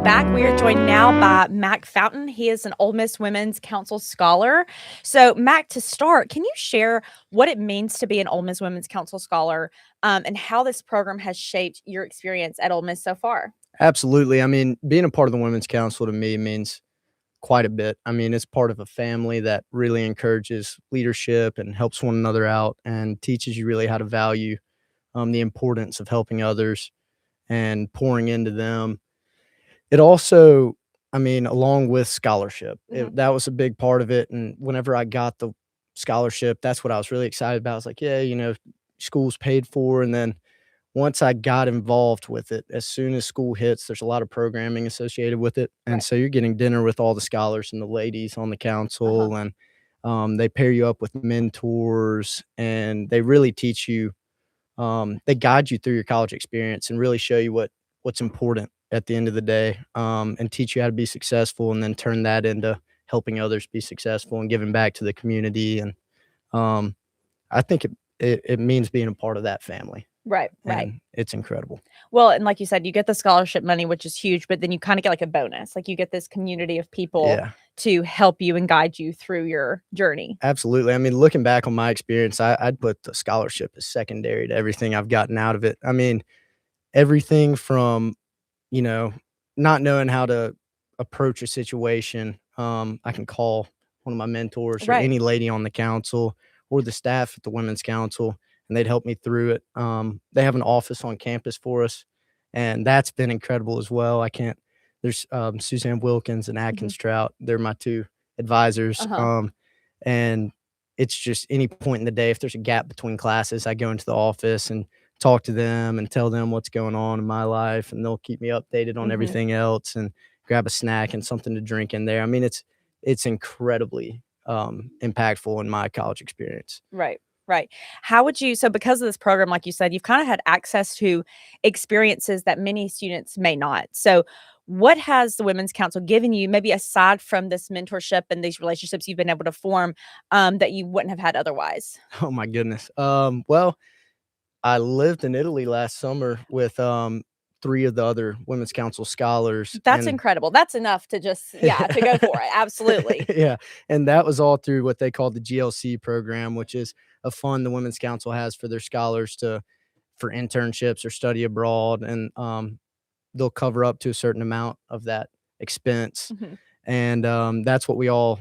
Back, we are joined now by Mac Fountain. He is an Ole Miss Women's Council Scholar. So, Mac, to start, can you share what it means to be an Ole Miss Women's Council Scholar and how this program has shaped your experience at Ole Miss so far?
Absolutely. I mean, being a part of the Women's Council to me means quite a bit. I mean, it's part of a family that really encourages leadership and helps one another out and teaches you really how to value the importance of helping others and pouring into them. It also, I mean, along with scholarship, that was a big part of it. And whenever I got the scholarship, that's what I was really excited about. I was like, yeah, you know, school's paid for. And then once I got involved with it, as soon as school hits, there's a lot of programming associated with it. And so you're getting dinner with all the scholars and the ladies on the council, and they pair you up with mentors, and they really teach you, they guide you through your college experience and really show you what's important at the end of the day, and teach you how to be successful, and then turn that into helping others be successful and giving back to the community. And I think it means being a part of that family.
Right, right.
And it's incredible.
Well, and like you said, you get the scholarship money, which is huge, but then you kind of get like a bonus. Like you get this community of people to help you and guide you through your journey.
Absolutely. I mean, looking back on my experience, I'd put the scholarship as secondary to everything I've gotten out of it. I mean, everything from, you know, not knowing how to approach a situation. I can call one of my mentors or any lady on the council or the staff at the Women's Council, and they'd help me through it. They have an office on campus for us, and that's been incredible as well. There's Suzanne Wilkins and Atkins Trout. They're my two advisors. And it's just any point in the day, if there's a gap between classes, I go into the office and talk to them and tell them what's going on in my life, and they'll keep me updated on everything else and grab a snack and something to drink in there. I mean, it's incredibly impactful in my college experience.
Right. Right. Right. How would you, so because of this program, like you said, you've kind of had access to experiences that many students may not. So what has the Women's Council given you, maybe aside from this mentorship and these relationships you've been able to form, that you wouldn't have had otherwise?
Oh my goodness. Well, I lived in Italy last summer with 3 of the other Women's Council scholars.
That's
and
incredible. That's enough to just, to go for it. Absolutely.
Yeah, and that was all through what they call the GLC program, which is a fund the Women's Council has for their scholars for internships or study abroad, and they'll cover up to a certain amount of that expense,
Mhm.
and that's what we all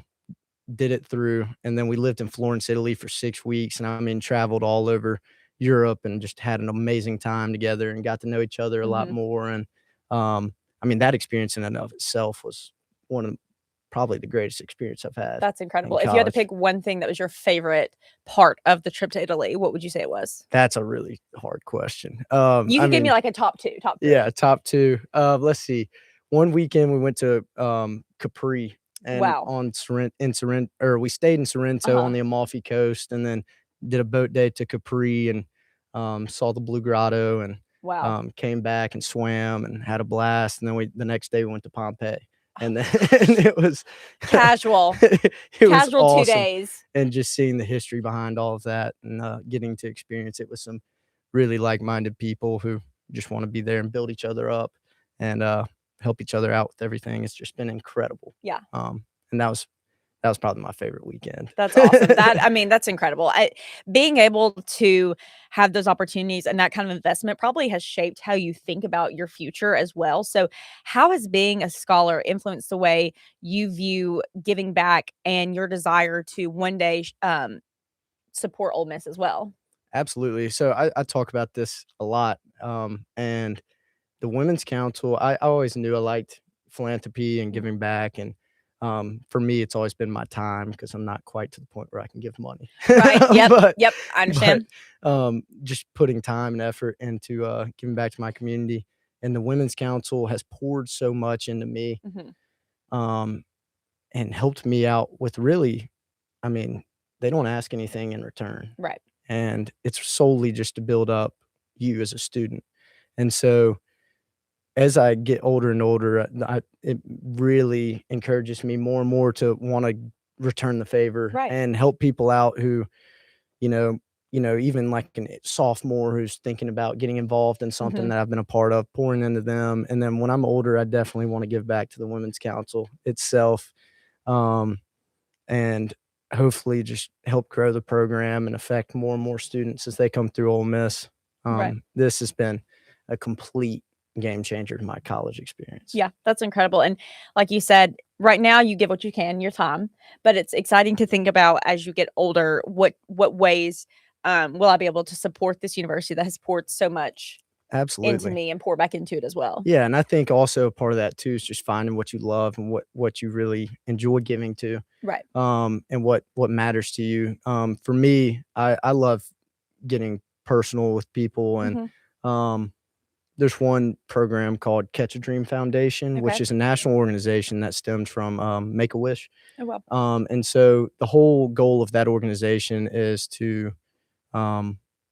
did it through. And then we lived in Florence, Italy for 6 weeks, and I mean traveled all over Europe and just had an amazing time together and got to know each other a lot
Mhm.
more. And I mean that experience in and of itself was one of probably the greatest experience I've had
That's
in
incredible. If you had to
college.
pick one thing that was your favorite part of the trip to Italy, what would you say it was?
That's a really hard question.
You
I
can give me
mean,
like a top 2, top 3.
yeah, top 2. Let's see. One weekend we went to Capri and
Wow.
on or we stayed in Sorrento on the Amalfi Coast, and then did a boat day to Capri and saw the Blue Grotto, and
Wow.
came back and swam and had a blast. And then the next day we went to Pompeii, and then and it was
Casual.
it was
Casual 2
awesome.
days.
And just seeing the history behind all of that, and getting to experience it with some really like-minded people who just want to be there and build each other up and help each other out with everything. It's just been incredible.
Yeah.
And that was probably my favorite weekend.
That's awesome. I mean, that's incredible. Being able to have those opportunities and that kind of investment probably has shaped how you think about your future as well. So, how has being a scholar influenced the way you view giving back and your desire to one day support Ole Miss as well?
Absolutely. So I talk about this a lot. And the Women's Council, I always knew I liked philanthropy and giving back. And for me, it's always been my time, because I'm not quite to the point where I can give money.
Right. Yep.
But-
Yep. I understand.
But just putting time and effort into giving back to my community. And the Women's Council has poured so much into me,
Mhm.
and helped me out with really, I mean, they don't ask anything in return.
Right.
And it's solely just to build up you as a student. And so as I get older and older, it really encourages me more and more to want to return the favor
Right.
and help people out who, you know, even like a sophomore who's thinking about getting involved in something
Mhm.
that I've been a part of, pouring into them. And then when I'm older, I definitely want to give back to the Women's Council itself. And hopefully just help grow the program and affect more and more students as they come through Ole Miss.
Right.
This has been a complete game changer in my college experience.
Yeah, that's incredible. And like you said, right now you give what you can, your time, but it's exciting to think about as you get older, what ways will I be able to support this university that has poured so much into
Absolutely.
me and pour back into it as well.
Yeah, and I think also part of that too is just finding what you love and what you really enjoy giving to,
Right.
and what matters to you. For me, I love getting personal with people, and there's one program called Catch a Dream Foundation, which
Okay.
is a national organization that stems from Make-A-Wish.
Oh, wow.
And so the whole goal of that organization is to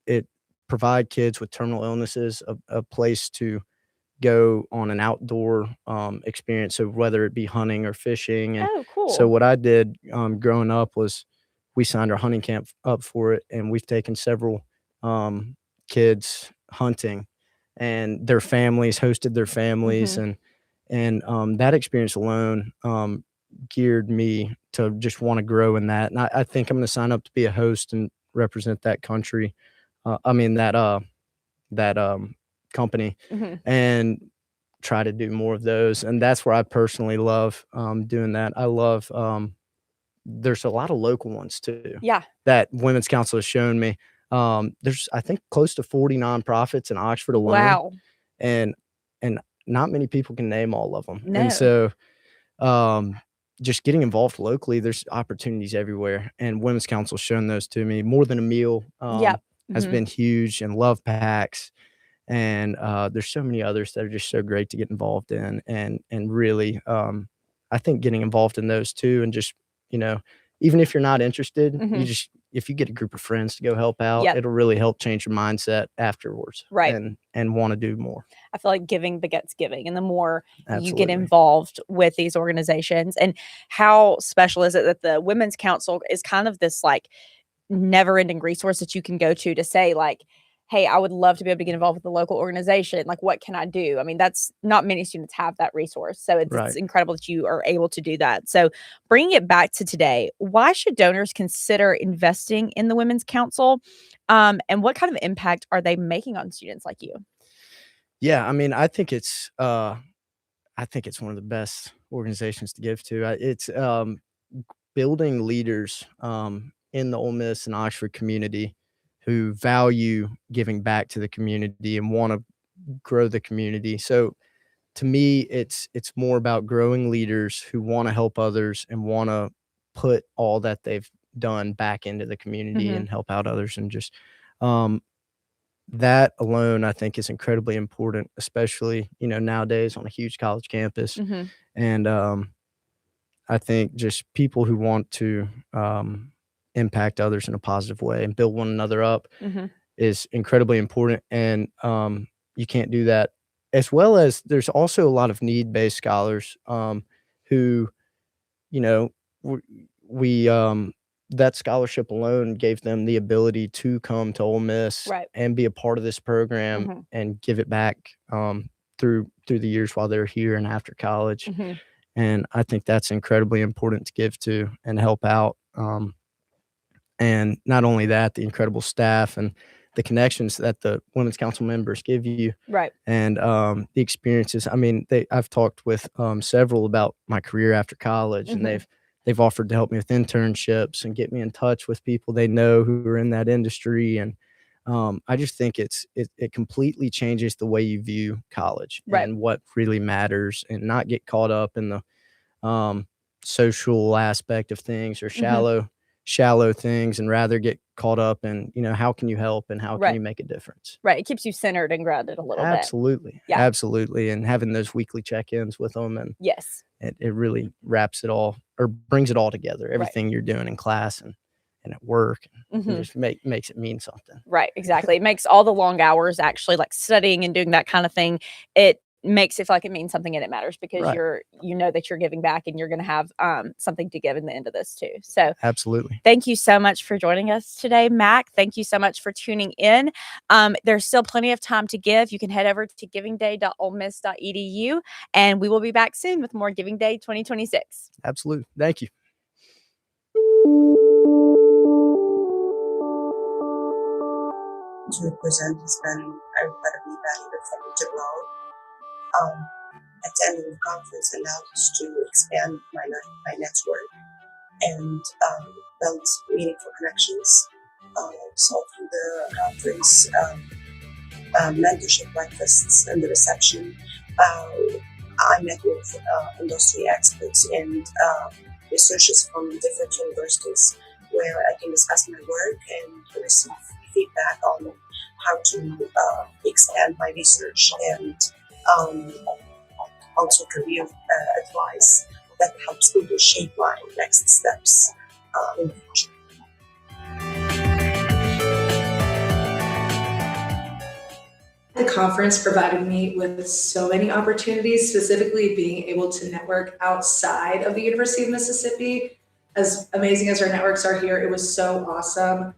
it provide kids with terminal illnesses a place to go on an outdoor experience. So whether it be hunting or fishing. And
Oh, cool.
so what I did growing up was we signed our hunting camp up for it, and we've taken several kids hunting, and their families hosted their families,
Mhm.
and that experience alone geared me to just want to grow in that. And I think I'm going to sign up to be a host and represent that country. I mean that company,
Mhm.
and try to do more of those. And that's where I personally love doing that. I love there's a lot of local ones too
Yeah.
that Women's Council has shown me. There's I think close to 40 nonprofits in Oxford alone.
Wow.
And not many people can name all of them.
No.
And so just getting involved locally, there's opportunities everywhere. And Women's Council has shown those to me. More Than a Meal
Yep.
has
Mhm.
been huge, and Love Packs. And there's so many others that are just so great to get involved in. And really, I think getting involved in those too, and just, even if you're not interested,
Mhm.
if you get a group of friends to go help out,
Yep.
it'll really help change your mindset afterwards,
Right.
and want to do more.
I feel like giving begets giving, and the more you get
Absolutely.
involved with these organizations, and how special is it that the Women's Council is kind of this like never-ending resource that you can go to say like, hey, I would love to be able to get involved with the local organization. Like, what can I do? I mean, that's not many students have that resource. So it's
Right.
incredible that you are able to do that. So bringing it back to today, why should donors consider investing in the Women's Council? And what kind of impact are they making on students like you?
Yeah, I mean, I think it's one of the best organizations to give to. It's building leaders in the Ole Miss and Oxford community who value giving back to the community and want to grow the community. So to me, it's more about growing leaders who want to help others and want to put all that they've done back into the community
Mhm.
and help out others, and just um, that alone, I think, is incredibly important, especially, nowadays on a huge college campus.
Mhm.
And I think just people who want to impact others in a positive way and build one another up
Mhm.
is incredibly important. And you can't do that. As well as there's also a lot of need-based scholars who, you know, w- we that scholarship alone gave them the ability to come to Ole Miss
Right.
and be a part of this program
Mhm.
and give it back through the years while they're here and after college.
Mhm.
And I think that's incredibly important to give to and help out. And not only that, the incredible staff and the connections that the Women's Council members give you,
Right.
and the experiences. I mean, I've talked with several about my career after college, and
Mhm.
they've offered to help me with internships and get me in touch with people they know who are in that industry. And I just think it completely changes the way you view college
Right.
and what really matters, and not get caught up in the social aspect of things or
Mhm.
shallow things, and rather get caught up in, how can you help and how can
Right.
you make a difference.
Right. It keeps you centered and grounded a little bit.
Absolutely.
Yeah.
Absolutely. And having those weekly check-ins with them, and
Yes.
it really wraps it all, or brings it all together,
Right.
everything you're doing in class and at work, and
Mhm.
just makes it mean something.
Right, exactly. It makes all the long hours actually like studying and doing that kind of thing. It makes it feel like it means something and it matters because
Right.
you know that you're giving back and you're going to have something to give in the end of this too. So
Absolutely.
thank you so much for joining us today, Mac. Thank you so much for tuning in. There's still plenty of time to give. You can head over to givingday.olemiss.edu, and we will be back soon with more Giving Day 2026.
Absolutely. Thank you.
To represent has been incredibly valuable for me to grow. Attending the conference allowed us to expand my network and build meaningful connections. So through the conference, mentorship breakfasts and the reception, I met with industry experts and researchers from different universities where I can discuss my work and receive feedback on how to expand my research, and also career advice that helps me to shape my next steps in the future.
The conference provided me with so many opportunities, specifically being able to network outside of the University of Mississippi. As amazing as our networks are here, it was so awesome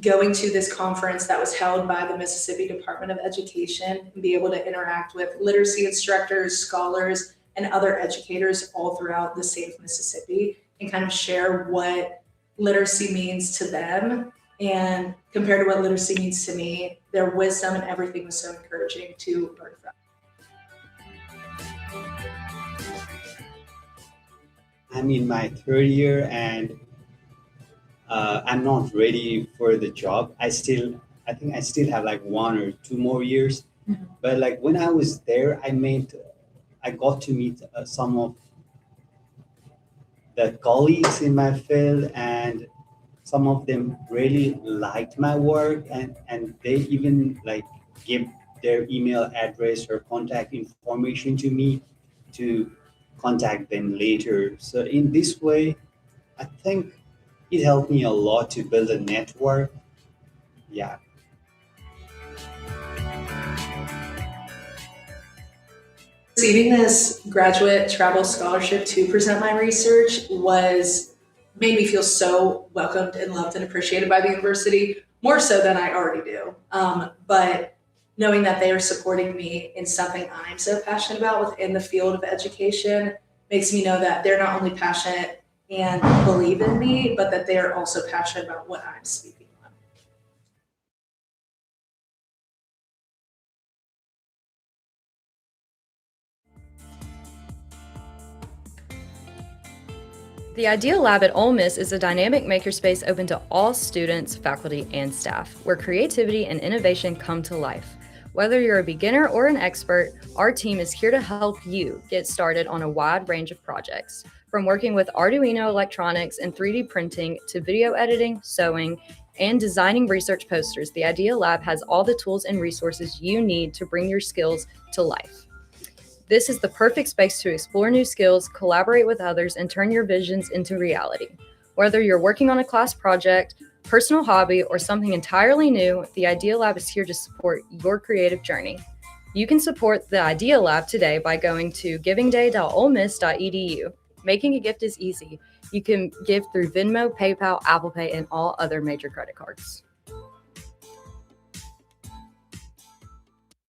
going to this conference that was held by the Mississippi Department of Education and be able to interact with literacy instructors, scholars, and other educators all throughout the state of Mississippi, and kind of share what literacy means to them and compared to what literacy means to me. Their wisdom and everything was so encouraging to learn from.
I'm in my third year and I'm not ready for the job. I think I still have like 1 or 2 more years.
Mhm.
But like when I was there, I got to meet some of the colleagues in my field, and some of them really liked my work, and they even like give their email address or contact information to me to contact them later. So in this way, I think it helped me a lot to build a network. Yeah.
Receiving this graduate travel scholarship to present my research made me feel so welcomed and loved and appreciated by the university, more so than I already do. But knowing that they are supporting me in something I'm so passionate about within the field of education makes me know that they're not only passionate and believe in me, but that they are also passionate about what I'm speaking on.
The Idea Lab at Ole Miss is a dynamic makerspace open to all students, faculty, and staff, where creativity and innovation come to life. Whether you're a beginner or an expert, our team is here to help you get started on a wide range of projects. From working with Arduino electronics and 3D printing to video editing, sewing, and designing research posters, the Idea Lab has all the tools and resources you need to bring your skills to life. This is the perfect space to explore new skills, collaborate with others, and turn your visions into reality. Whether you're working on a class project, personal hobby, or something entirely new, the Idea Lab is here to support your creative journey. You can support the Idea Lab today by going to givingday.olemiss.edu. Making a gift is easy. You can give through Venmo, PayPal, Apple Pay, and all other major credit cards.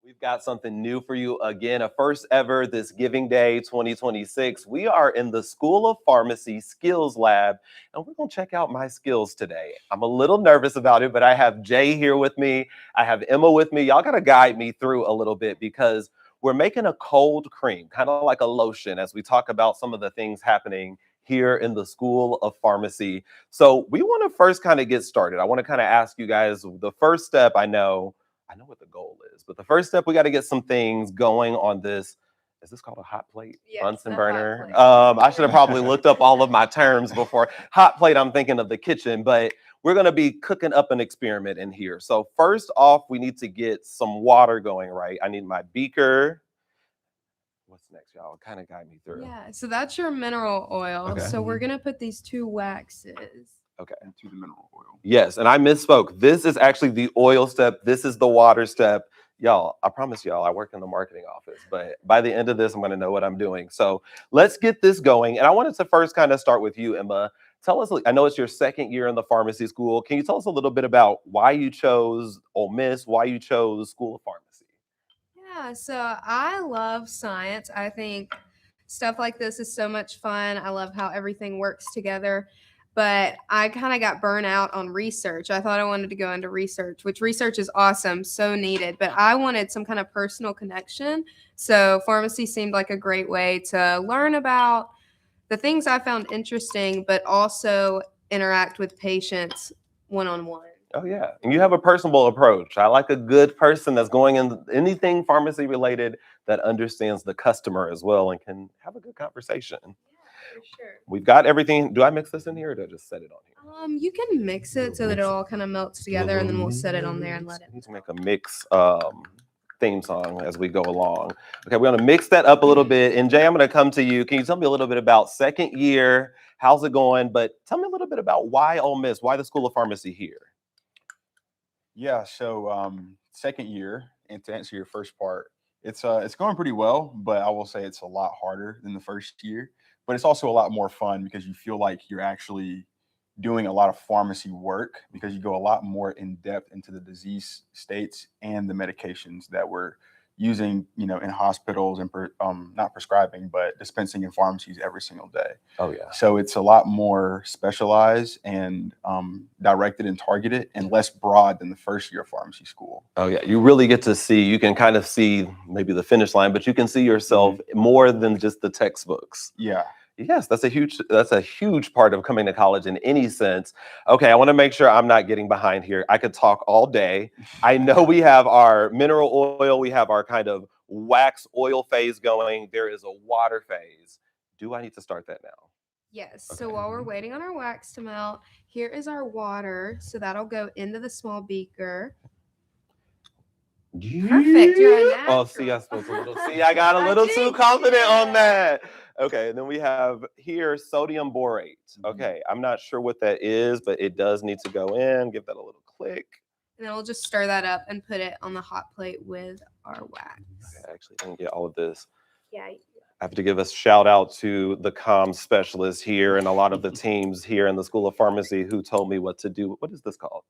We've got something new for you again, a first ever this Giving Day 2026. We are in the School of Pharmacy Skills Lab, and we're going to check out my skills today. I'm a little nervous about it, but I have Jay here with me. I have Emma with me. Y'all got to guide me through a little bit because we're making a cold cream, kind of like a lotion, as we talk about some of the things happening here in the School of Pharmacy. So we want to first kind of get started. I want to kind of ask you guys, the first step, I know what the goal is, but the first step, we got to get some things going on this. Is this called a hot plate? Yes, Bunsen burner. I should have probably looked up all of my terms before. Hot plate, I'm thinking of the kitchen, but we're going to be cooking up an experiment in here. So first off, we need to get some water going, right? I need my beaker. What's next, y'all? Kind of guide me through.
Yeah, so that's your mineral oil.
Okay.
So we're going to put these 2 waxes.
Okay.
Into the mineral oil.
Yes, and I misspoke. This is actually the oil step. This is the water step. Y'all, I promise y'all, I work in the marketing office, but by the end of this, I'm going to know what I'm doing. So let's get this going. And I wanted to first kind of start with you, Emma. Tell us, I know it's your second year in the pharmacy school. Can you tell us a little bit about why you chose Ole Miss, why you chose School of Pharmacy?
Yeah, so I love science. I think stuff like this is so much fun. I love how everything works together. But I kind of got burnt out on research. I thought I wanted to go into research, which research is awesome, so needed. But I wanted some kind of personal connection. So pharmacy seemed like a great way to learn about the things I found interesting, but also interact with patients one-on-one.
Oh, yeah. And you have a personable approach. I like a good person that's going in anything pharmacy related that understands the customer as well and can have a good conversation.
For sure.
We've got everything. Do I mix this in here or do I just set it on here?
You can mix it so that it all kind of melts together, and then we'll set it on there and let it.
We need to make a mix theme song as we go along. Okay, we're going to mix that up a little bit. And Jay, I'm going to come to you. Can you tell me a little bit about second year? How's it going? But tell me a little bit about why Ole Miss, why the School of Pharmacy here?
Yeah, so second year, and to answer your first part, it's going pretty well, but I will say it's a lot harder than the first year. But it's also a lot more fun because you feel like you're actually doing a lot of pharmacy work because you go a lot more in depth into the disease states and the medications that we're using, in hospitals and not prescribing, but dispensing in pharmacies every single day.
Oh, yeah.
So it's a lot more specialized and directed and targeted and less broad than the first year of pharmacy school.
Oh, yeah. You really get to see, you can kind of see maybe the finish line, but you can see yourself more than just the textbooks.
Yeah.
Yes, that's a huge part of coming to college in any sense. Okay, I want to make sure I'm not getting behind here. I could talk all day. I know we have our mineral oil, we have our kind of wax oil phase going. There is a water phase. Do I need to start that now?
Yes. Okay. So while we're waiting on our wax to melt, here is our water. So that'll go into the small beaker.
Perfect. You're a natural. Oh, see, I got a little too confident on that.
Okay, and then we have here sodium borate. Okay, I'm not sure what that is, but it does need to go in. Give that a little click.
And then we'll just stir that up and put it on the hot plate with our wax.
Okay, I actually didn't get all of this.
Yeah.
I have to give a shout out to the comms specialist here and a lot of the teams here in the School of Pharmacy who told me what to do. What is this called?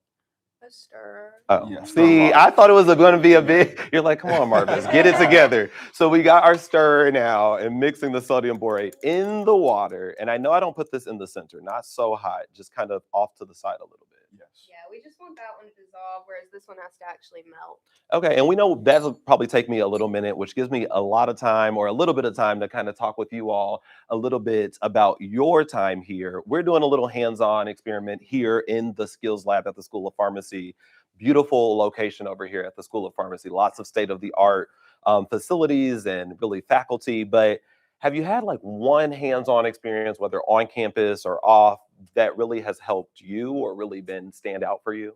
A stir.
Oh,
Yeah,
see, I thought it was going to be a big. You're like, come on, Marvis, get it together. So we got our stir now and mixing the sodium borate in the water. And I know I don't put this in the center, not so hot, just kind of off to the side a little bit.
Yes.
Yeah, we just want that one to dissolve, whereas this one has to actually melt.
Okay, and we know that'll probably take me a little minute, which gives me a lot of time or a little bit of time to kind of talk with you all a little bit about your time here. We're doing a little hands-on experiment here in the skills lab at the School of Pharmacy. Beautiful location over here at the School of Pharmacy, lots of state-of-the-art facilities and really faculty. But have you had like one hands-on experience, whether on campus or off, that really has helped you or really been stand out for you?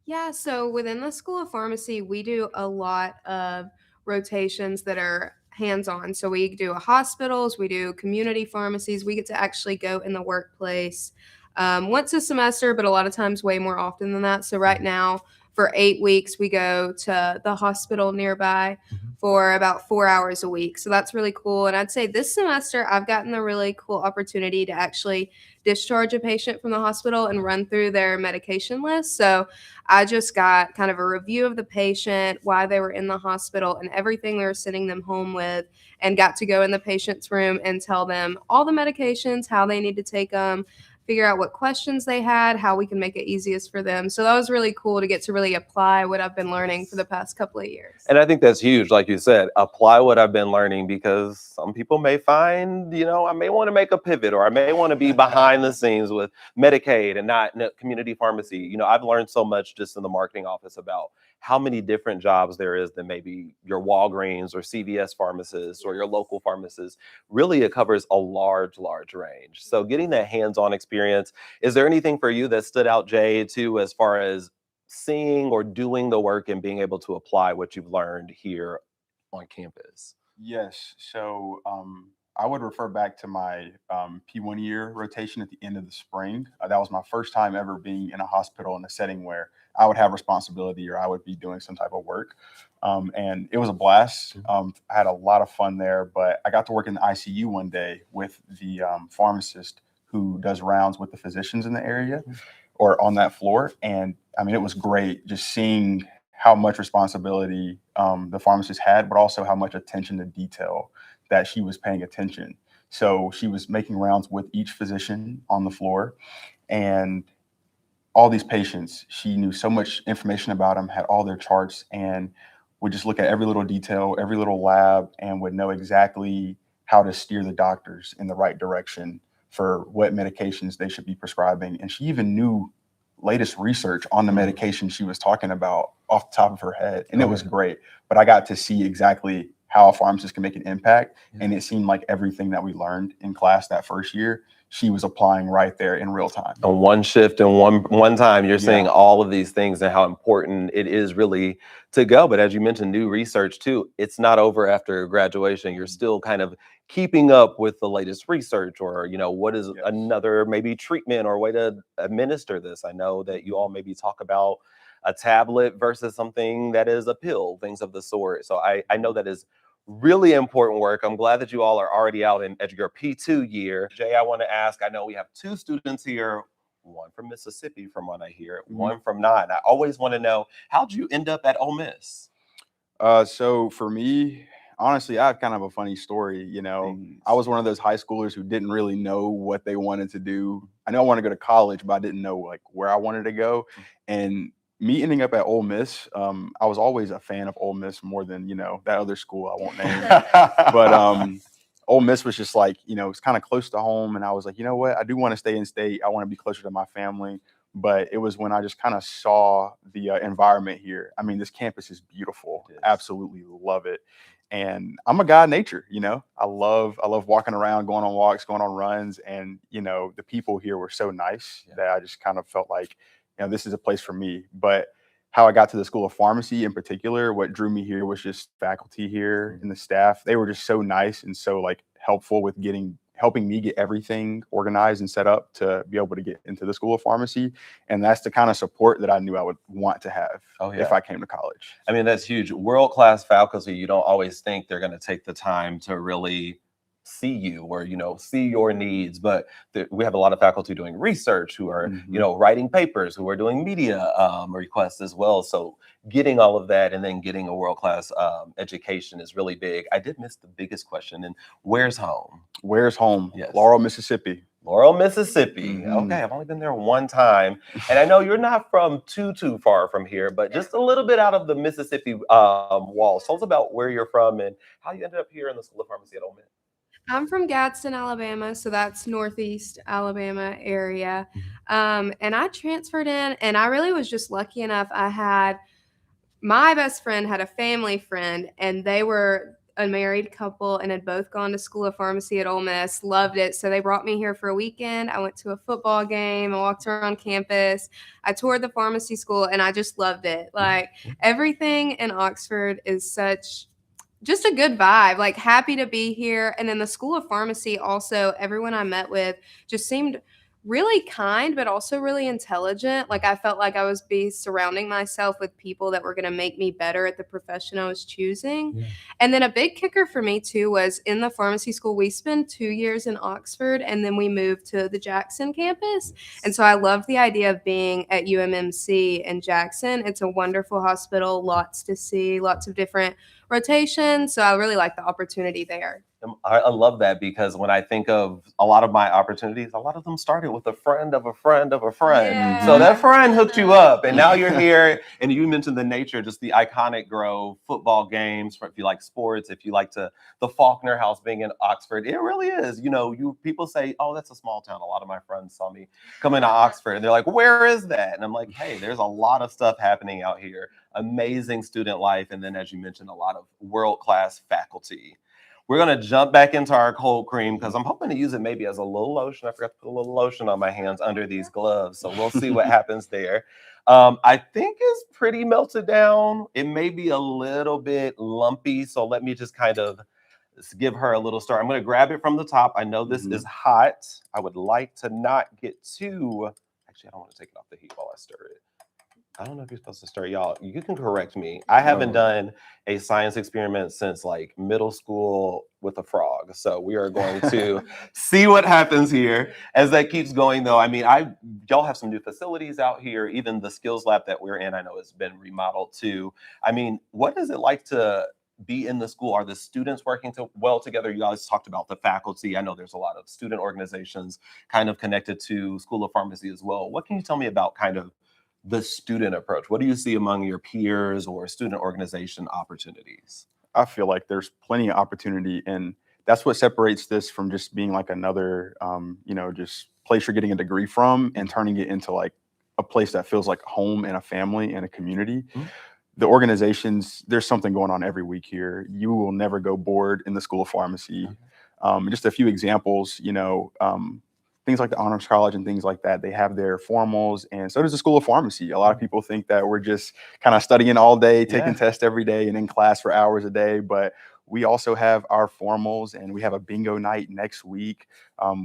Yeah, so within the School of Pharmacy, we do a lot of rotations that are hands-on. So we do hospitals, we do community pharmacies. We get to actually go in the workplace once a semester, but a lot of times way more often than that. So right now, for 8 weeks, we go to the hospital nearby for about 4 hours a week. So that's really cool. And I'd say this semester, I've gotten the really cool opportunity to actually discharge a patient from the hospital and run through their medication list. So I just got kind of a review of the patient, why they were in the hospital, and everything we were sending them home with, and got to go in the patient's room and tell them all the medications, how they need to take them, figure out what questions they had, how we can make it easiest for them. So that was really cool to get to really apply what I've been learning for the past couple of years.
And I think that's huge, like you said, apply what I've been learning, because some people may find, I may want to make a pivot, or I may want to be behind the scenes with Medicaid and not community pharmacy. I've learned so much just in the marketing office about how many different jobs there is than maybe your Walgreens or CVS pharmacist or your local pharmacist. Really, it covers a large range. So getting that hands-on experience, is there anything for you that stood out, Jay, too, as far as seeing or doing the work and being able to apply what you've learned here on campus?
Yes. So I would refer back to my P1 year rotation at the end of the spring. That was my first time ever being in a hospital in a setting where I would have responsibility or I would be doing some type of work. And it was a blast. I had a lot of fun there, but I got to work in the ICU one day with the pharmacist who does rounds with the physicians in the area or on that floor. And I mean, it was great just seeing how much responsibility the pharmacist had, but also how much attention to detail that she was paying attention. So she was making rounds with each physician on the floor, and all these patients, she knew so much information about them, had all their charts, and would just look at every little detail, every little lab, and would know exactly how to steer the doctors in the right direction for what medications they should be prescribing. And she even knew latest research on the medication she was talking about off the top of her head. And it was great. But I got to see exactly how a pharmacist can make an impact. And it seemed like everything that we learned in class that first year, she was applying right there in real time.
On one shift and one time, you're seeing all of these things and how important it is really to go. But as you mentioned, new research too, it's not over after graduation. You're still kind of keeping up with the latest research, or what is another maybe treatment or way to administer this. I know that you all maybe talk about a tablet versus something that is a pill, things of the sort. So I know that is really important work. I'm glad that you all are already out in your P2 year. Jay, I want to ask, I know we have two students here, one from Mississippi from what I hear, one from not. I always want to know, how'd you end up at Ole Miss?
So for me, honestly, I have kind of a funny story. I was one of those high schoolers who didn't really know what they wanted to do. I know I wanted to go to college, but I didn't know like where I wanted to go. And me ending up at Ole Miss, I was always a fan of Ole Miss more than, that other school I won't name. But Ole Miss was just like, it's kind of close to home. And I was like, you know what? I do want to stay in state. I want to be closer to my family. But it was when I just kind of saw the environment here. I mean, this campus is beautiful. Absolutely love it. And I'm a guy of nature, I love walking around, going on walks, going on runs. And, the people here were so nice that I just kind of felt like, this is a place for me. But how I got to the School of Pharmacy in particular, what drew me here was just faculty here and the staff. They were just so nice and so like helpful with helping me get everything organized and set up to be able to get into the School of Pharmacy. And that's the kind of support that I knew I would want to have if I came to college.
I mean, that's huge. World-class faculty, you don't always think they're going to take the time to really see you or, you know, see your needs, but we have a lot of faculty doing research who are, you know, writing papers, who are doing media requests as well. So getting all of that and then getting a world-class education is really big. I did miss the biggest question. And where's home?
Where's home?
Yes.
Laurel, Mississippi.
Laurel, Mississippi. Okay, I've only been there one time. And I know you're not from too far from here, but just a little bit out of the Mississippi walls. Tell us about where you're from and how you ended up here in the School of Pharmacy at Ole Miss.
I'm from Gadsden, Alabama, so that's northeast Alabama area. And I transferred in, and I really was just lucky enough. My best friend had a family friend, and they were a married couple and had both gone to School of Pharmacy at Ole Miss, loved it. So they brought me here for a weekend. I went to a football game. I walked around campus. I toured the pharmacy school, and I just loved it. Like, everything in Oxford is just a good vibe, like happy to be here. And then the School of Pharmacy also, everyone I met with just seemed really kind, but also really intelligent. Like, I felt like I was surrounding myself with people that were going to make me better at the profession I was choosing. And then a big kicker for me too was in the pharmacy school, we spent 2 years in Oxford and then we moved to the Jackson campus. And so I loved the idea of being at UMMC in Jackson. It's a wonderful hospital, lots to see, lots of different rotations. So I really like the opportunity there.
I love that because when I think of a lot of my opportunities, a lot of them started with a friend of a friend of a friend.
Yeah.
So that friend hooked you up and now you're here. And you mentioned the nature, just the iconic Grove football games, if you like sports, if you like the Faulkner House being in Oxford, it really is. You know, people say, oh, that's a small town. A lot of my friends saw me come into Oxford and they're like, where is that? And I'm like, hey, there's a lot of stuff happening out here. Amazing student life. And then, as you mentioned, a lot of world-class faculty. We're going to jump back into our cold cream because I'm hoping to use it maybe as a little lotion. I forgot to put a little lotion on my hands under these gloves. So we'll see what happens there. I think it's pretty melted down. It may be a little bit lumpy. So let me just kind of give her a little start. I'm going to grab it from the top. I know this is hot. I would like to not get too, actually, I don't want to take it off the heat while I stir it. I don't know if you're supposed to start, y'all. You can correct me. I haven't done a science experiment since like middle school with a frog. So we are going to see what happens here as that keeps going though. I mean, y'all have some new facilities out here. Even the skills lab that we're in, I know it's been remodeled too. I mean, what is it like to be in the school? Are the students working well together? You guys talked about the faculty. I know there's a lot of student organizations kind of connected to School of Pharmacy as well. What can you tell me about kind of the student approach? What do you see among your peers or student organization opportunities?
I feel like there's plenty of opportunity, and that's what separates this from just being like another, just place you're getting a degree from and turning it into like a place that feels like home and a family and a community. The organizations, there's something going on every week here. You will never go bored in the School of Pharmacy. Just a few examples, things like the Honors College and things like that, they have their formals, and so does the School of Pharmacy. A lot of people think that we're just kind of studying all day, taking tests every day, and in class for hours a day, but we also have our formals, and we have a bingo night next week.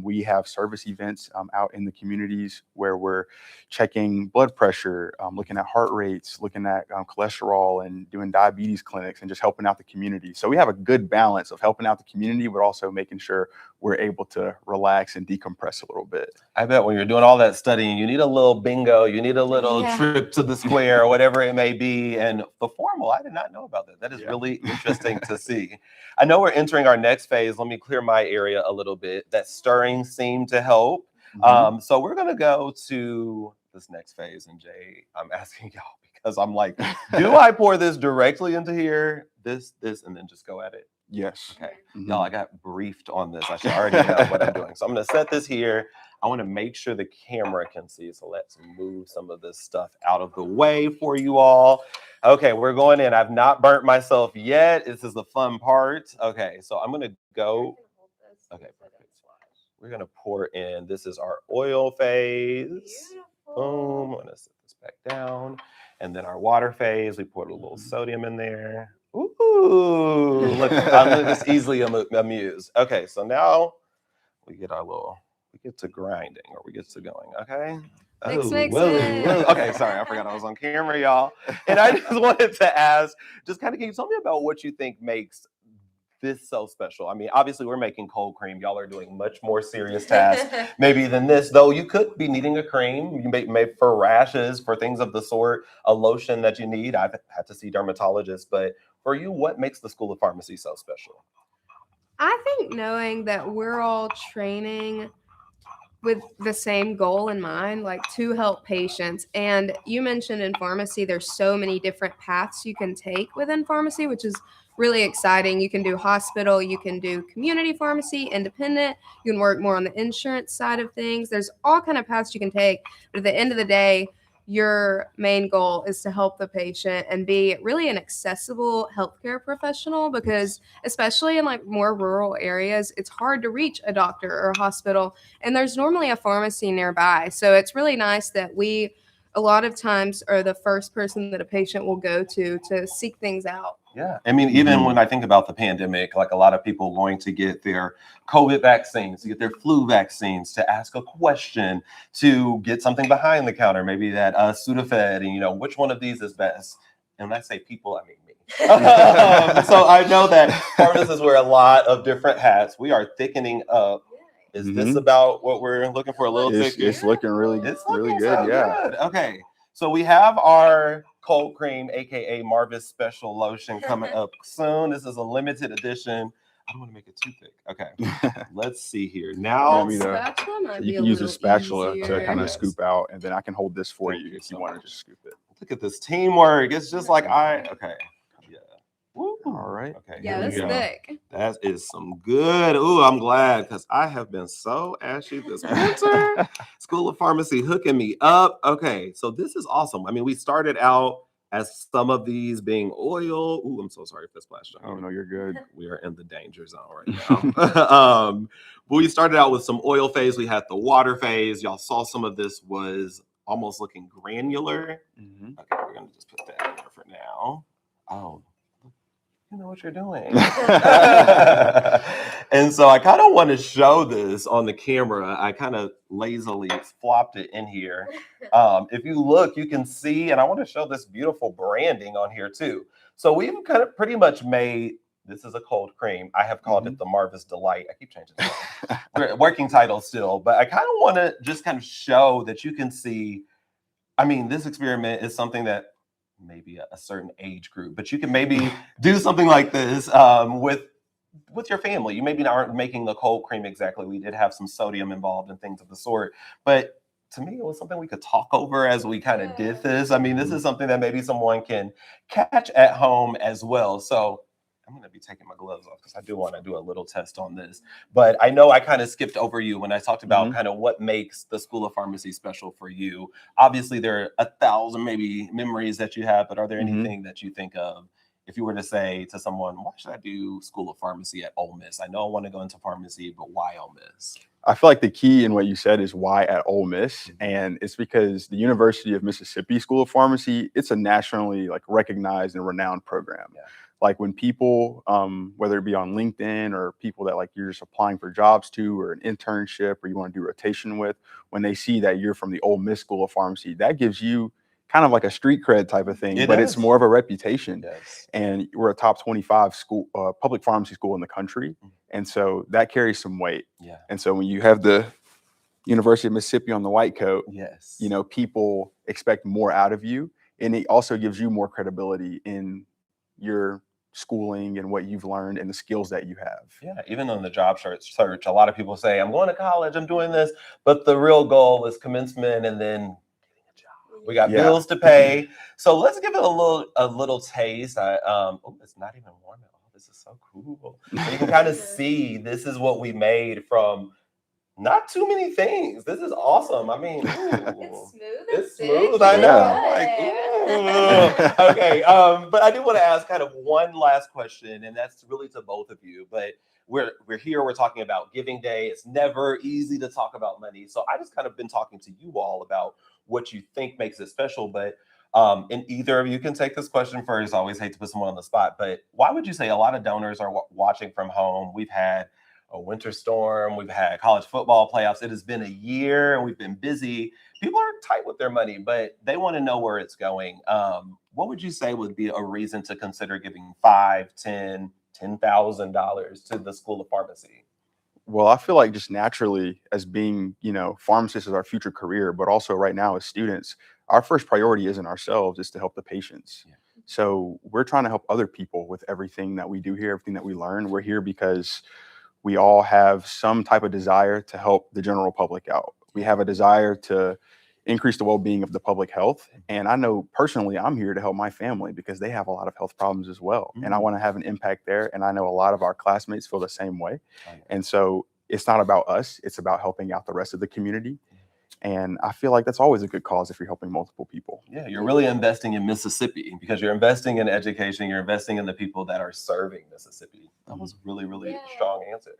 We have service events out in the communities where we're checking blood pressure, looking at heart rates, looking at cholesterol, and doing diabetes clinics, and just helping out the community. So we have a good balance of helping out the community, but also making sure we're able to relax and decompress a little bit.
I bet when you're doing all that studying, you need a little bingo, you need a little trip to the square, or whatever it may be. And the formal, I did not know about that. That is really interesting to see. I know we're entering our next phase. Let me clear my area a little bit. That stirring seemed to help. So we're going to go to this next phase. And Jay, I'm asking y'all because I'm like, do I pour this directly into here, this, and then just go at it?
Yes.
Okay. Y'all, I got briefed on this. I should already know what I'm doing. So I'm going to set this here. I want to make sure the camera can see. So let's move some of this stuff out of the way for you all. Okay, we're going in. I've not burnt myself yet. This is the fun part. Okay, so I'm going to go. Okay, perfect. We're going to pour in. This is our oil phase. Boom. I'm going to set this back down. And then our water phase, we poured a little sodium in there. Ooh, look, I'm just easily amused. Okay, so now we get to grinding, or we get to going. Okay.
Mix,
Oh,
mix,
whoa,
mix.
okay, sorry, I forgot I was on camera, y'all. And I just wanted to ask, just kind of, can you tell me about what you think makes this so special? I mean, obviously we're making cold cream. Y'all are doing much more serious tasks maybe than this, though you could be needing a cream. You may for rashes, for things of the sort, a lotion that you need. I've had to see dermatologists, but for you, what makes the School of Pharmacy so special?
I think knowing that we're all training with the same goal in mind, like to help patients. And you mentioned in pharmacy, there's so many different paths you can take within pharmacy, which is really exciting. You can do hospital, you can do community pharmacy, independent, you can work more on the insurance side of things. There's all kind of paths you can take. But at the end of the day, your main goal is to help the patient and be really an accessible healthcare professional, because especially in like more rural areas, it's hard to reach a doctor or a hospital, and there's normally a pharmacy nearby. So it's really nice that we a lot of times are the first person that a patient will go to seek things out.
Yeah. I mean, even when I think about the pandemic, like a lot of people going to get their COVID vaccines, to get their flu vaccines, to ask a question, to get something behind the counter, maybe that Sudafed, and which one of these is best? And when I say people, I mean me. So I know that pharmacists wear a lot of different hats. We are thickening up. Is this about what we're looking for? A little thick?
It's looking really good.
So
Yeah.
good. Okay. So we have our cold cream, aka Marvis Special Lotion, coming up soon. This is a limited edition. I don't want to make it too thick. Okay. Let's see here. Now
You can use a spatula to kind of scoop out, and then I can hold this for you if you want to just scoop it.
Look at this teamwork. It's just like okay. Woo.
All right.
Okay.
Yeah,
here we
that's
go.
thick.
That is some good. Ooh, I'm glad, because I have been so ashy this winter. School of Pharmacy hooking me up. Okay, so this is awesome. I mean, we started out as some of these being oil. Ooh, I'm so sorry if this splashed on.
Oh no, you're good.
We are in the danger zone right now. But we started out with some oil phase. We had the water phase. Y'all saw some of this was almost looking granular. Okay, we're gonna just put that in there for now. Oh. You know what you're doing. And so I kind of want to show this on the camera. I kind of lazily flopped it in here. If you look, you can see, and I want to show this beautiful branding on here too. So we've kind of pretty much made, this is a cold cream. I have called it the Marvis Delight. I keep changing it. Working title still, but I kind of want to just kind of show that you can see, I mean, this experiment is something that maybe a certain age group, but you can maybe do something like this with your family. You maybe aren't making the cold cream exactly. We did have some sodium involved and things of the sort, but to me, it was something we could talk over as we kind of did this. I mean, this is something that maybe someone can catch at home as well. So I'm going to be taking my gloves off because I do want to do a little test on this. But I know I kind of skipped over you when I talked about kind of what makes the School of Pharmacy special for you. Obviously, there are 1,000 maybe memories that you have, but are there anything that you think of if you were to say to someone, why should I do School of Pharmacy at Ole Miss? I know I want to go into pharmacy, but why Ole Miss?
I feel like the key in what you said is why at Ole Miss, and it's because the University of Mississippi School of Pharmacy, it's a nationally recognized and renowned program.
Yeah.
Like when people, whether it be on LinkedIn or people that you're just applying for jobs to, or an internship, or you want to do rotation with, when they see that you're from the Ole Miss School of Pharmacy, that gives you kind of like a street cred type of thing, but it's more of a reputation.
Yes.
And we're a top 25 school, public pharmacy school in the country. And so that carries some weight.
Yeah.
And so when you have the University of Mississippi on the white coat,
yes,
people expect more out of you. And it also gives you more credibility in your schooling and what you've learned and the skills that you have.
Yeah, even on the job search, a lot of people say, I'm going to college, I'm doing this, but the real goal is commencement and then getting a job. We got bills to pay. So let's give it a little taste. It's not even warm at all. This is so cool. So you can kind of see this is what we made from not too many things. This is awesome. I mean,
It's smooth.
It's smooth. I know. I'm like, ooh. Okay. But I do want to ask kind of one last question, and that's really to both of you. But we're here. We're talking about Giving Day. It's never easy to talk about money. So I just kind of been talking to you all about what you think makes it special. But And either of you can take this question first. I always hate to put someone on the spot, but why would you say a lot of donors are watching from home? We've had a winter storm, we've had college football playoffs. It has been a year and we've been busy. People are tight with their money, but they want to know where it's going. What would you say would be a reason to consider giving $10,000 to the School of Pharmacy?
Well, I feel like just naturally, as being, pharmacists is our future career, but also right now as students, our first priority isn't ourselves, it's to help the patients. Yeah. So we're trying to help other people with everything that we do here, everything that we learn. We're here because we all have some type of desire to help the general public out. We have a desire to increase the well-being of the public health. And I know personally, I'm here to help my family because they have a lot of health problems as well. And I want to have an impact there. And I know a lot of our classmates feel the same way. And so it's not about us, it's about helping out the rest of the community. And I feel like that's always a good cause if you're helping multiple people.
Yeah, you're really investing in Mississippi because you're investing in education, you're investing in the people that are serving Mississippi. That was really, really strong answer.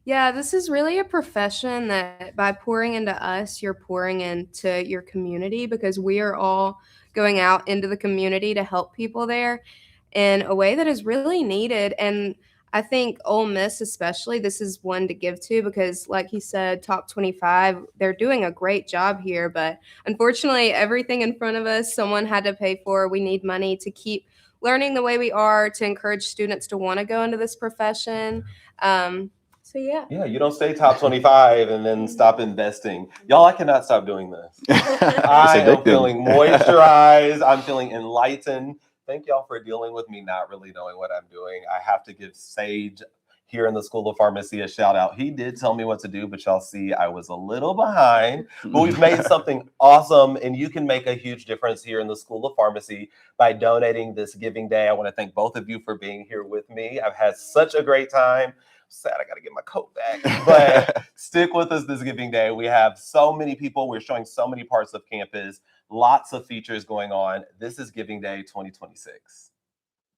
Yeah, this is really a profession that by pouring into us, you're pouring into your community because we are all going out into the community to help people there in a way that is really needed. And I think Ole Miss especially, this is one to give to because like he said, top 25, they're doing a great job here. But unfortunately, everything in front of us, someone had to pay for. We need money to keep learning the way we are, to encourage students to want to go into this profession. So
yeah, you don't stay top 25 and then stop investing. Y'all, I cannot stop doing this. I am feeling moisturized. I'm feeling enlightened. Thank y'all for dealing with me not really knowing what I'm doing. I have to give Sage here in the School of Pharmacy a shout out. He did tell me what to do, but y'all see I was a little behind. But we've made something awesome, and you can make a huge difference here in the School of Pharmacy by donating this Giving Day. I want to thank both of you for being here with me. I've had such a great time. Sad I got to get my coat back, but stick with us this Giving Day. We have so many people. We're showing so many parts of campus, lots of features going on. This is Giving Day 2026.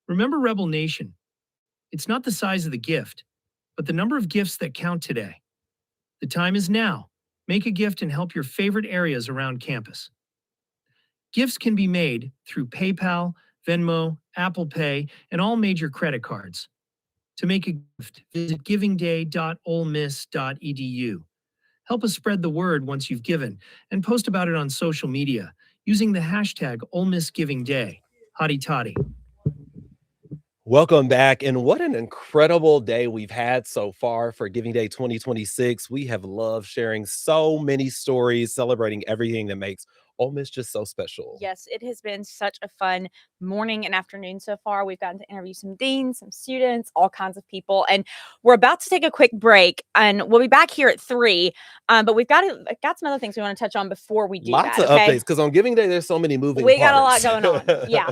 Remember Rebel Nation. It's not the size of the gift, but the number of gifts that count today. The time is now. Make a gift and help your favorite areas around campus. Gifts can be made through PayPal, Venmo, Apple Pay, and all major credit cards. To make a gift, visit givingday.olemiss.edu. Help us spread the word once you've given and post about it on social media using the hashtag #OleMissGivingDay. Hotty toddy.
Welcome back, and what an incredible day we've had so far for Giving Day 2026. We have loved sharing so many stories, celebrating everything that makes Ole Miss just so special.
Yes, it has been such a fun morning and afternoon so far. We've gotten to interview some deans, some students, all kinds of people, and we're about to take a quick break, and we'll be back here at 3. But we've got some other things we want to touch on before we do
Lots
that.
of updates, because on Giving Day, there's so many moving parts.
We got a lot going on. Yeah,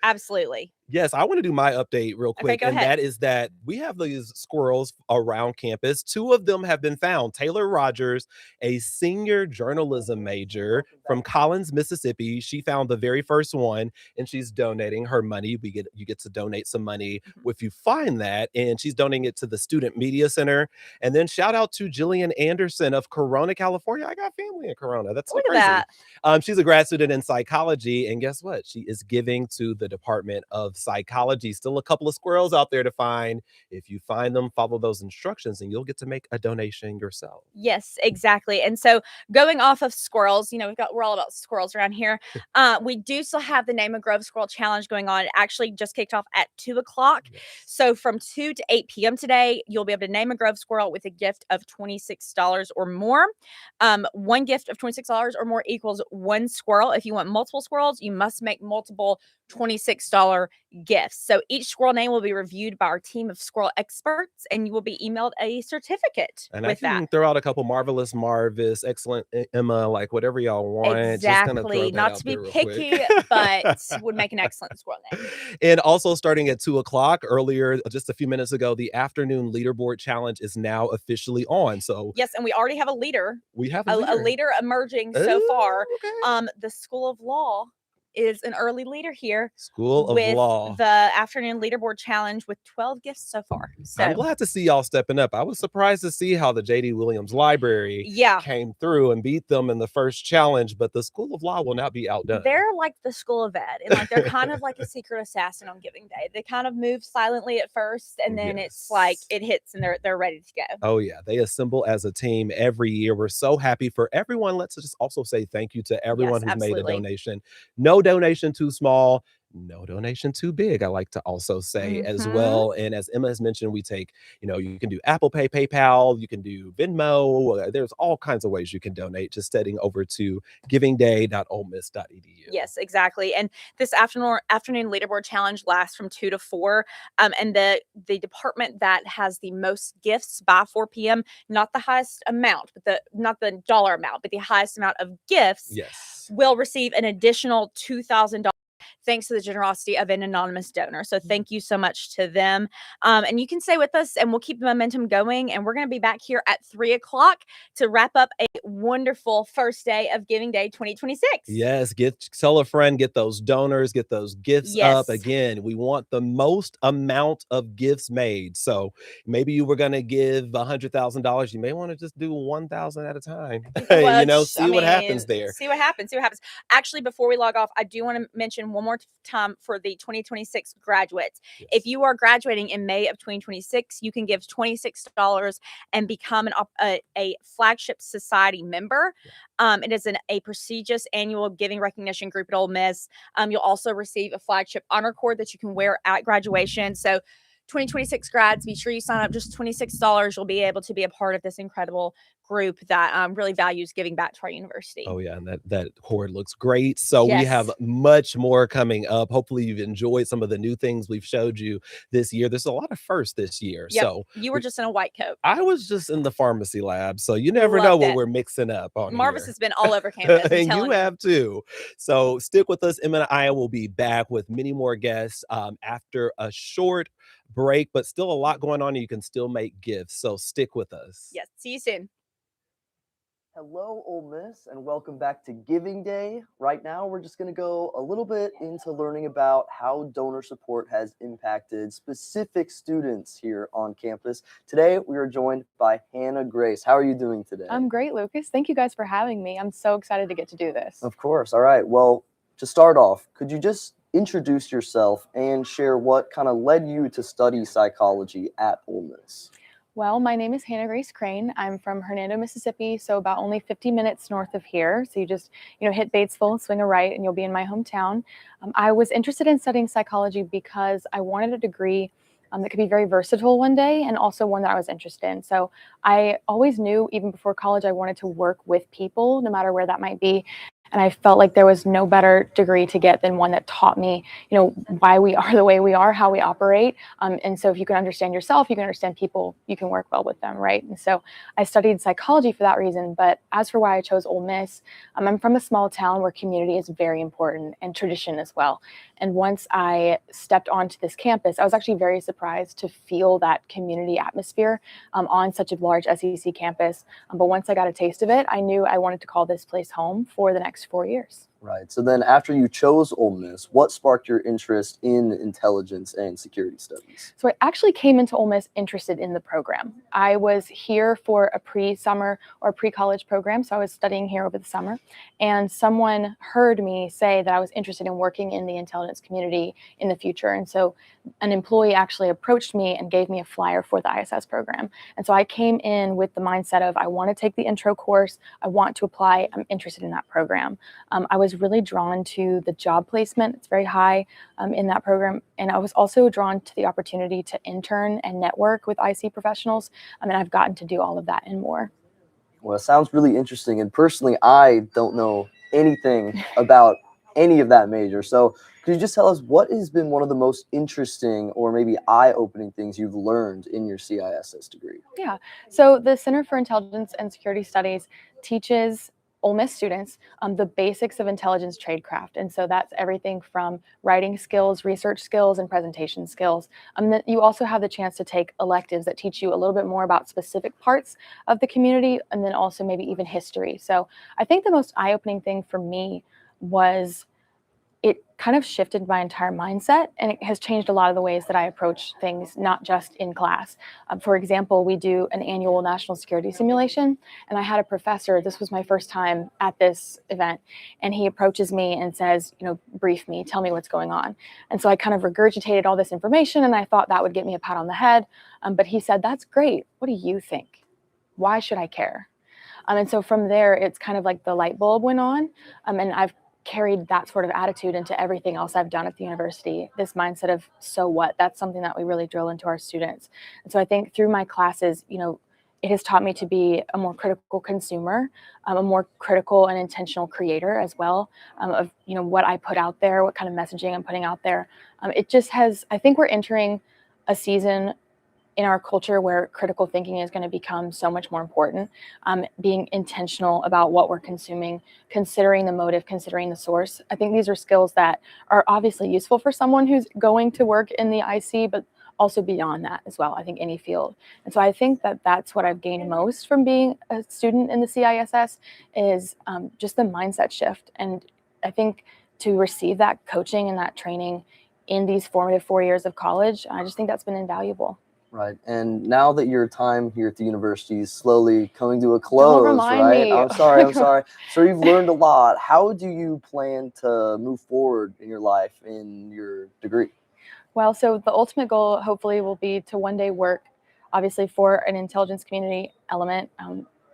absolutely.
Yes, I want to do my update real quick,
go
and
ahead.
that is that we have these squirrels around campus. 2 of them have been found. Taylor Rogers, a senior journalism major from Collins, Mississippi. She found the very first one, and she's donating her money. You get to donate some money if you find that, and she's donating it to the Student Media Center. And then shout out to Jillian Anderson of Corona, California. I got family in Corona. That's so
Look
crazy.
at
She's a grad student in psychology, and guess what? She is giving to the Department of Psychology. Still a couple of squirrels out there to find. If you find them, follow those instructions, and you'll get to make a donation yourself.
Yes, exactly. And so going off of squirrels, we're all about squirrels around here. We do still have the Name a Grove Squirrel Challenge going on. It actually just kicked off at 2:00. Yes. So from 2 to 8 p.m. today, you'll be able to name a Grove squirrel with a gift of $26 or more. One gift of $26 or more equals 1 squirrel. If you want multiple squirrels, you must make multiple $26 gifts. So each squirrel name will be reviewed by our team of squirrel experts, and you will be emailed a certificate
And
with
I can
that.
throw out a couple marvelous, Marvis, excellent Emma, like whatever y'all want.
Exactly. Not to be picky, but would make an excellent squirrel name.
And also starting at 2:00 earlier, just a few minutes ago, the afternoon leaderboard challenge is now officially on. So
yes, and we already have a leader.
We have
a leader emerging so far.
Okay.
The School of Law is an early leader here
School of
with
Law.
the afternoon leaderboard challenge with 12 gifts so far. So
I'm glad to see y'all stepping up. I was surprised to see how the J.D. Williams Library came through and beat them in the first challenge, but the School of Law will not be outdone.
they're like the School of Ed, and like they're kind of like a secret assassin on Giving Day. They kind of move silently at first, and then it's like it hits and they're ready to go.
Oh yeah, they assemble as a team every year. We're so happy for everyone. Let's just also say thank you to everyone who's made a donation. No donation too small, no donation too big, I like to also say as well. And as Emma has mentioned, we take, you can do Apple Pay, PayPal, you can do Venmo. There's all kinds of ways you can donate, just heading over to givingday.olemiss.edu.
Yes, exactly. And this afternoon leaderboard challenge lasts from 2 to 4. And the department that has the most gifts by 4 p.m., not the highest amount, but not the dollar amount, but the highest amount of gifts, will receive an additional $2,000. Thanks to the generosity of an anonymous donor. So thank you so much to them. And you can stay with us and we'll keep the momentum going. And we're going to be back here at 3 o'clock to wrap up a wonderful first day of Giving Day 2026.
Yes, tell a friend, get those donors, get those gifts up. Again, we want the most amount of gifts made. So maybe you were going to give $100,000. You may want to just do 1,000 at a time. See what happens there.
See what happens. Actually, before we log off, I do want to mention one more time for the 2026 graduates. If you are graduating in May of 2026, you can give $26 and become a flagship society member. It is a prestigious annual giving recognition group at Ole Miss. You'll also receive a flagship honor cord that you can wear at graduation. So 2026 grads, be sure you sign up. Just $26. You'll be able to be a part of this incredible group that really values giving back to our university.
Oh yeah, and that cord looks great. So we have much more coming up. Hopefully you've enjoyed some of the new things we've showed you this year. There's a lot of firsts this year. So
you were just in a white coat.
I was just in the pharmacy lab. So you never know what we're mixing up on
Marvis
here.
has been all over campus.
And you have too. So stick with us. Emma and I will be back with many more guests after a short break, but still a lot going on. And you can still make gifts. So stick with us.
Yes. See you soon.
Hello, Ole Miss, and welcome back to Giving Day. Right now, we're just going to go a little bit into learning about how donor support has impacted specific students here on campus. Today, we are joined by Hannah Grace. How are you doing today?
I'm great, Lucas. Thank you guys for having me. I'm so excited to get to do this.
Of course. All right. Well, to start off, could you just introduce yourself and share what kind of led you to study psychology at Ole Miss?
Well, my name is Hannah Grace Crane. I'm from Hernando, Mississippi, so about only 50 minutes north of here. So you just, hit Batesville, swing a right, and you'll be in my hometown. I was interested in studying psychology because I wanted a degree that could be very versatile one day and also one that I was interested in. So I always knew, even before college, I wanted to work with people, no matter where that might be. And I felt like there was no better degree to get than one that taught me, why we are the way we are, how we operate. And so if you can understand yourself, you can understand people, you can work well with them, right? And so I studied psychology for that reason. But as for why I chose Ole Miss, I'm from a small town where community is very important and tradition as well. And once I stepped onto this campus, I was actually very surprised to feel that community atmosphere on such a large SEC campus. But once I got a taste of it, I knew I wanted to call this place home for the next 4 years.
Right. So then after you chose Ole Miss, what sparked your interest in intelligence and security studies?
So I actually came into Ole Miss interested in the program. I was here for a pre-summer or pre-college program, so I was studying here over the summer, and someone heard me say that I was interested in working in the intelligence community in the future. And so an employee actually approached me and gave me a flyer for the ISS program. And so I came in with the mindset of, I want to take the intro course, I want to apply, I'm interested in that program. I was really drawn to the job placement. It's very high in that program. And I was also drawn to the opportunity to intern and network with IC professionals. And I've gotten to do all of that and more.
Well, it sounds really interesting. And personally, I don't know anything about any of that major. So could you just tell us what has been one of the most interesting or maybe eye-opening things you've learned in your CISS degree?
Yeah. So the Center for Intelligence and Security Studies teaches Ole Miss students the basics of intelligence tradecraft. And so that's everything from writing skills, research skills, and presentation skills. You also have the chance to take electives that teach you a little bit more about specific parts of the community, and then also maybe even history. So I think the most eye-opening thing for me was it kind of shifted my entire mindset, and it has changed a lot of the ways that I approach things, not just in class. For example, we do an annual national security simulation, and I had a professor, this was my first time at this event, and he approaches me and says, brief me, tell me what's going on. And so I kind of regurgitated all this information, and I thought that would get me a pat on the head. But he said, that's great. What do you think? Why should I care? And so from there, it's kind of like the light bulb went on, and I've carried that sort of attitude into everything else I've done at the university. This mindset of so what, that's something that we really drill into our students. And so I think through my classes, it has taught me to be a more critical consumer, a more critical and intentional creator as well, of what I put out there, what kind of messaging I'm putting out there. It just has, I think we're entering a season in our culture where critical thinking is going to become so much more important. Being intentional about what we're consuming, considering the motive, considering the source. I think these are skills that are obviously useful for someone who's going to work in the IC, but also beyond that as well, I think any field. And so I think that that's what I've gained most from being a student in the CISS is just the mindset shift. And I think to receive that coaching and that training in these formative 4 years of college, I just think that's been invaluable.
Right. And now that your time here at the university is slowly coming to a close,
Don't remind
right?
me.
I'm sorry. So you've learned a lot. How do you plan to move forward in your life, in your degree?
Well, so the ultimate goal hopefully will be to one day work, obviously, for an intelligence community element.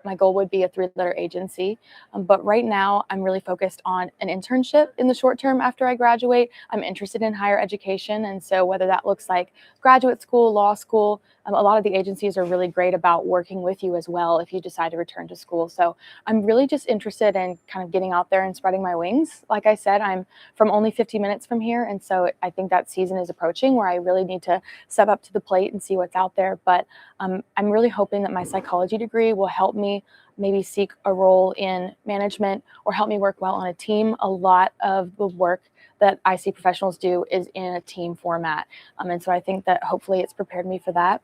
My goal would be a 3-letter agency. But right now, I'm really focused on an internship in the short term after I graduate. I'm interested in higher education. And so whether that looks like graduate school, law school, a lot of the agencies are really great about working with you as well if you decide to return to school. So I'm really just interested in kind of getting out there and spreading my wings. Like I said, I'm from only 50 minutes from here. And so I think that season is approaching where I really need to step up to the plate and see what's out there. But I'm really hoping that my psychology degree will help me maybe seek a role in management or help me work well on a team. A lot of the work that IC professionals do is in a team format. And so I think that hopefully it's prepared me for that.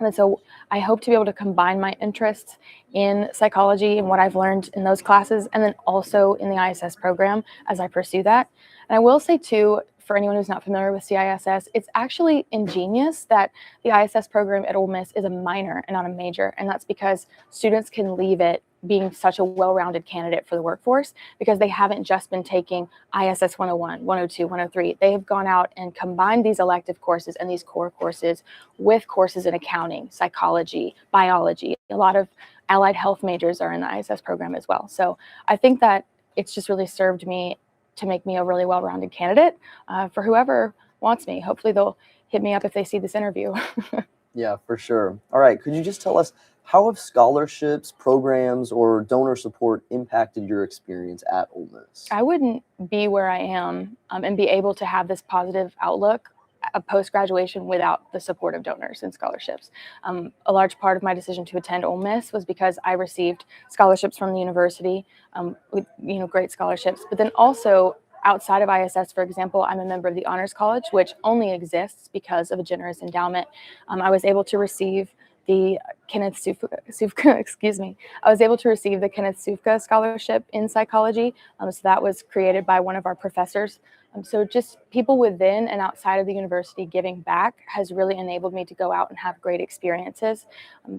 And so I hope to be able to combine my interests in psychology and what I've learned in those classes, and then also in the ISS program as I pursue that. And I will say too, for anyone who's not familiar with CISS, it's actually ingenious that the ISS program at Ole Miss is a minor and not a major. And that's because students can leave it being such a well-rounded candidate for the workforce because they haven't just been taking ISS 101, 102, 103. They have gone out and combined these elective courses and these core courses with courses in accounting, psychology, biology. A lot of allied health majors are in the ISS program as well. So I think that it's just really served me to make me a really well-rounded candidate for whoever wants me. Hopefully they'll hit me up if they see this interview.
Yeah, for sure. All right. Could you just tell us, how have scholarships, programs, or donor support impacted your experience at Ole Miss?
I wouldn't be where I am and be able to have this positive outlook post-graduation without the support of donors and scholarships. A large part of my decision to attend Ole Miss was because I received scholarships from the university, with great scholarships, but then also outside of ISS, for example, I'm a member of the Honors College, which only exists because of a generous endowment. I was able to receive the Kenneth Sufka, excuse me. I was able to receive the Kenneth Sufka Scholarship in psychology. So that was created by one of our professors. So just people within and outside of the university giving back has really enabled me to go out and have great experiences.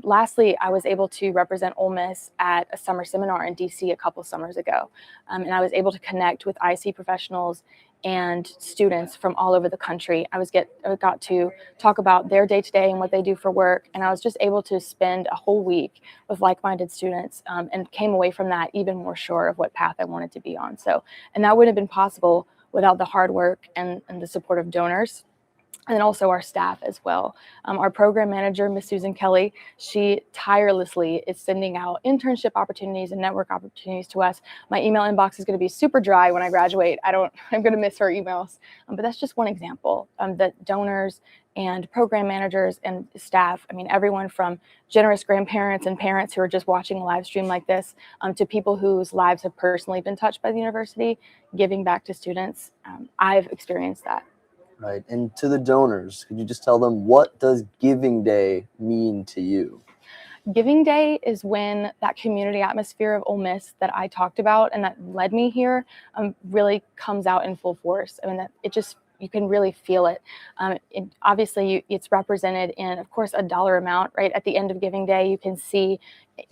Lastly, I was able to represent Ole Miss at a summer seminar in DC a couple summers ago. And I was able to connect with IC professionals and students from all over the country. I got to talk about their day-to-day and what they do for work. And I was just able to spend a whole week with like-minded students and came away from that even more sure of what path I wanted to be on. And that wouldn't have been possible without the hard work and the support of donors. And then also our staff as well. Our program manager, Miss Susan Kelly, she tirelessly is sending out internship opportunities and network opportunities to us. My email inbox is going to be super dry when I graduate. I'm going to miss her emails. But that's just one example that donors and program managers and staff, everyone from generous grandparents and parents who are just watching a live stream like this to people whose lives have personally been touched by the university, giving back to students. I've experienced that.
Right. And to the donors, could you just tell them, what does Giving Day mean to you?
Giving Day is when that community atmosphere of Ole Miss that I talked about and that led me here really comes out in full force. I mean, that it just, you can really feel it. Obviously, it's represented in, of course, a dollar amount, right? At the end of Giving Day, you can see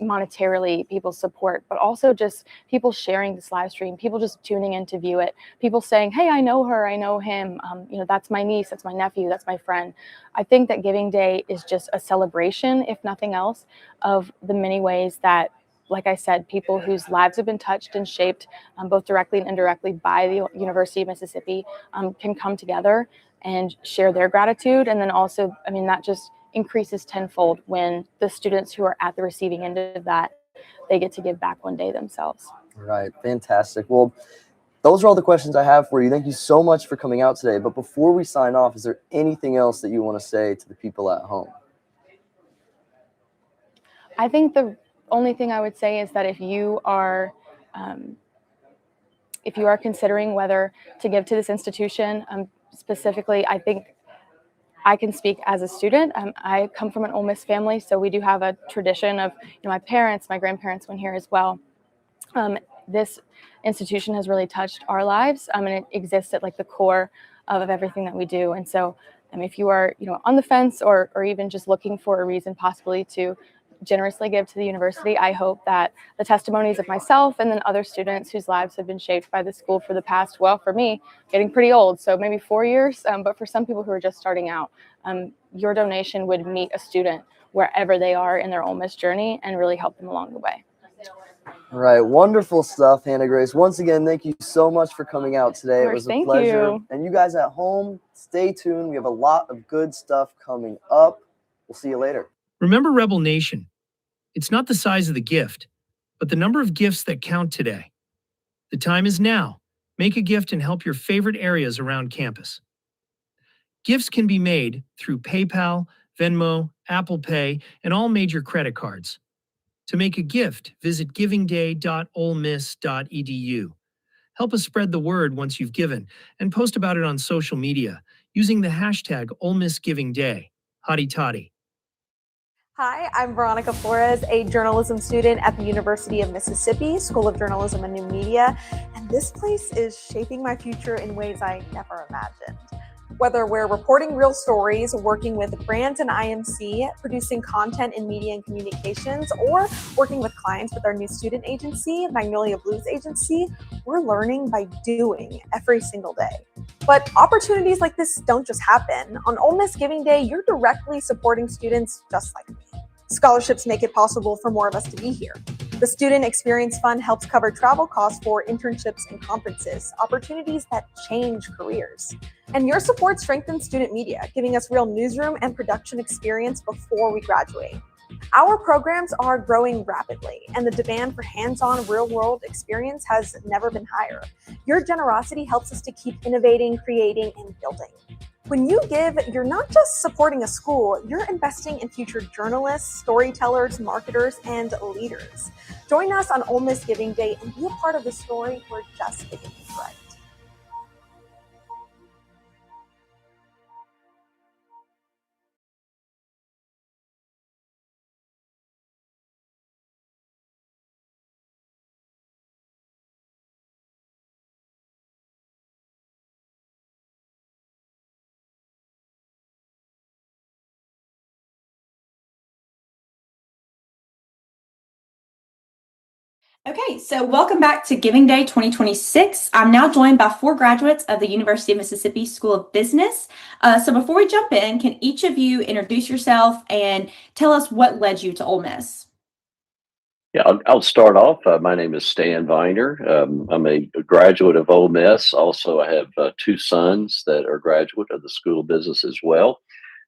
monetarily people's support, but also just people sharing this live stream, people just tuning in to view it, people saying, hey, I know her, I know him, that's my niece, that's my nephew, that's my friend. I think that Giving Day is just a celebration, if nothing else, of the many ways that, like I said, people whose lives have been touched and shaped both directly and indirectly by the University of Mississippi can come together and share their gratitude. And then also, I mean, that just increases tenfold when the students who are at the receiving end of that, they get to give back one day themselves.
Right. Fantastic. Well, those are all the questions I have for you. Thank you so much for coming out today. But before we sign off, is there anything else that you want to say to the people at home?
I think the only thing I would say is that if you are considering whether to give to this institution, specifically, I think I can speak as a student. I come from an Ole Miss family, so we do have a tradition of, my parents, my grandparents went here as well. This institution has really touched our lives, and it exists at like the core of everything that we do. And so, if you are, on the fence or even just looking for a reason possibly to generously give to the university, I hope that the testimonies of myself and then other students whose lives have been shaped by the school for the past, well, for me, getting pretty old, so maybe 4 years, but for some people who are just starting out, your donation would meet a student wherever they are in their Ole Miss journey and really help them along the way.
Right. Wonderful stuff, Hannah Grace. Once again, thank you so much for coming out today. It was a pleasure. And you guys at home, stay tuned. We have a lot of good stuff coming up. We'll see you later.
Remember, Rebel Nation, it's not the size of the gift, but the number of gifts that count today. The time is now. Make a gift and help your favorite areas around campus. Gifts can be made through PayPal, Venmo, Apple Pay, and all major credit cards. To make a gift, visit givingday.olemiss.edu. Help us spread the word once you've given, and post about it on social media using the hashtag #OleMissGivingDay. Hotty toddy.
Hi, I'm Veronica Flores, a journalism student at the University of Mississippi School of Journalism and New Media, and this place is shaping my future in ways I never imagined. Whether we're reporting real stories, working with brands and IMC, producing content in media and communications, or working with clients with our new student agency, Magnolia Blues Agency, we're learning by doing every single day. But opportunities like this don't just happen. On Ole Miss Giving Day, you're directly supporting students just like me. Scholarships make it possible for more of us to be here. The Student Experience Fund helps cover travel costs for internships and conferences, opportunities that change careers. And your support strengthens student media, giving us real newsroom and production experience before we graduate. Our programs are growing rapidly, and the demand for hands-on real-world experience has never been higher. Your generosity helps us to keep innovating, creating, and building. When you give, you're not just supporting a school, you're investing in future journalists, storytellers, marketers, and leaders. Join us on Ole Miss Giving Day and be a part of the story we're just beginning to write.
Okay, so welcome back to Giving Day 2026. I'm now joined by 4 graduates of the University of Mississippi School of Business. So before we jump in, can each of you introduce yourself and tell us what led you to Ole Miss?
Yeah, I'll start off. My name is Stan Viner. I'm a graduate of Ole Miss. Also, I have 2 sons that are graduate of the School of Business as well.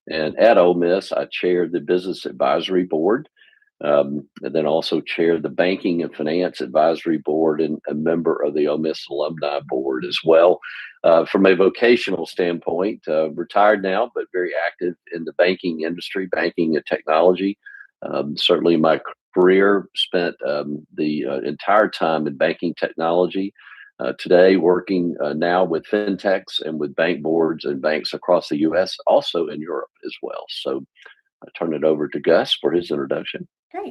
And at Ole Miss, I chaired the Business Advisory Board. And then also chaired the Banking and Finance Advisory Board and a member of the Ole Miss Alumni Board as well. From a vocational standpoint, retired now, but very active in the banking industry, banking and technology. Certainly my career spent the entire time in banking technology. Today, working now with fintechs and with bank boards and banks across the U.S., also in Europe as well. So I turn it over to Gus for his introduction.
Great.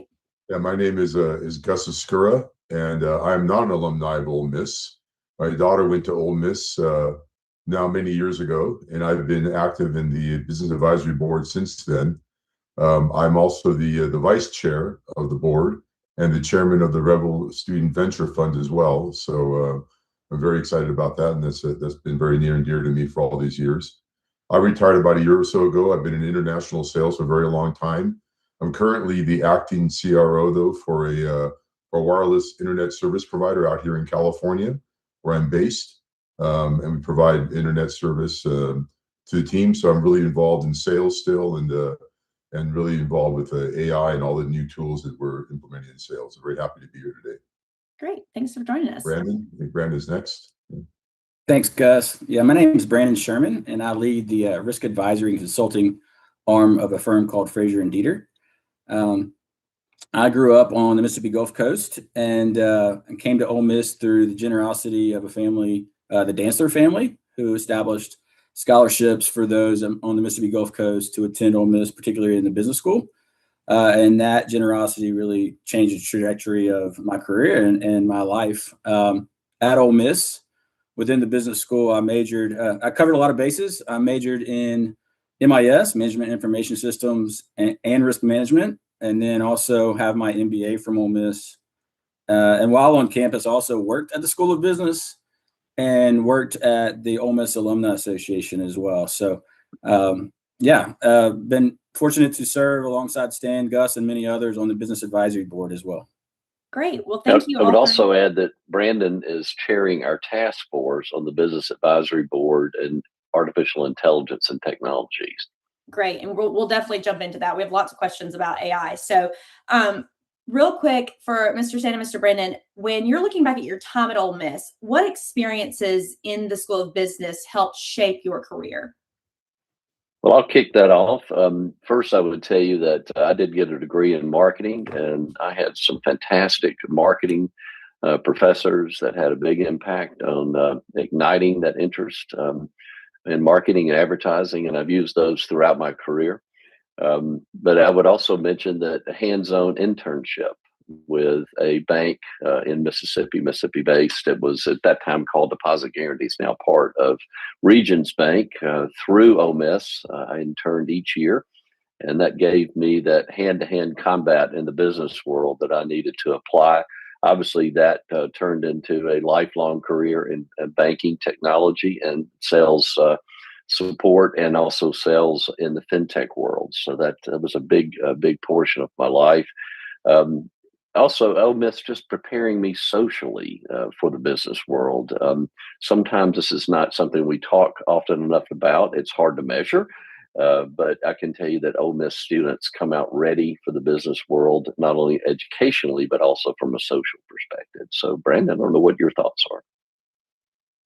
Yeah, my name is Gus Escura, and I am not an alumni of Ole Miss. My daughter went to Ole Miss now many years ago, and I've been active in the Business Advisory Board since then. I'm also the vice chair of the board and the chairman of the Rebel Student Venture Fund as well. So I'm very excited about that, and that's been very near and dear to me for all these years. I retired about a year or so ago. I've been in international sales for a very long time. I'm currently the acting CRO though for a wireless internet service provider out here in California, where I'm based, and we provide internet service to the team. So I'm really involved in sales still, and really involved with AI and all the new tools that we're implementing in sales. I'm very happy to be here today.
Great. Thanks for joining us.
Brandon, I think Brandon's next.
Thanks, Gus. Yeah, my name is Brandon Sherman, and I lead the risk advisory and consulting arm of a firm called Fraser and Dieter. I grew up on the Mississippi Gulf Coast and came to Ole Miss through the generosity of a family, the Dantzler family, who established scholarships for those on the Mississippi Gulf Coast to attend Ole Miss, particularly in the business school. And that generosity really changed the trajectory of my career and my life. At Ole Miss, within the business school, I covered a lot of bases. I majored in MIS, Management Information Systems, and Risk Management, and then also have my MBA from Ole Miss. And while on campus, also worked at the School of Business and worked at the Ole Miss Alumni Association as well. So, been fortunate to serve alongside Stan, Gus, and many others on the Business Advisory Board as well.
Great. Well, thank you.
I would also add that Brandon is chairing our task force on the Business Advisory Board and artificial intelligence and technologies.
Great. And we'll definitely jump into that. We have lots of questions about AI. So, real quick for Mr. Stan and Mr. Brandon, when you're looking back at your time at Ole Miss, what experiences in the School of Business helped shape your career?
Well, I'll kick that off. First, I would tell you that I did get a degree in marketing, and I had some fantastic marketing professors that had a big impact on igniting that interest in marketing and advertising, and I've used those throughout my career. But I would also mention that a hands-on internship with a bank in Mississippi based. It was at that time called Deposit Guarantees, now part of Regions Bank through Ole Miss. I interned each year, and that gave me that hand-to-hand combat in the business world that I needed to apply. Obviously, that turned into a lifelong career in banking technology and sales support, and also sales in the fintech world. So that was a big portion of my life. Also, Ole Miss just preparing me socially for the business world. Sometimes this is not something we talk often enough about. It's hard to measure, but I can tell you that Ole Miss students come out ready for the business world, not only educationally, but also from a social perspective. So, Brandon, I don't know what your thoughts are.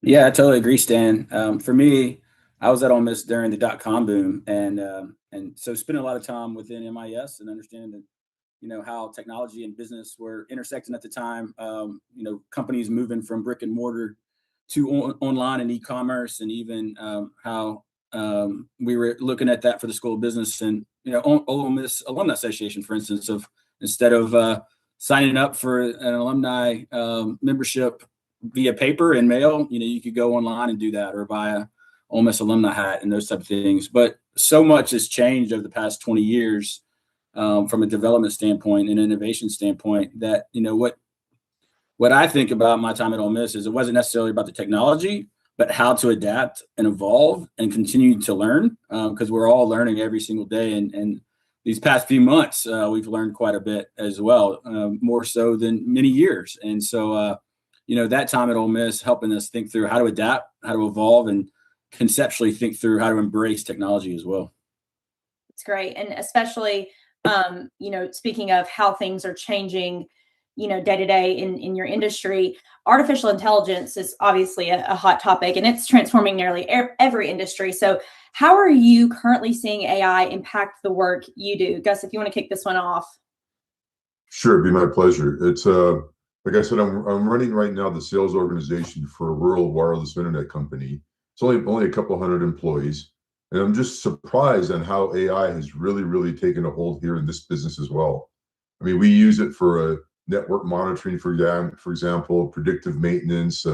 Yeah, I totally agree, Stan. For me, I was at Ole Miss during the .com boom, and so spending a lot of time within MIS and understanding that, how technology and business were intersecting at the time. Companies moving from brick and mortar to online and e-commerce, and even how we were looking at that for the School of Business and Ole Miss Alumni Association, for instance, of instead of signing up for an alumni membership via paper and mail, you could go online and do that, or buy a Ole Miss alumni hat and those type of things. But so much has changed over the past 20 years from a development standpoint and innovation standpoint that, what I think about my time at Ole Miss is it wasn't necessarily about the technology, but how to adapt and evolve and continue to learn, because we're all learning every single day. And these past few months, we've learned quite a bit as well, more so than many years. And so, that time at Ole Miss helping us think through how to adapt, how to evolve, and conceptually think through how to embrace technology as well.
It's great. And especially, speaking of how things are changing, day to day in your industry, artificial intelligence is obviously a hot topic, and it's transforming nearly every industry. So how are you currently seeing AI impact the work you do? Gus, if you want to kick this one off.
Sure, it'd be my pleasure. It's like I said, I'm running right now the sales organization for a rural wireless internet company. It's only a couple hundred employees, and I'm just surprised on how AI has really taken a hold here in this business as well. I mean, we use it for network monitoring, for example, predictive maintenance,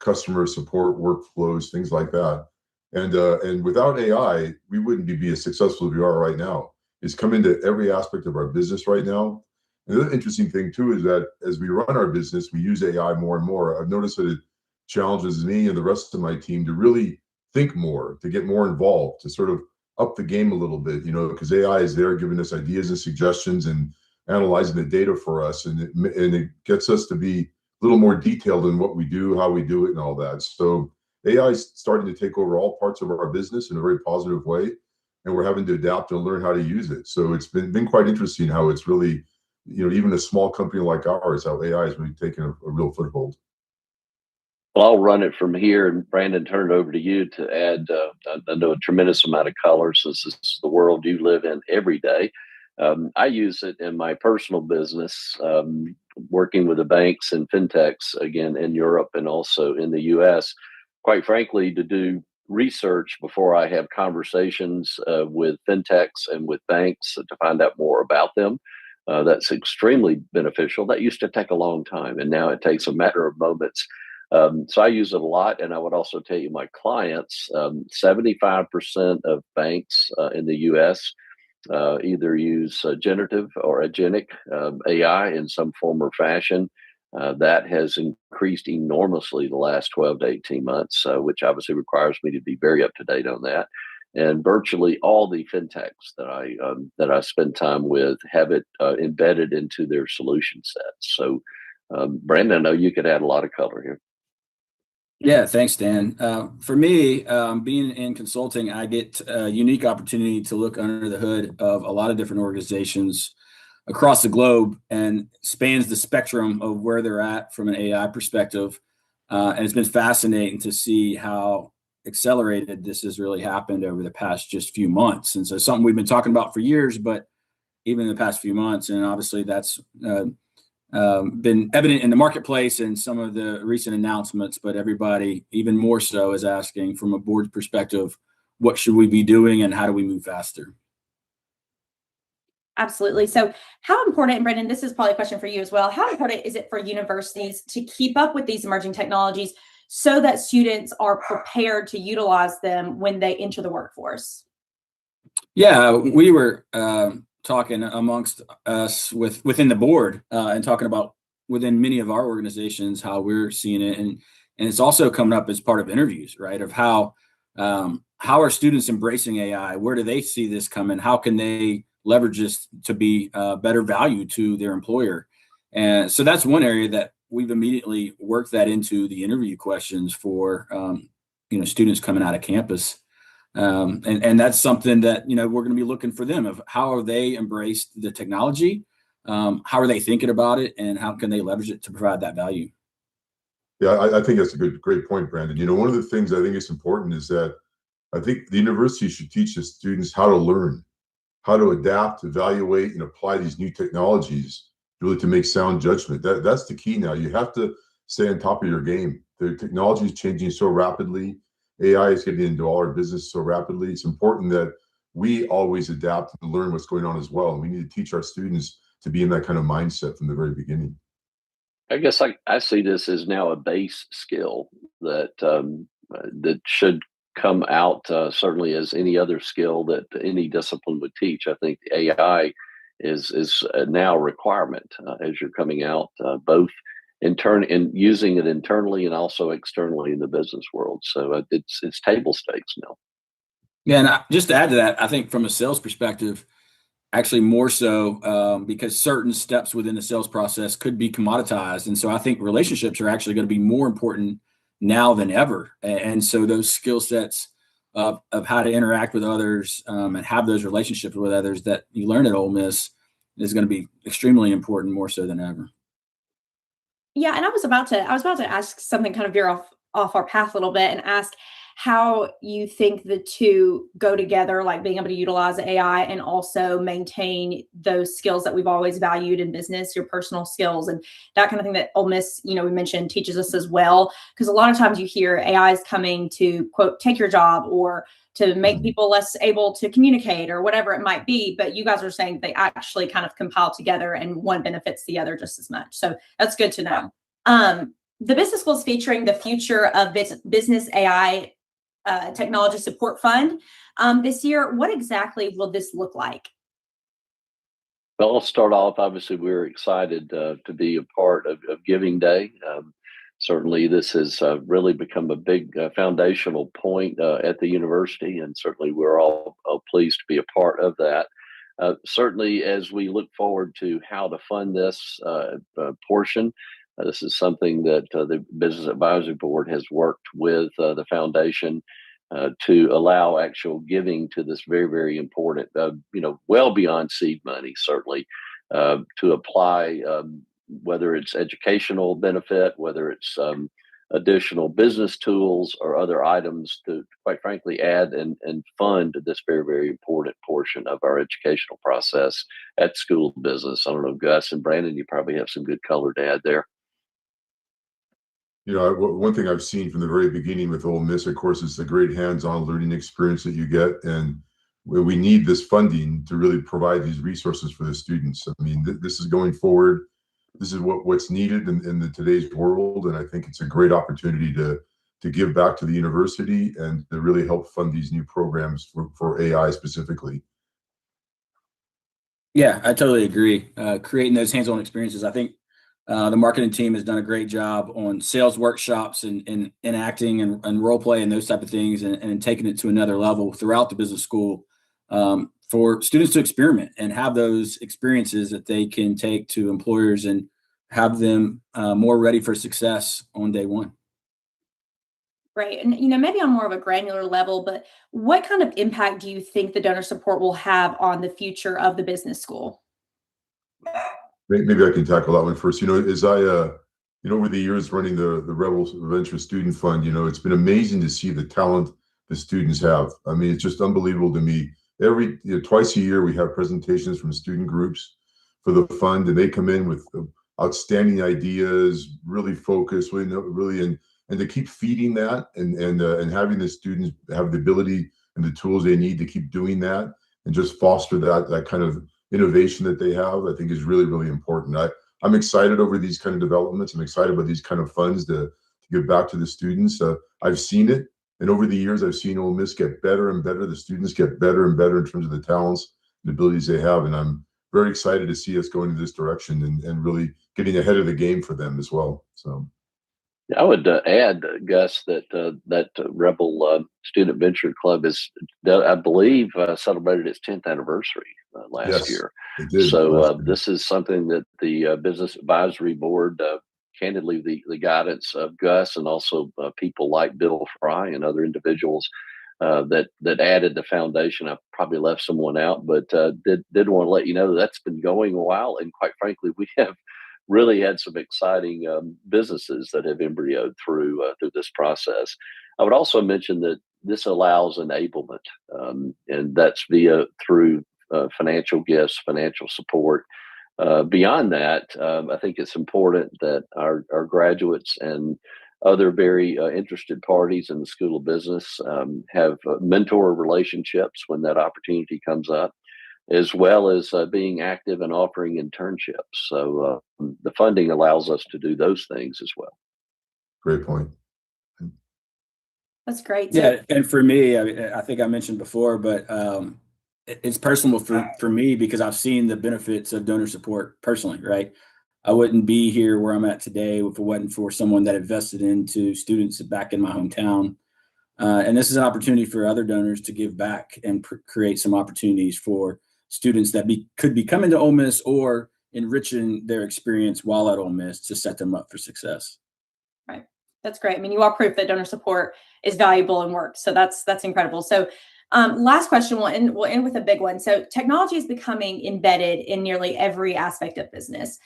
customer support workflows, things like that. And without AI, we wouldn't be as successful as we are right now. It's come into every aspect of our business right now. And the other interesting thing too is that as we run our business, we use AI more and more. I've noticed that it challenges me and the rest of my team to really think more, to get more involved, to sort of up the game a little bit, because AI is there giving us ideas and suggestions and analyzing the data for us, and it gets us to be a little more detailed in what we do, how we do it, and all that. So AI is starting to take over all parts of our business in a very positive way, and we're having to adapt and learn how to use it. So it's been quite interesting how it's really, even a small company like ours, how AI is really taking a real foothold.
Well, I'll run it from here, and Brandon, turn it over to you to add. I know a tremendous amount of color, since this is the world you live in every day. I use it in my personal business, working with the banks and fintechs, again, in Europe and also in the US, quite frankly, to do research before I have conversations with fintechs and with banks to find out more about them. That's extremely beneficial. That used to take a long time, and now it takes a matter of moments. So I use it a lot, and I would also tell you my clients, 75% of banks in the US either use generative or agentic AI in some form or fashion. That has increased enormously the last 12 to 18 months, which obviously requires me to be very up to date on that. And virtually all the fintechs that I spend time with have it embedded into their solution sets. So, Brandon, I know you could add a lot of color here.
Yeah, thanks, Dan. For me, being in consulting, I get a unique opportunity to look under the hood of a lot of different organizations across the globe, and spans the spectrum of where they're at from an AI perspective. And it's been fascinating to see how accelerated this has really happened over the past just few months. And so something we've been talking about for years, but even in the past few months, and obviously that's been evident in the marketplace and some of the recent announcements, but everybody even more so is asking from a board perspective, what should we be doing and how do we move faster?
Absolutely. So how important, and Brendan, this is probably a question for you as well, how important is it for universities to keep up with these emerging technologies so that students are prepared to utilize them when they enter the workforce?
Yeah, we were talking amongst us within the board and talking about within many of our organizations how we're seeing it, and it's also coming up as part of interviews, right? Of how are students embracing AI? Where do they see this coming? How can they leverage this to be better value to their employer? And so that's one area that we've immediately worked that into the interview questions for students coming out of campus. And that's something that, we're going to be looking for them of how are they embraced the technology? How are they thinking about it, and how can they leverage it to provide that value?
Yeah, I think that's a great point, Brandon. One of the things I think is important is that I think the university should teach the students how to learn, how to adapt, evaluate, and apply these new technologies really to make sound judgment. That's the key now. You have to stay on top of your game. The technology is changing so rapidly. AI is getting into all our business so rapidly. It's important that we always adapt and learn what's going on as well. And we need to teach our students to be in that kind of mindset from the very beginning.
I guess I see this as now a base skill that that should come out certainly as any other skill that any discipline would teach. I think AI is now a requirement as you're coming out, both in using it internally and also externally in the business world. So it's table stakes now.
Yeah, and just to add to that, I think from a sales perspective, actually more so because certain steps within the sales process could be commoditized. And so I think relationships are actually going to be more important now than ever. And so those skill sets of how to interact with others and have those relationships with others that you learn at Ole Miss is going to be extremely important, more so than ever.
Yeah, and I was about to ask something, kind of veer off our path a little bit, and ask how you think the two go together, like being able to utilize AI and also maintain those skills that we've always valued in business, your personal skills and that kind of thing that Ole Miss, we mentioned, teaches us as well. Because a lot of times you hear AI is coming to, quote, take your job or to make people less able to communicate or whatever it might be. But you guys are saying they actually kind of compile together and one benefits the other just as much. So that's good to know. The business school is featuring the Future of Business AI Technology Support Fund this year. What exactly will this look like?
Well, I'll start off. Obviously, we're excited to be a part of Giving Day. Certainly, this has really become a big foundational point at the university, and certainly we're all pleased to be a part of that. Certainly, as we look forward to how to fund this portion, this is something that the Business Advisory Board has worked with the foundation to allow actual giving to this very, very important, well beyond seed money, certainly, to apply, whether it's educational benefit, whether it's additional business tools or other items to, quite frankly, add and fund this very, very important portion of our educational process at School of Business. I don't know, Gus and Brandon, you probably have some good color to add there.
One thing I've seen from the very beginning with Ole Miss, of course, is the great hands-on learning experience that you get. And we need this funding to really provide these resources for the students. I mean, this is going forward. This is what's needed in today's world. And I think it's a great opportunity to give back to the university and to really help fund these new programs for AI specifically.
Yeah, I totally agree. Creating those hands-on experiences, I think the marketing team has done a great job on sales workshops and acting and role play and those type of things, and taking it to another level throughout the business school for students to experiment and have those experiences that they can take to employers and have them more ready for success on day one.
Right. And, maybe on more of a granular level, but what kind of impact do you think the donor support will have on the future of the business school?
Maybe I can tackle that one first. As I, over the years running the Rebel Venture Student Fund, it's been amazing to see the talent the students have. I mean, it's just unbelievable to me. Twice a year, we have presentations from student groups for the fund, and they come in with outstanding ideas, really focused, really, and to keep feeding that and having the students have the ability and the tools they need to keep doing that and just foster that kind of innovation that they have, I think is really, really important. I'm excited over these kind of developments. I'm excited about these kind of funds to give back to the students. I've seen it. And over the years, I've seen Ole Miss get better and better. The students get better and better in terms of the talents and abilities they have. And I'm very excited to see us going in this direction and really getting ahead of the game for them as well. So.
I would add, Gus, that Rebel Student Venture Club is, I believe, celebrated its 10th anniversary last year.
It did.
So this is something that the Business Advisory Board, candidly, the guidance of Gus and also people like Bill Fry and other individuals that added the foundation. I probably left someone out, but did want to let you know that's been going a while. And quite frankly, we have really had some exciting businesses that have embryoed through this process. I would also mention that this allows enablement, and that's through financial gifts, financial support. Beyond that, I think it's important that our graduates and other very interested parties in the School of Business have mentor relationships when that opportunity comes up, as well as being active and offering internships. So the funding allows us to do those things as well.
Great point.
That's great.
Yeah, and for me, I think I mentioned before, but it's personal for me because I've seen the benefits of donor support personally, right? I wouldn't be here where I'm at today if it wasn't for someone that invested into students back in my hometown. And this is an opportunity for other donors to give back and create some opportunities for students that could be coming to Ole Miss or enriching their experience while at Ole Miss to set them up for success.
Right. That's great. I mean, you are proof that donor support is valuable and works. So that's incredible. So last question, we'll end with a big one. So technology is becoming embedded in nearly every aspect of business.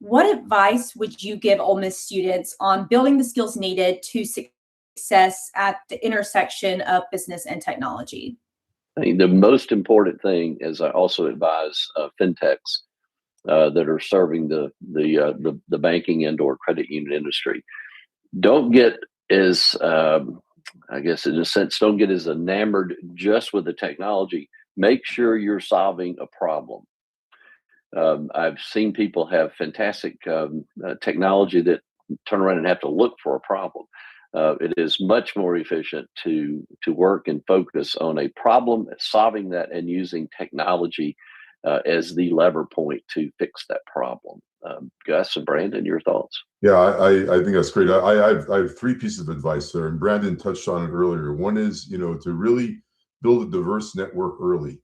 What advice would you give Ole Miss students on building the skills needed to success at the intersection of business and technology?
I think the most important thing is I also advise fintechs that are serving the banking and or credit union industry. Don't get as I guess in a sense, don't get as enamored just with the technology. Make sure you're solving a problem. I've seen people have fantastic technology that turn around and have to look for a problem. It is much more efficient to work and focus on a problem, solving that, and using technology as the lever point to fix that problem. Gus and Brandon, your thoughts?
Yeah, I think that's great. I have three pieces of advice there, and Brandon touched on it earlier. One is, to really build a diverse network early.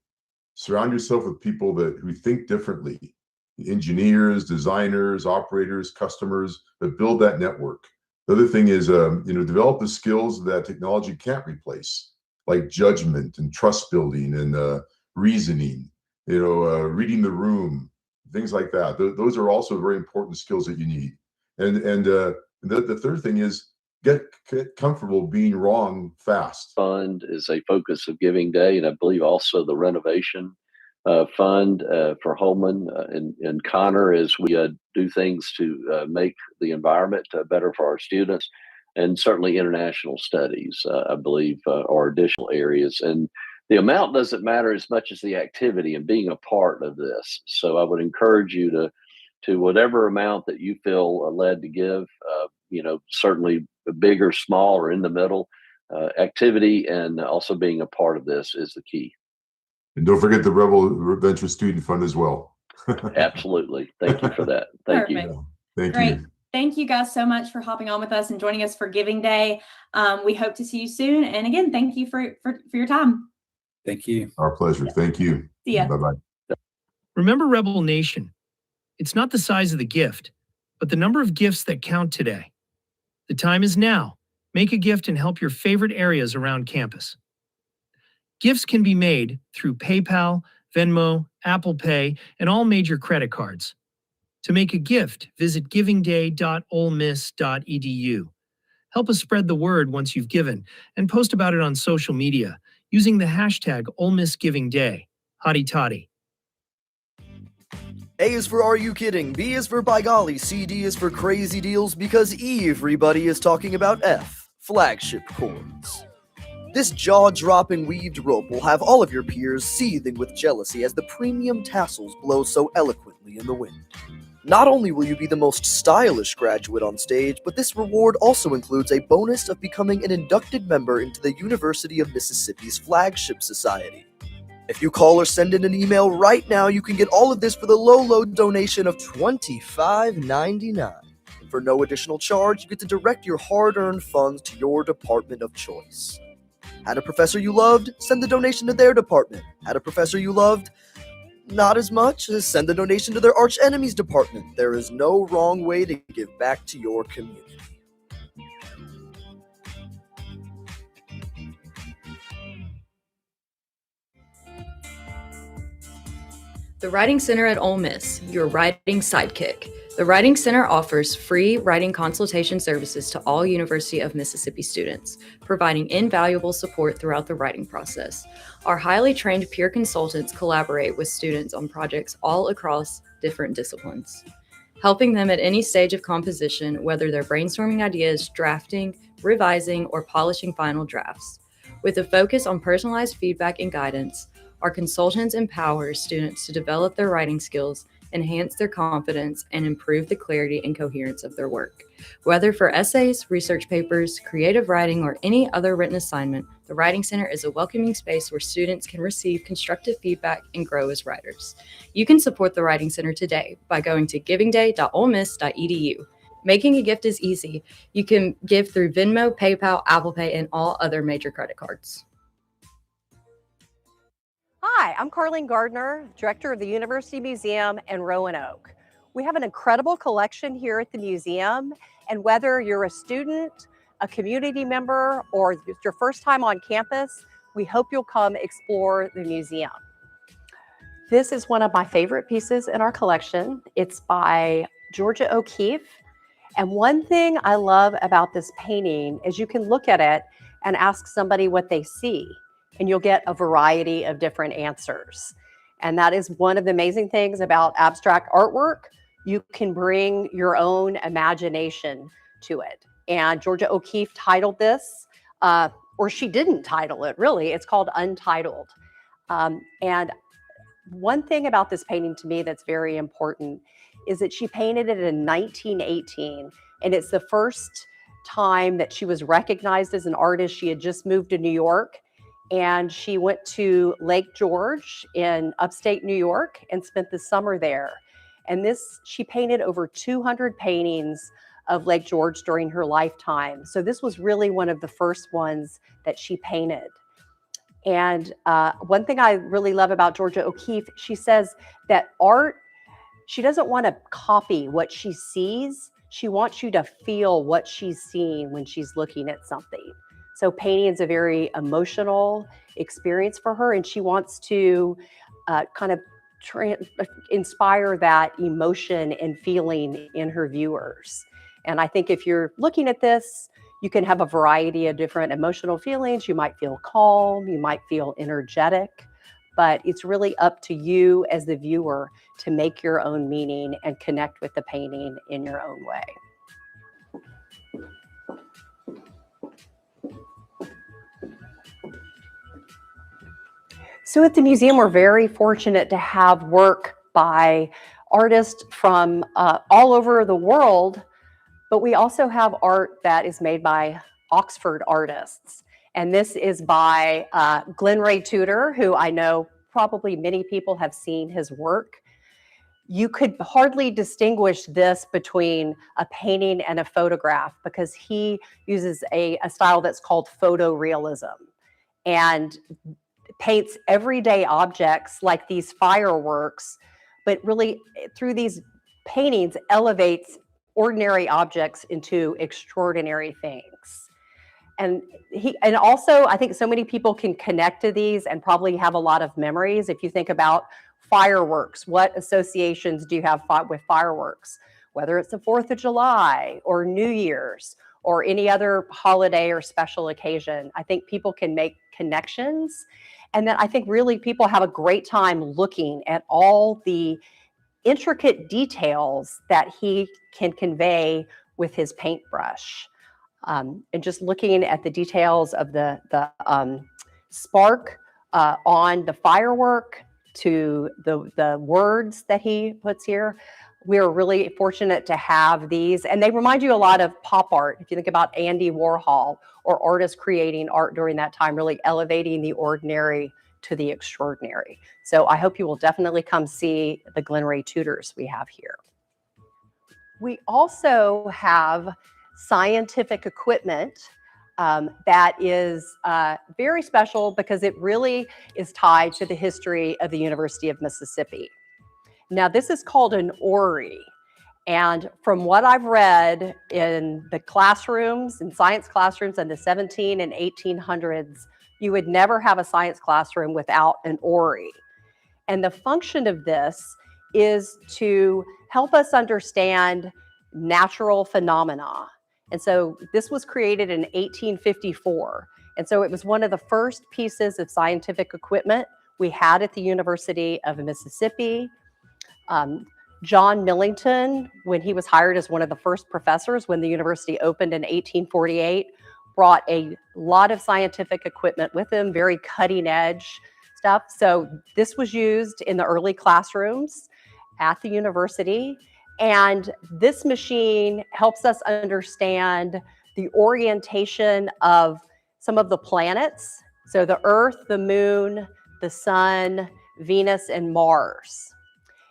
Surround yourself with people who think differently, engineers, designers, operators, customers, that build that network. The other thing is, develop the skills that technology can't replace, like judgment and trust building and reasoning, reading the room, things like that. Those are also very important skills that you need. And the third thing is get comfortable being wrong fast.
Fund is a focus of Giving Day, and I believe also the renovation fund for Holman and Connor as we do things to make the environment better for our students, and certainly international studies, I believe, are additional areas. And the amount doesn't matter as much as the activity and being a part of this. So I would encourage you to whatever amount that you feel led to give, certainly big or small or in the middle, activity and also being a part of this is the key.
And don't forget the Rebel Venture Student Fund as well.
Absolutely. Thank you for that. Thank
Perfect.
you.
Thank
Great.
you.
Thank you guys so much for hopping on with us and joining us for Giving Day. We hope to see you soon. And again, thank you for your time.
Thank you.
Our pleasure. Thank you.
See ya.
Bye-bye.
Remember, Rebel Nation, it's not the size of the gift, but the number of gifts that count today. The time is now. Make a gift and help your favorite areas around campus. Gifts can be made through PayPal, Venmo, Apple Pay, and all major credit cards. To make a gift, visit givingday.olemiss.edu. Help us spread the word once you've given, and post about it on social media using the hashtag #OleMissGivingDay. Hotty toddy.
A is for Are You Kidding? B is for By Golly. C, D is for Crazy Deals because everybody is talking about F, flagship chords. This jaw-dropping weaved rope will have all of your peers seething with jealousy as the premium tassels blow so eloquently in the wind. Not only will you be the most stylish graduate on stage, but this reward also includes a bonus of becoming an inducted member into the University of Mississippi's flagship society. If you call or send in an email right now, you can get all of this for the low donation of $25.99. For no additional charge, you get to direct your hard-earned funds to your department of choice. Had a professor you loved? Send the donation to their department. Had a professor you loved? Not as much? Send the donation to their arch enemy's department. There is no wrong way to give back to your community.
The Writing Center at Ole Miss, your writing sidekick. The Writing Center offers free writing consultation services to all University of Mississippi students, providing invaluable support throughout the writing process. Our highly trained peer consultants collaborate with students on projects all across different disciplines, helping them at any stage of composition, whether they're brainstorming ideas, drafting, revising, or polishing final drafts. With a focus on personalized feedback and guidance, our consultants empower students to develop their writing skills, enhance their confidence, and improve the clarity and coherence of their work. Whether for essays, research papers, creative writing, or any other written assignment, the Writing Center is a welcoming space where students can receive constructive feedback and grow as writers. You can support the Writing Center today by going to givingday.olemiss.edu. Making a gift is easy. You can give through Venmo, PayPal, Apple Pay, and all other major credit cards.
Hi, I'm Carlene Gardner, Director of the University Museum in Roanoke. We have an incredible collection here at the museum, and whether you're a student, a community member, or it's your first time on campus, we hope you'll come explore the museum. This is one of my favorite pieces in our collection. It's by Georgia O'Keeffe, and one thing I love about this painting is you can look at it and ask somebody what they see, and you'll get a variety of different answers. And that is one of the amazing things about abstract artwork. You can bring your own imagination to it. And Georgia O'Keeffe titled this or she didn't title it, really. It's called Untitled. And one thing about this painting to me that's very important is that she painted it in 1918, and it's the first time that she was recognized as an artist. She had just moved to New York, and she went to Lake George in upstate New York and spent the summer there. And she painted over 200 paintings of Lake George during her lifetime. So this was really one of the first ones that she painted. And one thing I really love about Georgia O'Keeffe, she says that art, she doesn't want to copy what she sees. She wants you to feel what she's seeing when she's looking at something. So painting is a very emotional experience for her, and she wants to kind of inspire that emotion and feeling in her viewers. And I think if you're looking at this, you can have a variety of different emotional feelings. You might feel calm, you might feel energetic, but it's really up to you as the viewer to make your own meaning and connect with the painting in your own way. So at the museum, we're very fortunate to have work by artists from all over the world, but we also have art that is made by Oxford artists. And this is by Glenn Ray Tudor, who I know probably many people have seen his work. You could hardly distinguish this between a painting and a photograph because he uses a style that's called photorealism and paints everyday objects like these fireworks, but really through these paintings elevates ordinary objects into extraordinary things. And also, I think so many people can connect to these and probably have a lot of memories. If you think about fireworks, what associations do you have with fireworks? Whether it's the 4th of July or New Year's or any other holiday or special occasion, I think people can make connections. And then I think really people have a great time looking at all the intricate details that he can convey with his paintbrush. And just looking at the details of the spark on the firework to the words that he puts here, we're really fortunate to have these. And they remind you a lot of pop art. If you think about Andy Warhol or artists creating art during that time, really elevating the ordinary to the extraordinary. So I hope you will definitely come see the Glenn Ray Tudors we have here. We also have scientific equipment that is very special because it really is tied to the history of the University of Mississippi. Now, this is called an orrery. And from what I've read in the classrooms, in science classrooms in the 17 and 1800s, you would never have a science classroom without an orrery. And the function of this is to help us understand natural phenomena. And so this was created in 1854. And so it was one of the first pieces of scientific equipment we had at the University of Mississippi. John Millington, when he was hired as one of the first professors when the university opened in 1848, brought a lot of scientific equipment with him, very cutting edge stuff. So this was used in the early classrooms at the university. And this machine helps us understand the orientation of some of the planets. So the Earth, the Moon, the Sun, Venus, and Mars.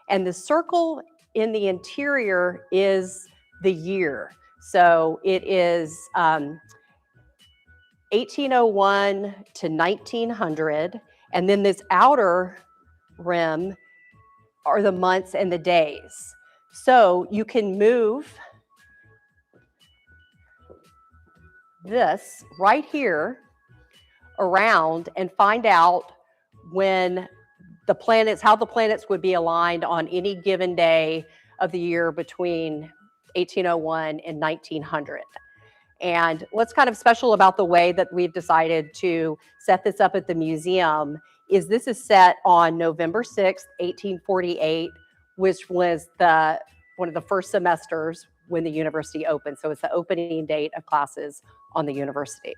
And the circle in the interior is the year. So it is 1801 to 1900. And then this outer rim are the months and the days. So you can move this right here around and find out when the planets, how the planets would be aligned on any given day of the year between 1801 and 1900. And what's kind of special about the way that we've decided to set this up at the museum is this is set on November 6th, 1848, which was one of the first semesters when the university opened. So it's the opening date of classes on the university.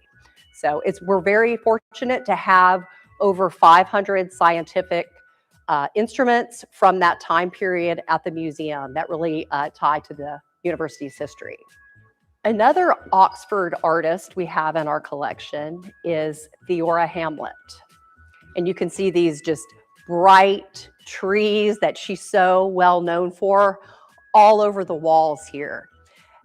So we're very fortunate to have over 500 scientific instruments from that time period at the museum that really tie to the university's history. Another Oxford artist we have in our collection is Theora Hamlet. And you can see these just bright trees that she's so well known for all over the walls here.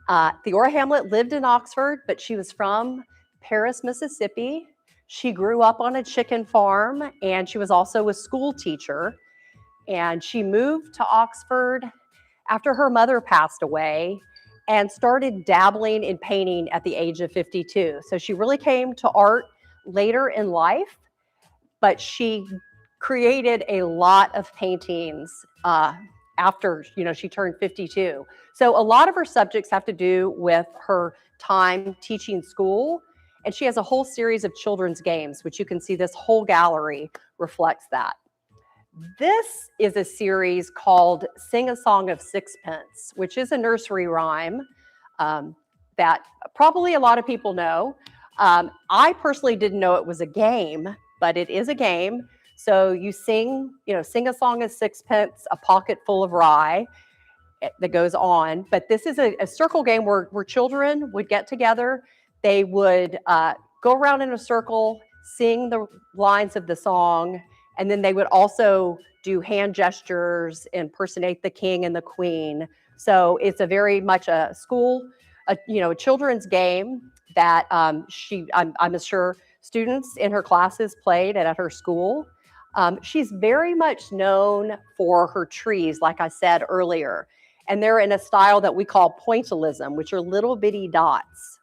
Theora Hamlet lived in Oxford, but she was from Paris, Mississippi. She grew up on a chicken farm, and she was also a school teacher. And she moved to Oxford after her mother passed away and started dabbling in painting at the age of 52. So she really came to art later in life, but she created a lot of paintings after she turned 52. So a lot of her subjects have to do with her time teaching school, and she has a whole series of children's games, which you can see this whole gallery reflects that. This is a series called Sing a Song of Sixpence, which is a nursery rhyme that probably a lot of people know. I personally didn't know it was a game, but it is a game. So you sing a song of sixpence, a pocket full of rye, that goes on. But this is a circle game where children would get together. They would go around in a circle, sing the lines of the song, and then they would also do hand gestures, impersonate the king and the queen. So it's a very much a children's game that I'm sure students in her classes played at her school. She's very much known for her trees, like I said earlier, and they're in a style that we call pointillism, which are little bitty dots.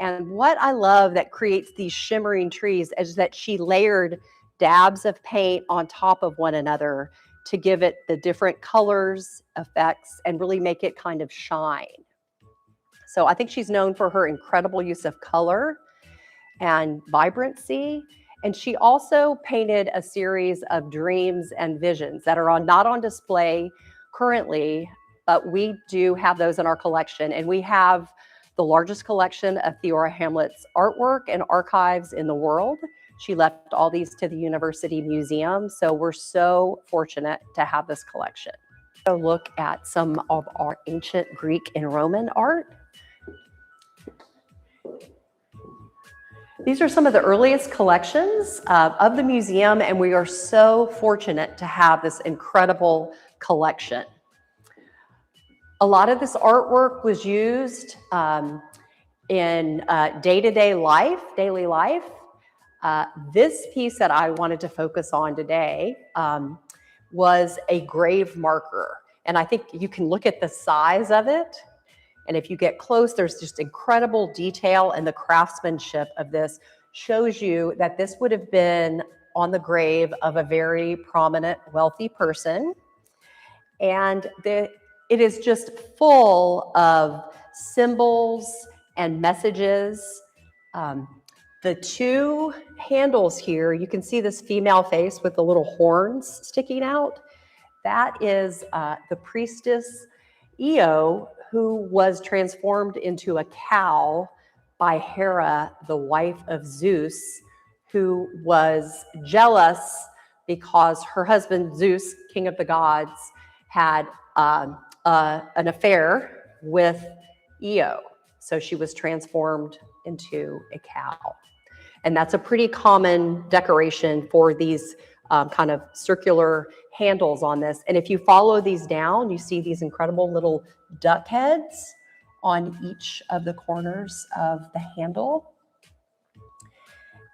And what I love that creates these shimmering trees is that she layered dabs of paint on top of one another to give it the different colors, effects, and really make it kind of shine. So I think she's known for her incredible use of color and vibrancy. And she also painted a series of dreams and visions that are not on display currently, but we do have those in our collection. And we have the largest collection of Theora Hamlet's artwork and archives in the world. She left all these to the University Museum, so we're so fortunate to have this collection. So look at some of our ancient Greek and Roman art. These are some of the earliest collections of the museum, and we are so fortunate to have this incredible collection. A lot of this artwork was used in day-to-day life, daily life. This piece that I wanted to focus on today was a grave marker. And I think you can look at the size of it. And if you get close, there's just incredible detail, and the craftsmanship of this shows you that this would have been on the grave of a very prominent, wealthy person. And it is just full of symbols and messages. The two handles here, you can see this female face with the little horns sticking out. That is the priestess Io, who was transformed into a cow by Hera, the wife of Zeus, who was jealous because her husband Zeus, king of the gods, had an affair with Io. So she was transformed into a cow. And that's a pretty common decoration for these kind of circular handles on this. And if you follow these down, you see these incredible little duck heads on each of the corners of the handle.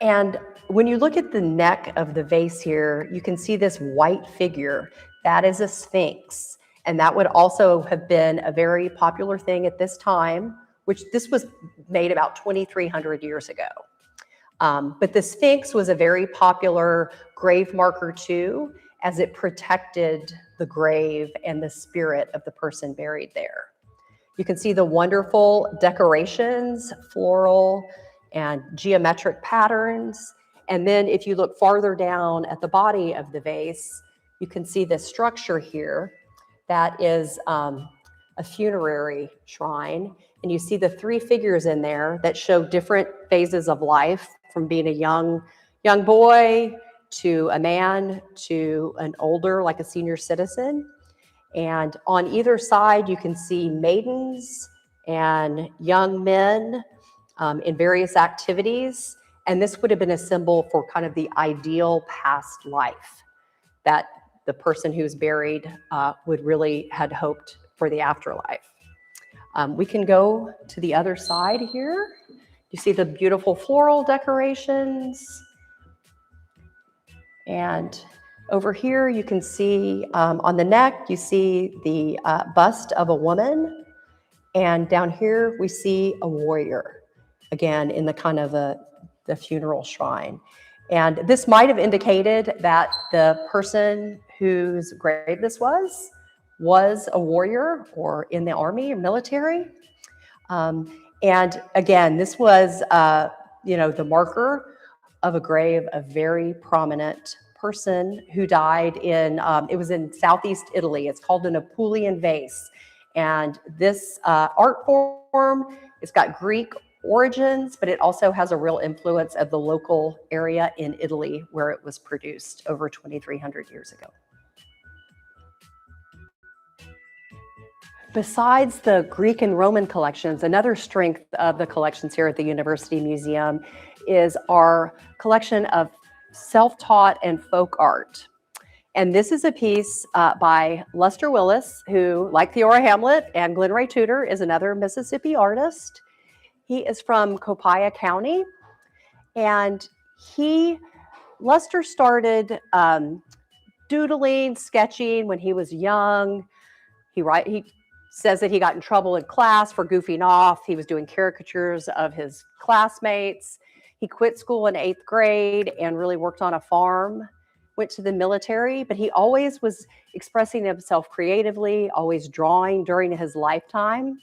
And when you look at the neck of the vase here, you can see this white figure. That is a sphinx. And that would also have been a very popular thing at this time, which this was made about 2,300 years ago. But the Sphinx was a very popular grave marker too, as it protected the grave and the spirit of the person buried there. You can see the wonderful decorations, floral and geometric patterns. And then if you look farther down at the body of the vase, you can see this structure here that is a a funerary shrine. And you see the three figures in there that show different phases of life, from being a young boy to a man to an older, like a senior citizen. And on either side, you can see maidens and young men in various activities. And this would have been a symbol for kind of the ideal past life that the person who's buried would really had hoped for the afterlife. We can go to the other side here. You see the beautiful floral decorations. And over here, you can see on the neck, you see the bust of a woman. And down here, we see a warrior, again, in the kind of the funeral shrine. And this might have indicated that the person whose grave this was a warrior or in the army or military. And again, this was, the marker of a grave, a very prominent person who died in, it was in Southeast Italy. It's called an Apulian vase. And this art form, it's got Greek origins, but it also has a real influence of the local area in Italy where it was produced over 2,300 years ago. Besides the Greek and Roman collections, another strength of the collections here at the University Museum is our collection of self-taught and folk art. And this is a piece by Lester Willis, who, like Theora Hamlet and Glenn Ray Tudor, is another Mississippi artist. He is from Copiah County, and Lester started doodling, sketching when he was young. He says that he got in trouble in class for goofing off. He was doing caricatures of his classmates. He quit school in 8th grade and really worked on a farm, went to the military, but he always was expressing himself creatively, always drawing during his lifetime.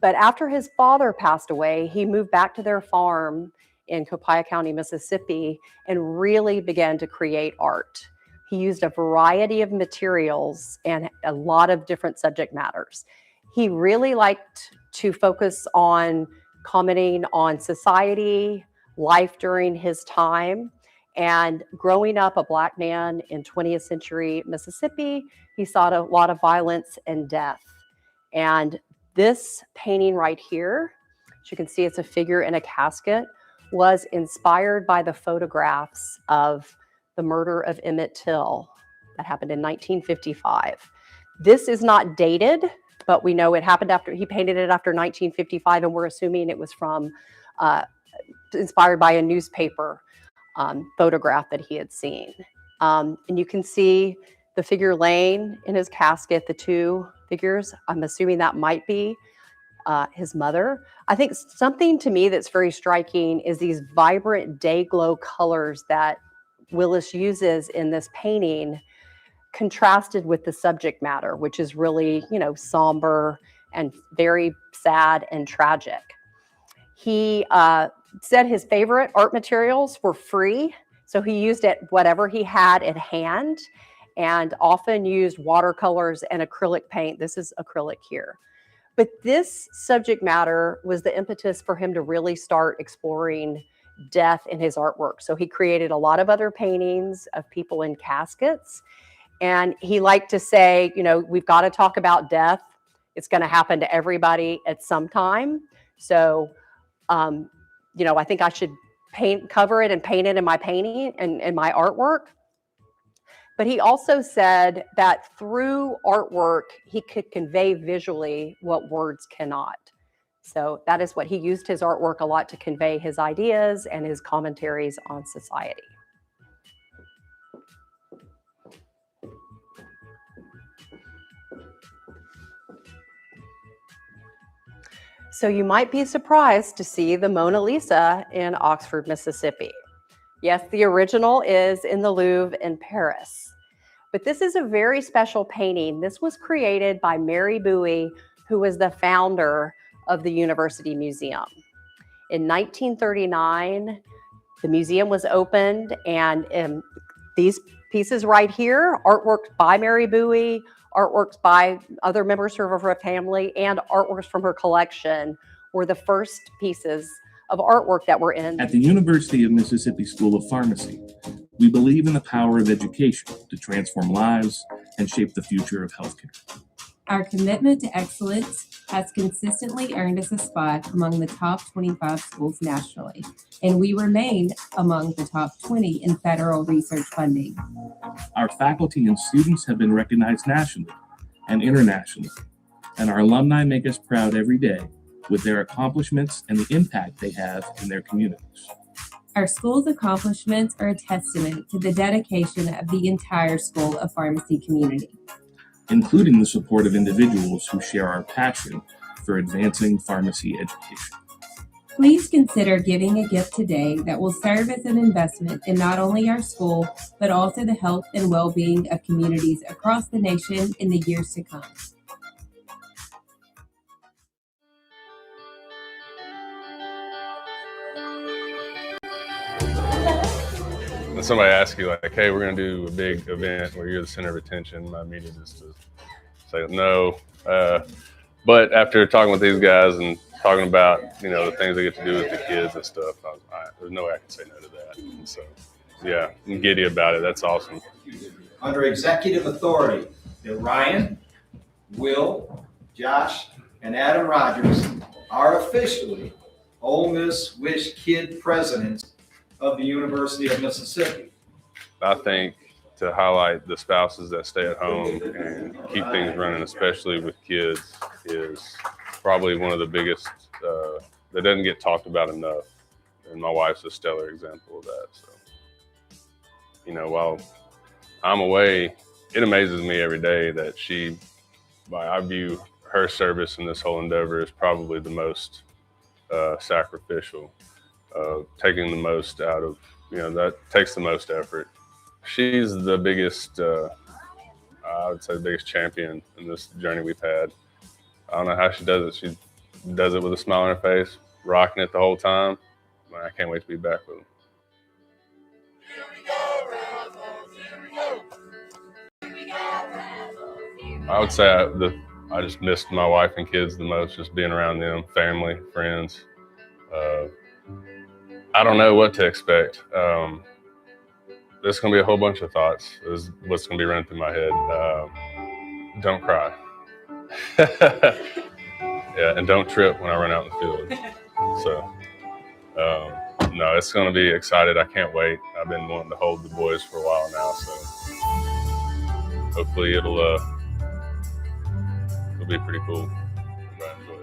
But after his father passed away, he moved back to their farm in Copiah County, Mississippi, and really began to create art. He used a variety of materials and a lot of different subject matters. He really liked to focus on commenting on society, life during his time, and growing up a Black man in 20th century Mississippi, he saw a lot of violence and death. And this painting right here, as you can see, it's a figure in a casket, was inspired by the photographs of the murder of Emmett Till that happened in 1955. This is not dated, but we know it happened after, he painted it after 1955, and we're assuming it was from, inspired by a newspaper photograph that he had seen. And you can see the figure laying in his casket, the two figures. I'm assuming that might be his mother. I think something to me that's very striking is these vibrant day glow colors that Willis uses in this painting, contrasted with the subject matter, which is really, somber and very sad and tragic. He said his favorite art materials were free, so he used whatever he had at hand, and often used watercolors and acrylic paint. This is acrylic here. But this subject matter was the impetus for him to really start exploring death in his artwork. So he created a lot of other paintings of people in caskets. And he liked to say, we've got to talk about death. It's going to happen to everybody at some time. So, I think I should cover it and paint it in my painting and in my artwork. But he also said that through artwork, he could convey visually what words cannot. So that is what he used his artwork a lot to convey his ideas and his commentaries on society. So you might be surprised to see the Mona Lisa in Oxford, Mississippi. Yes, the original is in the Louvre in Paris. But this is a very special painting. This was created by Mary Bowie, who was the founder of the University Museum. In 1939, the museum was opened, and these pieces right here, artwork by Mary Bowie, artworks by other members of her family, and artworks from her collection were the first pieces of artwork that were in.
At the University of Mississippi School of Pharmacy, we believe in the power of education to transform lives and shape the future of healthcare.
Our commitment to excellence has consistently earned us a spot among the top 25 schools nationally, and we remain among the top 20 in federal research funding.
Our faculty and students have been recognized nationally and internationally, and our alumni make us proud every day with their accomplishments and the impact they have in their communities.
Our school's accomplishments are a testament to the dedication of the entire School of Pharmacy community,
including the support of individuals who share our passion for advancing pharmacy education.
Please consider giving a gift today that will serve as an investment in not only our school, but also the health and well-being of communities across the nation in the years to come.
When somebody asks you like, hey, we're gonna do a big event where you're the center of attention, my immediate is to say no. But after talking with these guys and talking about, the things they get to do with the kids and stuff, there's no way I can say no to that. And so, yeah, I'm giddy about it. That's awesome.
Under executive authority, that Ryan, Will, Josh, and Adam Rogers are officially Ole Miss Wish Kid presidents of the University of Mississippi.
I think to highlight the spouses that stay at home and keep things running, especially with kids, is probably one of the biggest that doesn't get talked about enough. And my wife's a stellar example of that. So, while I'm away, it amazes me every day that I view her service in this whole endeavor as probably the most sacrificial, taking the most out of, that takes the most effort. She's the biggest, I would say the biggest champion in this journey we've had. I don't know how she does it. She does it with a smile on her face, rocking it the whole time. I can't wait to be back with them. I would say I just missed my wife and kids the most, just being around them, family, friends. I don't know what to expect. There's going to be a whole bunch of thoughts is what's going to be running through my head. Don't cry. Yeah, and don't trip when I run out in the field. So, no, it's going to be excited. I can't wait. I've been wanting to hold the boys for a while now, so hopefully it'll be pretty cool. I enjoy it.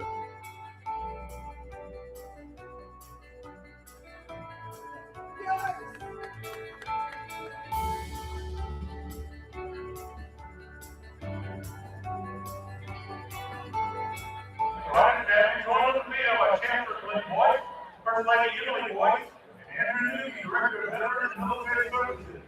Right, and join the field by Chancellor Glenn Boyce, First Lady Emily Boyce, and Andrew Newby, Director of Veterans and Military Services.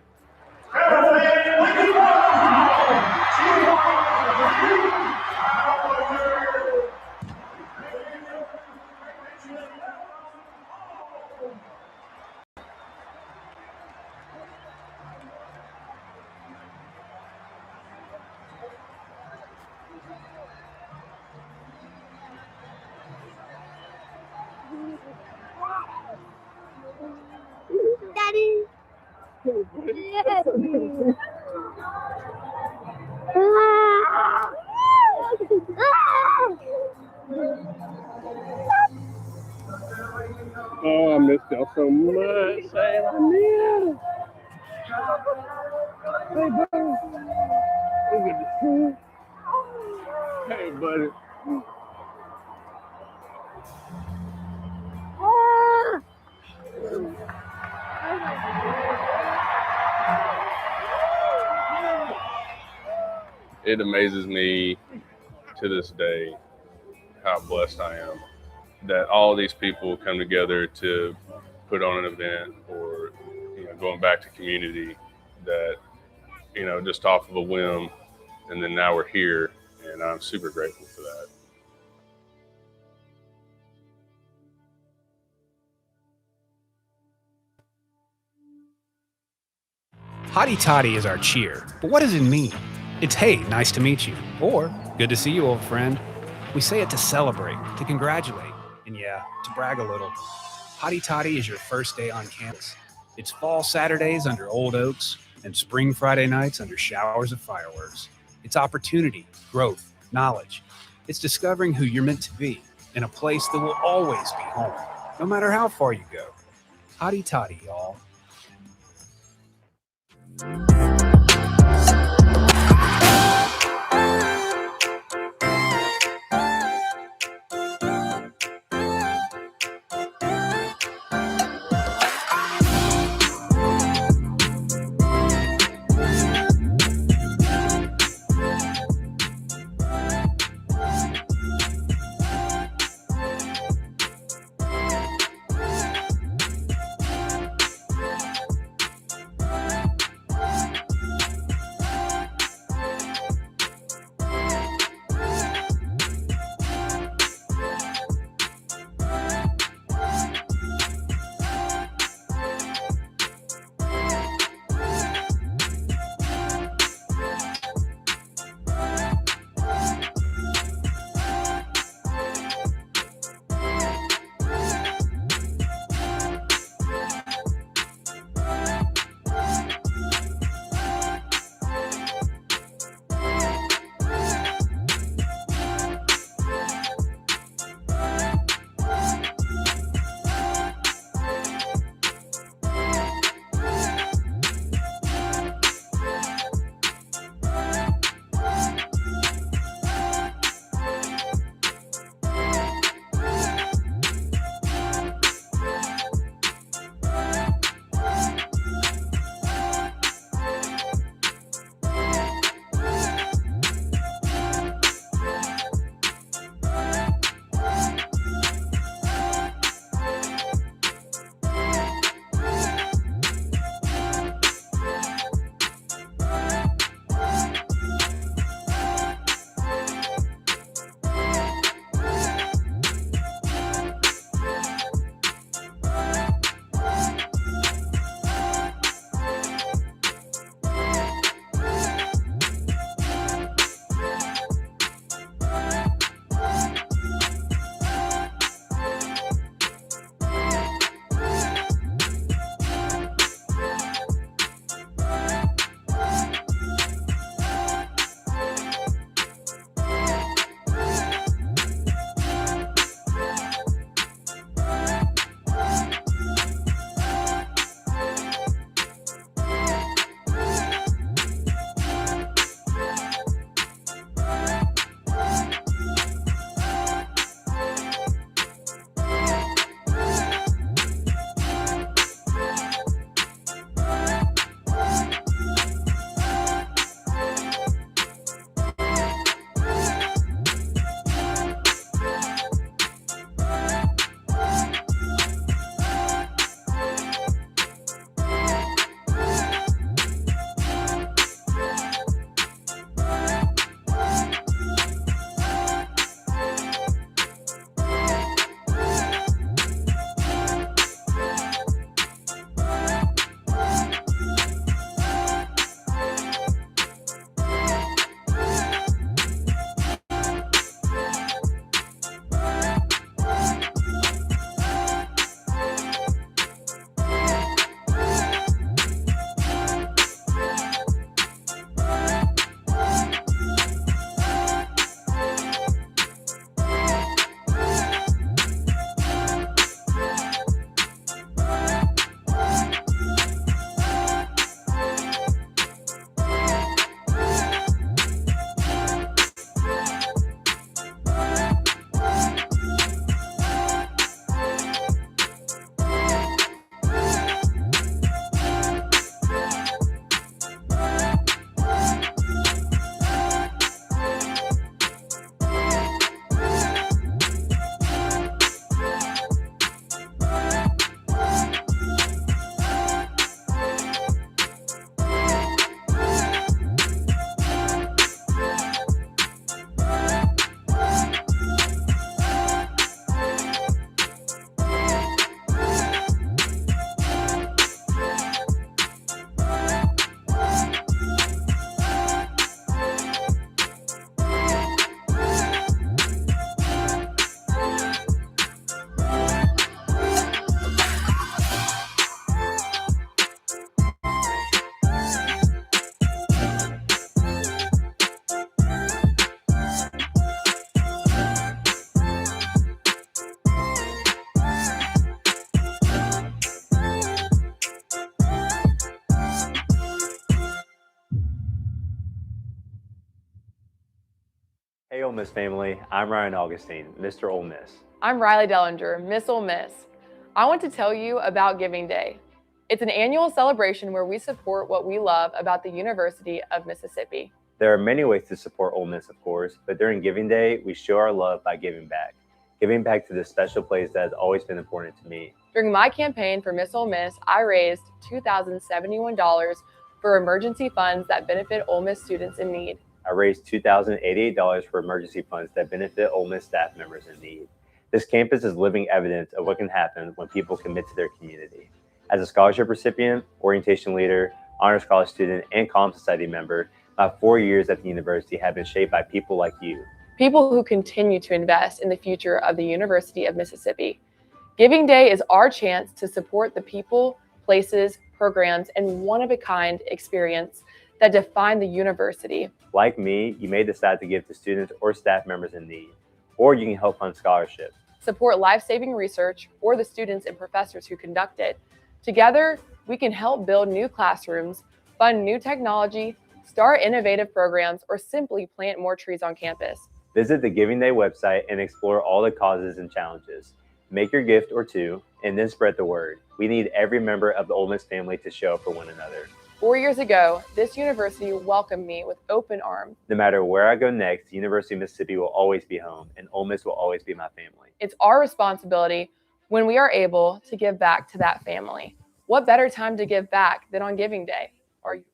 Daddy. Yes.
Oh, I missed y'all so much. Hey, I miss. Hey, buddy. It's good to see you. Hey, buddy. It amazes me to this day how blessed I am that all these people come together to put on an event or going back to community that just off of a whim, and then now we're here, and I'm super grateful for that.
Hotty toddy is our cheer, but what does it mean?
It's hey, nice to meet you, or good to see you, old friend. We say it to celebrate, to congratulate, and yeah, to brag a little. Hotty Toddy is your first day on campus. It's fall Saturdays under old oaks and spring Friday nights under showers of fireworks. It's opportunity, growth, knowledge. It's discovering who you're meant to be in a place that will always be home, no matter how far you go. Hotty Toddy, y'all.
Miss family. I'm Ryan Augustine, Mr. Ole Miss.
I'm Riley Dellinger, Miss Ole Miss. I want to tell you about Giving Day. It's an annual celebration where we support what we love about the University of Mississippi.
There are many ways to support Ole Miss, of course, but during Giving Day, we show our love by giving back. Giving back to this special place that has always been important to me.
During my campaign for Miss Ole Miss, I raised $2,071 for emergency funds that benefit Ole Miss students in need.
I raised $2,088 for emergency funds that benefit Ole Miss staff members in need. This campus is living evidence of what can happen when people commit to their community. As a scholarship recipient, orientation leader, honors college student, and Comm Society member, my 4 years at the university have been shaped by people like you.
People who continue to invest in the future of the University of Mississippi. Giving Day is our chance to support the people, places, programs, and one-of-a-kind experience that define the university.
Like me, you may decide to give to students or staff members in need, or you can help fund scholarships.
Support life-saving research or the students and professors who conduct it. Together, we can help build new classrooms, fund new technology, start innovative programs, or simply plant more trees on campus.
Visit the Giving Day website and explore all the causes and challenges. Make your gift or two, and then spread the word. We need every member of the Ole Miss family to show up for one another.
4 years ago, this university welcomed me with open arms.
No matter where I go next, the University of Mississippi will always be home, and Ole Miss will always be my family.
It's our responsibility when we are able to give back to that family. What better time to give back than on Giving Day? Are you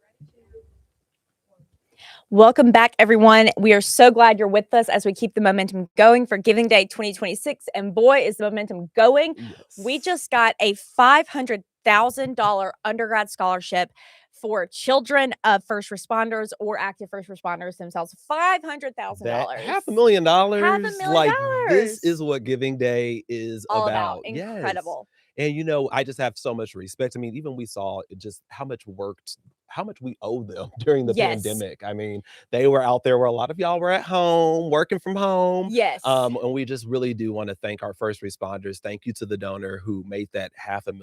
Welcome back, everyone. We are so glad you're with us as we keep the momentum going for Giving Day 2026. And boy, is the momentum going.
Yes.
We just got a $500,000 undergrad scholarship for children of first responders or active first responders themselves. $500,000.
$500,000.
$500,000.
This is what Giving Day is
All
about.
incredible.
Yes. And I just have so much respect. I mean, even we saw just how much we owe them during the pandemic. I mean, they were out there where a lot of y'all were at home, working from home.
Yes.
And we just really do want to thank our first responders. Thank you to the donor who made that $500,000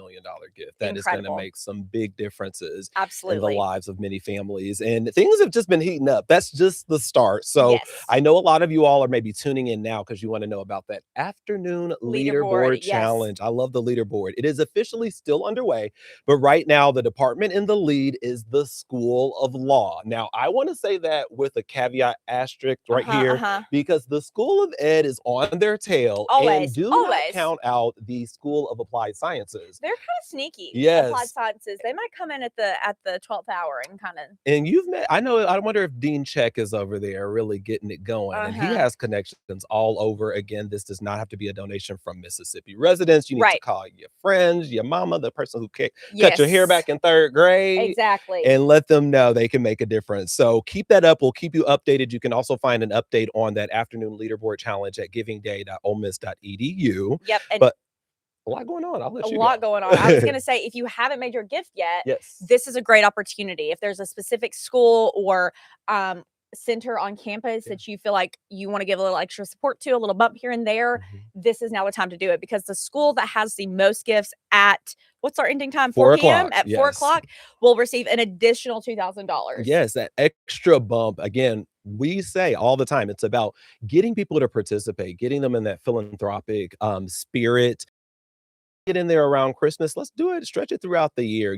gift. That is going to make some big differences in the lives of many families. And things have just been heating up. That's just the start. So I know a lot of you all are maybe tuning in now because you want to know about that afternoon leaderboard challenge. I love the leaderboard. It is officially still underway, but right now the department in the lead is the School of Law. Now, I want to say that with a caveat asterisk right here, because the School of Ed is on their tail and do not count out the School of Applied Sciences.
They're kind of sneaky.
Yes.
Applied Sciences. They might come in at the 12th hour and kind of.
And you've met, I wonder if Dean Check is over there really getting it going. And he has connections all over. Again, this does not have to be a donation from Mississippi residents. You need to call your friends, your mama, the person who cut your hair back in 3rd grade.
Exactly.
And let them know they can make a difference. So keep that up. We'll keep you updated. You can also find an update on that afternoon leaderboard challenge at givingday.olemiss.edu.
Yep.
But a lot going on. I'll let you go.
A lot going on. I was going to say, if you haven't made your gift yet, this is a great opportunity. If there's a specific school or center on campus that you feel like you want to give a little extra support to, a little bump here and there, this is now the time to do it, because the school that has the most gifts at, what's our ending time? 4 p.m. At 4 o'clock will receive an additional $2,000.
Yes, that extra bump. Again, we say all the time, it's about getting people to participate, getting them in that philanthropic spirit. Get in there around Christmas. Let's do it. Stretch it throughout the year.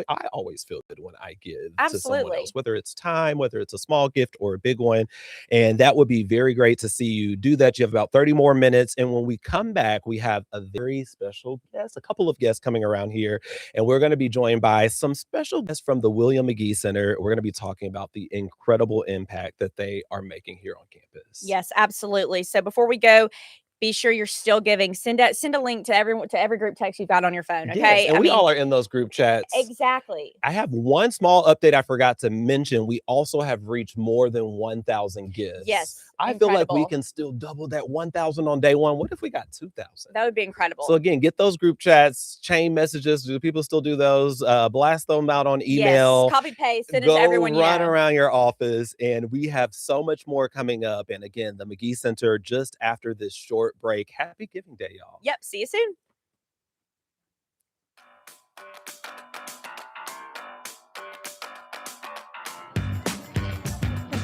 I always feel good when I give to someone else, whether it's time, whether it's a small gift or a big one. And that would be very great to see you do that. You have about 30 more minutes. And when we come back, we have a very special guest, a couple of guests coming around here. And we're going to be joined by some special guests from the William McGee Center. We're going to be talking about the incredible impact that they are making here on campus.
Yes, absolutely. So before we go, be sure you're still giving. Send a link to every group text you've got on your phone. Okay.
Yes, and we all are in those group chats.
Exactly.
I have one small update I forgot to mention. We also have reached more than 1,000 gifts.
Yes.
I feel like we can still double that 1,000 on day one. What if we got 2,000?
That would be incredible.
So again, get those group chats, chain messages. Do people still do those? Blast them out on email.
Yes. Copy paste. Send it to everyone.
Run around your office, and we have so much more coming up. And again, the McGee Center just after this short break. Happy Giving Day, y'all.
Yep. See you soon.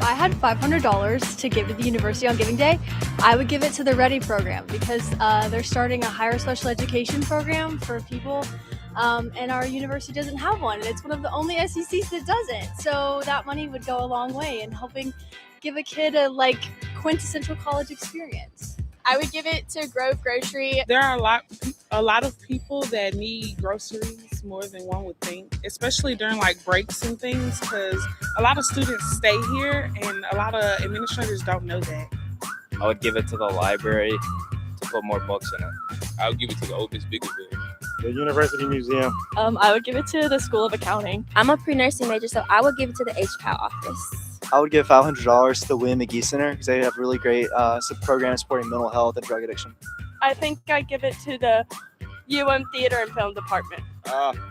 I had $500 to give to the university on Giving Day, I would give it to the Ready program because they're starting a higher special education program for people, and our university doesn't have one. And it's one of the only SECs that doesn't. So that money would go a long way in helping give a kid a quintessential college experience.
I would give it to Grove Grocery.
There are a lot of people that need groceries more than one would think, especially during breaks and things, because a lot of students stay here and a lot of administrators don't know that.
I would give it to the library to put more books in it. I would give it to the Ole Miss Biggerville.
The University Museum.
I would give it to the School of Accounting.
I'm a pre-nursing major, so I would give it to the HPAL office.
I would give $500 to the William McGee Center because they have really great programs supporting mental health and drug addiction.
I think I'd give it to the Theater and Film Department.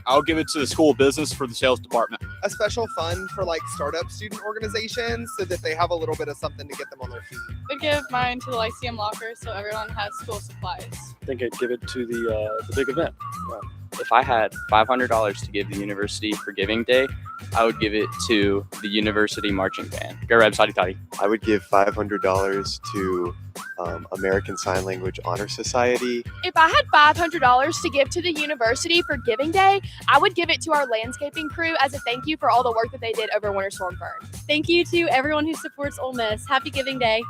I'll give it to the School of Business for the sales department.
A special fund for startup student organizations so that they have a little bit of something to get them on their feet.
I'd give mine to the Lyceum Locker so everyone has school supplies.
I think I'd give it to the big event. Yeah.
If I had $500 to give the university for Giving Day, I would give it to the university marching band. Go Rebs, Hotty Toddy.
I would give $500 to American Sign Language Honor Society.
If I had $500 to give to the university for Giving Day, I would give it to our landscaping crew as a thank you for all the work that they did over Winter Storm Fern.
Thank you to everyone who supports Ole Miss. Happy Giving Day.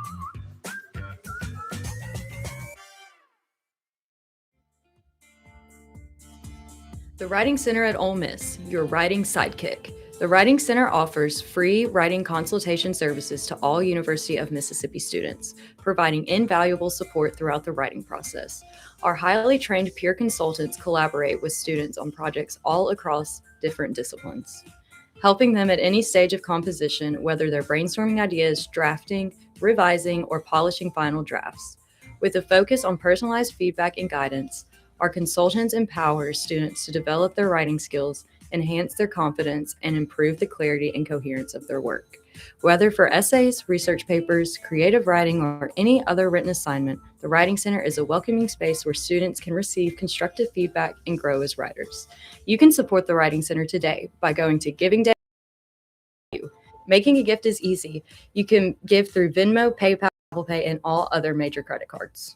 The Writing Center at Ole Miss, your writing sidekick. The Writing Center offers free writing consultation services to all University of Mississippi students, providing invaluable support throughout the writing process. Our highly trained peer consultants collaborate with students on projects all across different disciplines, helping them at any stage of composition, whether they're brainstorming ideas, drafting, revising, or polishing final drafts. With a focus on personalized feedback and guidance, our consultants empower students to develop their writing skills, enhance their confidence, and improve the clarity and coherence of their work. Whether for essays, research papers, creative writing, or any other written assignment, the Writing Center is a welcoming space where students can receive constructive feedback and grow as writers. You can support the Writing Center today by going to Giving Day. Making a gift is easy. You can give through Venmo, PayPal, Apple Pay, and all other major credit cards.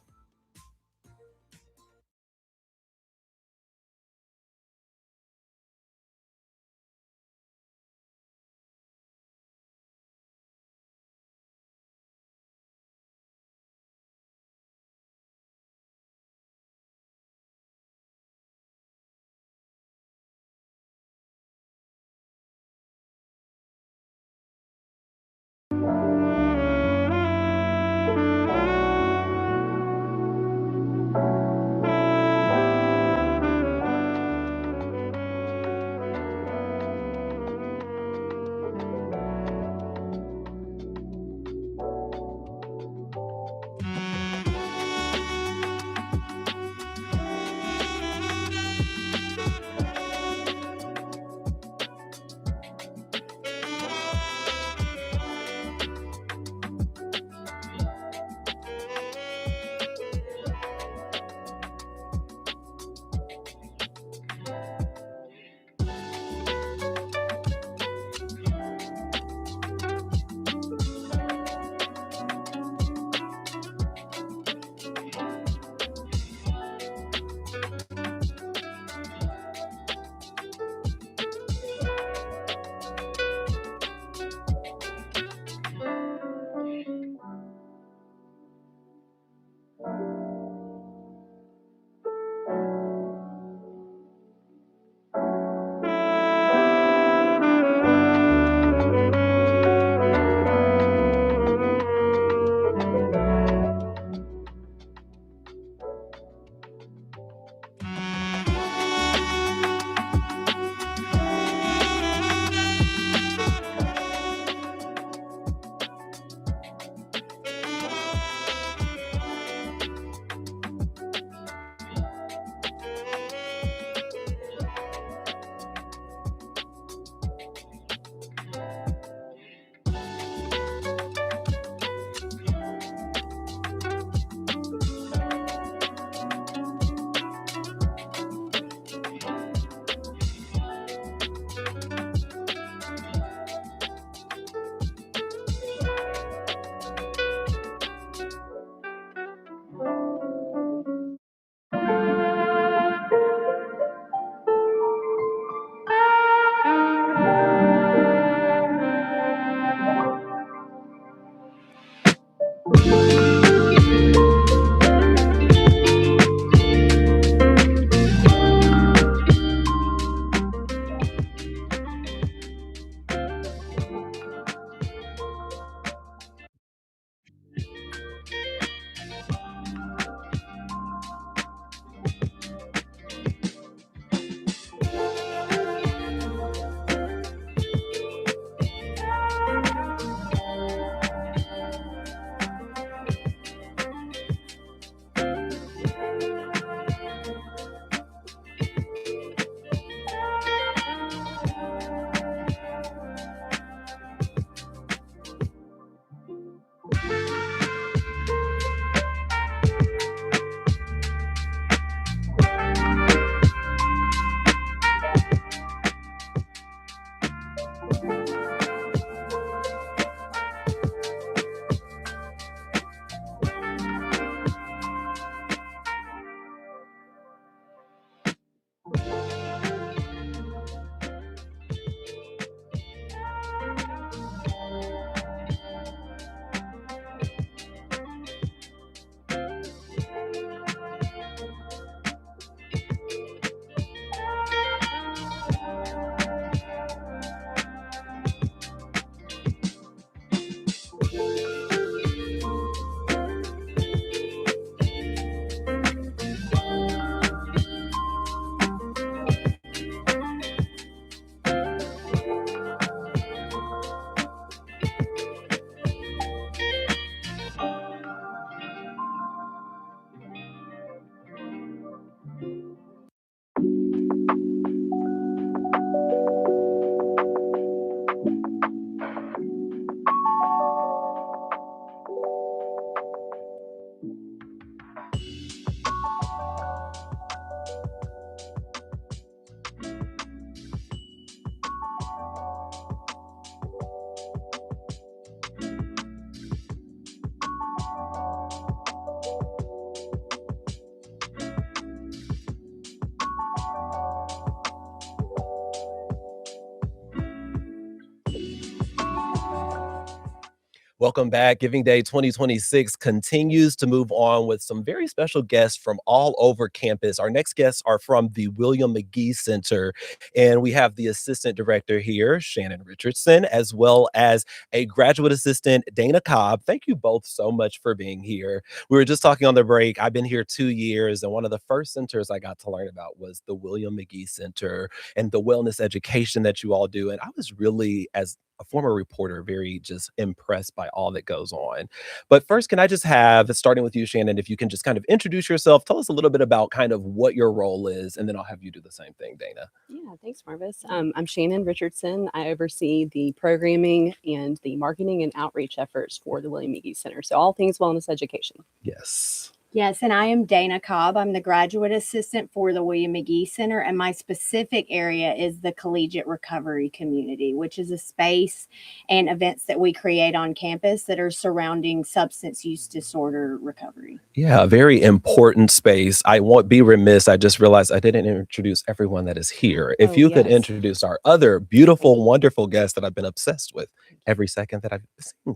Welcome back. Giving Day 2026 continues to move on with some very special guests from all over campus. Our next guests are from the William McGee Center, and we have the assistant director here, Shannon Richardson, as well as a graduate assistant, Dana Cobb. Thank you both so much for being here. We were just talking on the break. I've been here 2 years, and one of the first centers I got to learn about was the William McGee Center and the wellness education that you all do. And I was really, as a former reporter, very just impressed by all that goes on. But first, can I just have, starting with you, Shannon, if you can just kind of introduce yourself, tell us a little bit about kind of what your role is, and then I'll have you do the same thing, Dana.
Yeah, thanks, Marvis. I'm Shannon Richardson. I oversee the programming and the marketing and outreach efforts for the William McGee Center. So all things wellness education.
Yes.
Yes, and I am Dana Cobb. I'm the graduate assistant for the William McGee Center, and my specific area is the collegiate recovery community, which is a space and events that we create on campus that are surrounding substance use disorder recovery.
Yeah, a very important space. I won't be remiss. I just realized I didn't introduce everyone that is here. If you could introduce our other beautiful, wonderful guest that I've been obsessed with every second that I've seen.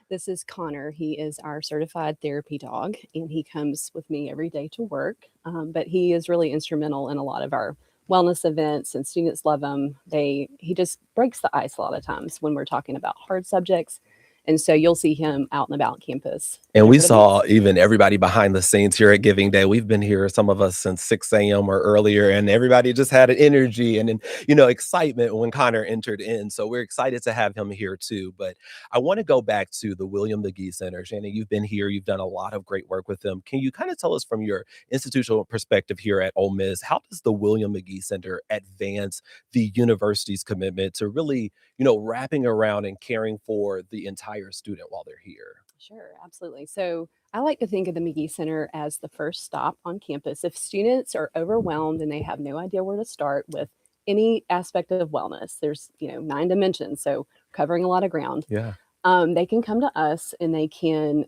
This is Connor. He is our certified therapy dog, and he comes with me every day to work. But he is really instrumental in a lot of our wellness events, and students love him. He just breaks the ice a lot of times when we're talking about hard subjects. And so you'll see him out and about campus.
And we saw even everybody behind the scenes here at Giving Day. We've been here, some of us, since 6 a.m. or earlier, and everybody just had an energy and excitement when Connor entered in. So we're excited to have him here too. But I want to go back to the William McGee Center. Shannon, you've been here. You've done a lot of great work with them. Can you kind of tell us from your institutional perspective here at Ole Miss, how does the William McGee Center advance the university's commitment to really, wrapping around and caring for the entire student while they're here?
Sure, absolutely. So I like to think of the McGee Center as the first stop on campus. If students are overwhelmed and they have no idea where to start with any aspect of wellness, there's 9 dimensions, so covering a lot of ground.
Yeah.
They can come to us and they can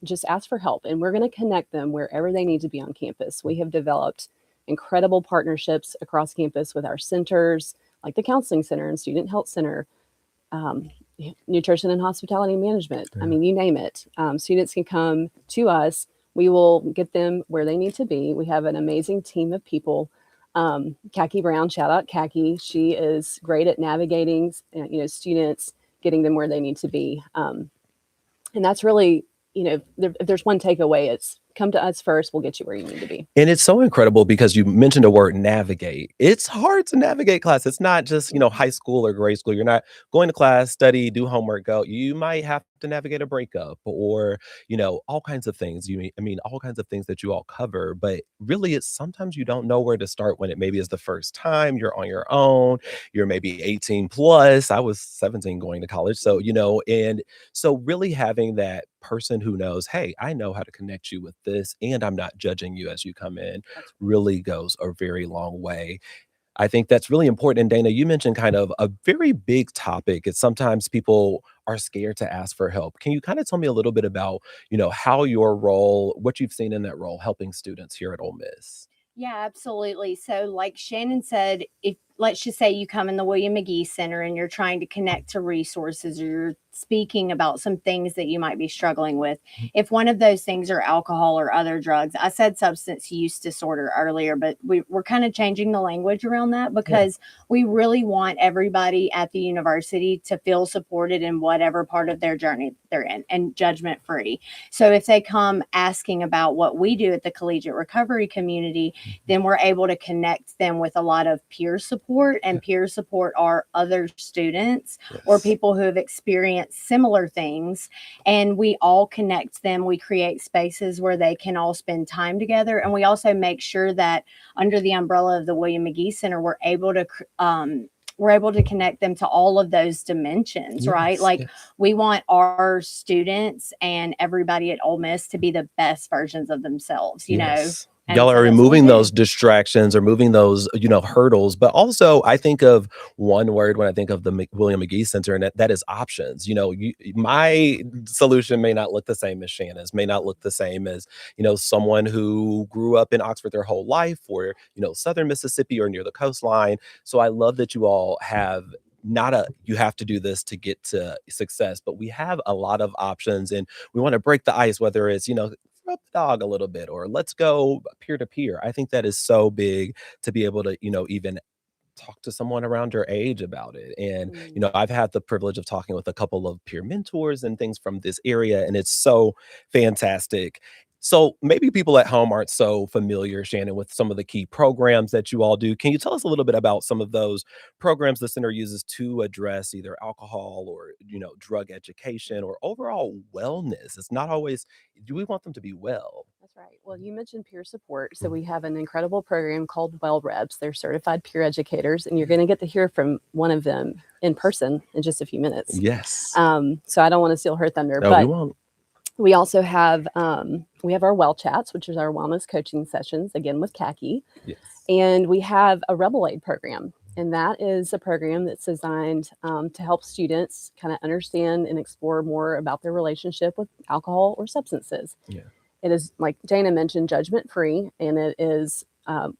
just ask for help, and we're going to connect them wherever they need to be on campus. We have developed incredible partnerships across campus with our centers, like the Counseling Center and Student Health Center, Nutrition and Hospitality Management. I mean, you name it. Students can come to us. We will get them where they need to be. We have an amazing team of people. Khaki Brown, shout out Khaki. She is great at navigating, students, getting them where they need to be. And that's really, if there's one takeaway, it's come to us first. We'll get you where you need to be.
And it's so incredible because you mentioned the word navigate. It's hard to navigate class. It's not just, high school or grade school. You're not going to class, study, do homework, go. You might have to navigate a breakup or, all kinds of things. All kinds of things that you all cover. But really, it's sometimes you don't know where to start when it maybe is the first time you're on your own. You're maybe 18 plus. I was 17 going to college. So, and so really having that person who knows, hey, I know how to connect you with this, and I'm not judging you as you come in, really goes a very long way. I think that's really important. And Dana, you mentioned kind of a very big topic. It's sometimes people are scared to ask for help. Can you kind of tell me a little bit about, how your role, what you've seen in that role, helping students here at Ole Miss?
Yeah, absolutely. So like Shannon said, if let's just say you come in the William McGee Center and you're trying to connect to resources, or you're speaking about some things that you might be struggling with. If one of those things are alcohol or other drugs, I said substance use disorder earlier, but we're kind of changing the language around that because we really want everybody at the university to feel supported in whatever part of their journey they're in, and judgment free. So if they come asking about what we do at the collegiate recovery community, then we're able to connect them with a lot of peer support, and peer support are other students or people who have experienced similar things, and we all connect them. We create spaces where they can all spend time together, and we also make sure that under the umbrella of the William McGee Center, we're able to connect them to all of those dimensions, right? Like we want our students and everybody at Ole Miss to be the best versions of themselves, you know. And
Y'all
so
are
that's what we
removing
do.
those distractions or moving those, hurdles. But also, I think of one word when I think of the William McGee Center, and that is options. My solution may not look the same as Shannon's, may not look the same as, someone who grew up in Oxford their whole life, or, southern Mississippi or near the coastline. So I love that you all have you have to do this to get to success, but we have a lot of options, and we want to break the ice, whether it's, throw the dog a little bit or let's go peer to peer. I think that is so big to be able to, even talk to someone around your age about it. And, I've had the privilege of talking with a couple of peer mentors and things from this area, and it's so fantastic. So maybe people at home aren't so familiar, Shannon, with some of the key programs that you all do. Can you tell us a little bit about some of those programs the center uses to address either alcohol or, drug education or overall wellness? It's not always, do we want them to be well?
That's right. Well, you mentioned peer support. So we have an incredible program called Well Reps. They're certified peer educators, and you're going to get to hear from one of them in person in just a few minutes.
Yes.
So I don't want to steal her thunder,
No,
but
we won't.
we also have our Well Chats, which is our wellness coaching sessions, again with Khaki.
Yes.
And we have a Rebel Aid program. And that is a program that's designed to help students kind of understand and explore more about their relationship with alcohol or substances.
Yeah.
It is, like Jana mentioned, judgment-free, and it is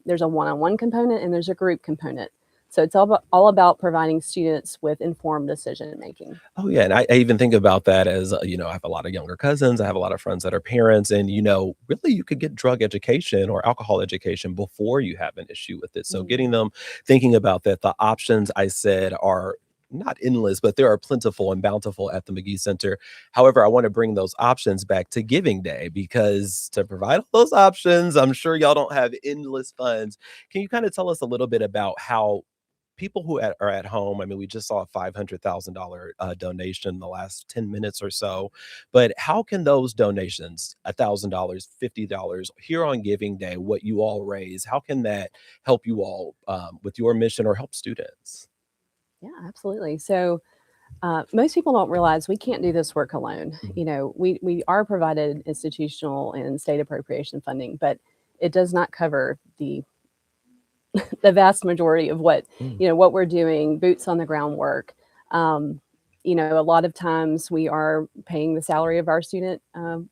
there's a one-on-one component and there's a group component. So it's all about providing students with informed decision making.
Oh, yeah. And I even think about that as, I have a lot of younger cousins. I have a lot of friends that are parents. And, really you could get drug education or alcohol education before you have an issue with it. So getting them thinking about that, the options I said are not endless, but there are plentiful and bountiful at the McGee Center. However, I want to bring those options back to Giving Day, because to provide all those options, I'm sure y'all don't have endless funds. Can you kind of tell us a little bit about how people who are at home, I mean, we just saw a $500,000 donation in the last 10 minutes or so, but how can those donations, $1,000, $50 here on Giving Day, what you all raise, how can that help you all with your mission or help students?
Yeah, absolutely. So most people don't realize we can't do this work alone. We are provided institutional and state appropriation funding, but it does not cover the vast majority of what we're doing, boots on the ground work. A lot of times we are paying the salary of our student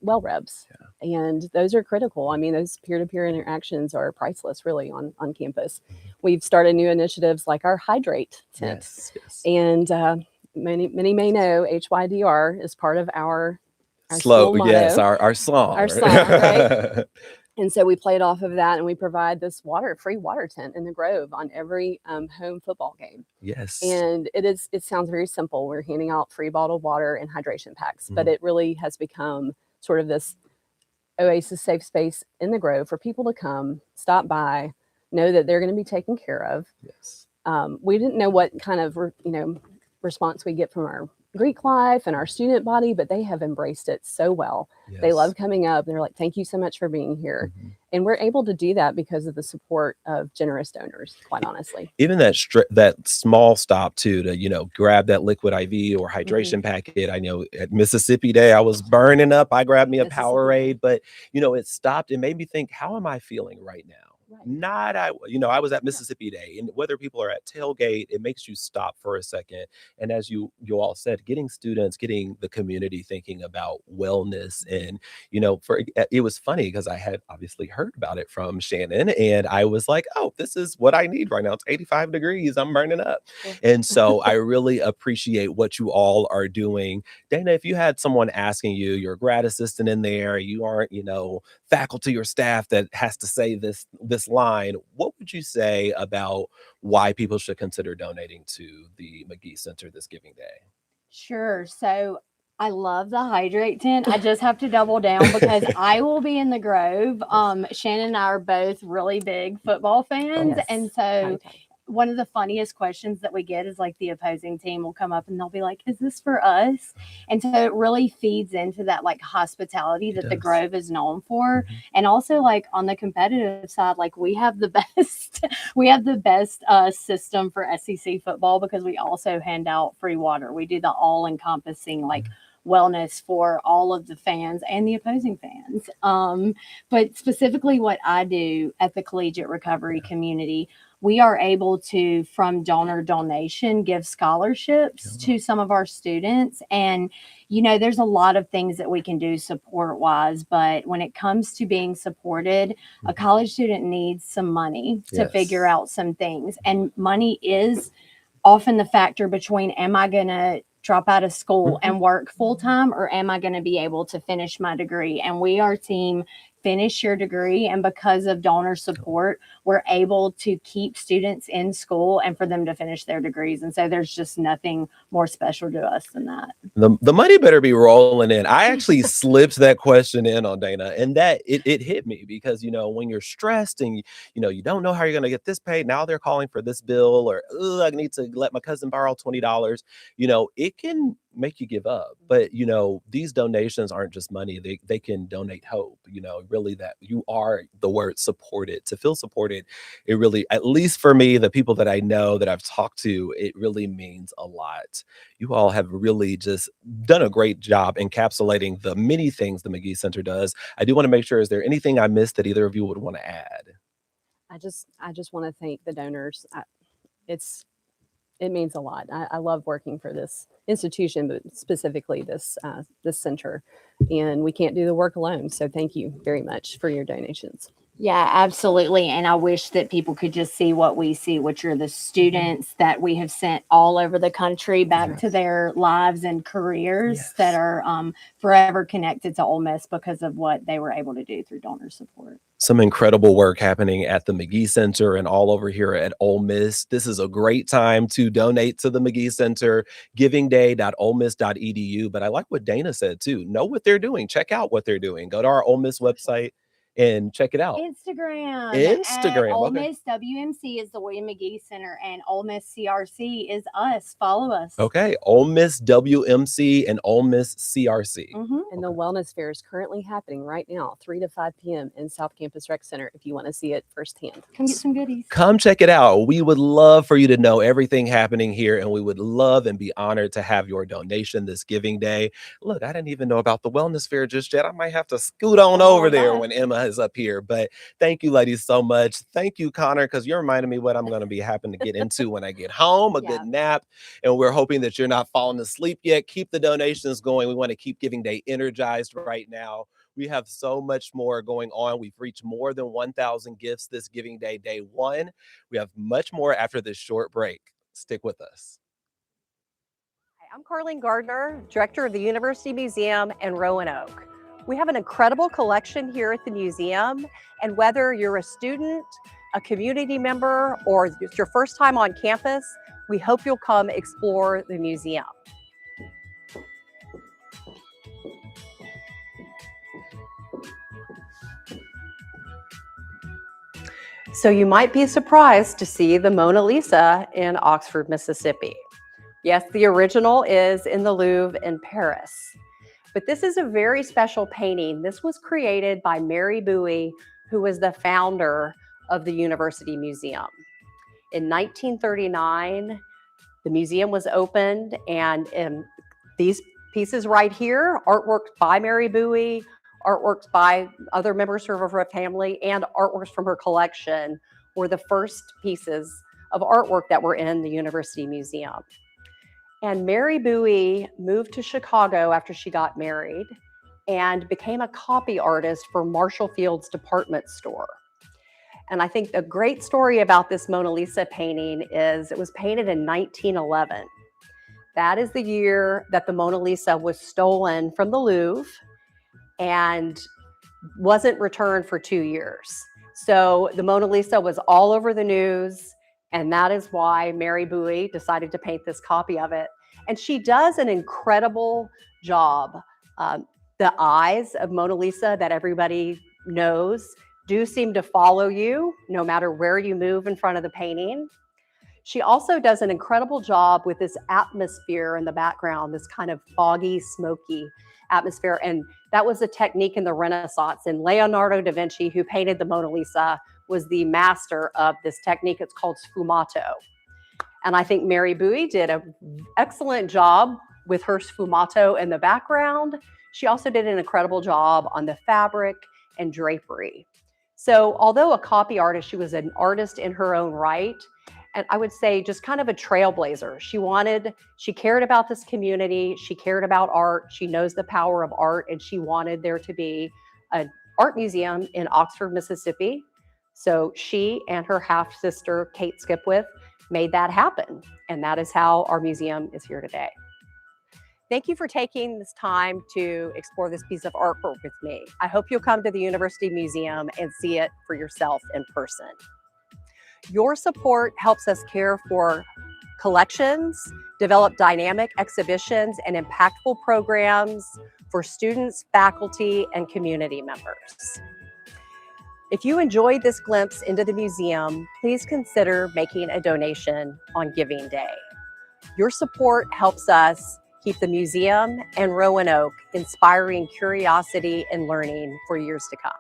well reps, and those are critical. I mean, those peer-to-peer interactions are priceless, really, on campus. We've started new initiatives like our Hydrate tent, and many may know HYDR is part of our
slow
motto,
yes, our song,
right? And so we played off of that, and we provide this free water tent in the Grove on every home football game.
Yes.
And it sounds very simple. We're handing out free bottled water and hydration packs, but it really has become sort of this oasis safe space in the Grove for people to come, stop by, know that they're going to be taken care of.
Yes.
We didn't know what kind of, response we get from our Greek life and our student body, but they have embraced it so well.
Yes.
They love coming up. They're like, thank you so much for being here. And we're able to do that because of the support of generous donors, quite honestly.
Even that small stop too, to, grab that liquid IV or hydration packet. I know at Mississippi Day, I was burning up. I grabbed me a Powerade, but, it stopped and made me think, how am I feeling right now? I was at Mississippi Day, and whether people are at tailgate, it makes you stop for a second. And as you all said, getting the community thinking about wellness. And, it was funny because I had obviously heard about it from Shannon, and I was like, oh, this is what I need right now. It's 85 degrees. I'm burning up. And so I really appreciate what you all are doing. Dana, if you had someone asking you, you're a grad assistant in there, you aren't, faculty or staff that has to say this line, what would you say about why people should consider donating to the McGee Center this Giving Day?
Sure. So I love the Hydrate tent. I just have to double down because I will be in the Grove. Shannon and I are both really big football fans.
Yes.
And so one of the funniest questions that we get is like the opposing team will come up and they'll be like, is this for us? And so it really feeds into that like hospitality that the Grove is known for. And also like on the competitive side, like we have the best system for SEC football because we also hand out free water. We do the all encompassing like wellness for all of the fans and the opposing fans. But specifically what I do at the collegiate recovery community, we are able to, from donor donation, give scholarships to some of our students. And, there's a lot of things that we can do support wise, but when it comes to being supported, a college student needs some money to figure out some things. And money is often the factor between, am I going to drop out of school
Mhm.
and work full time, or am I going to be able to finish my degree? And we are team finish your degree. And because of donor support, we're able to keep students in school and for them to finish their degrees. And so there's just nothing more special to us than that.
The money better be rolling in. I actually slipped that question in on Dana, and that it hit me because, you know, when you're stressed and you know you don't know how you're going to get this paid, now they're calling for this bill, or I need to let my cousin borrow $20. You know, it can make you give up. But you know, these donations aren't just money. They can donate hope. You know, really, that you are the word supported. To feel supported, it really, at least for me, the people that I know that I've talked to, it really means a lot. You all have really just done a great job encapsulating the many things the McGee Center does. I do want to make sure, is there anything I missed that either of you would want to add?
I just want to thank the donors. It means a lot. I love working for this institution, but specifically this center, and we can't do the work alone. So thank you very much for your donations.
Yeah, absolutely. And I wish that people could just see what we see, which are the students that we have sent all over the country back to their lives and careers that are forever connected to Ole Miss because of what they were able to do through donor support.
Some incredible work happening at the McGee Center and all over here at Ole Miss. This is a great time to donate to the McGee Center, givingday.olemiss.edu. But I like what Dana said too. Know what they're doing. Check out what they're doing. Go to our Ole Miss website and check it out.
Instagram. Ole
Okay.
Miss WMC is the William McGee Center, and Ole Miss CRC is us. Follow us.
Okay. Ole Miss WMC and Ole Miss CRC.
And the wellness fair is currently happening right now, 3 to 5 p.m. in South Campus Rec Center if you want to see it firsthand.
Come get some goodies.
Come check it out. We would love for you to know everything happening here, and we would love and be honored to have your donation this Giving Day. Look, I didn't even know about the wellness fair just yet. I might have to scoot on over there when Emma is up here. But thank you, ladies, so much. Thank you, Connor, because you're reminding me what I'm going to be having to get into when I get home, a good nap. And we're hoping that you're not falling asleep yet. Keep the donations going. We want to keep Giving Day energized right now. We have so much more going on. We've reached more than 1,000 gifts this Giving Day, day one. We have much more after this short break. Stick with us.
I'm Carlene Gardner, Director of the University Museum in Roanoke. We have an incredible collection here at the museum, and whether you're a student, a community member, or it's your first time on campus, we hope you'll come explore the museum. So you might be surprised to see the Mona Lisa in Oxford, Mississippi. Yes, the original is in the Louvre in Paris. But this is a very special painting. This was created by Mary Bowie, who was the founder of the University Museum. In 1939, the museum was opened, and these pieces right here, artworks by Mary Bowie, artworks by other members of her family, and artworks from her collection were the first pieces of artwork that were in the University Museum. And Mary Bowie moved to Chicago after she got married and became a copy artist for Marshall Field's department store. And I think a great story about this Mona Lisa painting is it was painted in 1911. That is the year that the Mona Lisa was stolen from the Louvre and wasn't returned for 2 years. So the Mona Lisa was all over the news. And that is why Mary Bowie decided to paint this copy of it. And she does an incredible job. The eyes of Mona Lisa that everybody knows do seem to follow you no matter where you move in front of the painting. She also does an incredible job with this atmosphere in the background, this kind of foggy, smoky atmosphere. And that was a technique in the Renaissance. And Leonardo da Vinci, who painted the Mona Lisa, was the master of this technique. It's called sfumato. And I think Mary Bowie did an excellent job with her sfumato in the background. She also did an incredible job on the fabric and drapery. So although a copy artist, she was an artist in her own right. And I would say just kind of a trailblazer. She cared about this community. She cared about art. She knows the power of art, and she wanted there to be an art museum in Oxford, Mississippi. So she and her half-sister, Kate Skipwith, made that happen. And that is how our museum is here today. Thank you for taking this time to explore this piece of artwork with me. I hope you'll come to the University Museum and see it for yourself in person. Your support helps us care for collections, develop dynamic exhibitions, and impactful programs for students, faculty, and community members. If you enjoyed this glimpse into the museum, please consider making a donation on Giving Day. Your support helps us keep the museum and Roanoke inspiring curiosity and learning for years to come.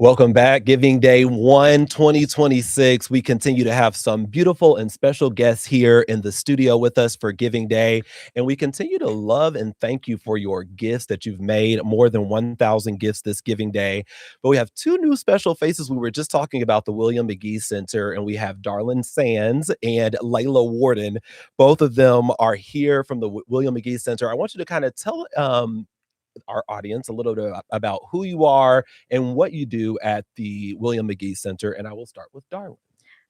Welcome back. Giving Day 1, 2026. We continue to have some beautiful and special guests here in the studio with us for Giving Day. And we continue to love and thank you for your gifts that you've made, more than 1,000 gifts this Giving Day. But we have two new special faces. We were just talking about the William McGee Center, and we have Darlene Sands and Layla Warden. Both of them are here from the William McGee Center. I want you to kind of tell our audience a little bit about who you are and what you do at the William McGee Center. And I will start with Darlene.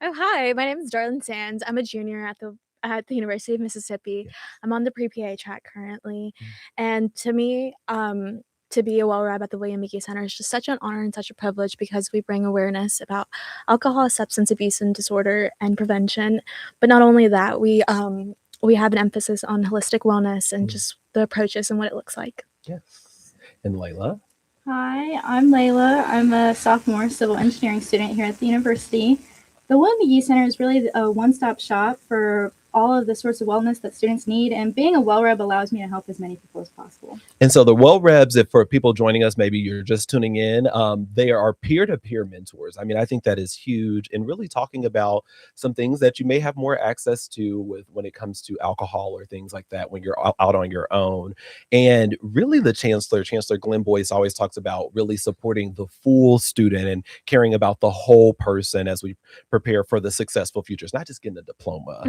Oh, hi. My name is Darlene Sands. I'm a junior at the University of Mississippi. I'm on the pre-PA track currently. And to me, to be a well-rep at the William McGee Center is just such an honor and such a privilege because we bring awareness about alcohol, substance abuse, and disorder and prevention. But not only that, we have an emphasis on holistic wellness and just the approaches and what it looks like.
Yes. And Layla?
Hi, I'm Layla. I'm a sophomore civil engineering student here at the university. The William McGee Center is really a one-stop shop for all of the sorts of wellness that students need, and being a well-rep allows me to help as many people as possible.
And so the well-reps, if for people joining us, maybe you're just tuning in, they are peer-to-peer mentors. I mean, I think that is huge, and really talking about some things that you may have more access to with when it comes to alcohol or things like that when you're out on your own. And really the Chancellor Glenn Boyce, always talks about really supporting the full student and caring about the whole person as we prepare for the successful futures, not just getting a diploma.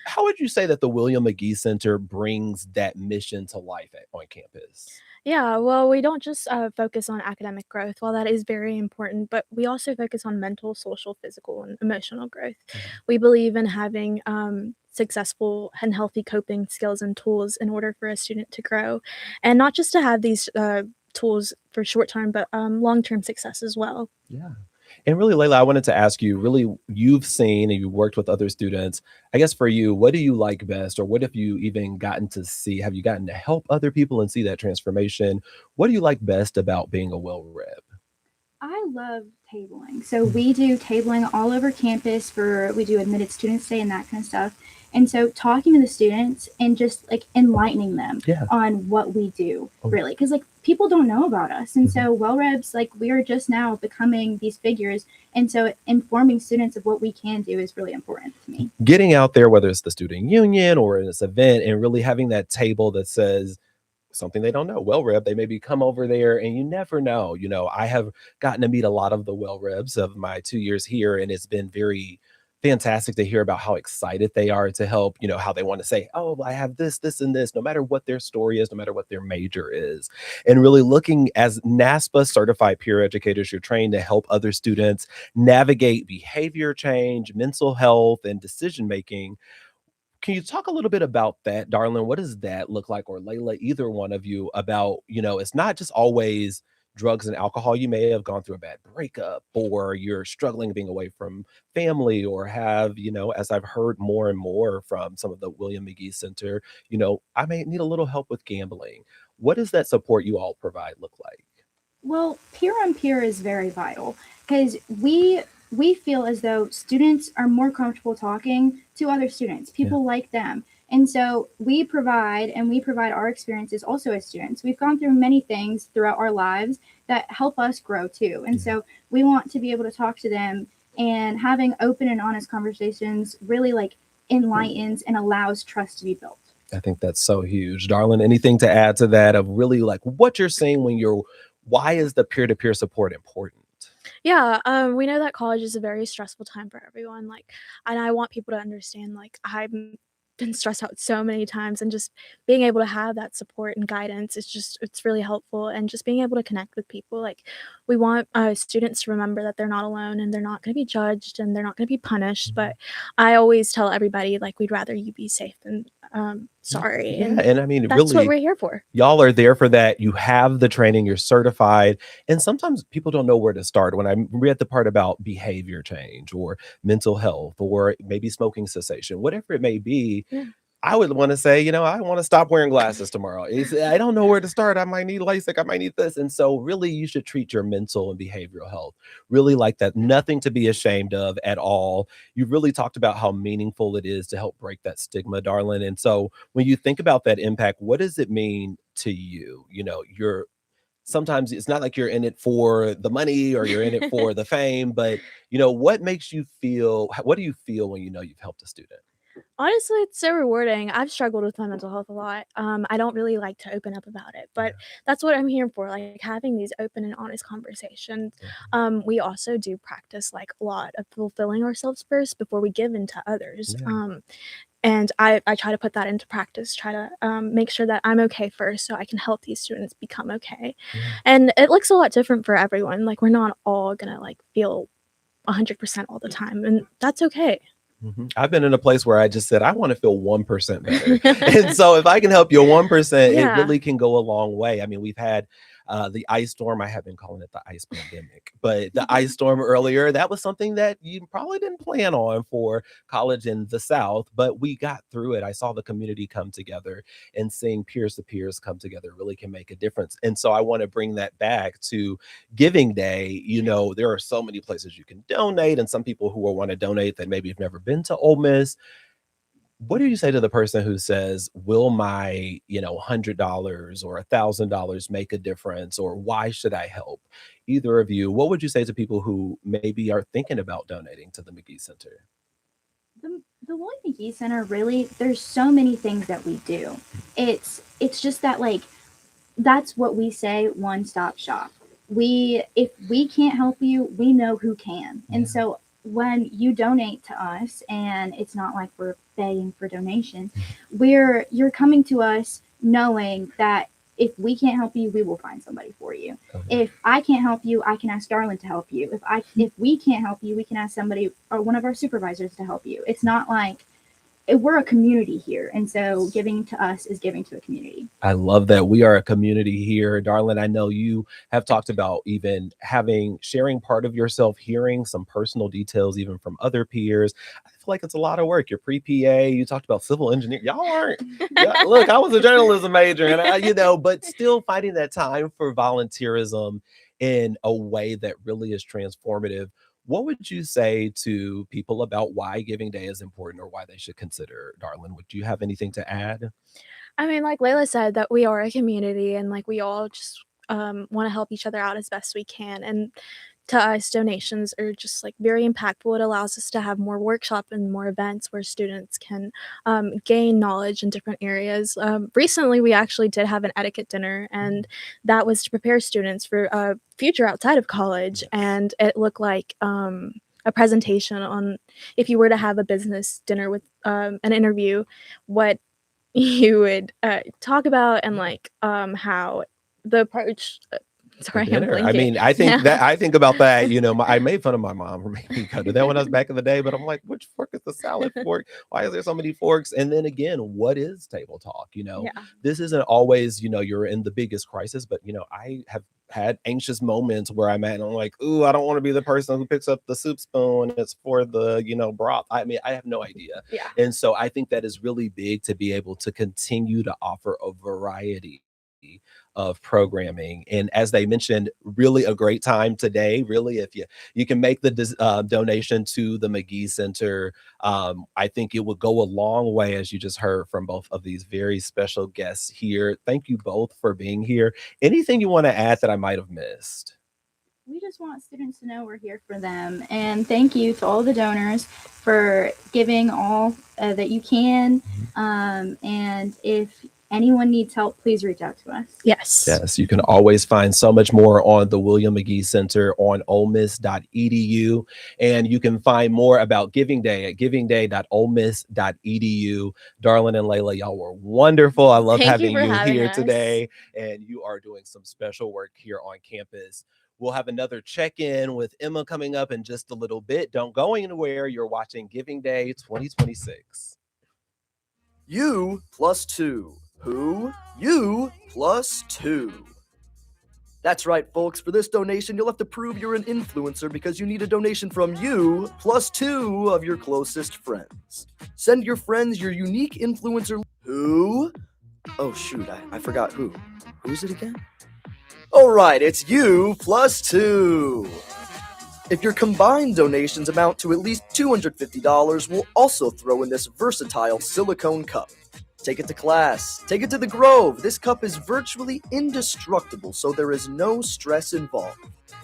How would you say that the William McGee Center brings that mission to life on campus?
Yeah, well, we don't just focus on academic growth, while that is very important, but we also focus on mental, social, physical, and emotional growth. We believe in having successful and healthy coping skills and tools in order for a student to grow, and not just to have these tools for short term, but long-term success as well.
Yeah. And really, Layla, I wanted to ask you, really, you've seen and you've worked with other students. I guess for you, what do you like best? Or what have you even gotten to see? Have you gotten to help other people and see that transformation? What do you like best about being a well rep?
I love tabling. So we do tabling all over campus we do admitted student stay and that kind of stuff. And so talking to the students and just like enlightening them on what we do, really, because like people don't know about us. And so well reps, like we are just now becoming these figures. And so informing students of what we can do is really important to me.
Getting out there, whether it's the student union or in this event, and really having that table that says something they don't know. Well rep, they maybe come over there and you never know. You know, I have gotten to meet a lot of the well reps of my 2 years here, and it's been very fantastic to hear about how excited they are to help, you know, how they want to say, oh, I have this, this, and this, no matter what their story is, no matter what their major is. And really looking as NASPA certified peer educators, you're trained to help other students navigate behavior change, mental health, and decision-making. Can you talk a little bit about that, Darlene? What does that look like? Or Layla, either one of you, about, you know, it's not just always drugs and alcohol. You may have gone through a bad breakup, or you're struggling being away from family, or have, you know, as I've heard more and more from some of the William McGee Center, you know, I may need a little help with gambling. What does that support you all provide look like?
Well, peer on peer is very vital because we feel as though students are more comfortable talking to other students, people like them. And so we provide our experiences also as students. We've gone through many things throughout our lives that help us grow too. And so we want to be able to talk to them, and having open and honest conversations really like enlightens and allows trust to be built.
I think that's so huge. Darlene, anything to add to that of really like what you're saying why is the peer-to-peer support important?
Yeah, we know that college is a very stressful time for everyone. Like, and I want people to understand, like, I've been stressed out so many times, and just being able to have that support and guidance is it's really helpful. And just being able to connect with people, like, we want students to remember that they're not alone and they're not going to be judged and they're not going to be punished. But I always tell everybody, like, we'd rather you be safe than sorry.
Yeah, and I mean,
that's
really,
what we're here for.
Y'all are there for that. You have the training, you're certified. And sometimes people don't know where to start. When I read the part about behavior change or mental health or maybe smoking cessation, whatever it may be, I would want to say, you know, I want to stop wearing glasses tomorrow. I don't know where to start. I might need LASIK. I might need this. And so really you should treat your mental and behavioral health really like that. Nothing to be ashamed of at all. You've really talked about how meaningful it is to help break that stigma, Darlene. And so when you think about that impact, what does it mean to you? You know, you're sometimes it's not like you're in it for the money or you're in it for the fame, but what makes you feel, what do you feel when you've helped a student?
Honestly, it's so rewarding. I've struggled with my mental health a lot. I don't really like to open up about it, but that's what I'm here for, like having these open and honest conversations. We also do practice like a lot of fulfilling ourselves first before we give into others. And I try to put that into practice, try to make sure that I'm okay first so I can help these students become okay. And it looks a lot different for everyone. Like, we're not all gonna like feel 100% all the time, and that's okay.
I've been in a place where I just said, I want to feel 1% better. And so if I can help you 1%, it really can go a long way. I mean, we've had the ice storm. I have been calling it the ice pandemic, but the ice storm earlier, that was something that you probably didn't plan on for college in the South, but we got through it. I saw the community come together, and seeing peers to peers come together really can make a difference. And so I want to bring that back to Giving Day. There are so many places you can donate, and some people who will want to donate that maybe have never been to Ole Miss. What do you say to the person who says, will my, $100 or $1,000 make a difference? Or why should I help? Either of you, what would you say to people who maybe are thinking about donating to the McGee Center?
The Willie McGee Center, really, there's so many things that we do. It's just that, like, that's what we say, one-stop shop. If we can't help you, we know who can. And so when you donate to us, and it's not like we're begging for donations, you're coming to us knowing that if we can't help you, we will find somebody for you. If I can't help you, I can ask Darlin to help you. If we can't help you, we can ask somebody or one of our supervisors to help you. It's not like we're a community here, and so giving to us is giving to a community.
I love that. We are a community here. Darlin, I know you have talked about even sharing part of yourself, hearing some personal details even from other peers. I feel like it's a lot of work. You're pre-PA. You talked about civil engineering. Y'all aren't. Look, I was a journalism major, and but still finding that time for volunteerism in a way that really is transformative. What would you say to people about why Giving Day is important or why they should consider? Darlin, would you have anything to add?
I mean, like Layla said, that we are a community, and like we all just want to help each other out as best we can. And to us, donations are just like very impactful. It allows us to have more workshop and more events where students can gain knowledge in different areas. Recently, we actually did have an etiquette dinner, and that was to prepare students for a future outside of college. And it looked like a presentation on if you were to have a business dinner with an interview, what you would talk about, and like how the approach. Sorry, I'm
Dinner. I
blinking.
mean, I think about that. I made fun of my mom for making me go to that when I was back in the day, but I'm like, which fork is the salad fork? Why is there so many forks? And then again, what is table talk? This isn't always, you're in the biggest crisis, but I have had anxious moments where I'm at and I'm like, ooh, I don't want to be the person who picks up the soup spoon and it's for the, broth. I mean, I have no idea. And so I think that is really big to be able to continue to offer a variety of programming. And as they mentioned, really a great time today. Really, if you can make the donation to the McGee Center, I think it would go a long way, as you just heard from both of these very special guests here. Thank you both for being here. Anything you want to add that I might have missed?
We just want students to know we're here for them. And thank you to all the donors for giving all that you can. And if anyone needs help, please reach out to us.
Yes, you can always find so much more on the William McGee Center on olemiss.edu. And you can find more about Giving Day at givingday.olemiss.edu. Darlin and Layla, y'all were wonderful. I love having you here today. And you are doing some special work here on campus. We'll have another check-in with Emma coming up in just a little bit. Don't go anywhere. You're watching Giving Day 2026.
You plus 2. Who? You plus 2. That's right, folks. For this donation, you'll have to prove you're an influencer because you need a donation from you plus 2 of your closest friends. Send your friends your unique influencer. Who? Oh, shoot. I forgot who. Who is it again? All right, it's you plus 2. If your combined donations amount to at least $250, we'll also throw in this versatile silicone cup. Take it to class. Take it to the Grove. This cup is virtually indestructible, so there is no stress involved.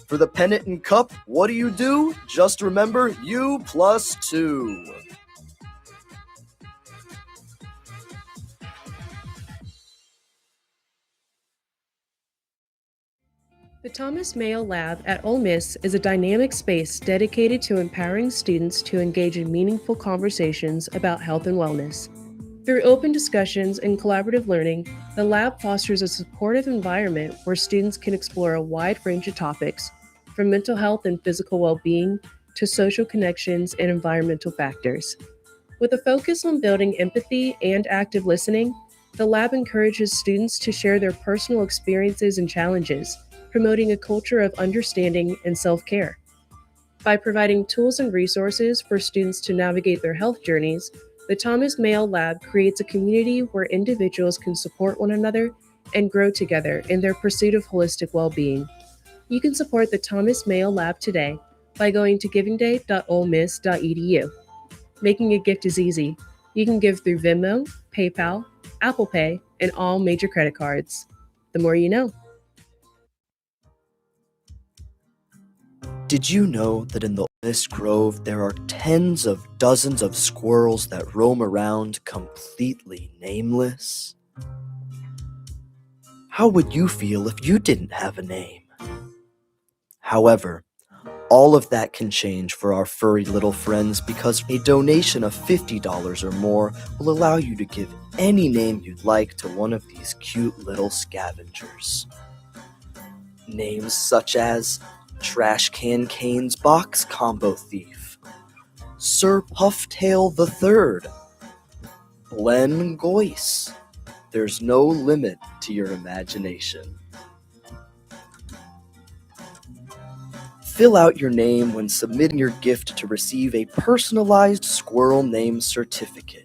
For the pennant and cup, what do? Just remember, U plus 2.
The Thomas Mayo Lab at Ole Miss is a dynamic space dedicated to empowering students to engage in meaningful conversations about health and wellness. Through open discussions and collaborative learning, the lab fosters a supportive environment where students can explore a wide range of topics, from mental health and physical well-being to social connections and environmental factors. With a focus on building empathy and active listening, the lab encourages students to share their personal experiences and challenges, promoting a culture of understanding and self-care. By providing tools and resources for students to navigate their health journeys, the Thomas Mayo Lab creates a community where individuals can support one another and grow together in their pursuit of holistic well-being. You can support the Thomas Mayo Lab today by going to givingday.olemiss.edu. Making a gift is easy. You can give through Venmo, PayPal, Apple Pay, and all major credit cards. The more you know.
Did you know that in the Ole Miss Grove there are tens of dozens of squirrels that roam around completely nameless? How would you feel if you didn't have a name? However, all of that can change for our furry little friends because a donation of $50 or more will allow you to give any name you'd like to one of these cute little scavengers. Names such as Trash Can Cane's Box Combo Thief, Sir Pufftail III, Glenn Goyce. There's no limit to your imagination. Fill out your name when submitting your gift to receive a personalized squirrel name certificate.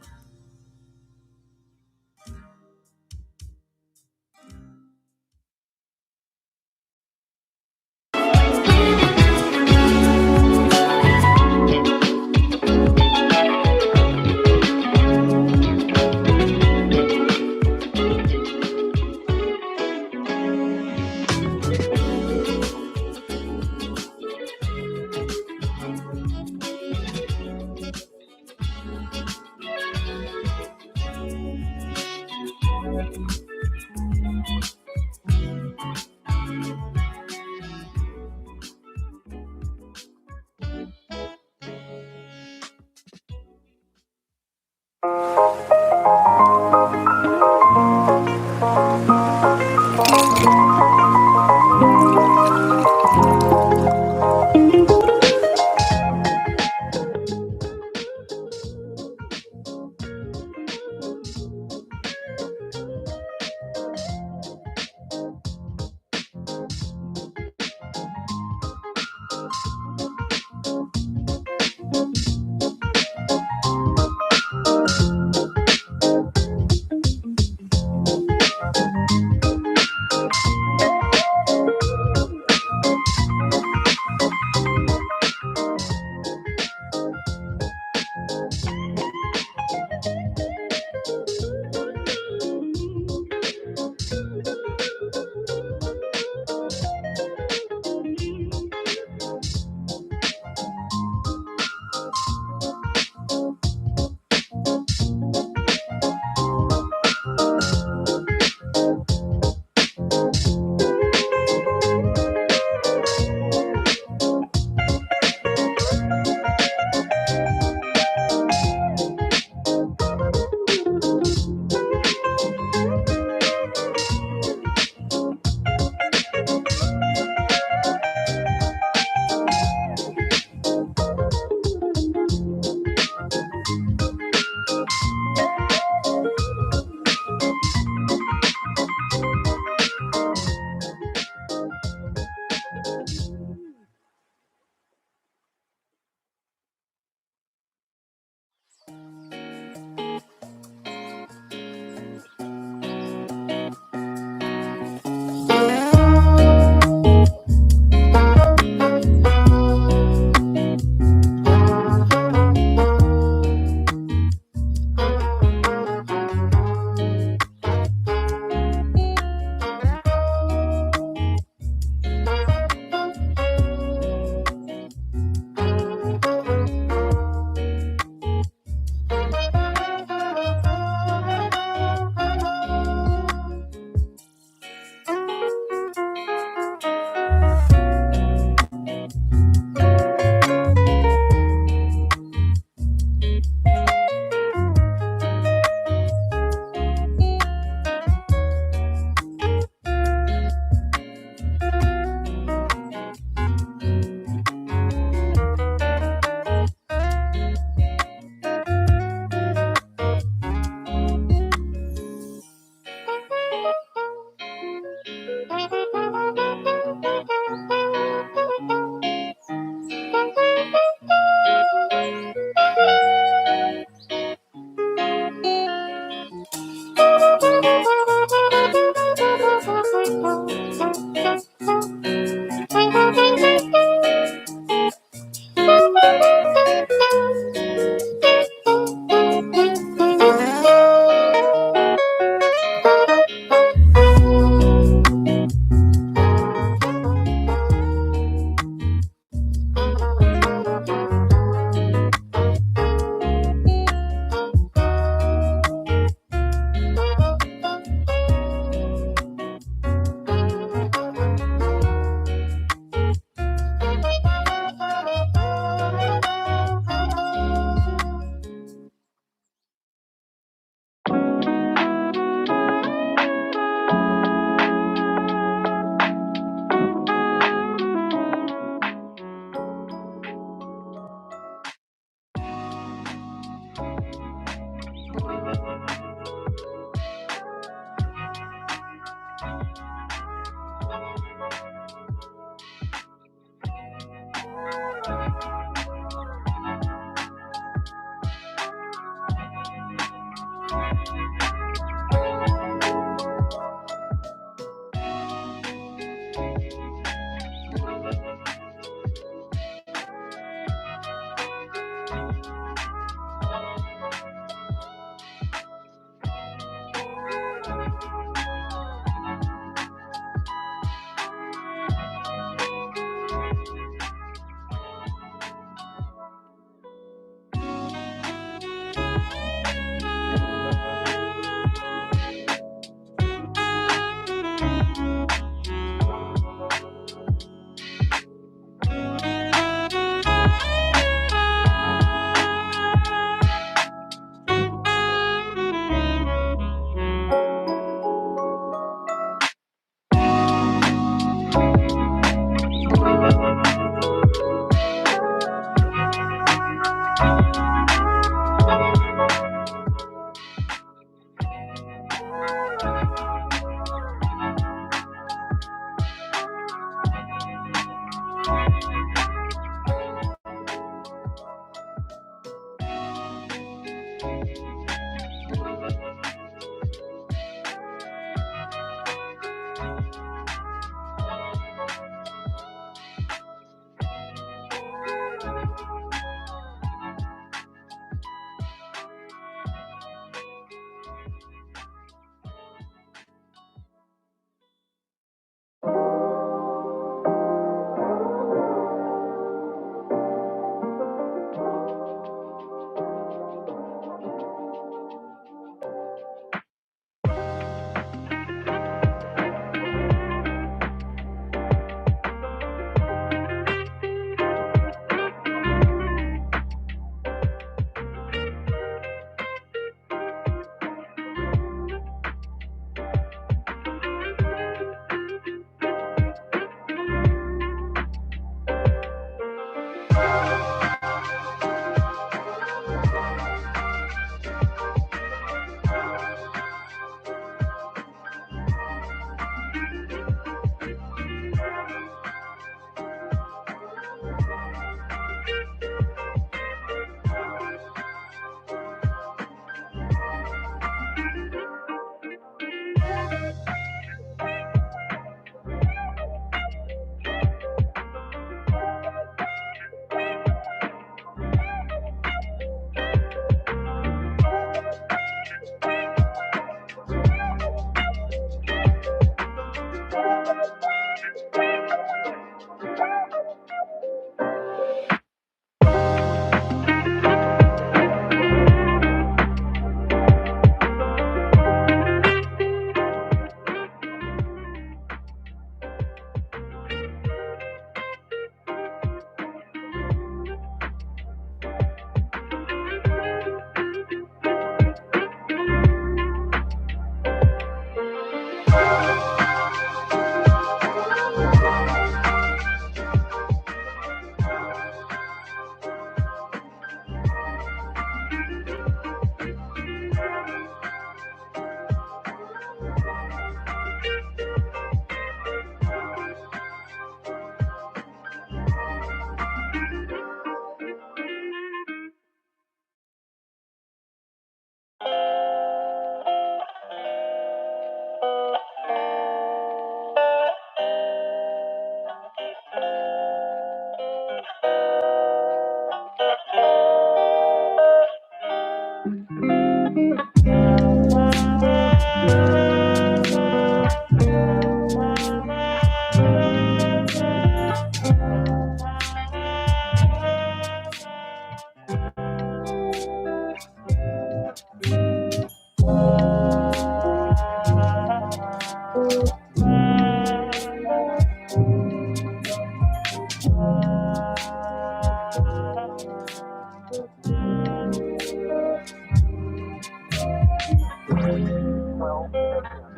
I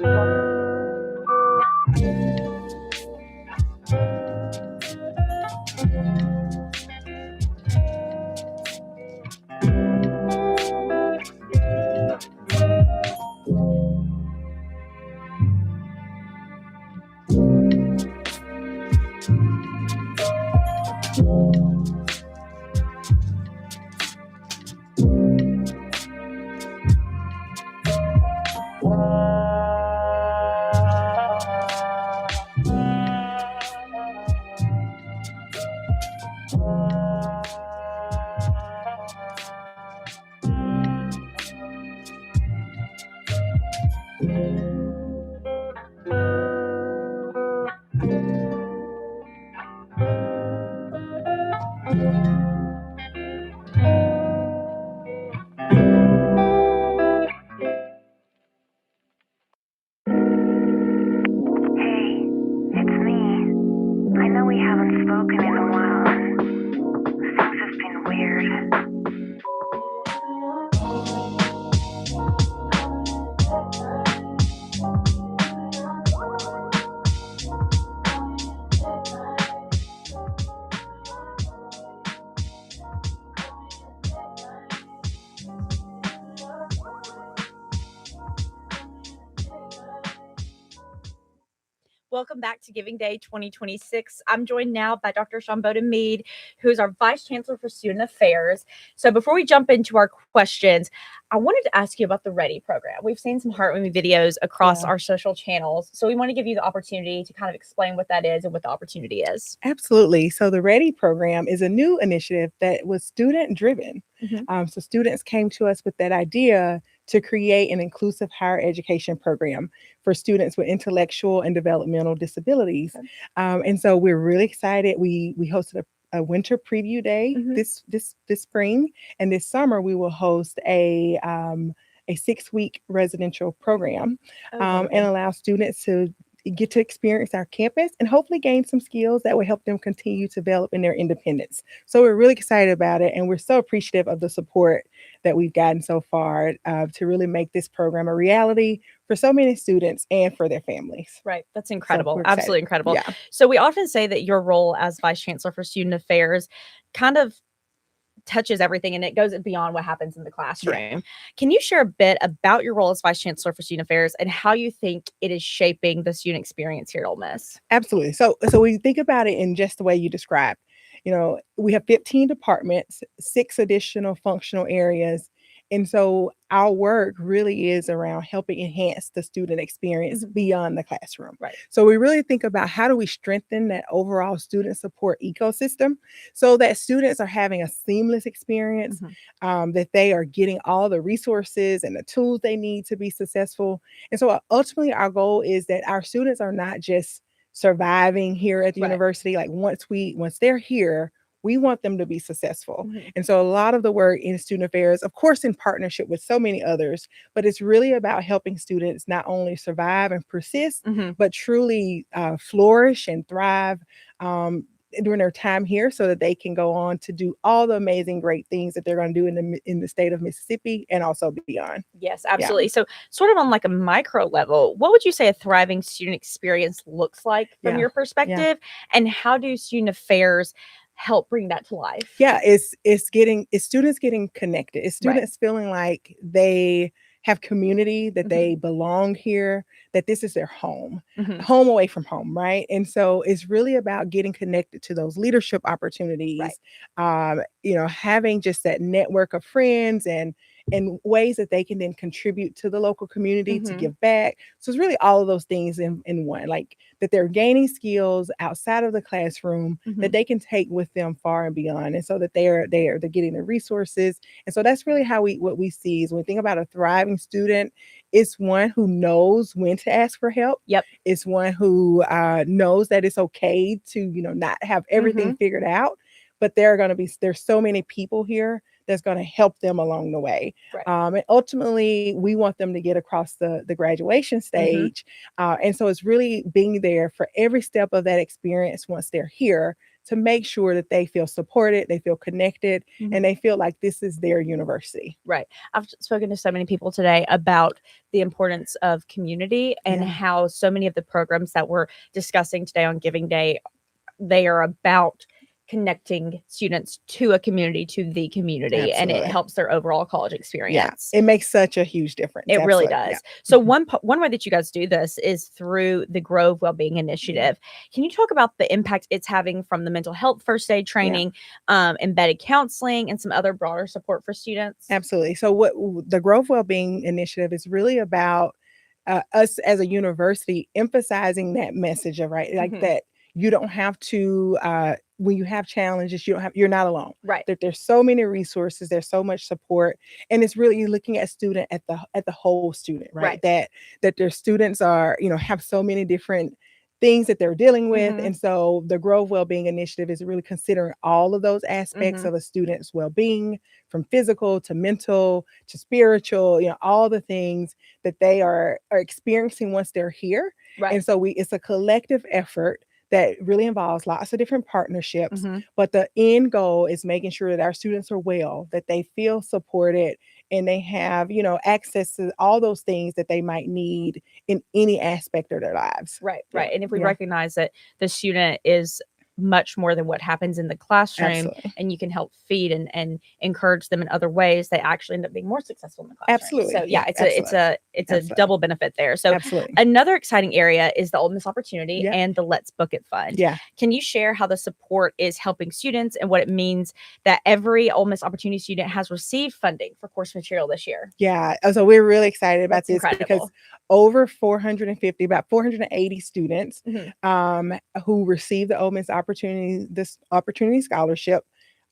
know we haven't spoken in a while, and things have been weird.
Welcome back to Giving Day 2026. I'm joined now by Dr. Sean Bowden Mead, who is our Vice Chancellor for Student Affairs. So before we jump into our questions, I wanted to ask you about the READY program. We've seen some heartwarming videos across our social channels. So we want to give you the opportunity to kind of explain what that is and what the opportunity is.
Absolutely. So the READY program is a new initiative that was student driven. So students came to us with that idea to create an inclusive higher education program for students with intellectual and developmental disabilities. And so we're really excited. We hosted a winter preview day this spring, and this summer we will host a 6-week residential program and allow students to get to experience our campus and hopefully gain some skills that will help them continue to develop in their independence. So we're really excited about it, and we're so appreciative of the support that we've gotten so far to really make this program a reality for so many students and for their families.
Right. That's
So
incredible.
we're excited.
Absolutely incredible.
Yeah.
So we often say that your role as Vice Chancellor for Student Affairs kind of touches everything and it goes beyond what happens in the classroom. Can you share a bit about your role as Vice Chancellor for Student Affairs and how you think it is shaping the student experience here at Ole Miss?
Absolutely. So we think about it in just the way you described. You know, we have 15 departments, 6 additional functional areas. And so our work really is around helping enhance the student experience beyond the classroom.
Right.
So we really think about how do we strengthen that overall student support ecosystem so that students are having a seamless experience, that they are getting all the resources and the tools they need to be successful. And so ultimately our goal is that our students are not just surviving here at the university. Like once they're here, we want them to be successful. And so a lot of the work in student affairs, of course, in partnership with so many others, but it's really about helping students not only survive and persist, but truly flourish and thrive during their time here so that they can go on to do all the amazing, great things that they're going to do in the state of Mississippi and also beyond.
Yes, absolutely. So sort of on like a micro level, what would you say a thriving student experience looks like from your perspective? And how do student affairs help bring that to life?
Yeah, it's students getting connected. It's students feeling like they have community, that they belong here, that this is their home, home away from home, right? And so it's really about getting connected to those leadership opportunities, having just that network of friends and ways that they can then contribute to the local community to give back. So it's really all of those things in one, like that they're gaining skills outside of the classroom that they can take with them far and beyond. And so that they're getting the resources. And so that's really what we see is when we think about a thriving student, it's one who knows when to ask for help. It's one who knows that it's okay to, not have everything figured out, but there's so many people here that's going to help them along the way. And ultimately, we want them to get across the graduation stage. And so it's really being there for every step of that experience once they're here to make sure that they feel supported, they feel connected,
Mhm.
and they feel like this is their university.
Right. I've spoken to so many people today about the importance of community and
Yeah.
how so many of the programs that we're discussing today on Giving Day, they are about connecting students to a community, to the community, and it
Absolutely.
helps their overall college
Yeah,
experience.
it makes such a huge difference.
It really
Absolutely.
does.
Yeah.
So one way that you guys do this is through the Grove Wellbeing Initiative. Can you talk about the impact it's having from the mental health first aid training, embedded counseling, and some other broader support for students?
Absolutely. So what the Grove Wellbeing Initiative is really about, us as a university emphasizing that message of like
Mhm.
that you don't have to, when you have challenges, you're not alone.
Right.
That there's so many resources, there's so much support, and it's really looking at student at the whole student, right?
Right.
That their students are, have so many different things that they're dealing with.
Mhm.
And so the Grove Wellbeing Initiative is really considering all of those aspects
Mhm.
of a student's well-being, from physical to mental to spiritual, all the things that they are experiencing once they're here.
Right.
And so it's a collective effort that really involves lots of different partnerships.
Mhm.
But the end goal is making sure that our students are well, that they feel supported, and they have, access to all those things that they might need in any aspect of their lives.
Right,
Yeah.
right. And if we
Yeah.
recognize that the student is much more than what happens in the classroom,
Absolutely.
and you can help feed and encourage them in other ways, they actually end up being more successful in the classroom.
Absolutely.
So yeah, it's
Absolutely.
a double benefit there. So
Absolutely.
another exciting area is the Ole Miss Opportunity
Yeah.
and the Let's Book It Fund.
Yeah.
Can you share how the support is helping students and what it means that every Ole Miss Opportunity student has received funding for course material this year?
Yeah. So we're really excited about
That's
this because
incredible.
over 450, about 480 students
Mhm.
who received the Ole Miss Opportunity Scholarship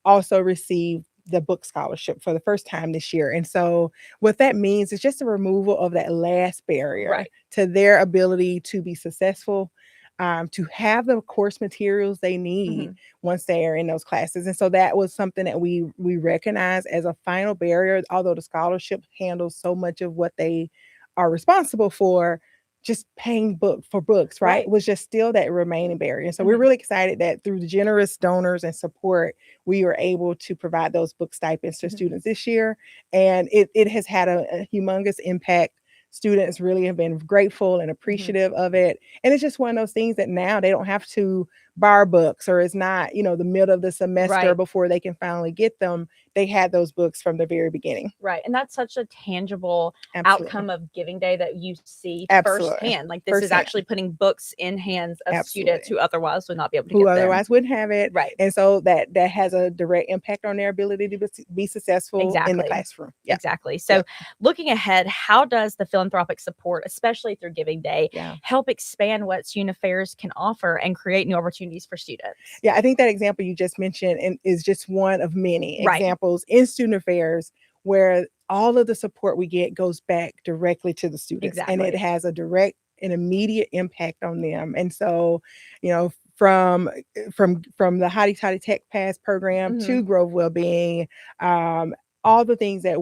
also received the book scholarship for the first time this year. And so what that means is just a removal of that last barrier
Right.
to their ability to be successful, to have the course materials they need
Mhm.
once they are in those classes. And so that was something that we recognize as a final barrier, although the scholarship handles so much of what they are responsible for. Just paying for books, right?
Right.
Was just still that remaining barrier. So we're
Mhm.
really excited that through the generous donors and support, we were able to provide those book stipends to
Mhm.
students this year. And it has had a humongous impact. Students really have been grateful and appreciative of it. And it's just one of those things that now they don't have to borrow books, or it's not, the middle of the semester
Right.
before they can finally get them. They had those books from the very beginning.
Right. And that's such a tangible
Absolutely.
outcome of Giving Day that you see
Absolutely.
firsthand. Like this is
Firsthand.
actually putting books in hands of students
Absolutely.
who otherwise would not be able to
Who
get them.
otherwise wouldn't have it.
Right.
And so that has a direct impact on their ability to be successful in the
Exactly.
classroom. Yeah.
Exactly. So looking ahead, how does the philanthropic support, especially through Giving Day,
Yeah.
help expand what student affairs can offer and create new opportunities for students?
Yeah, I think that example you just mentioned is just one of many
Right.
examples in student affairs where all of the support we get goes back directly to the students, and it
Exactly.
has a direct and immediate impact on them. And so, from the Hottie Toddy Tech Pass program to
Mhm.
Grove Wellbeing, all the things that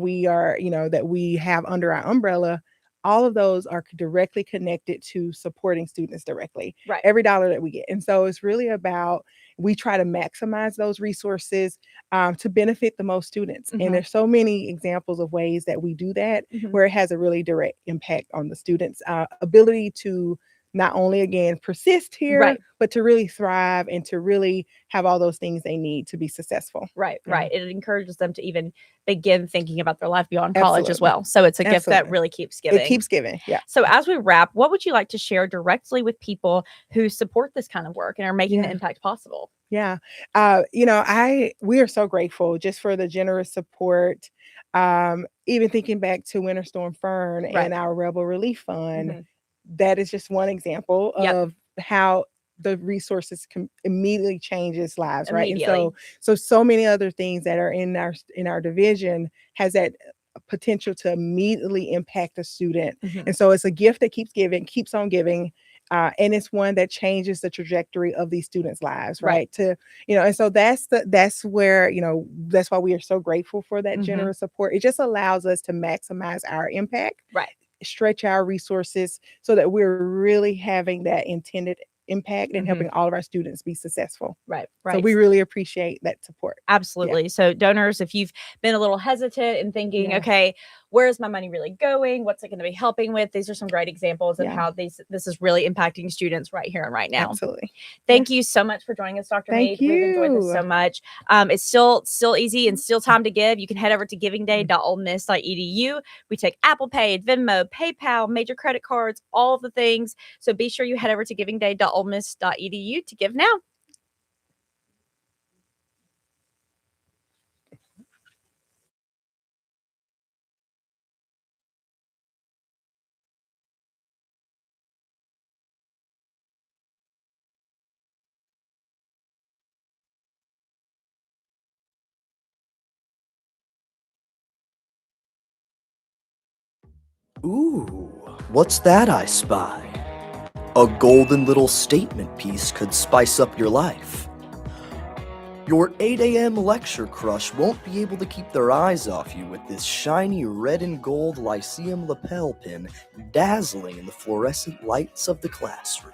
that we have under our umbrella, all of those are directly connected to supporting students directly.
Right.
Every dollar that we get. And so it's really about, we try to maximize those resources to benefit the most students.
Mhm.
And there's so many examples of ways that we do that
Mhm.
where it has a really direct impact on the students' ability to not only, again, persist here,
Right.
but to really thrive and to really have all those things they need to be successful.
Right,
Yeah.
right. It encourages them to even begin thinking about their life beyond college as
Absolutely.
well. So it's a gift that
Absolutely.
really keeps giving.
It keeps giving. Yeah.
So as we wrap, what would you like to share directly with people who support this kind of work and are making the
Yeah.
impact possible?
Yeah. We are so grateful just for the generous support. Even thinking back to Winter Storm Fern
Right.
and our Rebel Relief Fund,
Mhm.
that is just one example
Yep.
of how the resources can immediately changes lives, right? And
Immediately.
so many other things that are in our division has that potential to immediately impact a student.
Mhm.
And so it's a gift that keeps giving, keeps on giving. And it's one that changes the trajectory of these students' lives,
Right.
right? And so that's where, that's why we are so grateful for that
Mhm.
generous support. It just allows us to maximize our impact,
Right.
stretch our resources so that we're really having that intended impact and helping all of our students be successful.
Right.
So we really appreciate that support.
Absolutely. So donors, if you've been a little hesitant and thinking, okay, where's my money really going? What's it going to be helping with? These are some great examples of how this is really impacting students right here and right now.
Absolutely.
Thank you so much for joining us, Dr. Mead.
Thank
We've enjoyed this
you.
so much. It's still easy and still time to give. You can head over to givingday.olemiss.edu. We take Apple Pay, Venmo, PayPal, major credit cards, all of the things. So be sure you head over to givingday.olemiss.edu to give now.
Ooh, what's that I spy? A golden little statement piece could spice up your life. Your 8 a.m. lecture crush won't be able to keep their eyes off you with this shiny red and gold Lyceum lapel pin dazzling in the fluorescent lights of the classroom.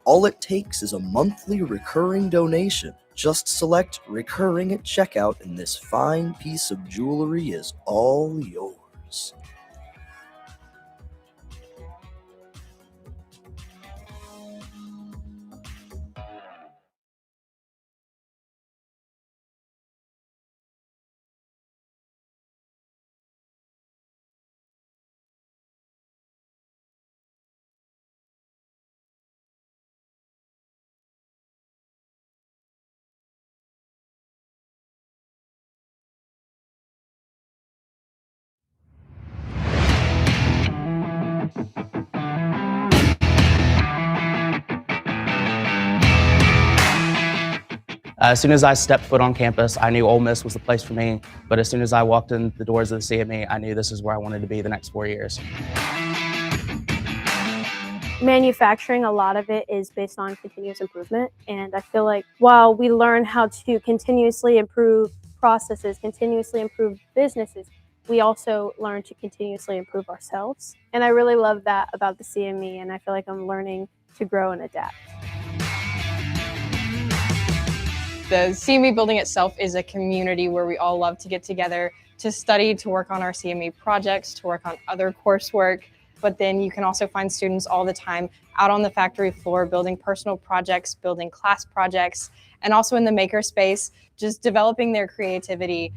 All it takes is a monthly recurring donation. Just select recurring at checkout and this fine piece of jewelry is all yours.
As soon as I stepped foot on campus, I knew Ole Miss was the place for me. But as soon as I walked in the doors of the CME, I knew this is where I wanted to be the next 4 years.
Manufacturing, a lot of it is based on continuous improvement. And I feel like while we learn how to continuously improve processes, continuously improve businesses, we also learn to continuously improve ourselves. And I really love that about the CME, and I feel like I'm learning to grow and adapt.
The CME building itself is a community where we all love to get together to study, to work on our CME projects, to work on other coursework. But then you can also find students all the time out on the factory floor building personal projects, building class projects, and also in the maker space, just developing their creativity.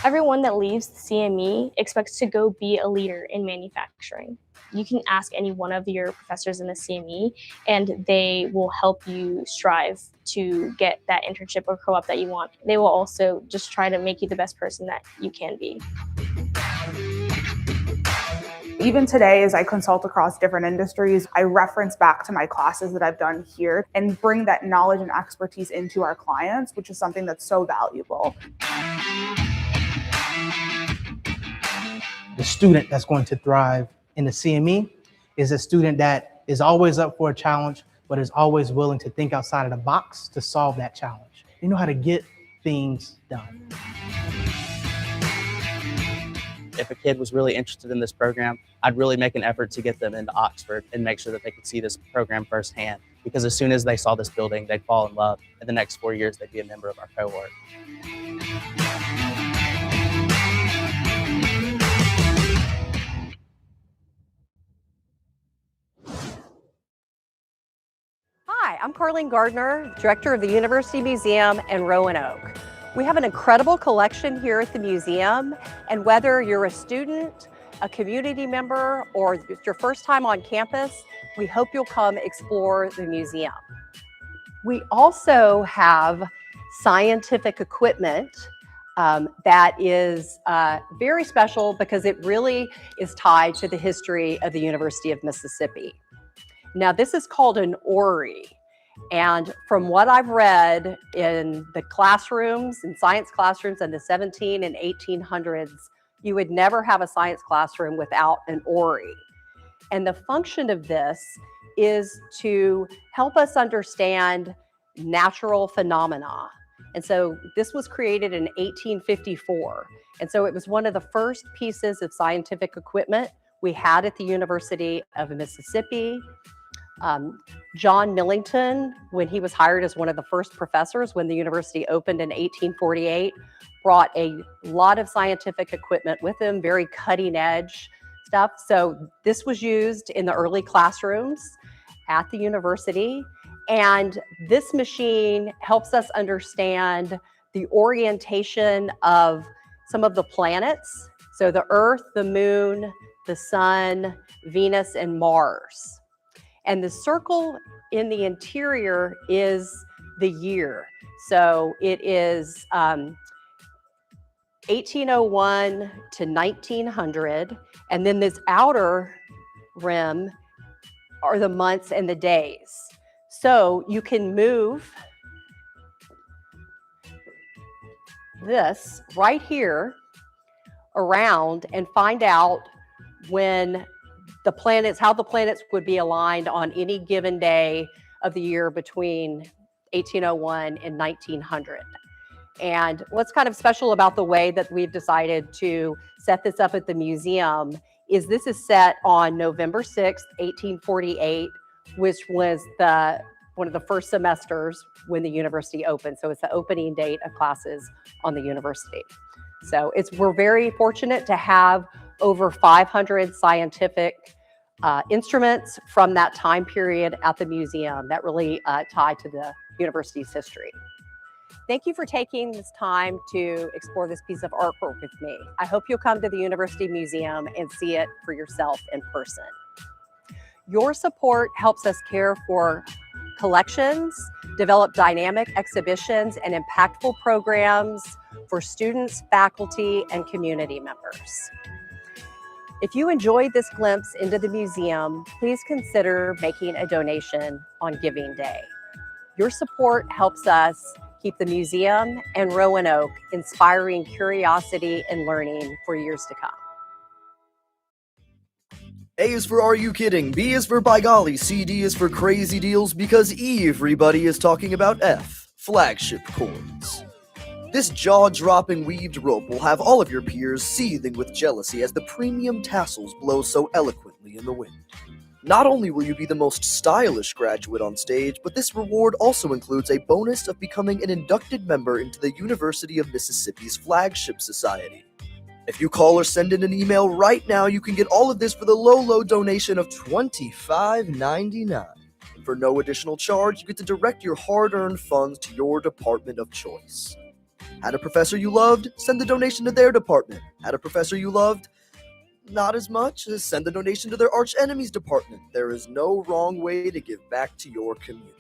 Everyone that leaves the CME expects to go be a leader in manufacturing. You can ask any one of your professors in the CME, and they will help you strive to get that internship or co-op that you want. They will also just try to make you the best person that you can be.
Even today, as I consult across different industries, I reference back to my classes that I've done here and bring that knowledge and expertise into our clients, which is something that's so valuable.
The student that's going to thrive in the CME is a student that is always up for a challenge, but is always willing to think outside of the box to solve that challenge. They know how to get things done.
If a kid was really interested in this program, I'd really make an effort to get them into Oxford and make sure that they could see this program firsthand. Because as soon as they saw this building, they'd fall in love. In the next 4 years, they'd be a member of our cohort.
Hi, I'm Carlene Gardner, Director of the University Museum in Roanoke. We have an incredible collection here at the museum, and whether you're a student, a community member, or it's your first time on campus, we hope you'll come explore the museum. We also have scientific equipment that is very special because it really is tied to the history of the University of Mississippi. Now, this is called an orrery. And from what I've read in the classrooms, in science classrooms in the 17 and 1800s, you would never have a science classroom without an orrery. And the function of this is to help us understand natural phenomena. And so this was created in 1854. And so it was one of the first pieces of scientific equipment we had at the University of Mississippi. John Millington, when he was hired as one of the first professors when the university opened in 1848, brought a lot of scientific equipment with him, very cutting edge stuff. So this was used in the early classrooms at the university. And this machine helps us understand the orientation of some of the planets. So the Earth, the Moon, the Sun, Venus, and Mars. And the circle in the interior is the year. So it is 1801 to 1900. And then this outer rim are the months and the days. So you can move this right here around and find out when the planets, how the planets would be aligned on any given day of the year between 1801 and 1900. And what's kind of special about the way that we've decided to set this up at the museum is this is set on November 6th, 1848, which was one of the first semesters when the university opened. So it's the opening date of classes on the university. So we're very fortunate to have over 500 scientific instruments from that time period at the museum that really tie to the university's history. Thank you for taking this time to explore this piece of artwork with me. I hope you'll come to the University Museum and see it for yourself in person. Your support helps us care for collections, develop dynamic exhibitions, and impactful programs for students, faculty, and community members. If you enjoyed this glimpse into the museum, please consider making a donation on Giving Day. Your support helps us keep the museum and Roanoke inspiring curiosity and learning for years to come.
A is for Are You Kidding? B is for By Golly. C, D is for Crazy Deals because everybody is talking about F, flagship chords. This jaw-dropping weaved rope will have all of your peers seething with jealousy as the premium tassels blow so eloquently in the wind. Not only will you be the most stylish graduate on stage, but this reward also includes a bonus of becoming an inducted member into the University of Mississippi's flagship society. If you call or send in an email right now, you can get all of this for the low donation of $25.99. For no additional charge, you get to direct your hard-earned funds to your department of choice. Had a professor you loved? Send the donation to their department. Had a professor you loved? Not as much as send the donation to their arch enemy's department. There is no wrong way to give back to your community.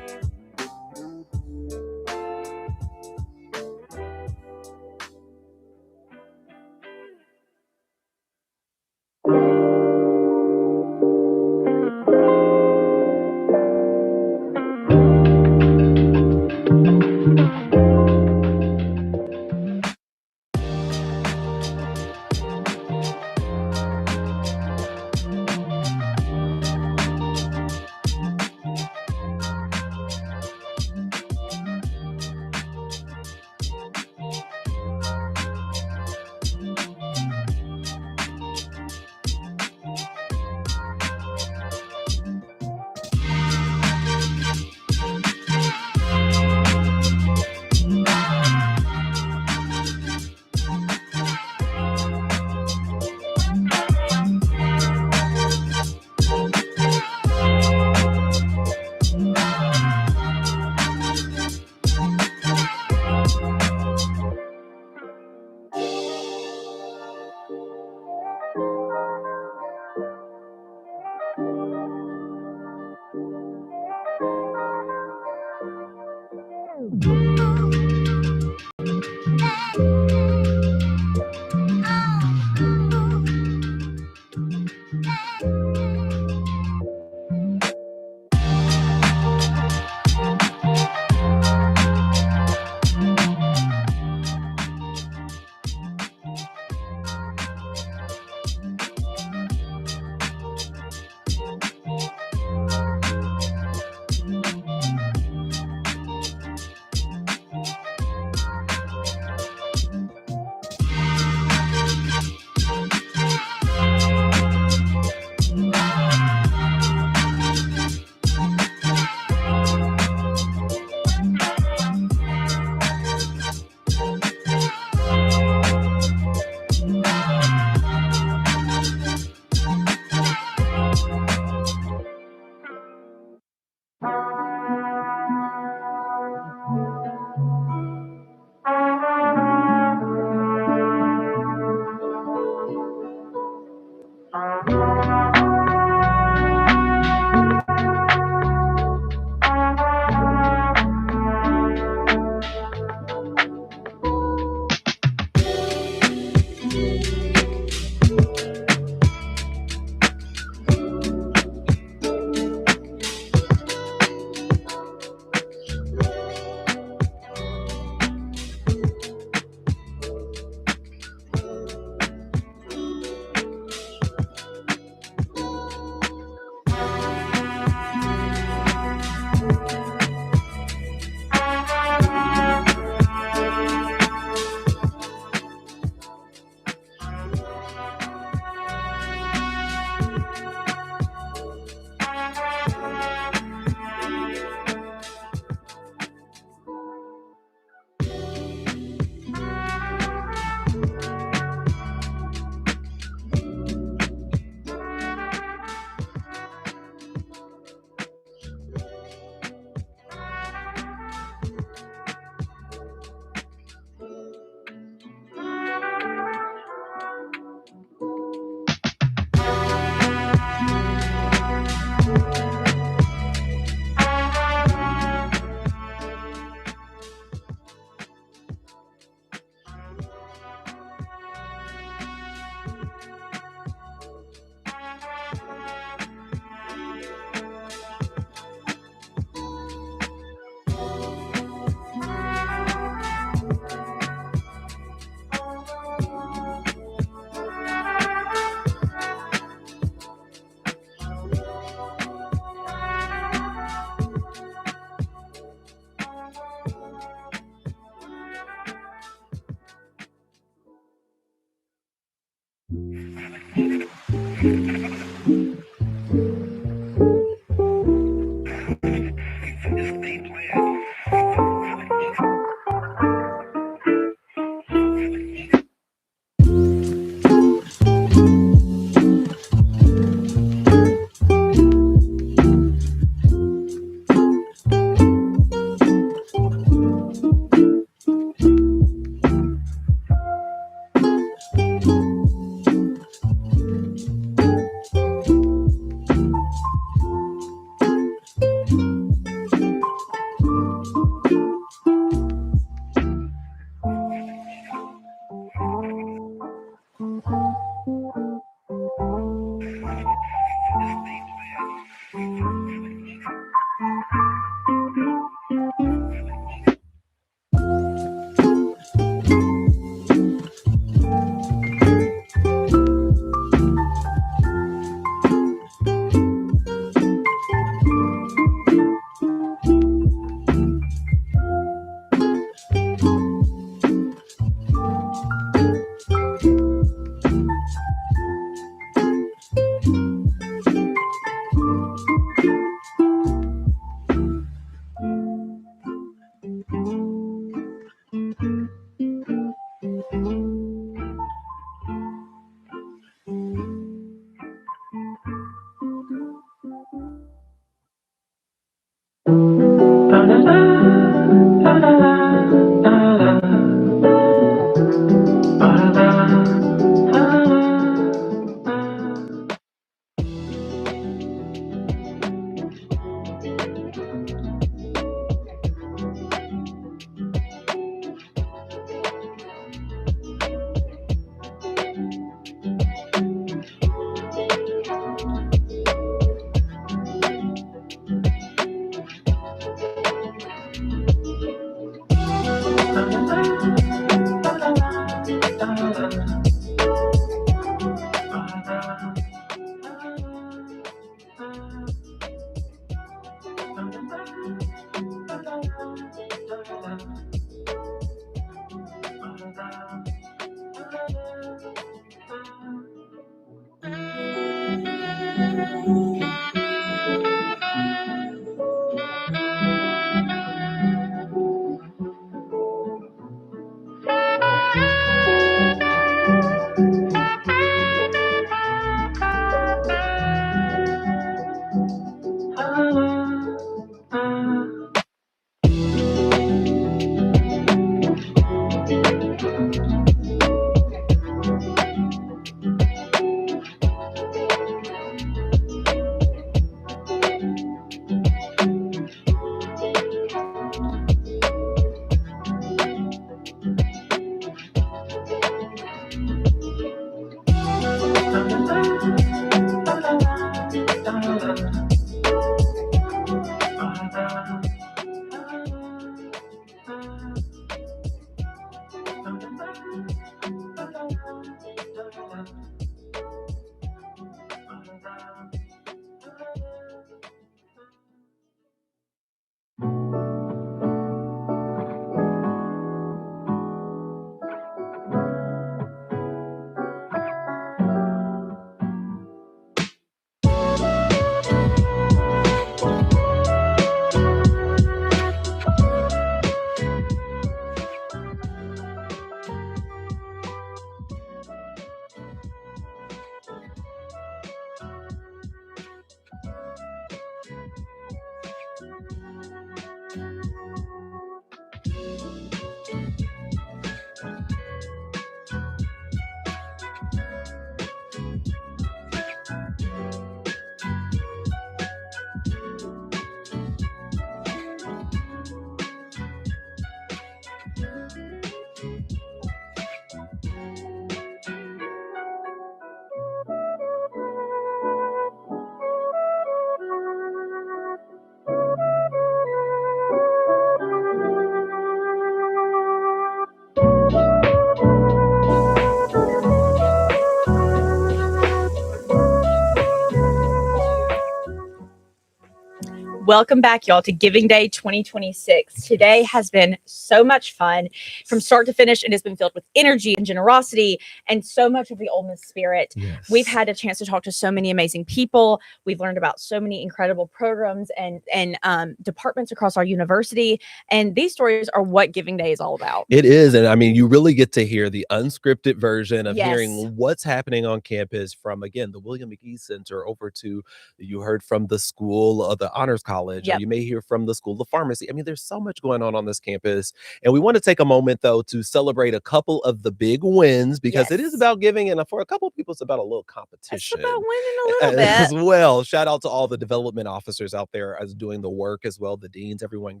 Welcome back, y'all, to Giving Day 2026. Today has been so much fun from start to finish. It has been filled with energy and generosity and so much of the Ole Miss spirit.
Yes.
We've had a chance to talk to so many amazing people. We've learned about so many incredible programs and departments across our university. And these stories are what Giving Day is all about.
It is. And I mean, you really get to hear the unscripted version of
Yes.
hearing what's happening on campus from, again, the William McGee Center over to, you heard from the school of the Honors College,
Yep.
or you may hear from the School of Pharmacy. I mean, there's so much going on this campus. And we want to take a moment, though, to celebrate a couple of the big wins, because it is about giving. And for a couple of people, it's about a little competition.
It's about winning a little
as
bit.
well. Shout out to all the development officers out there as doing the work as well. The deans, everyone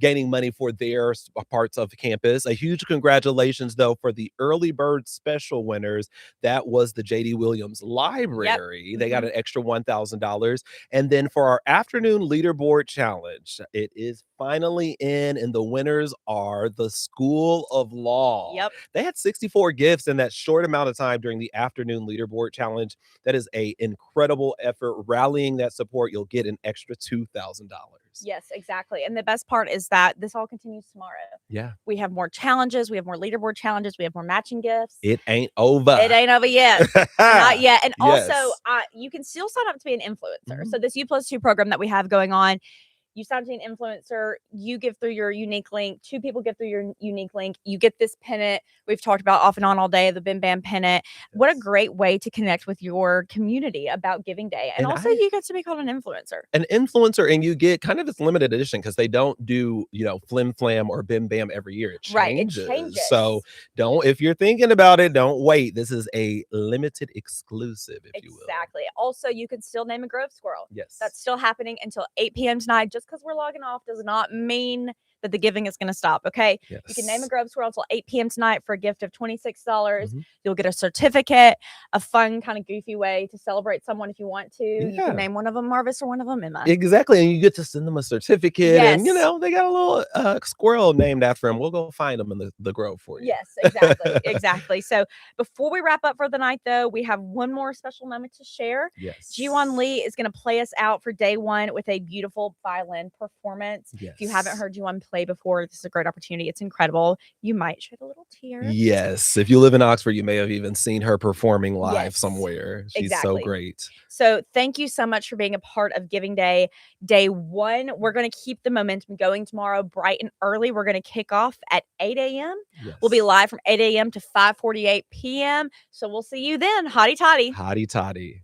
gaining money for their parts of campus. A huge congratulations, though, for the early bird special winners. That was the J.D. Williams Library.
Yep.
They got an extra $1,000. And then for our afternoon leaderboard challenge, it is finally in, and the winners are the School of Law.
Yep.
They had 64 gifts in that short amount of time during the afternoon leaderboard challenge. That is a incredible effort. Rallying that support, you'll get an extra $2,000.
Yes, exactly. And the best part is that this all continues tomorrow.
Yeah.
We have more challenges. We have more leaderboard challenges. We have more matching gifts.
It ain't over.
It ain't over yet. Not yet. And
Yes.
also, you can still sign up to be an influencer. So this U+2 program that we have going on, you sign up to be an influencer, you give through your unique link, 2 people give through your unique link, you get this pennant we've talked about off and on all day, the Bim Bam pennant. What a great way to connect with your community about Giving Day. And also you get to be called an influencer.
An influencer, and you get kind of this limited edition because they don't do, Flim Flam or Bim Bam every year. It changes.
Right, it changes.
So if you're thinking about it, don't wait. This is a limited exclusive, if you will.
Exactly. Also, you can still name a Grove Squirrel.
Yes.
That's still happening until 8 p.m. tonight. Just because we're logging off does not mean that the giving is going to stop. Okay.
Yes.
You can name a Grove Squirrel until 8 p.m. tonight for a gift of $26. You'll get a certificate, a fun, kind of goofy way to celebrate someone if you want to. You
Yeah.
can name one of them Marvis or one of them Emma.
Exactly. And you get to send them a certificate.
Yes.
And, they got a little squirrel named after him. We'll go find them in the grove for you.
Yes, exactly. Exactly. So before we wrap up for the night, though, we have one more special moment to share.
Yes.
Jiwon Lee is going to play us out for day one with a beautiful violin performance.
Yes.
If you haven't heard Jiwon play before, this is a great opportunity. It's incredible. You might shed a little tear.
Yes. If you live in Oxford, you may have even seen her performing live
Yes.
somewhere. She's
Exactly.
so great.
So thank you so much for being a part of Giving Day. Day one, we're going to keep the momentum going tomorrow bright and early. We're going to kick off at 8 a.m.
Yes.
We'll be live from 8 a.m. to 5:48 p.m. So we'll see you then. Hotty toddy.
Hotty toddy.